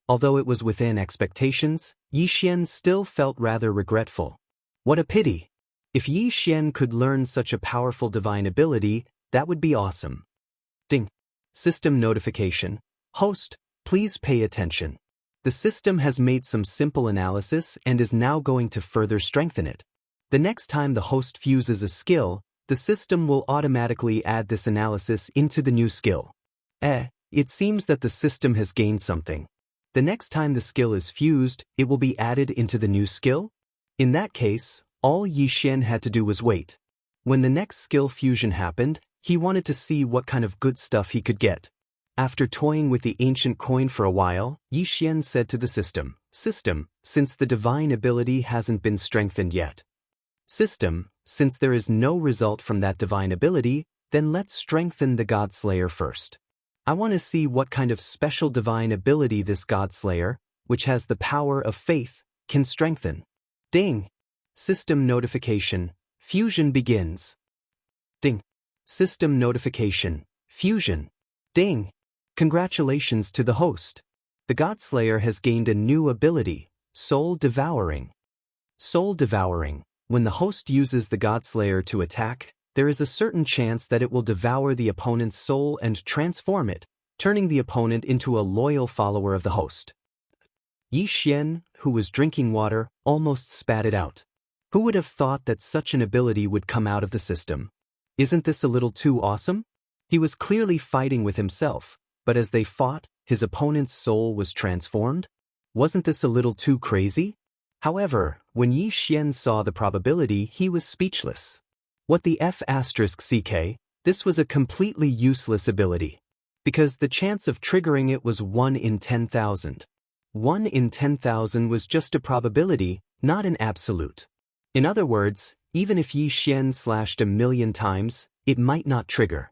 Although it was within expectations, Yi Xian still felt rather regretful. What a pity! If Yi Xian could learn such a powerful divine ability, that would be awesome. Ding! System notification. Host, please pay attention. The system has made some simple analysis and is now going to further strengthen it. The next time the host fuses a skill, the system will automatically add this analysis into the new skill. It seems that the system has gained something. The next time the skill is fused, it will be added into the new skill? In that case, all Yi Xian had to do was wait. When the next skill fusion happened, he wanted to see what kind of good stuff he could get. After toying with the ancient coin for a while, Yi Xian said to the system, "System, since the divine ability hasn't been strengthened yet. System, since there is no result from that divine ability, then let's strengthen the Godslayer first. I want to see what kind of special divine ability this Godslayer, which has the power of faith, can strengthen." Ding! System notification. Fusion begins. Ding! System notification. Fusion. Ding! Congratulations to the host. The Godslayer has gained a new ability, Soul Devouring. Soul Devouring. When the host uses the Godslayer to attack, there is a certain chance that it will devour the opponent's soul and transform it, turning the opponent into a loyal follower of the host. Yi Xian, who was drinking water, almost spat it out. Who would have thought that such an ability would come out of the system? Isn't this a little too awesome? He was clearly fighting with himself, but as they fought, his opponent's soul was transformed? Wasn't this a little too crazy? However, when Yi Xian saw the probability, he was speechless. What the F***ck, this was a completely useless ability. Because the chance of triggering it was 1 in 10,000. 1 in 10,000 was just a probability, not an absolute. In other words, even if Yi Xian slashed 1,000,000 times, it might not trigger.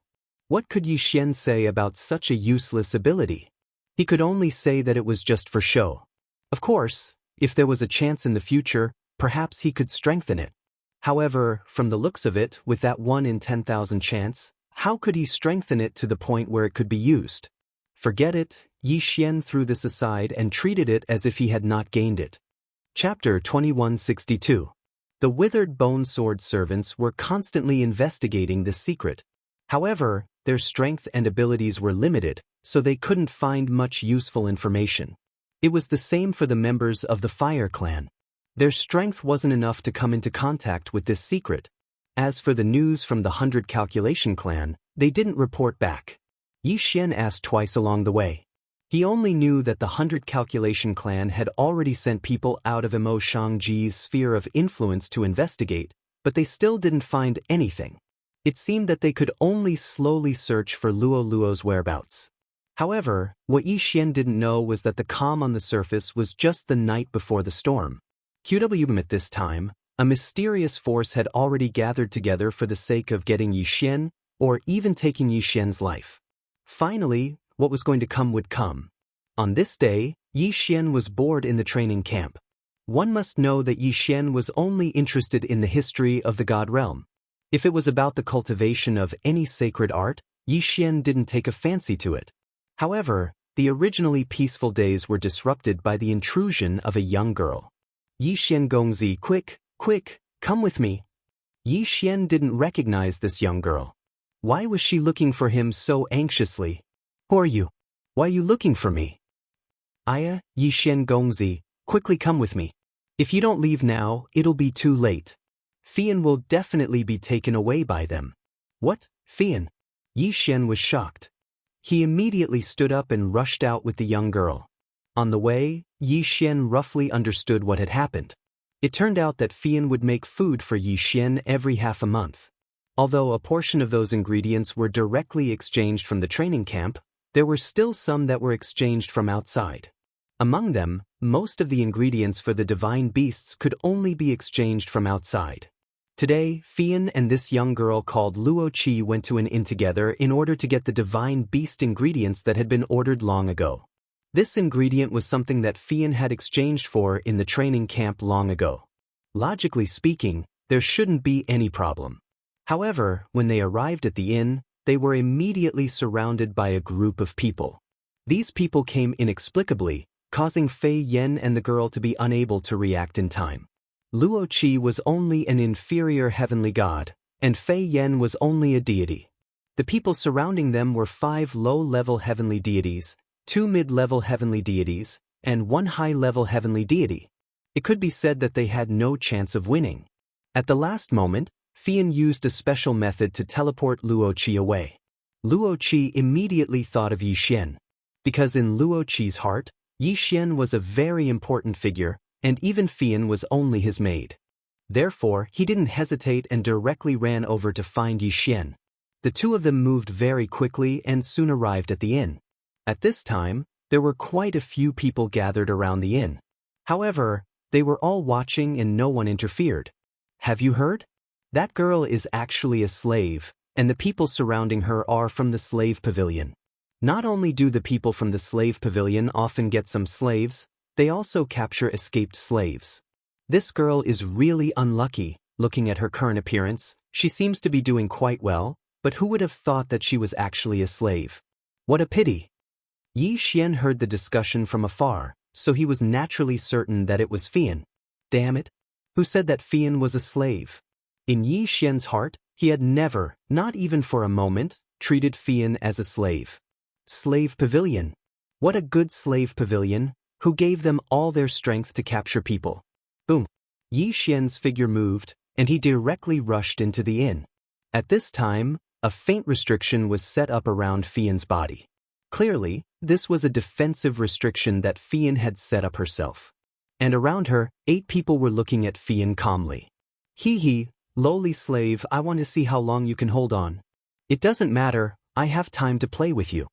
What could Yi Xian say about such a useless ability? He could only say that it was just for show. Of course, if there was a chance in the future, perhaps he could strengthen it. However, from the looks of it, with that 1 in 10,000 chance, how could he strengthen it to the point where it could be used? Forget it, Yi Xian threw this aside and treated it as if he had not gained it. Chapter 2162. The Withered Bone Sword servants were constantly investigating this secret. However, their strength and abilities were limited, so they couldn't find much useful information. It was the same for the members of the Fire Clan. Their strength wasn't enough to come into contact with this secret. As for the news from the 100 Calculation Clan, they didn't report back. Yi Xian asked twice along the way. He only knew that the 100 Calculation Clan had already sent people out of Mo Shangji's sphere of influence to investigate, but they still didn't find anything. It seemed that they could only slowly search for Luo Luo's whereabouts. However, what Yi Xian didn't know was that the calm on the surface was just the night before the storm. At this time, a mysterious force had already gathered together for the sake of getting Yi Xian, or even taking Yi Xian's life. Finally, what was going to come would come. On this day, Yi Xian was bored in the training camp. One must know that Yi Xian was only interested in the history of the God realm. If it was about the cultivation of any sacred art, Yi Xian didn't take a fancy to it. However, the originally peaceful days were disrupted by the intrusion of a young girl. Yi Xian Gongzi, quick, come with me. Yi Xian didn't recognize this young girl. Why was she looking for him so anxiously? Who are you? Why are you looking for me? Aya, Yi Xian Gongzi, quickly come with me. If you don't leave now, it'll be too late. Fian will definitely be taken away by them. What, Fian? Yi Xian was shocked. He immediately stood up and rushed out with the young girl. On the way, Yi Xian roughly understood what had happened. It turned out that Fian would make food for Yi Xian every half a month. Although a portion of those ingredients were directly exchanged from the training camp, there were still some that were exchanged from outside. Among them, most of the ingredients for the divine beasts could only be exchanged from outside. Today, Fian and this young girl called Luo Qi went to an inn together in order to get the divine beast ingredients that had been ordered long ago. This ingredient was something that Fian had exchanged for in the training camp long ago. Logically speaking, there shouldn't be any problem. However, when they arrived at the inn, they were immediately surrounded by a group of people. These people came inexplicably, causing Fei Yen and the girl to be unable to react in time. Luo Qi was only an inferior heavenly god, and Fei Yen was only a deity. The people surrounding them were 5 low-level heavenly deities, 2 mid-level heavenly deities, and 1 high-level heavenly deity. It could be said that they had no chance of winning. At the last moment, Fian used a special method to teleport Luo Qi away. Luo Qi immediately thought of Yi Xian. Because in Luo Qi's heart, Yi Xian was a very important figure, and even Fian was only his maid. Therefore, he didn't hesitate and directly ran over to find Yi Xian. The two of them moved very quickly and soon arrived at the inn. At this time, there were quite a few people gathered around the inn. However, they were all watching and no one interfered. Have you heard? That girl is actually a slave, and the people surrounding her are from the slave pavilion. Not only do the people from the slave pavilion often get some slaves, they also capture escaped slaves. This girl is really unlucky. Looking at her current appearance, she seems to be doing quite well, but who would have thought that she was actually a slave? What a pity! Yi Xian heard the discussion from afar, so he was naturally certain that it was Fian. Damn it! Who said that Fian was a slave? In Yi Xian's heart, he had never, not even for a moment, treated Fian as a slave. Slave pavilion. What a good slave pavilion, who gave them all their strength to capture people. Boom. Yi Xian's figure moved, and he directly rushed into the inn. At this time, a faint restriction was set up around Fian's body. Clearly, this was a defensive restriction that Fian had set up herself. And around her, 8 people were looking at Fian calmly. Hee, lowly slave, I want to see how long you can hold on. It doesn't matter, I have time to play with you.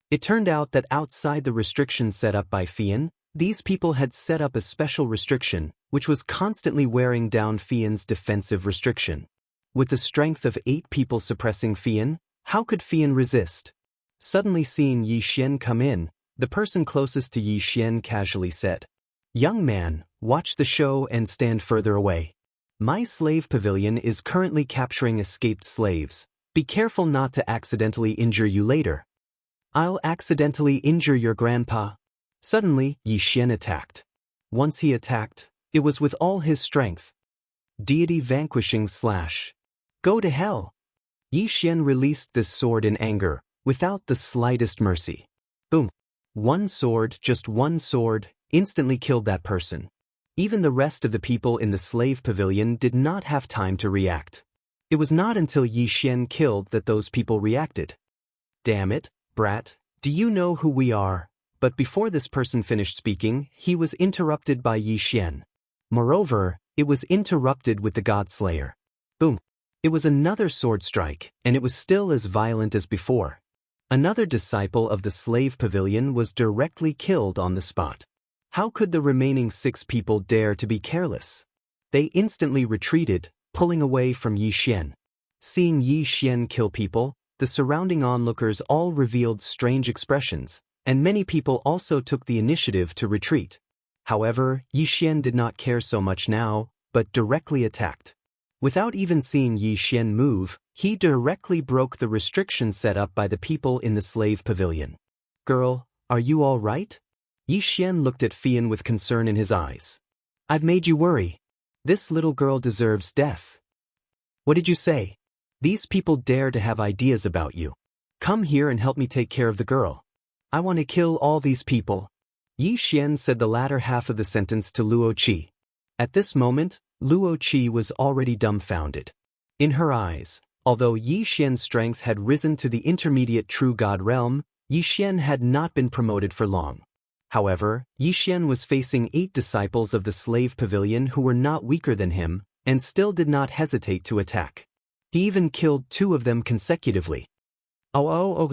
It turned out that outside the restriction set up by Fian, these people had set up a special restriction, which was constantly wearing down Fian's defensive restriction. With the strength of 8 people suppressing Fian, how could Fian resist? Suddenly seeing Yi Xian come in, the person closest to Yi Xian casually said, "Young man, watch the show and stand further away. My slave pavilion is currently capturing escaped slaves. Be careful not to accidentally injure you later." "I'll accidentally injure your grandpa." Suddenly, Yi Xian attacked. Once he attacked, it was with all his strength. Deity vanquishing slash. Go to hell. Yi Xian released this sword in anger, without the slightest mercy. Boom. One sword, just one sword, instantly killed that person. Even the rest of the people in the slave pavilion did not have time to react. It was not until Yi Xian killed that those people reacted. Damn it, brat, do you know who we are? But before this person finished speaking, he was interrupted by Yi Xian. Moreover, it was interrupted with the God Slayer. Boom. It was another sword strike, and it was still as violent as before. Another disciple of the slave pavilion was directly killed on the spot. How could the remaining 6 people dare to be careless? They instantly retreated, pulling away from Yi Xian. Seeing Yi Xian kill people, the surrounding onlookers all revealed strange expressions, and many people also took the initiative to retreat. However, Yi Xian did not care so much now, but directly attacked. Without even seeing Yi Xian move, he directly broke the restriction set up by the people in the slave pavilion. "Girl, are you all right?" Yi Xian looked at Fian with concern in his eyes. "I've made you worry. This little girl deserves death." What did you say? These people dare to have ideas about you. Come here and help me take care of the girl. I want to kill all these people. Yi Xian said the latter half of the sentence to Luo Qi. At this moment, Luo Qi was already dumbfounded. In her eyes, although Yi Xian's strength had risen to the intermediate true god realm, Yi Xian had not been promoted for long. However, Yi Xian was facing 8 disciples of the slave pavilion who were not weaker than him, and still did not hesitate to attack. He even killed 2 of them consecutively. Oh.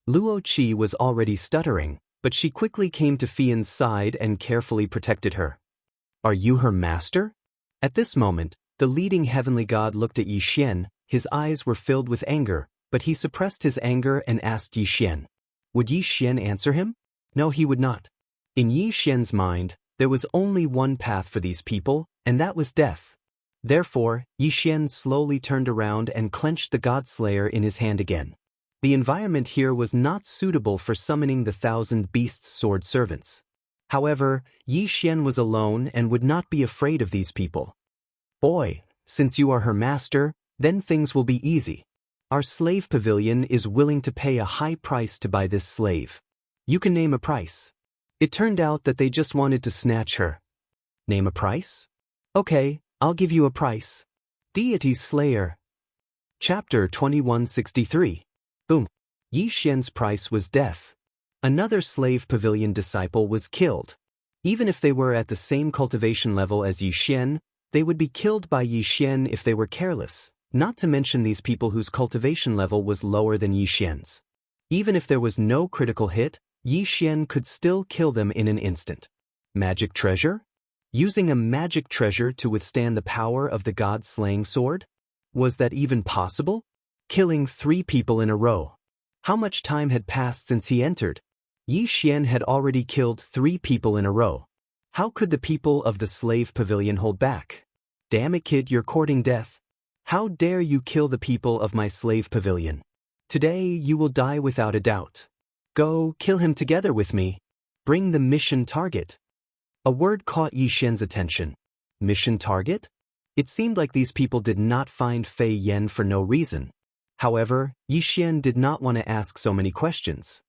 Luo Qi was already stuttering, but she quickly came to Fian's side and carefully protected her. Are you her master? At this moment, the leading heavenly god looked at Yi Xian. His eyes were filled with anger, but he suppressed his anger and asked Yi Xian. Would Yi Xian answer him? No, he would not. In Yi Xian's mind, there was only one path for these people, and that was death. Therefore, Yi Xian slowly turned around and clenched the God-Slayer in his hand again. The environment here was not suitable for summoning the 1,000 beasts sword servants. However, Yi Xian was alone and would not be afraid of these people. Boy, since you are her master, then things will be easy. Our slave pavilion is willing to pay a high price to buy this slave. You can name a price. It turned out that they just wanted to snatch her. Name a price? Okay, I'll give you a price. Deity Slayer. Chapter 2163. Boom. Yi Xian's price was death. Another slave pavilion disciple was killed. Even if they were at the same cultivation level as Yi Xian, they would be killed by Yi Xian if they were careless, not to mention these people whose cultivation level was lower than Yi Xian's. Even if there was no critical hit, Yi Xian could still kill them in an instant. Magic treasure? Using a magic treasure to withstand the power of the god-slaying sword? Was that even possible? Killing 3 people in a row. How much time had passed since he entered? Yi Xian had already killed 3 people in a row. How could the people of the slave pavilion hold back? Damn it, kid, you're courting death. How dare you kill the people of my slave pavilion? Today you will die without a doubt. Go, kill him together with me. Bring the mission target. A word caught Yi Xian's attention. Mission target? It seemed like these people did not find Fei Yan for no reason. However, Yi Xian did not want to ask so many questions.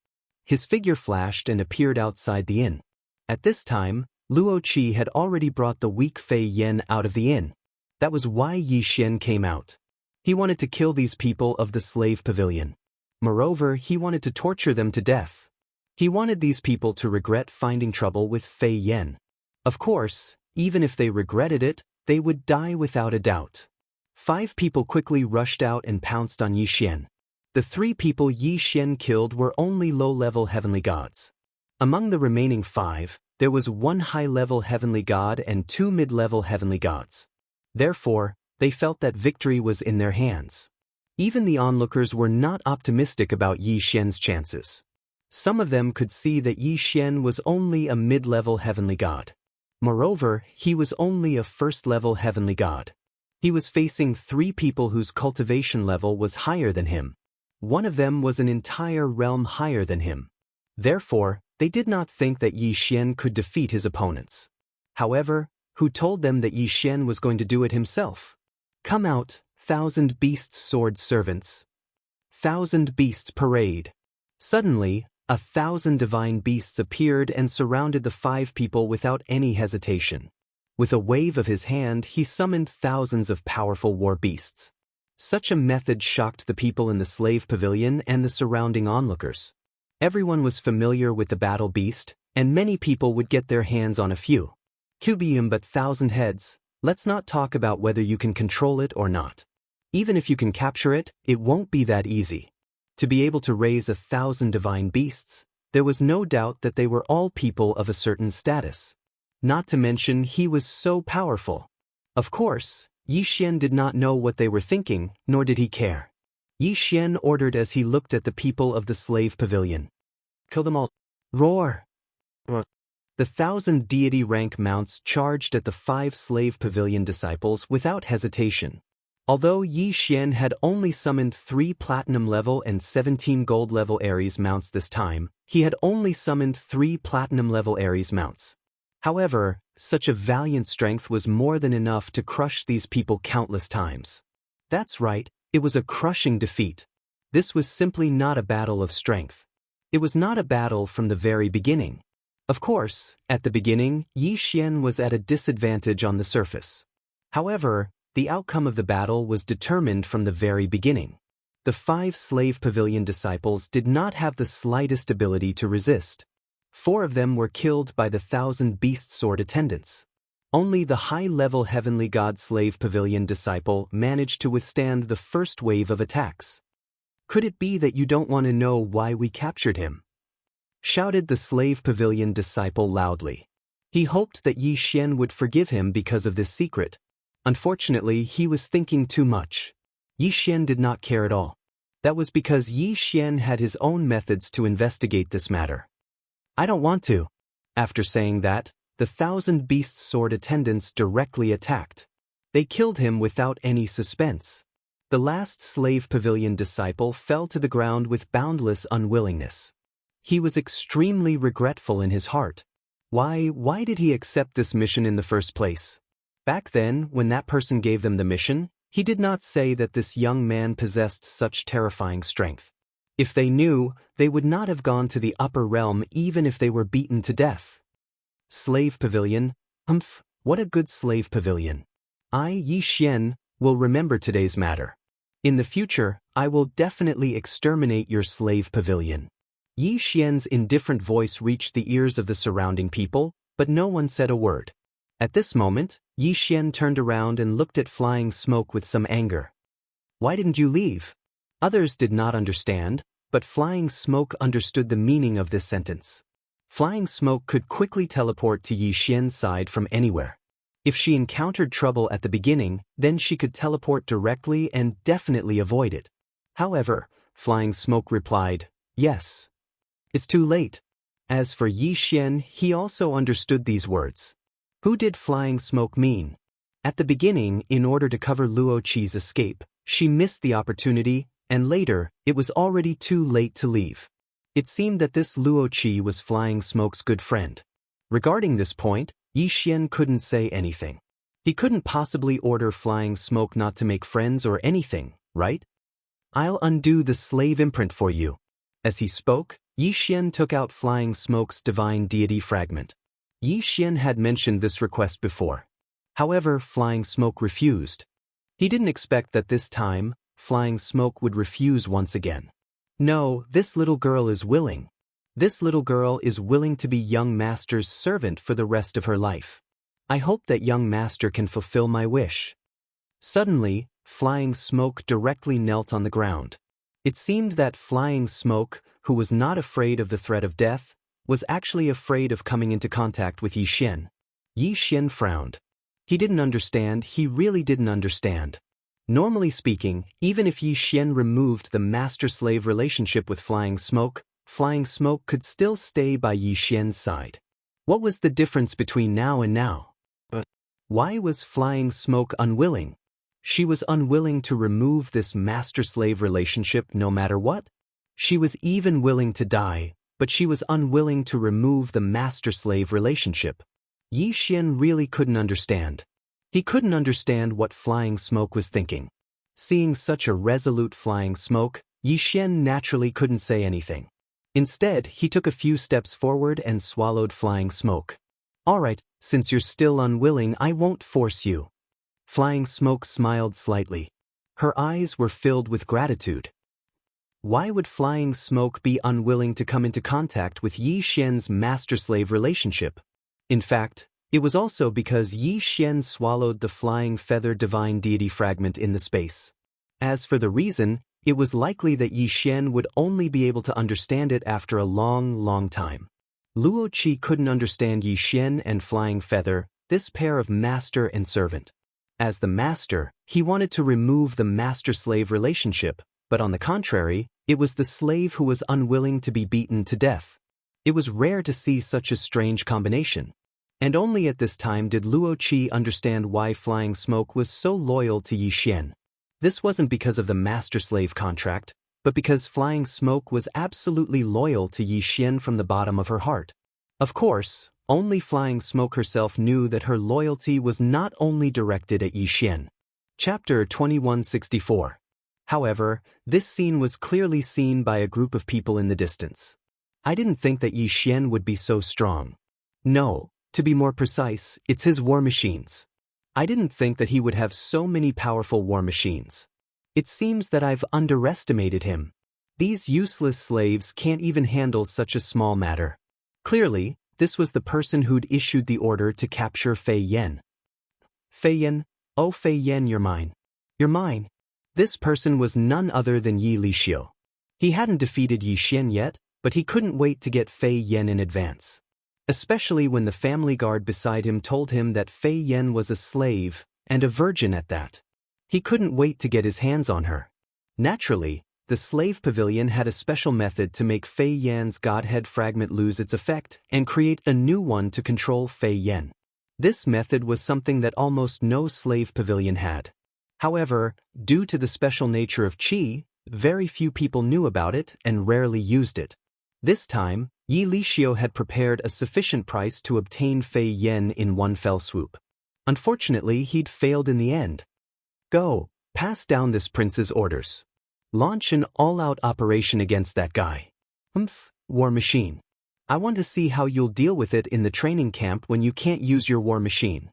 His figure flashed and appeared outside the inn. At this time, Luo Qi had already brought the weak Fei Yan out of the inn. That was why Yi Xian came out. He wanted to kill these people of the slave pavilion. Moreover, he wanted to torture them to death. He wanted these people to regret finding trouble with Fei Yan. Of course, even if they regretted it, they would die without a doubt. 5 people quickly rushed out and pounced on Yi Xian. The 3 people Yi Xian killed were only low-level heavenly gods. Among the remaining 5, there was 1 high-level heavenly god and 2 mid-level heavenly gods. Therefore, they felt that victory was in their hands. Even the onlookers were not optimistic about Yi Xian's chances. Some of them could see that Yi Xian was only a mid-level heavenly god. Moreover, he was only a first-level heavenly god. He was facing 3 people whose cultivation level was higher than him. One of them was an entire realm higher than him. Therefore, they did not think that Yi Xian could defeat his opponents. However, who told them that Yi Xian was going to do it himself? Come out, 1,000 beasts sword servants. 1,000 beasts parade. Suddenly, 1,000 divine beasts appeared and surrounded the 5 people without any hesitation. With a wave of his hand, he summoned thousands of powerful war beasts. Such a method shocked the people in the slave pavilion and the surrounding onlookers. Everyone was familiar with the battle beast, and many people would get their hands on a few. Cubium but 1,000 heads, let's not talk about whether you can control it or not. Even if you can capture it, it won't be that easy. To be able to raise 1,000 divine beasts, there was no doubt that they were all people of a certain status. Not to mention he was so powerful. Of course, Yi Xian did not know what they were thinking, nor did he care. Yi Xian ordered as he looked at the people of the slave pavilion. Kill them all. Roar! The 1,000 deity rank mounts charged at the 5 slave pavilion disciples without hesitation. Although Yi Xian had only summoned 3 platinum level and 17 gold level Ares mounts this time, he had only summoned 3 platinum level Ares mounts. However, such a valiant strength was more than enough to crush these people countless times. That's right, it was a crushing defeat. This was simply not a battle of strength. It was not a battle from the very beginning. Of course, at the beginning, Yi Xian was at a disadvantage on the surface. However, the outcome of the battle was determined from the very beginning. The 5 slave pavilion disciples did not have the slightest ability to resist. 4 of them were killed by the 1,000 beast sword attendants. Only the high-level heavenly god slave pavilion disciple managed to withstand the first wave of attacks. Could it be that you don't want to know why we captured him? Shouted the slave pavilion disciple loudly. He hoped that Yi Xian would forgive him because of this secret. Unfortunately, he was thinking too much. Yi Xian did not care at all. That was because Yi Xian had his own methods to investigate this matter. I don't want to. After saying that, the 1,000 beast sword attendants directly attacked. They killed him without any suspense. The last slave pavilion disciple fell to the ground with boundless unwillingness. He was extremely regretful in his heart. Why did he accept this mission in the first place? Back then, when that person gave them the mission, he did not say that this young man possessed such terrifying strength. If they knew, they would not have gone to the upper realm even if they were beaten to death. Slave pavilion, what a good slave pavilion. I, Yi Xian, will remember today's matter. In the future, I will definitely exterminate your slave pavilion. Yi Xian's indifferent voice reached the ears of the surrounding people, but no one said a word. At this moment, Yi Xian turned around and looked at Flying Smoke with some anger. Why didn't you leave? Others did not understand, but Flying Smoke understood the meaning of this sentence. Flying Smoke could quickly teleport to Yi Xian's side from anywhere. If she encountered trouble at the beginning, then she could teleport directly and definitely avoid it. However, Flying Smoke replied, yes. It's too late. As for Yi Xian, he also understood these words. Who did Flying Smoke mean? At the beginning, in order to cover Luo Qi's escape, she missed the opportunity, and later, it was already too late to leave. It seemed that this Luo Qi was Flying Smoke's good friend. Regarding this point, Yi Xian couldn't say anything. He couldn't possibly order Flying Smoke not to make friends or anything, right? I'll undo the slave imprint for you. As he spoke, Yi Xian took out Flying Smoke's divine deity fragment. Yi Xian had mentioned this request before. However, Flying Smoke refused. He didn't expect that this time, Flying Smoke would refuse once again. No, this little girl is willing. This little girl is willing to be young master's servant for the rest of her life. I hope that young master can fulfill my wish. Suddenly, Flying Smoke directly knelt on the ground. It seemed that Flying Smoke, who was not afraid of the threat of death, was actually afraid of coming into contact with Yi Xian. Yi Xian frowned. He didn't understand, he really didn't understand. Normally speaking, even if Yi Xian removed the master-slave relationship with Flying Smoke could still stay by Yi Xian's side. What was the difference between now and now? But why was Flying Smoke unwilling? She was unwilling to remove this master-slave relationship no matter what. She was even willing to die, but she was unwilling to remove the master-slave relationship. Yi Xian really couldn't understand. He couldn't understand what Flying Smoke was thinking. Seeing such a resolute Flying Smoke, Yi Xian naturally couldn't say anything. Instead, he took a few steps forward and swallowed Flying Smoke. Alright, since you're still unwilling, I won't force you. Flying Smoke smiled slightly. Her eyes were filled with gratitude. Why would Flying Smoke be unwilling to come into contact with Yi Xian's master-slave relationship? In fact, it was also because Yi Xian swallowed the flying feather divine deity fragment in the space. As for the reason, it was likely that Yi Xian would only be able to understand it after a long time. Luo Qi couldn't understand Yi Xian and Flying Feather, this pair of master and servant. As the master, he wanted to remove the master-slave relationship, but on the contrary, it was the slave who was unwilling to be beaten to death. It was rare to see such a strange combination. And only at this time did Luo Qi understand why Flying Smoke was so loyal to Yi Xian. This wasn't because of the master-slave contract, but because Flying Smoke was absolutely loyal to Yi Xian from the bottom of her heart. Of course, only Flying Smoke herself knew that her loyalty was not only directed at Yi Xian. Chapter 2164. However, this scene was clearly seen by a group of people in the distance. I didn't think that Yi Xian would be so strong. No, to be more precise, it's his war machines. I didn't think that he would have so many powerful war machines. It seems that I've underestimated him. These useless slaves can't even handle such a small matter. Clearly, this was the person who'd issued the order to capture Fei Yan. Fei Yan, oh Fei Yan, you're mine. You're mine. This person was none other than Yi Lixiu. He hadn't defeated Yi Xian yet, but he couldn't wait to get Fei Yan in advance. Especially when the family guard beside him told him that Fei Yan was a slave, and a virgin at that. He couldn't wait to get his hands on her. Naturally, the slave pavilion had a special method to make Fei Yan's godhead fragment lose its effect and create a new one to control Fei Yan. This method was something that almost no slave pavilion had. However, due to the special nature of qi, very few people knew about it and rarely used it. This time, Yi Lixiu had prepared a sufficient price to obtain Fei Yan in one fell swoop. Unfortunately, he'd failed in the end. Go, pass down this prince's orders. Launch an all-out operation against that guy. War machine. I want to see how you'll deal with it in the training camp when you can't use your war machine.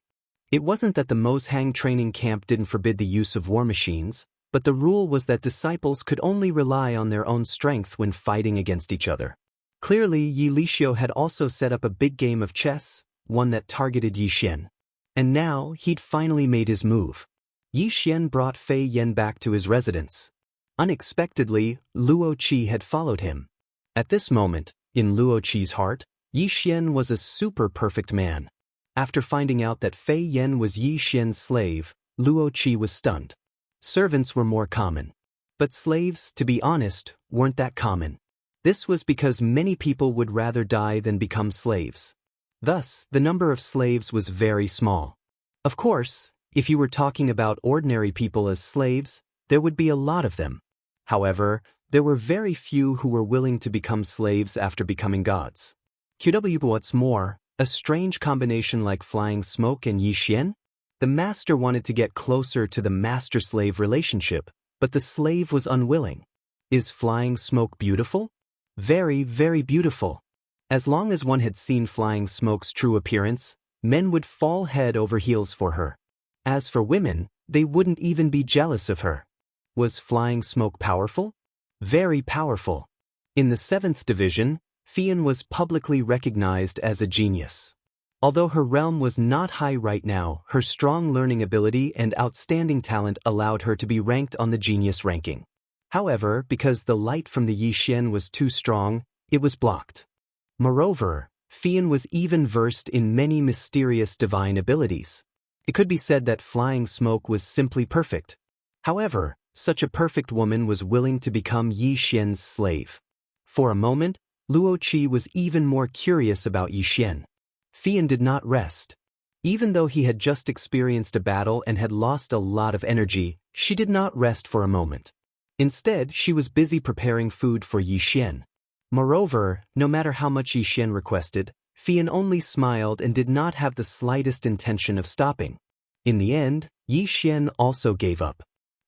It wasn't that the Mozhang training camp didn't forbid the use of war machines, but the rule was that disciples could only rely on their own strength when fighting against each other. Clearly, Yi Lixiu had also set up a big game of chess, one that targeted Yi Xian. And now, he'd finally made his move. Yi Xian brought Fei Yan back to his residence. Unexpectedly, Luo Qi had followed him. At this moment, in Luo Qi's heart, Yi Xian was a super-perfect man. After finding out that Fei Yan was Yi Xian's slave, Luo Qi was stunned. Servants were more common. But slaves, to be honest, weren't that common. This was because many people would rather die than become slaves. Thus, the number of slaves was very small. Of course, if you were talking about ordinary people as slaves, there would be a lot of them. However, there were very few who were willing to become slaves after becoming gods. What's more, a strange combination like Flying Smoke and Yi Xian? The master wanted to get closer to the master-slave relationship, but the slave was unwilling. Is Flying Smoke beautiful? Very, very beautiful. As long as one had seen Flying Smoke's true appearance, men would fall head over heels for her. As for women, they wouldn't even be jealous of her. Was Flying Smoke powerful? Very powerful. In the 7th division, Fian was publicly recognized as a genius. Although her realm was not high right now, her strong learning ability and outstanding talent allowed her to be ranked on the genius ranking. However, because the light from the Yi Xian was too strong, it was blocked. Moreover, Fian was even versed in many mysterious divine abilities. It could be said that Flying Smoke was simply perfect. However, such a perfect woman was willing to become Yi Xian's slave. For a moment, Luo Qi was even more curious about Yi Xian. Fian did not rest. Even though he had just experienced a battle and had lost a lot of energy, she did not rest for a moment. Instead, she was busy preparing food for Yi Xian. Moreover, no matter how much Yi Xian requested, Fian only smiled and did not have the slightest intention of stopping. In the end, Yi Xian also gave up.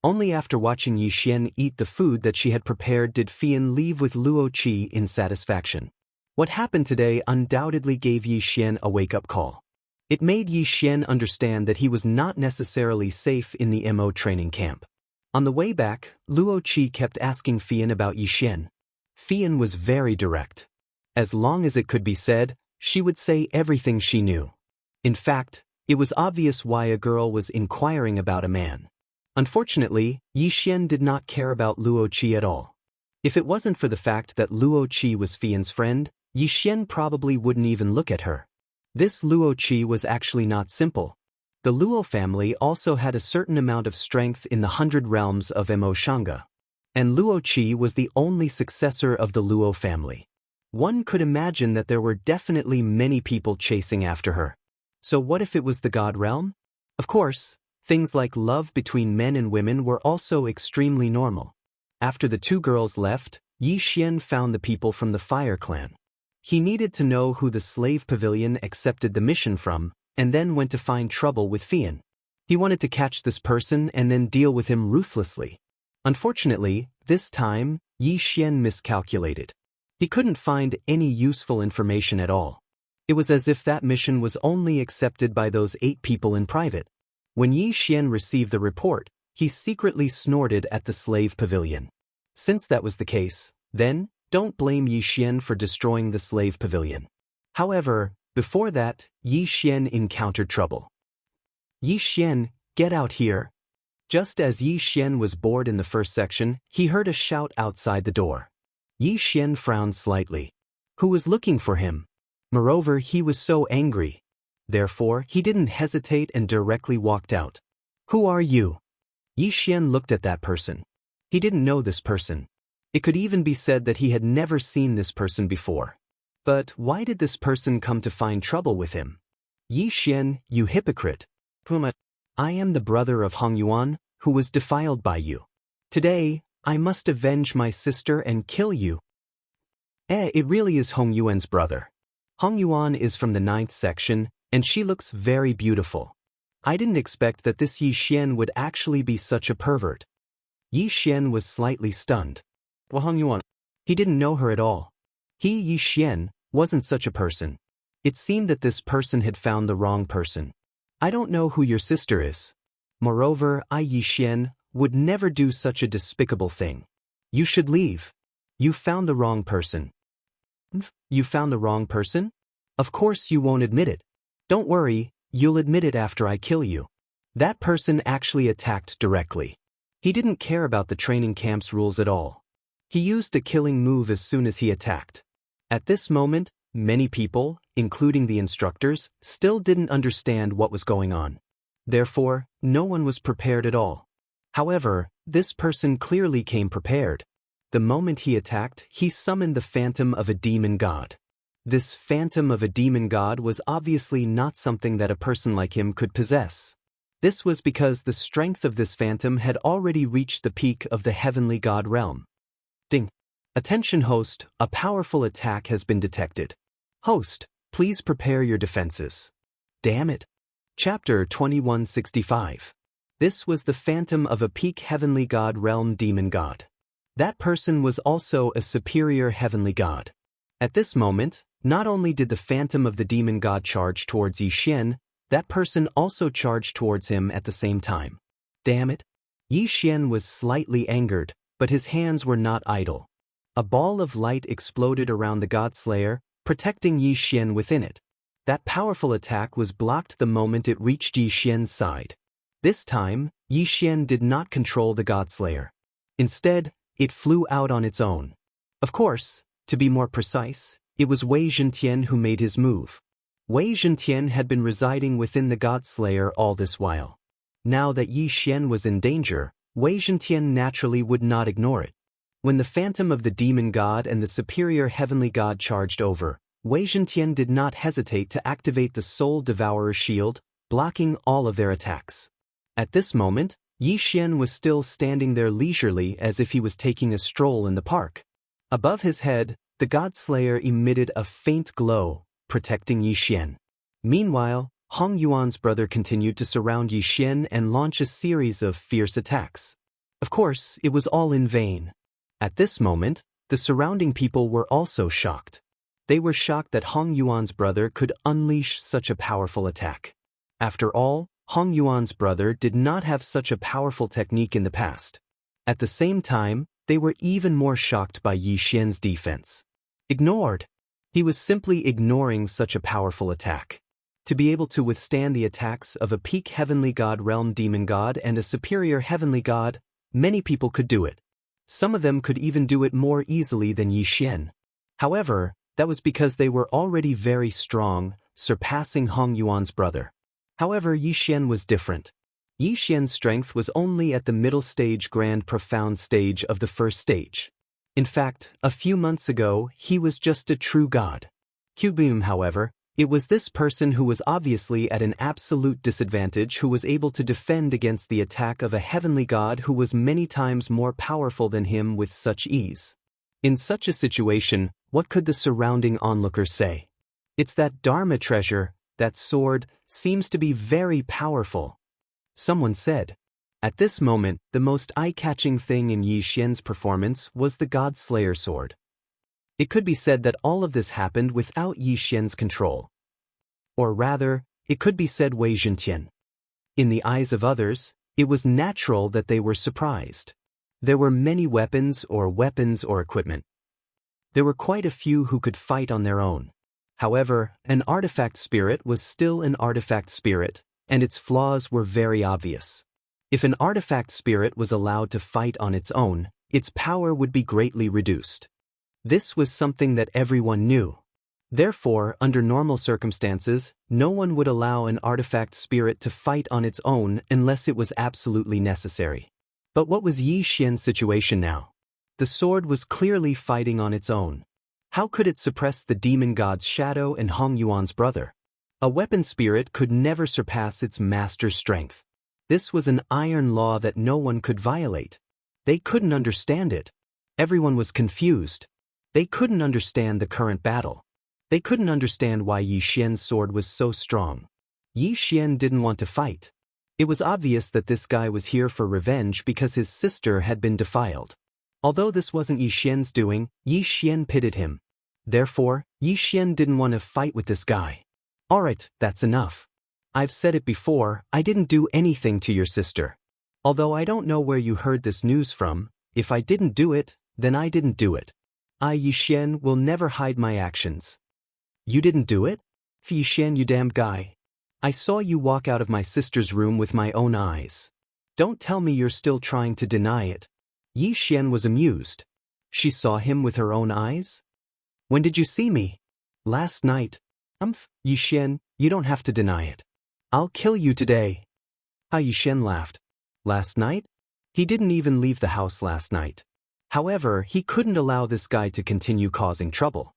Only after watching Yi Xian eat the food that she had prepared did Fian leave with Luo Qi in satisfaction. What happened today undoubtedly gave Yi Xian a wake-up call. It made Yi Xian understand that he was not necessarily safe in the MO training camp. On the way back, Luo Qi kept asking Fian about Yi Xian. Fian was very direct. As long as it could be said, she would say everything she knew. In fact, it was obvious why a girl was inquiring about a man. Unfortunately, Yi Xian did not care about Luo Qi at all. If it wasn't for the fact that Luo Qi was Fian's friend, Yi Xian probably wouldn't even look at her. This Luo Qi was actually not simple. The Luo family also had a certain amount of strength in the 100 realms of Mo Shanga. And Luo Qi was the only successor of the Luo family. One could imagine that there were definitely many people chasing after her. So what if it was the God realm? Of course, things like love between men and women were also extremely normal. After the two girls left, Yi Xian found the people from the Fire Clan. He needed to know who the slave pavilion accepted the mission from, and then went to find trouble with Fian. He wanted to catch this person and then deal with him ruthlessly. Unfortunately, this time, Yi Xian miscalculated. He couldn't find any useful information at all. It was as if that mission was only accepted by those 8 people in private. When Yi Xian received the report, he secretly snorted at the slave pavilion. Since that was the case, then, don't blame Yi Xian for destroying the slave pavilion. However, before that, Yi Xian encountered trouble. Yi Xian, get out here. Just as Yi Xian was bored in the first section, he heard a shout outside the door. Yi Xian frowned slightly. Who was looking for him? Moreover, he was so angry. Therefore, he didn't hesitate and directly walked out. Who are you? Yi Xian looked at that person. He didn't know this person. It could even be said that he had never seen this person before. But why did this person come to find trouble with him? Yi Xian, you hypocrite. I am the brother of Hong Yuan, who was defiled by you. Today, I must avenge my sister and kill you. It really is Hong Yuan's brother. Hong Yuan is from the 9th section, and she looks very beautiful. I didn't expect that this Yi Xian would actually be such a pervert. Yi Xian was slightly stunned. Well, Hong Yuan, he didn't know her at all. He, Yi Xian, wasn't such a person. It seemed that this person had found the wrong person. I don't know who your sister is. Moreover, I, Yi Xian, would never do such a despicable thing. You should leave. You found the wrong person. You found the wrong person? Of course you won't admit it. Don't worry, you'll admit it after I kill you. That person actually attacked directly. He didn't care about the training camp's rules at all. He used a killing move as soon as he attacked. At this moment, many people, including the instructors, still didn't understand what was going on. Therefore, no one was prepared at all. However, this person clearly came prepared. The moment he attacked, he summoned the phantom of a demon god. This phantom of a demon god was obviously not something that a person like him could possess. This was because the strength of this phantom had already reached the peak of the heavenly god realm. Ding. Attention host, a powerful attack has been detected. Host, please prepare your defenses. Damn it. Chapter 2165. This was the phantom of a peak heavenly god realm demon god. That person was also a superior heavenly god. At this moment, not only did the phantom of the demon god charge towards Yi Xian, that person also charged towards him at the same time. Damn it. Yi Xian was slightly angered, but his hands were not idle. A ball of light exploded around the god slayer, protecting Yi Xian within it. That powerful attack was blocked the moment it reached Yi Xian's side. This time, Yi Xian did not control the god slayer. Instead, it flew out on its own. Of course, to be more precise, it was Wei Zhentian who made his move. Wei Zhentian had been residing within the god slayer all this while. Now that Yi Xian was in danger, Wei Zhentian naturally would not ignore it. When the phantom of the demon god and the superior heavenly god charged over, Wei Zhentian did not hesitate to activate the Soul Devourer shield, blocking all of their attacks. At this moment, Yi Xian was still standing there leisurely as if he was taking a stroll in the park. Above his head, the god slayer emitted a faint glow, protecting Yi Xian. Meanwhile, Hong Yuan's brother continued to surround Yi Xian and launch a series of fierce attacks. Of course, it was all in vain. At this moment, the surrounding people were also shocked. They were shocked that Hong Yuan's brother could unleash such a powerful attack. After all, Hong Yuan's brother did not have such a powerful technique in the past. At the same time, they were even more shocked by Yi Xian's defense. Ignored. He was simply ignoring such a powerful attack. To be able to withstand the attacks of a peak heavenly god realm demon god and a superior heavenly god, many people could do it. Some of them could even do it more easily than Yi Xian. However, that was because they were already very strong, surpassing Hong Yuan's brother. However, Yi Xian was different. Yi Xian's strength was only at the middle stage grand profound stage of the first stage. In fact, a few months ago, he was just a true god. Hubim, however, it was this person who was obviously at an absolute disadvantage who was able to defend against the attack of a heavenly god who was many times more powerful than him with such ease. In such a situation, what could the surrounding onlookers say? It's that Dharma treasure, that sword, seems to be very powerful. someone said. At this moment, the most eye-catching thing in Yi Xian's performance was the God-Slayer sword. It could be said that all of this happened without Yi Xian's control. Or rather, it could be said Wei Zhentian. In the eyes of others, it was natural that they were surprised. There were many weapons or equipment. There were quite a few who could fight on their own. However, an artifact spirit was still an artifact spirit, and its flaws were very obvious. If an artifact spirit was allowed to fight on its own, its power would be greatly reduced. This was something that everyone knew. Therefore, under normal circumstances, no one would allow an artifact spirit to fight on its own unless it was absolutely necessary. But what was Yi Xian's situation now? The sword was clearly fighting on its own. How could it suppress the demon god's shadow and Hong Yuan's brother? A weapon spirit could never surpass its master's strength. This was an iron law that no one could violate. They couldn't understand it. Everyone was confused. They couldn't understand the current battle. They couldn't understand why Yi Xian's sword was so strong. Yi Xian didn't want to fight. It was obvious that this guy was here for revenge because his sister had been defiled. Although this wasn't Yi Xian's doing, Yi Xian pitied him. Therefore, Yi Xian didn't want to fight with this guy. Alright, that's enough. I've said it before, I didn't do anything to your sister. Although I don't know where you heard this news from, if I didn't do it, then I didn't do it. I, Yi Xian, will never hide my actions. You didn't do it? Yi Xian, you damned guy. I saw you walk out of my sister's room with my own eyes. Don't tell me you're still trying to deny it. Yi Xian was amused. She saw him with her own eyes? When did you see me? Last night. Yi Xian, you don't have to deny it. I'll kill you today. Yi Xian laughed. Last night? He didn't even leave the house last night. However, he couldn't allow this guy to continue causing trouble.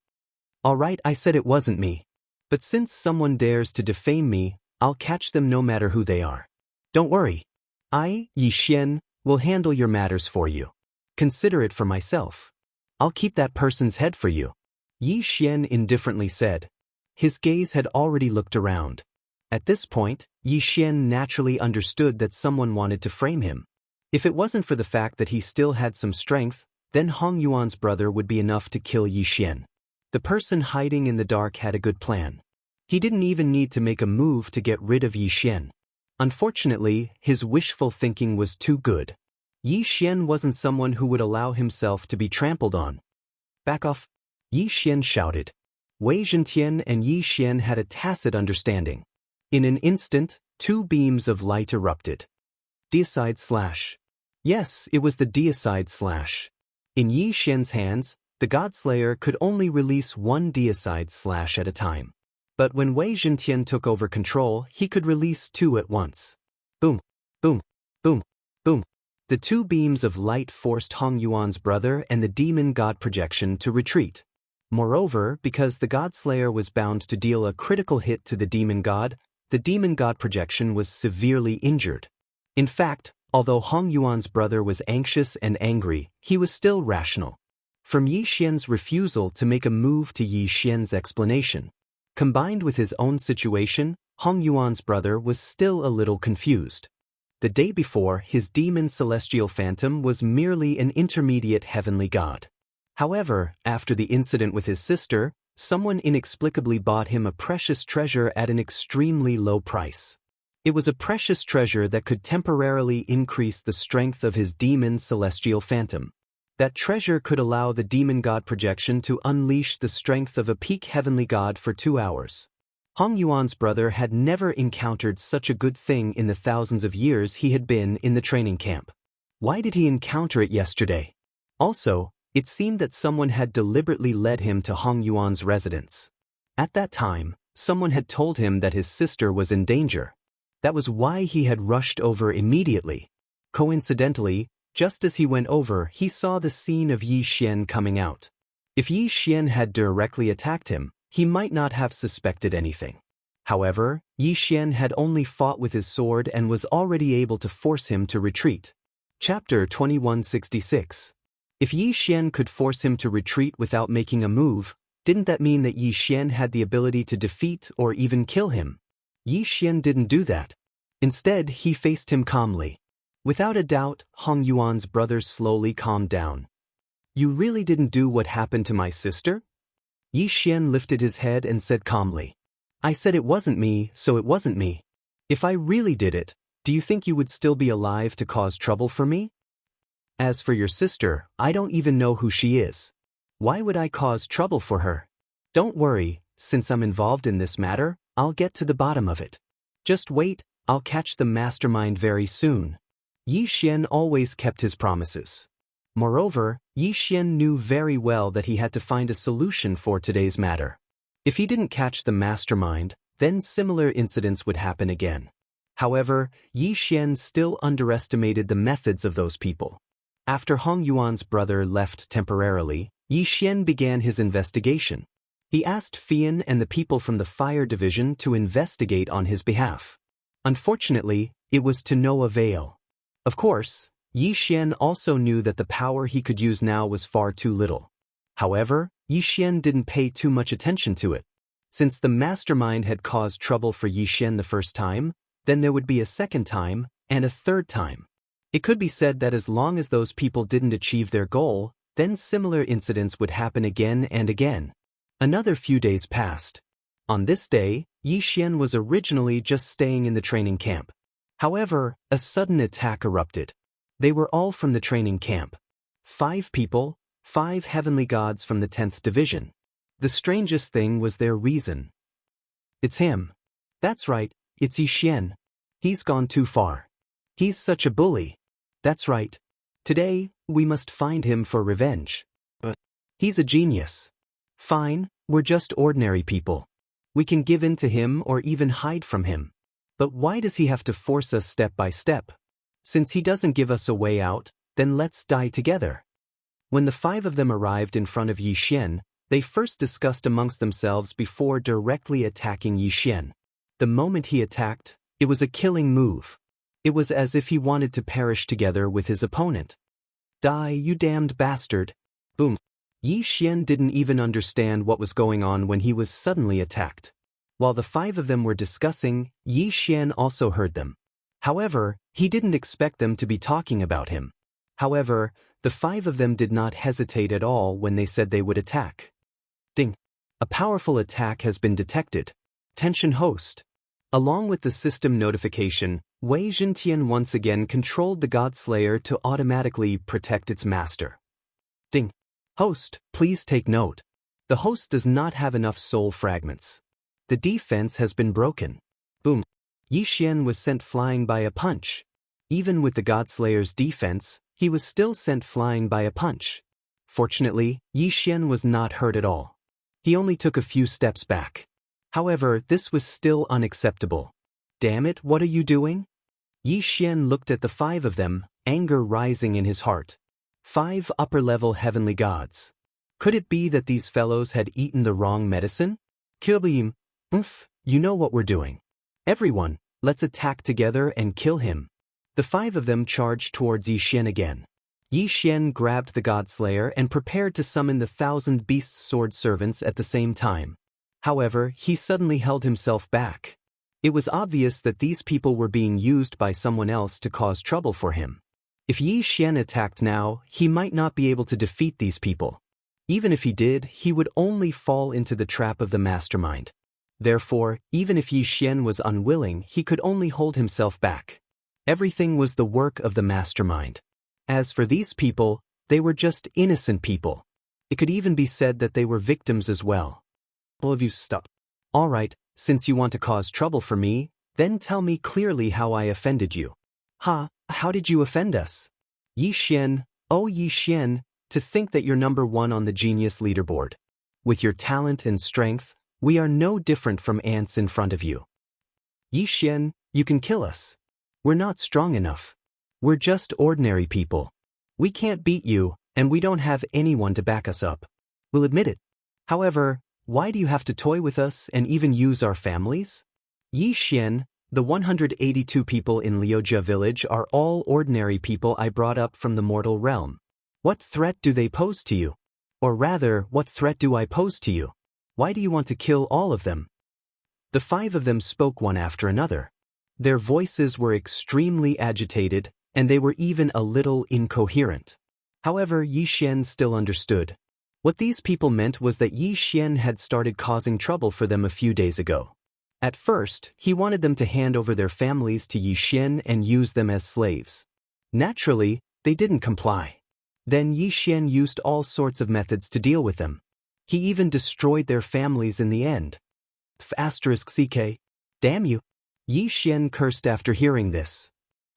Alright, I said it wasn't me. But since someone dares to defame me, I'll catch them no matter who they are. Don't worry. I, Yi Xian, will handle your matters for you. Consider it for myself. I'll keep that person's head for you. Yi Xian indifferently said. His gaze had already looked around. At this point, Yi Xian naturally understood that someone wanted to frame him. If it wasn't for the fact that he still had some strength, then Hong Yuan's brother would be enough to kill Yi Xian. The person hiding in the dark had a good plan. He didn't even need to make a move to get rid of Yi Xian. Unfortunately, his wishful thinking was too good. Yi Xian wasn't someone who would allow himself to be trampled on. Back off! Yi Xian shouted. Wei Zhentian and Yi Xian had a tacit understanding. In an instant, two beams of light erupted. Deicide slash. Yes, it was the deicide slash. In Yi Xian's hands, the Godslayer could only release one deicide slash at a time. But when Wei Zhentian took over control, he could release two at once. Boom, boom, boom, boom. The two beams of light forced Hong Yuan's brother and the demon god projection to retreat. Moreover, because the Godslayer was bound to deal a critical hit to the demon god projection was severely injured. In fact, although Hong Yuan's brother was anxious and angry, he was still rational. From Yi Xian's refusal to make a move to Yi Xian's explanation, combined with his own situation, Hong Yuan's brother was still a little confused. The day before, his demon celestial phantom was merely an intermediate heavenly god. However, after the incident with his sister, someone inexplicably bought him a precious treasure at an extremely low price. It was a precious treasure that could temporarily increase the strength of his demon celestial phantom. That treasure could allow the demon god projection to unleash the strength of a peak heavenly god for 2 hours. Hong Yuan's brother had never encountered such a good thing in the thousands of years he had been in the training camp. Why did he encounter it yesterday? Also, it seemed that someone had deliberately led him to Hong Yuan's residence. At that time, someone had told him that his sister was in danger. That was why he had rushed over immediately. Coincidentally, just as he went over, he saw the scene of Yi Xian coming out. If Yi Xian had directly attacked him, he might not have suspected anything. However, Yi Xian had only fought with his sword and was already able to force him to retreat. Chapter 2166. If Yi Xian could force him to retreat without making a move, didn't that mean that Yi Xian had the ability to defeat or even kill him? Yi Xian didn't do that. Instead, he faced him calmly. Without a doubt, Hong Yuan's brothers slowly calmed down. You really didn't do what happened to my sister? Yi Xian lifted his head and said calmly. I said it wasn't me, so it wasn't me. If I really did it, do you think you would still be alive to cause trouble for me? As for your sister, I don't even know who she is. Why would I cause trouble for her? Don't worry, since I'm involved in this matter, I'll get to the bottom of it. Just wait, I'll catch the mastermind very soon. Yi Xian always kept his promises. Moreover, Yi Xian knew very well that he had to find a solution for today's matter. If he didn't catch the mastermind, then similar incidents would happen again. However, Yi Xian still underestimated the methods of those people. After Hong Yuan's brother left temporarily, Yi Xian began his investigation. He asked Fian and the people from the fire division to investigate on his behalf. Unfortunately, it was to no avail. Of course, Yi Xian also knew that the power he could use now was far too little. However, Yi Xian didn't pay too much attention to it. Since the mastermind had caused trouble for Yi Xian the first time, then there would be a second time, and a third time. It could be said that as long as those people didn't achieve their goal, then similar incidents would happen again and again. Another few days passed. On this day, Yi Xian was originally just staying in the training camp. However, a sudden attack erupted. They were all from the training camp. 5 people, 5 heavenly gods from the 10th division. The strangest thing was their reason. It's him. That's right, it's Yi Xian. He's gone too far. He's such a bully. That's right. Today, we must find him for revenge. But he's a genius. Fine, we're just ordinary people. We can give in to him or even hide from him. But why does he have to force us step by step? Since he doesn't give us a way out, then let's die together. When the 5 of them arrived in front of Yi Xian, they first discussed amongst themselves before directly attacking Yi Xian. The moment he attacked, it was a killing move. It was as if he wanted to perish together with his opponent. Die, you damned bastard. Boom. Yi Xian didn't even understand what was going on when he was suddenly attacked. While the 5 of them were discussing, Yi Xian also heard them. However, he didn't expect them to be talking about him. However, the 5 of them did not hesitate at all when they said they would attack. Ding. A powerful attack has been detected. Tension host. Along with the system notification, Wei Zhentian once again controlled the Godslayer to automatically protect its master. Ding. Host, please take note. The host does not have enough soul fragments. The defense has been broken. Boom. Yi Xian was sent flying by a punch. Even with the Godslayer's defense, he was still sent flying by a punch. Fortunately, Yi Xian was not hurt at all. He only took a few steps back. However, this was still unacceptable. Damn it, what are you doing? Yi Xian looked at the 5 of them, anger rising in his heart. 5 upper-level heavenly gods. Could it be that these fellows had eaten the wrong medicine? Kilbeam, you know what we're doing. Everyone, let's attack together and kill him. The 5 of them charged towards Yi Xian again. Yi Xian grabbed the Godslayer and prepared to summon the 1,000 beast sword servants at the same time. However, he suddenly held himself back. It was obvious that these people were being used by someone else to cause trouble for him. If Yi Xian attacked now, he might not be able to defeat these people. Even if he did, he would only fall into the trap of the mastermind. Therefore, even if Yi Xian was unwilling, he could only hold himself back. Everything was the work of the mastermind. As for these people, they were just innocent people. It could even be said that they were victims as well. All of you stop. All right, since you want to cause trouble for me, then tell me clearly how I offended you. How did you offend us? Yi Xian, oh Yi Xian, to think that you're number 1 on the genius leaderboard. With your talent and strength, we are no different from ants in front of you. Yi Xian, you can kill us. We're not strong enough. We're just ordinary people. We can't beat you, and we don't have anyone to back us up. We'll admit it. However, why do you have to toy with us and even use our families? Yi Xian, the 182 people in Liujia village are all ordinary people I brought up from the mortal realm. What threat do they pose to you? Or rather, what threat do I pose to you? Why do you want to kill all of them? The 5 of them spoke one after another. Their voices were extremely agitated, and they were even a little incoherent. However, Yi Xian still understood. What these people meant was that Yi Xian had started causing trouble for them a few days ago. At first, he wanted them to hand over their families to Yi Xian and use them as slaves. Naturally, they didn't comply. Then Yi Xian used all sorts of methods to deal with them. He even destroyed their families in the end. *CK. Damn you! Yi Xian cursed after hearing this.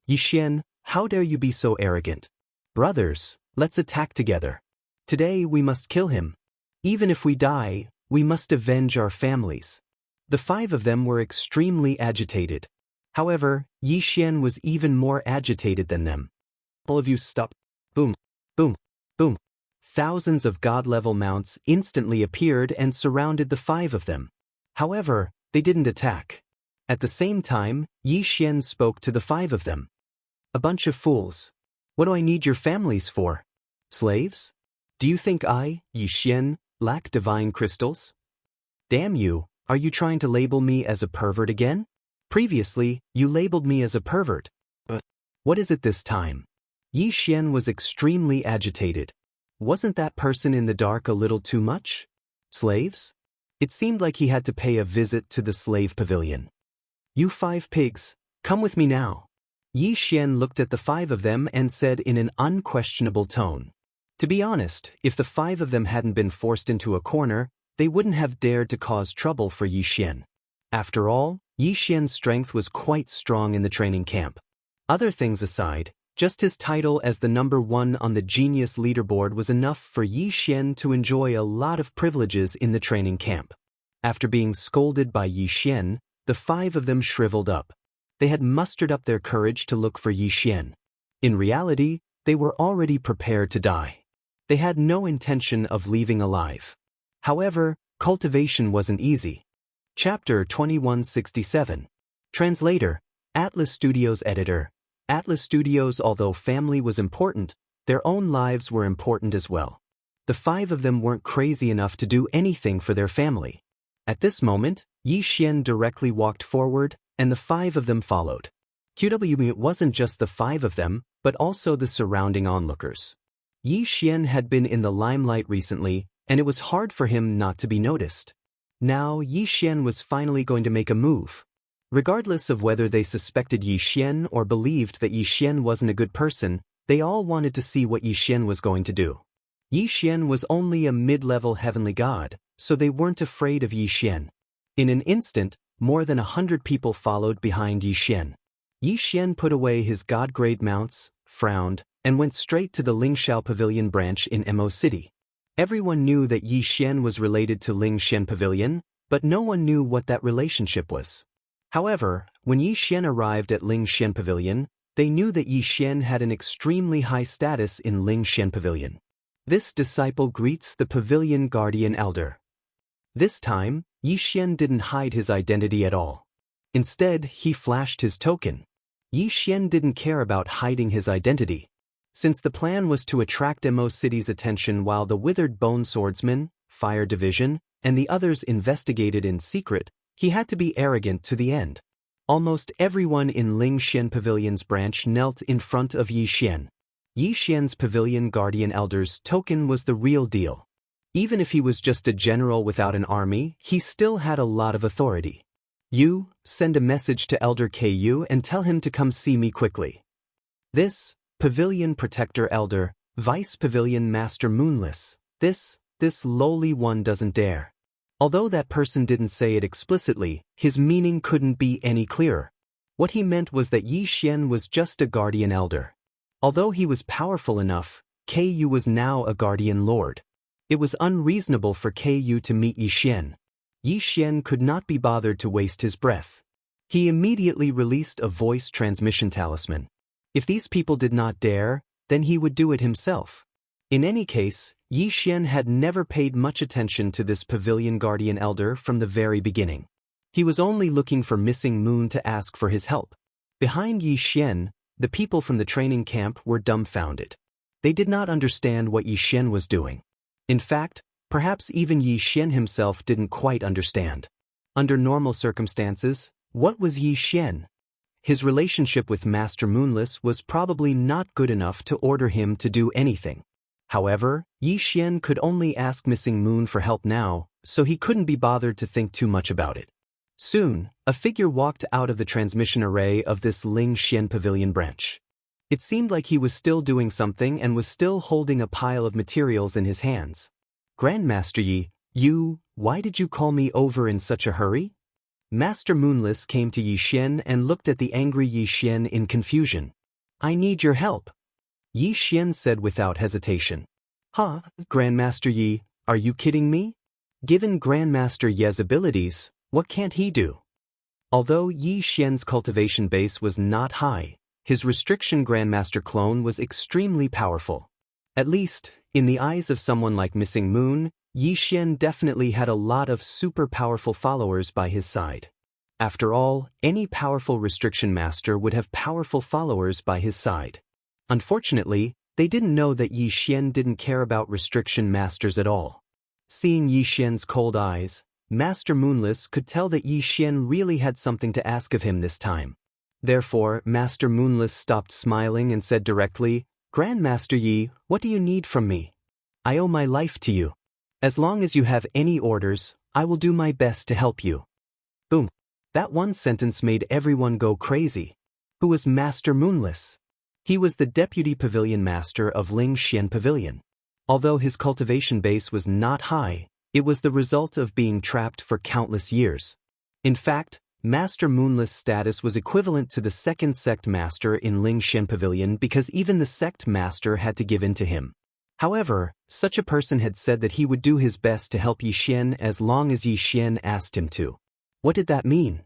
Yi Xian, how dare you be so arrogant? Brothers, let's attack together. Today we must kill him. Even if we die, we must avenge our families. The 5 of them were extremely agitated. However, Yi Xian was even more agitated than them. All of you stop. Boom, boom, boom. Thousands of god-level mounts instantly appeared and surrounded the 5 of them. However, they didn't attack. At the same time, Yi Xian spoke to the 5 of them. A bunch of fools. What do I need your families for? Slaves? Do you think I, Yi Xian, lack divine crystals? Damn you, are you trying to label me as a pervert again? Previously, you labeled me as a pervert. But what is it this time? Yi Xian was extremely agitated. Wasn't that person in the dark a little too much? Slaves? It seemed like he had to pay a visit to the slave pavilion. You 5 pigs, come with me now. Yi Xian looked at the 5 of them and said in an unquestionable tone. To be honest, if the 5 of them hadn't been forced into a corner, they wouldn't have dared to cause trouble for Yi Xian. After all, Yi Xian's strength was quite strong in the training camp. Other things aside, just his title as the number 1 on the genius leaderboard was enough for Yi Xian to enjoy a lot of privileges in the training camp. After being scolded by Yi Xian, the 5 of them shriveled up. They had mustered up their courage to look for Yi Xian. In reality, they were already prepared to die. They had no intention of leaving alive. However, cultivation wasn't easy. Chapter 2167. Translator, Atlas Studios Editor. Atlas Studios. Although family was important, their own lives were important as well. The 5 of them weren't crazy enough to do anything for their family. At this moment, Yi Xian directly walked forward, and the 5 of them followed. It wasn't just the 5 of them, but also the surrounding onlookers. Yi Xian had been in the limelight recently, and it was hard for him not to be noticed. Now Yi Xian was finally going to make a move. Regardless of whether they suspected Yi Xian or believed that Yi Xian wasn't a good person, they all wanted to see what Yi Xian was going to do. Yi Xian was only a mid-level heavenly god, so they weren't afraid of Yi Xian. In an instant, more than 100 people followed behind Yi Xian. Yi Xian put away his god-grade mounts, frowned, and went straight to the Lingxiao Pavilion branch in Mo City. Everyone knew that Yi Xian was related to Lingxian Pavilion, but no one knew what that relationship was. However, when Yi Xian arrived at Lingxian Pavilion, they knew that Yi Xian had an extremely high status in Lingxian Pavilion. This disciple greets the Pavilion Guardian Elder. This time, Yi Xian didn't hide his identity at all. Instead, he flashed his token. Yi Xian didn't care about hiding his identity. Since the plan was to attract Mo City's attention while the Withered Bone Swordsman, Fire Division, and the others investigated in secret, he had to be arrogant to the end. Almost everyone in Lingxian Pavilion's branch knelt in front of Yi Xian. Yi Xian's Pavilion Guardian Elder's token was the real deal. Even if he was just a general without an army, he still had a lot of authority. You, send a message to Elder Ku and tell him to come see me quickly. This, Pavilion Protector Elder, Vice Pavilion Master Moonless, this lowly one doesn't dare. Although that person didn't say it explicitly, his meaning couldn't be any clearer. What he meant was that Yi Xian was just a guardian elder. Although he was powerful enough, Ku was now a guardian lord. It was unreasonable for Ku to meet Yi Xian. Yi Xian could not be bothered to waste his breath. He immediately released a voice transmission talisman. If these people did not dare, then he would do it himself. In any case, Yi Xian had never paid much attention to this Pavilion Guardian Elder from the very beginning. He was only looking for Missing Moon to ask for his help. Behind Yi Xian, the people from the training camp were dumbfounded. They did not understand what Yi Xian was doing. In fact, perhaps even Yi Xian himself didn't quite understand. Under normal circumstances, what was Yi Xian? his relationship with Master Moonless was probably not good enough to order him to do anything. However, Yi Xian could only ask Missing Moon for help now, so he couldn't be bothered to think too much about it. Soon, a figure walked out of the transmission array of this Ling Xian Pavilion branch. It seemed like he was still doing something and was still holding a pile of materials in his hands. Grandmaster Yi, why did you call me over in such a hurry? Master Moonless came to Yi Xian and looked at the angry Yi Xian in confusion. I need your help, Yi Xian said without hesitation. Huh, Grandmaster Yi, are you kidding me? Given Grandmaster Ye's abilities, what can't he do? Although Yi Xian's cultivation base was not high, his restriction Grandmaster clone was extremely powerful. At least, in the eyes of someone like Missing Moon, Yi Xian definitely had a lot of super powerful followers by his side. After all, any powerful restriction master would have powerful followers by his side. Unfortunately, they didn't know that Yi Xian didn't care about restriction masters at all. Seeing Yi Xian's cold eyes, Master Moonless could tell that Yi Xian really had something to ask of him this time. Therefore, Master Moonless stopped smiling and said directly, Grandmaster Yi, what do you need from me? I owe my life to you. As long as you have any orders, I will do my best to help you. Boom. That one sentence made everyone go crazy. Who was Master Moonless? He was the Deputy Pavilion Master of Ling Xian Pavilion. Although his cultivation base was not high, it was the result of being trapped for countless years. In fact, Master Moonless' status was equivalent to the second sect master in Ling Xian Pavilion because even the sect master had to give in to him. However, such a person had said that he would do his best to help Yi Xian as long as Yi Xian asked him to. What did that mean?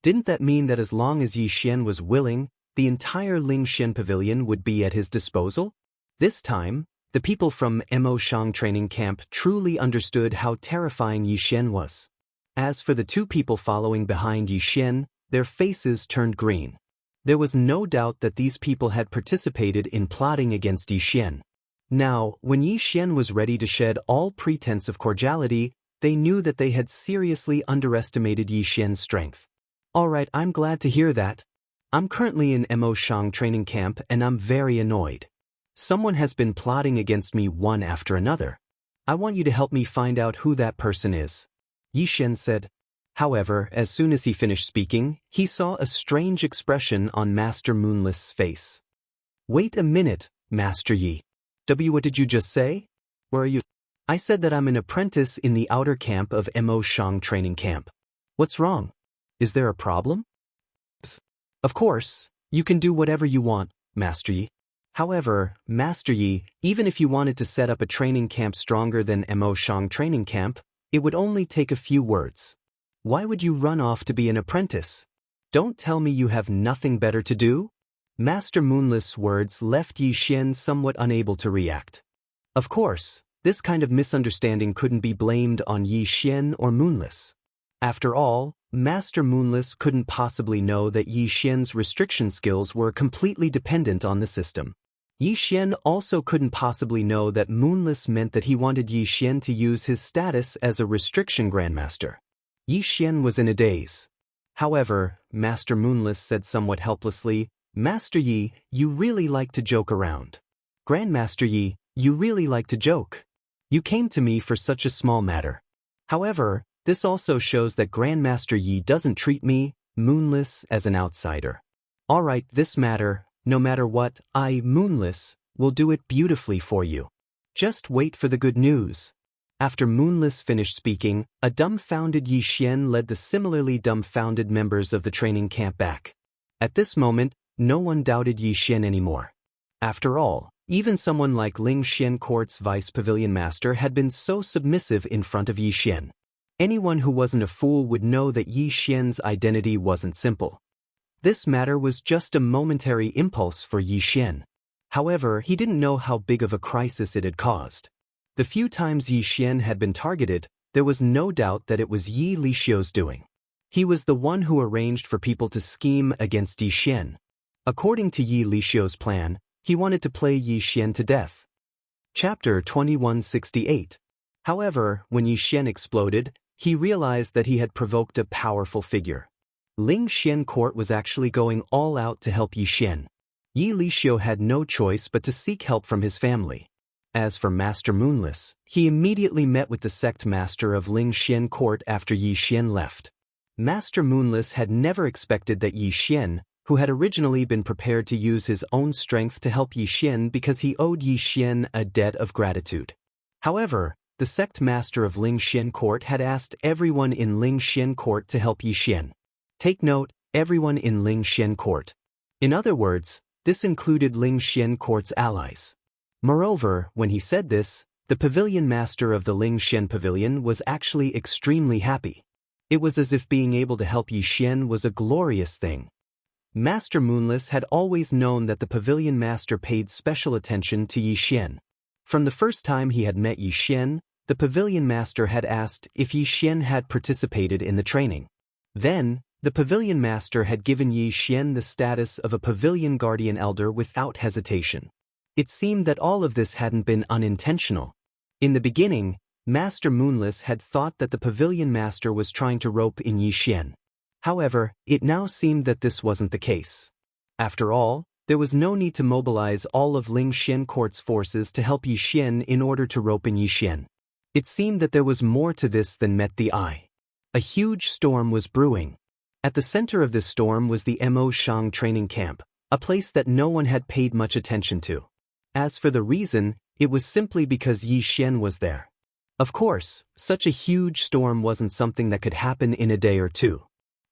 Didn't that mean that as long as Yi Xian was willing, the entire Ling Xian Pavilion would be at his disposal? This time, the people from Mo Shang training camp truly understood how terrifying Yi Xian was. As for the two people following behind Yi Xian, their faces turned green. There was no doubt that these people had participated in plotting against Yi Xian. Now, when Yi Xian was ready to shed all pretense of cordiality, they knew that they had seriously underestimated Yi Xian's strength. Alright, I'm glad to hear that. I'm currently in Mo Shang training camp and I'm very annoyed. Someone has been plotting against me one after another. I want you to help me find out who that person is, Yi Xian said. However, as soon as he finished speaking, he saw a strange expression on Master Moonless' face. Wait a minute, Master Yi. What did you just say? Where are you? I said that I'm an apprentice in the outer camp of Mo Shang training camp. What's wrong? Is there a problem? Of course, you can do whatever you want, Master Yi. However, Master Yi, even if you wanted to set up a training camp stronger than Mo Shang training camp, it would only take a few words. Why would you run off to be an apprentice? Don't tell me you have nothing better to do? Master Moonless' words left Yi Xian somewhat unable to react. Of course, this kind of misunderstanding couldn't be blamed on Yi Xian or Moonless. After all, Master Moonless couldn't possibly know that Yi Xian's restriction skills were completely dependent on the system. Yi Xian also couldn't possibly know that Moonless meant that he wanted Yi Xian to use his status as a restriction grandmaster. Yi Xian was in a daze. However, Master Moonless said somewhat helplessly, Master Yi, you really like to joke around. Grandmaster Yi, you really like to joke. You came to me for such a small matter. However, this also shows that Grandmaster Yi doesn't treat me, Moonless, as an outsider. Alright, this matter, no matter what, I, Moonless, will do it beautifully for you. Just wait for the good news. After Moonless finished speaking, a dumbfounded Yi Xian led the similarly dumbfounded members of the training camp back. At this moment, no one doubted Yi Xian anymore. After all, even someone like Ling Xian Court's Vice Pavilion Master had been so submissive in front of Yi Xian. Anyone who wasn't a fool would know that Yi Xian's identity wasn't simple. This matter was just a momentary impulse for Yi Xian. However, he didn't know how big of a crisis it had caused. The few times Yi Xian had been targeted, there was no doubt that it was Yi Lixiu's doing. He was the one who arranged for people to scheme against Yi Xian. According to Yi Lixiu's plan, he wanted to play Yi Xian to death. Chapter 2168. However, when Yi Xian exploded, he realized that he had provoked a powerful figure. Ling Xian court was actually going all out to help Yi Xian. Yi Lixiu had no choice but to seek help from his family. As for Master Moonless, he immediately met with the sect master of Ling Xian court after Yi Xian left. Master Moonless had never expected that Yi Xian, who had originally been prepared to use his own strength to help Yi Xian because he owed Yi Xian a debt of gratitude. However, the sect master of Ling Xian court had asked everyone in Ling Xian court to help Yi Xian. Take note, everyone in Ling Xian court. In other words, this included Ling Xian court's allies. Moreover, when he said this, the pavilion master of the Ling Xian pavilion was actually extremely happy. It was as if being able to help Yi Xian was a glorious thing. Master Moonless had always known that the pavilion master paid special attention to Yi Xian. From the first time he had met Yi Xian, the pavilion master had asked if Yi Xian had participated in the training. Then, the pavilion master had given Yi Xian the status of a pavilion guardian elder without hesitation. It seemed that all of this hadn't been unintentional. In the beginning, Master Moonless had thought that the pavilion master was trying to rope in Yi Xian. However, it now seemed that this wasn't the case. After all, there was no need to mobilize all of Ling Xian court's forces to help Yi Xian in order to rope in Yi Xian. It seemed that there was more to this than met the eye. A huge storm was brewing. At the center of this storm was the Mo Shang training camp, a place that no one had paid much attention to. As for the reason, it was simply because Yi Xian was there. Of course, such a huge storm wasn't something that could happen in a day or two.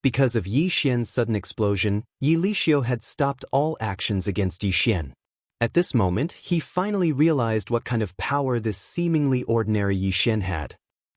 Because of Yi Xian's sudden explosion, Yi Lixiu had stopped all actions against Yi Xian. At this moment, he finally realized what kind of power this seemingly ordinary Yi Xian had.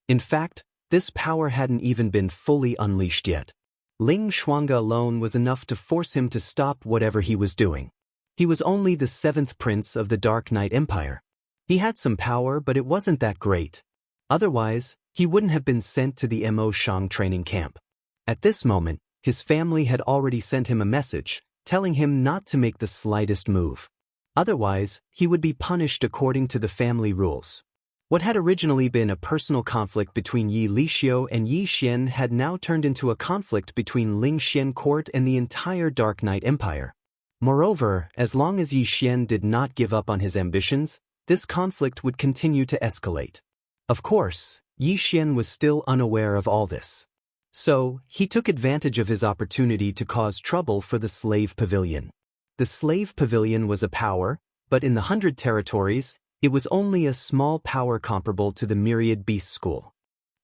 In fact, this power hadn't even been fully unleashed yet. Ling Shuangge alone was enough to force him to stop whatever he was doing. He was only the 7th prince of the Dark Knight Empire. He had some power, but it wasn't that great. Otherwise, he wouldn't have been sent to the Mo Shang training camp. At this moment, his family had already sent him a message, telling him not to make the slightest move. Otherwise, he would be punished according to the family rules. What had originally been a personal conflict between Yi Lixiu and Yi Xian had now turned into a conflict between Ling Xian court and the entire Dark Knight Empire. Moreover, as long as Yi Xian did not give up on his ambitions, this conflict would continue to escalate. Of course, Yi Xian was still unaware of all this. So, he took advantage of his opportunity to cause trouble for the slave pavilion. The slave pavilion was a power, but in the 100 territories, it was only a small power comparable to the Myriad Beast School.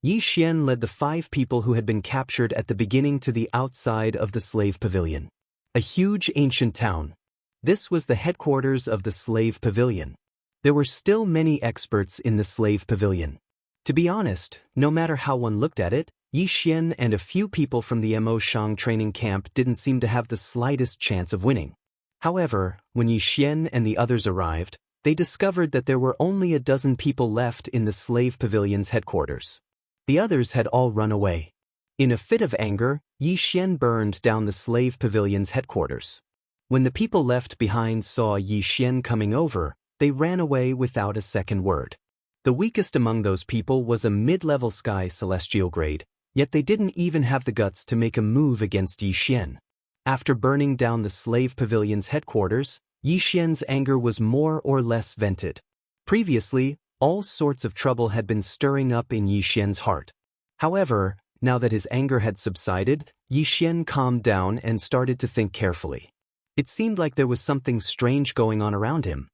Yi Xian led the 5 people who had been captured at the beginning to the outside of the slave pavilion. A huge ancient town. This was the headquarters of the slave pavilion. There were still many experts in the slave pavilion. To be honest, no matter how one looked at it, Yi Xian and a few people from the Mo Shang training camp didn't seem to have the slightest chance of winning. However, when Yi Xian and the others arrived, they discovered that there were only a dozen people left in the slave pavilion's headquarters. The others had all run away. In a fit of anger, Yi Xian burned down the slave pavilion's headquarters. When the people left behind saw Yi Xian coming over, they ran away without a second word. The weakest among those people was a mid-level sky celestial grade, yet they didn't even have the guts to make a move against Yi Xian. After burning down the slave pavilion's headquarters, Yi Xian's anger was more or less vented. Previously, all sorts of trouble had been stirring up in Yi Xian's heart. However, now that his anger had subsided, Yi Xian calmed down and started to think carefully. It seemed like there was something strange going on around him.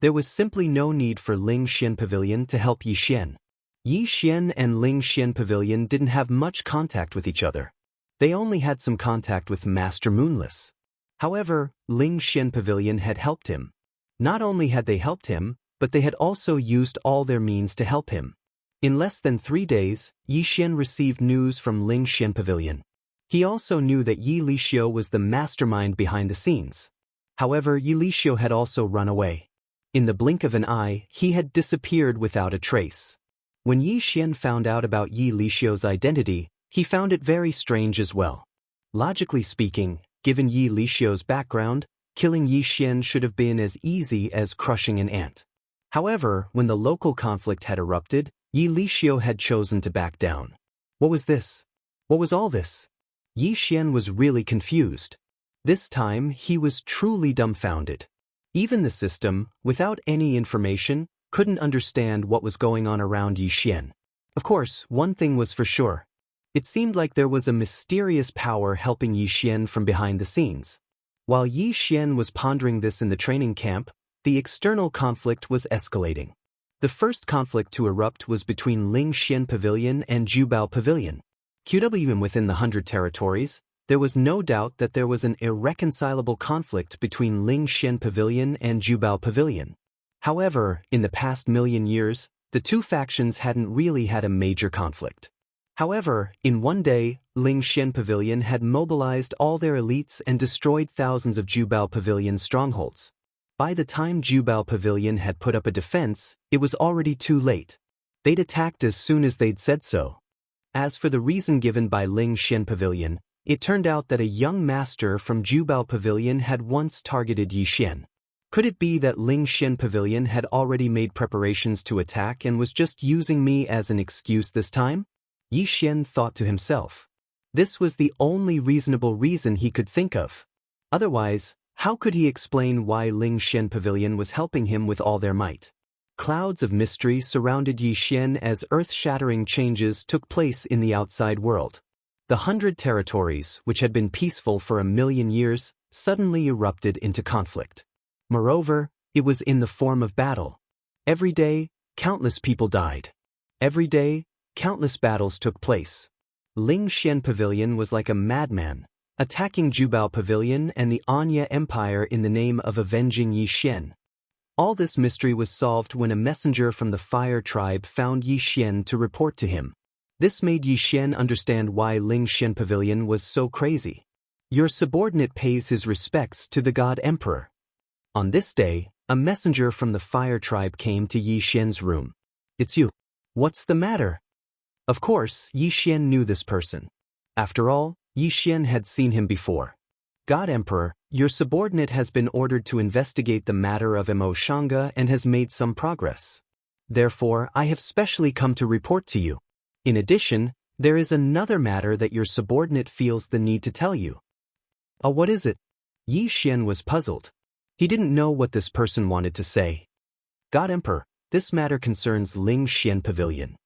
There was simply no need for Ling Xian Pavilion to help Yi Xian. Yi Xian and Ling Xian Pavilion didn't have much contact with each other. They only had some contact with Master Moonless. However, Ling Xian Pavilion had helped him. Not only had they helped him, but they had also used all their means to help him. In less than 3 days, Yi Xian received news from Ling Xian Pavilion. He also knew that Yi Lixiu was the mastermind behind the scenes. However, Yi Lixiu had also run away. In the blink of an eye, he had disappeared without a trace. When Yi Xian found out about Yi Lixiu's identity, he found it very strange as well. Logically speaking, given Yi Lixiu's background, killing Yi Xian should have been as easy as crushing an ant. However, when the local conflict had erupted, Yi Lixiu had chosen to back down. What was this? What was all this? Yi Xian was really confused. This time, he was truly dumbfounded. Even the system, without any information, couldn't understand what was going on around Yi Xian. Of course, one thing was for sure. It seemed like there was a mysterious power helping Yi Xian from behind the scenes. While Yi Xian was pondering this in the training camp, the external conflict was escalating. The first conflict to erupt was between Ling Xian Pavilion and Jubao Pavilion. QWM within the 100 territories, there was no doubt that there was an irreconcilable conflict between Ling Xian Pavilion and Jubao Pavilion. However, in the past million years, the two factions hadn't really had a major conflict. However, in one day, Ling Xian Pavilion had mobilized all their elites and destroyed thousands of Jubao Pavilion strongholds. By the time Jubao Pavilion had put up a defense, it was already too late. They'd attacked as soon as they'd said so. As for the reason given by Ling Xian Pavilion, it turned out that a young master from Jubao Pavilion had once targeted Yi Xian. Could it be that Ling Xian Pavilion had already made preparations to attack and was just using me as an excuse this time? Yi Xian thought to himself. This was the only reasonable reason he could think of. Otherwise, how could he explain why Ling Xian Pavilion was helping him with all their might? Clouds of mystery surrounded Yi Xian as earth-shattering changes took place in the outside world. The 100 territories, which had been peaceful for 1,000,000 years, suddenly erupted into conflict. Moreover, it was in the form of battle. Every day, countless people died. Every day, countless battles took place. Ling Xian Pavilion was like a madman, attacking Jubao Pavilion and the Anya Empire in the name of avenging Yi Xian. All this mystery was solved when a messenger from the Fire Tribe found Yi Xian to report to him. This made Yi Xian understand why Ling Xian Pavilion was so crazy. Your subordinate pays his respects to the God Emperor. On this day, a messenger from the Fire Tribe came to Yi Xian's room. It's you. What's the matter? Of course, Yi Xian knew this person. After all, Yi Xian had seen him before. God Emperor, your subordinate has been ordered to investigate the matter of Mo Shanga and has made some progress. Therefore, I have specially come to report to you. In addition, there is another matter that your subordinate feels the need to tell you. Oh, what is it? Yi Xian was puzzled. He didn't know what this person wanted to say. God Emperor, this matter concerns Ling Xian Pavilion.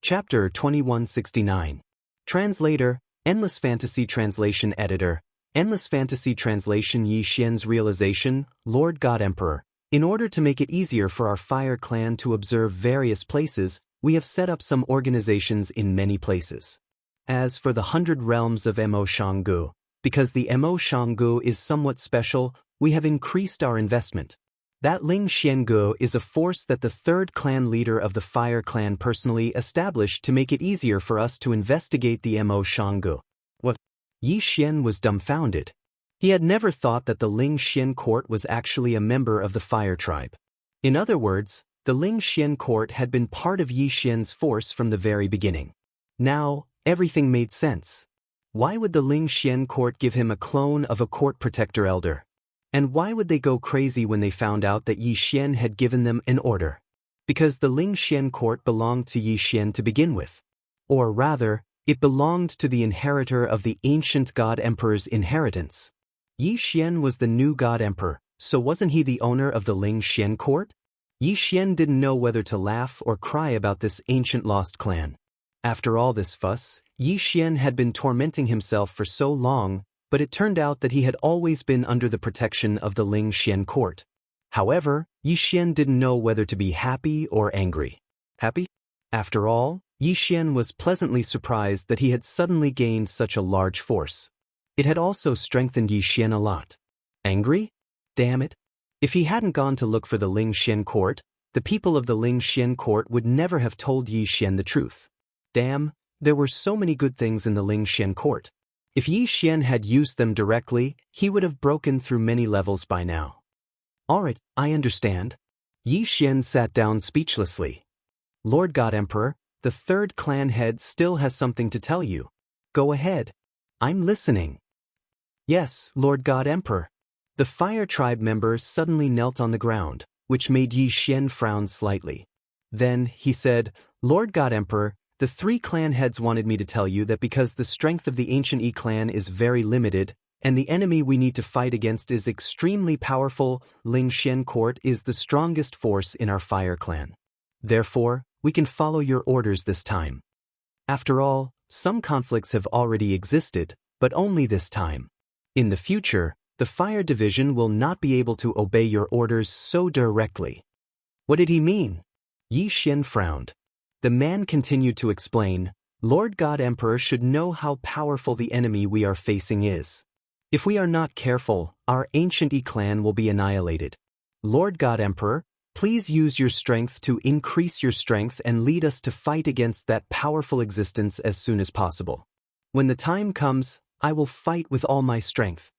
Chapter 2169. Translator, Endless Fantasy Translation Editor, Endless Fantasy Translation. Yi Xian's realization, Lord God Emperor. In order to make it easier for our Fire Clan to observe various places, we have set up some organizations in many places. As for the 100 realms of Mo Shanggu, because the Mo Shanggu is somewhat special, we have increased our investment. That Ling Xiangu is a force that the third clan leader of the Fire Clan personally established to make it easier for us to investigate the Mo Shanggu. What? Yi Xian was dumbfounded. He had never thought that the Ling Xian court was actually a member of the Fire Tribe. In other words, the Ling Xian court had been part of Yi Xian's force from the very beginning. Now, everything made sense. Why would the Ling Xian court give him a clone of a court protector elder? And why would they go crazy when they found out that Yi Xian had given them an order? Because the Ling Xian court belonged to Yi Xian to begin with. Or rather, it belonged to the inheritor of the ancient God Emperor's inheritance. Yi Xian was the new God Emperor, so wasn't he the owner of the Ling Xian court? Yi Xian didn't know whether to laugh or cry about this ancient lost clan. After all this fuss, Yi Xian had been tormenting himself for so long, but it turned out that he had always been under the protection of the Ling Xian court. However, Yi Xian didn't know whether to be happy or angry. Happy? After all, Yi Xian was pleasantly surprised that he had suddenly gained such a large force. It had also strengthened Yi Xian a lot. Angry? Damn it. If he hadn't gone to look for the Ling Xian court, the people of the Ling Xian court would never have told Yi Xian the truth. Damn, there were so many good things in the Ling Xian court. If Yi Xian had used them directly, he would have broken through many levels by now. Alright, I understand. Yi Xian sat down speechlessly. Lord God Emperor, the third clan head still has something to tell you. Go ahead. I'm listening. Yes, Lord God Emperor. The Fire Tribe member suddenly knelt on the ground, which made Yi Xian frown slightly. Then, he said, Lord God Emperor, The 3 clan heads wanted me to tell you that because the strength of the ancient Yi clan is very limited, and the enemy we need to fight against is extremely powerful, Ling Xian court is the strongest force in our fire clan. Therefore, we can follow your orders this time. After all, some conflicts have already existed, but only this time. In the future, the fire division will not be able to obey your orders so directly. What did he mean? Yi Xian frowned. The man continued to explain, Lord God Emperor should know how powerful the enemy we are facing is. If we are not careful, our ancient Yi clan will be annihilated. Lord God Emperor, please use your strength to increase your strength and lead us to fight against that powerful existence as soon as possible. When the time comes, I will fight with all my strength.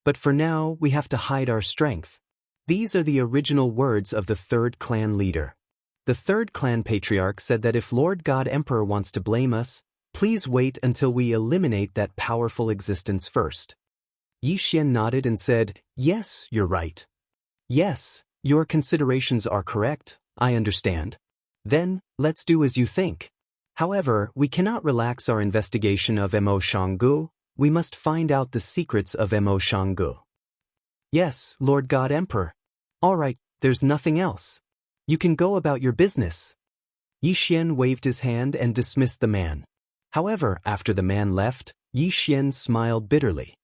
But for now, we have to hide our strength. These are the original words of the 3rd clan leader. The 3rd clan patriarch said that if Lord God Emperor wants to blame us, please wait until we eliminate that powerful existence first. Yi Xian nodded and said, Yes, you're right. Yes, your considerations are correct, I understand. Then, let's do as you think. However, we cannot relax our investigation of Mo Shanggu. We must find out the secrets of Mo Shanggu. Yes, Lord God Emperor. All right, there's nothing else. You can go about your business. Yi Xian waved his hand and dismissed the man. However, after the man left, Yi Xian smiled bitterly.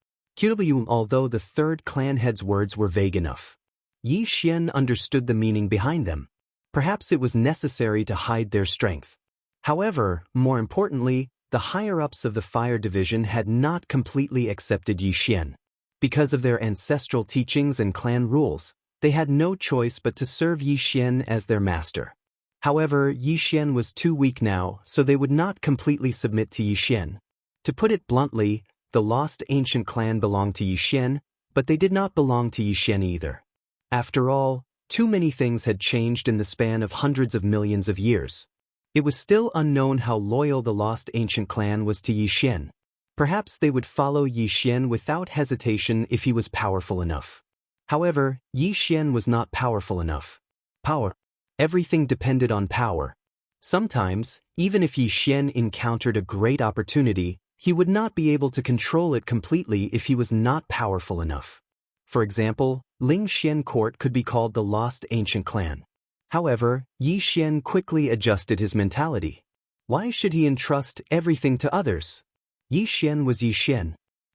Although the 3rd clan head's words were vague enough, Yi Xian understood the meaning behind them. Perhaps it was necessary to hide their strength. However, more importantly, the higher-ups of the fire division had not completely accepted Yi Xian. Because of their ancestral teachings and clan rules, they had no choice but to serve Yi Xian as their master. However, Yi Xian was too weak now, so they would not completely submit to Yi Xian. To put it bluntly, the lost ancient clan belonged to Yi Xian, but they did not belong to Yi Xian either. After all, too many things had changed in the span of hundreds of millions of years. It was still unknown how loyal the lost ancient clan was to Yi Xian. Perhaps they would follow Yi Xian without hesitation if he was powerful enough. However, Yi Xian was not powerful enough. Power. Everything depended on power. Sometimes, even if Yi Xian encountered a great opportunity, he would not be able to control it completely if he was not powerful enough. For example, Ling Xian court could be called the lost ancient clan. However, Yi Xian quickly adjusted his mentality. Why should he entrust everything to others? Yi Xian was Yi Xian.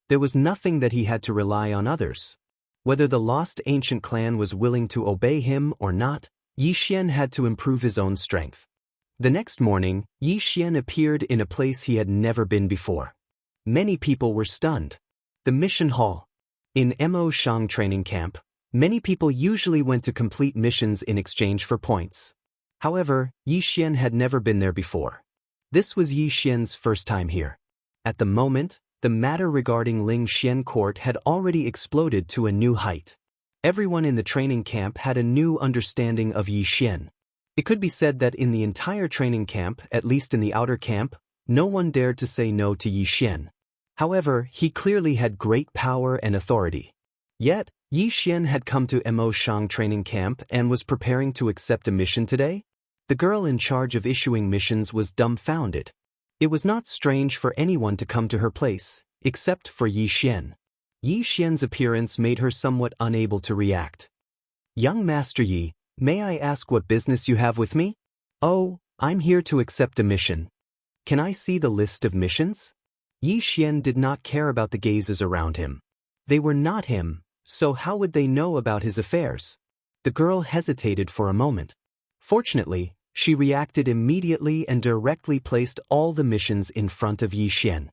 There was nothing that he had to rely on others. Whether the lost ancient clan was willing to obey him or not, Yi Xian had to improve his own strength. The next morning, Yi Xian appeared in a place he had never been before. Many people were stunned. The mission hall. In Mo Shang training camp, many people usually went to complete missions in exchange for points. However, Yi Xian had never been there before. This was Yi Xian's first time here. At the moment, the matter regarding Ling Xian court had already exploded to a new height. Everyone in the training camp had a new understanding of Yi Xian. It could be said that in the entire training camp, at least in the outer camp, no one dared to say no to Yi Xian. However, he clearly had great power and authority. Yet, Yi Xian had come to Mo Shang training camp and was preparing to accept a mission today? The girl in charge of issuing missions was dumbfounded. It was not strange for anyone to come to her place, except for Yi Xian. Yi Xian's appearance made her somewhat unable to react. Young Master Yi, may I ask what business you have with me? Oh, I'm here to accept a mission. Can I see the list of missions? Yi Xian did not care about the gazes around him. They were not him, so how would they know about his affairs? The girl hesitated for a moment. Fortunately, she reacted immediately and directly placed all the missions in front of Yi Xian.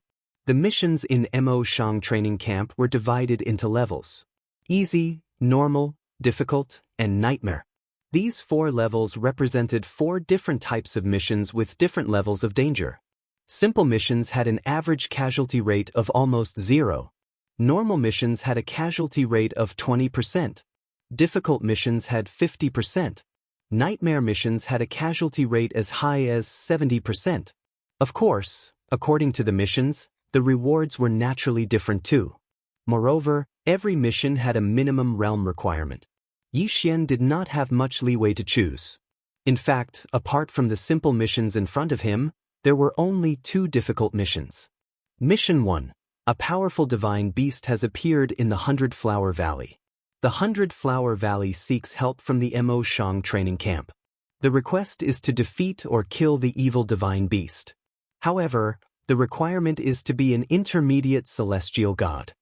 The missions in Mo Shang training camp were divided into levels: easy, normal, difficult, and nightmare. These 4 levels represented 4 different types of missions with different levels of danger. Simple missions had an average casualty rate of almost 0. Normal missions had a casualty rate of 20%. Difficult missions had 50%. Nightmare missions had a casualty rate as high as 70%. Of course, according to the missions, the rewards were naturally different too. Moreover, every mission had a minimum realm requirement. Yi Xian did not have much leeway to choose. In fact, apart from the simple missions in front of him, There were only 2 difficult missions. Mission 1. A powerful divine beast has appeared in the 100-Flower Valley. The 100-Flower Valley seeks help from the Mo Shang training camp. The request is to defeat or kill the evil divine beast. However, the requirement is to be an intermediate celestial god.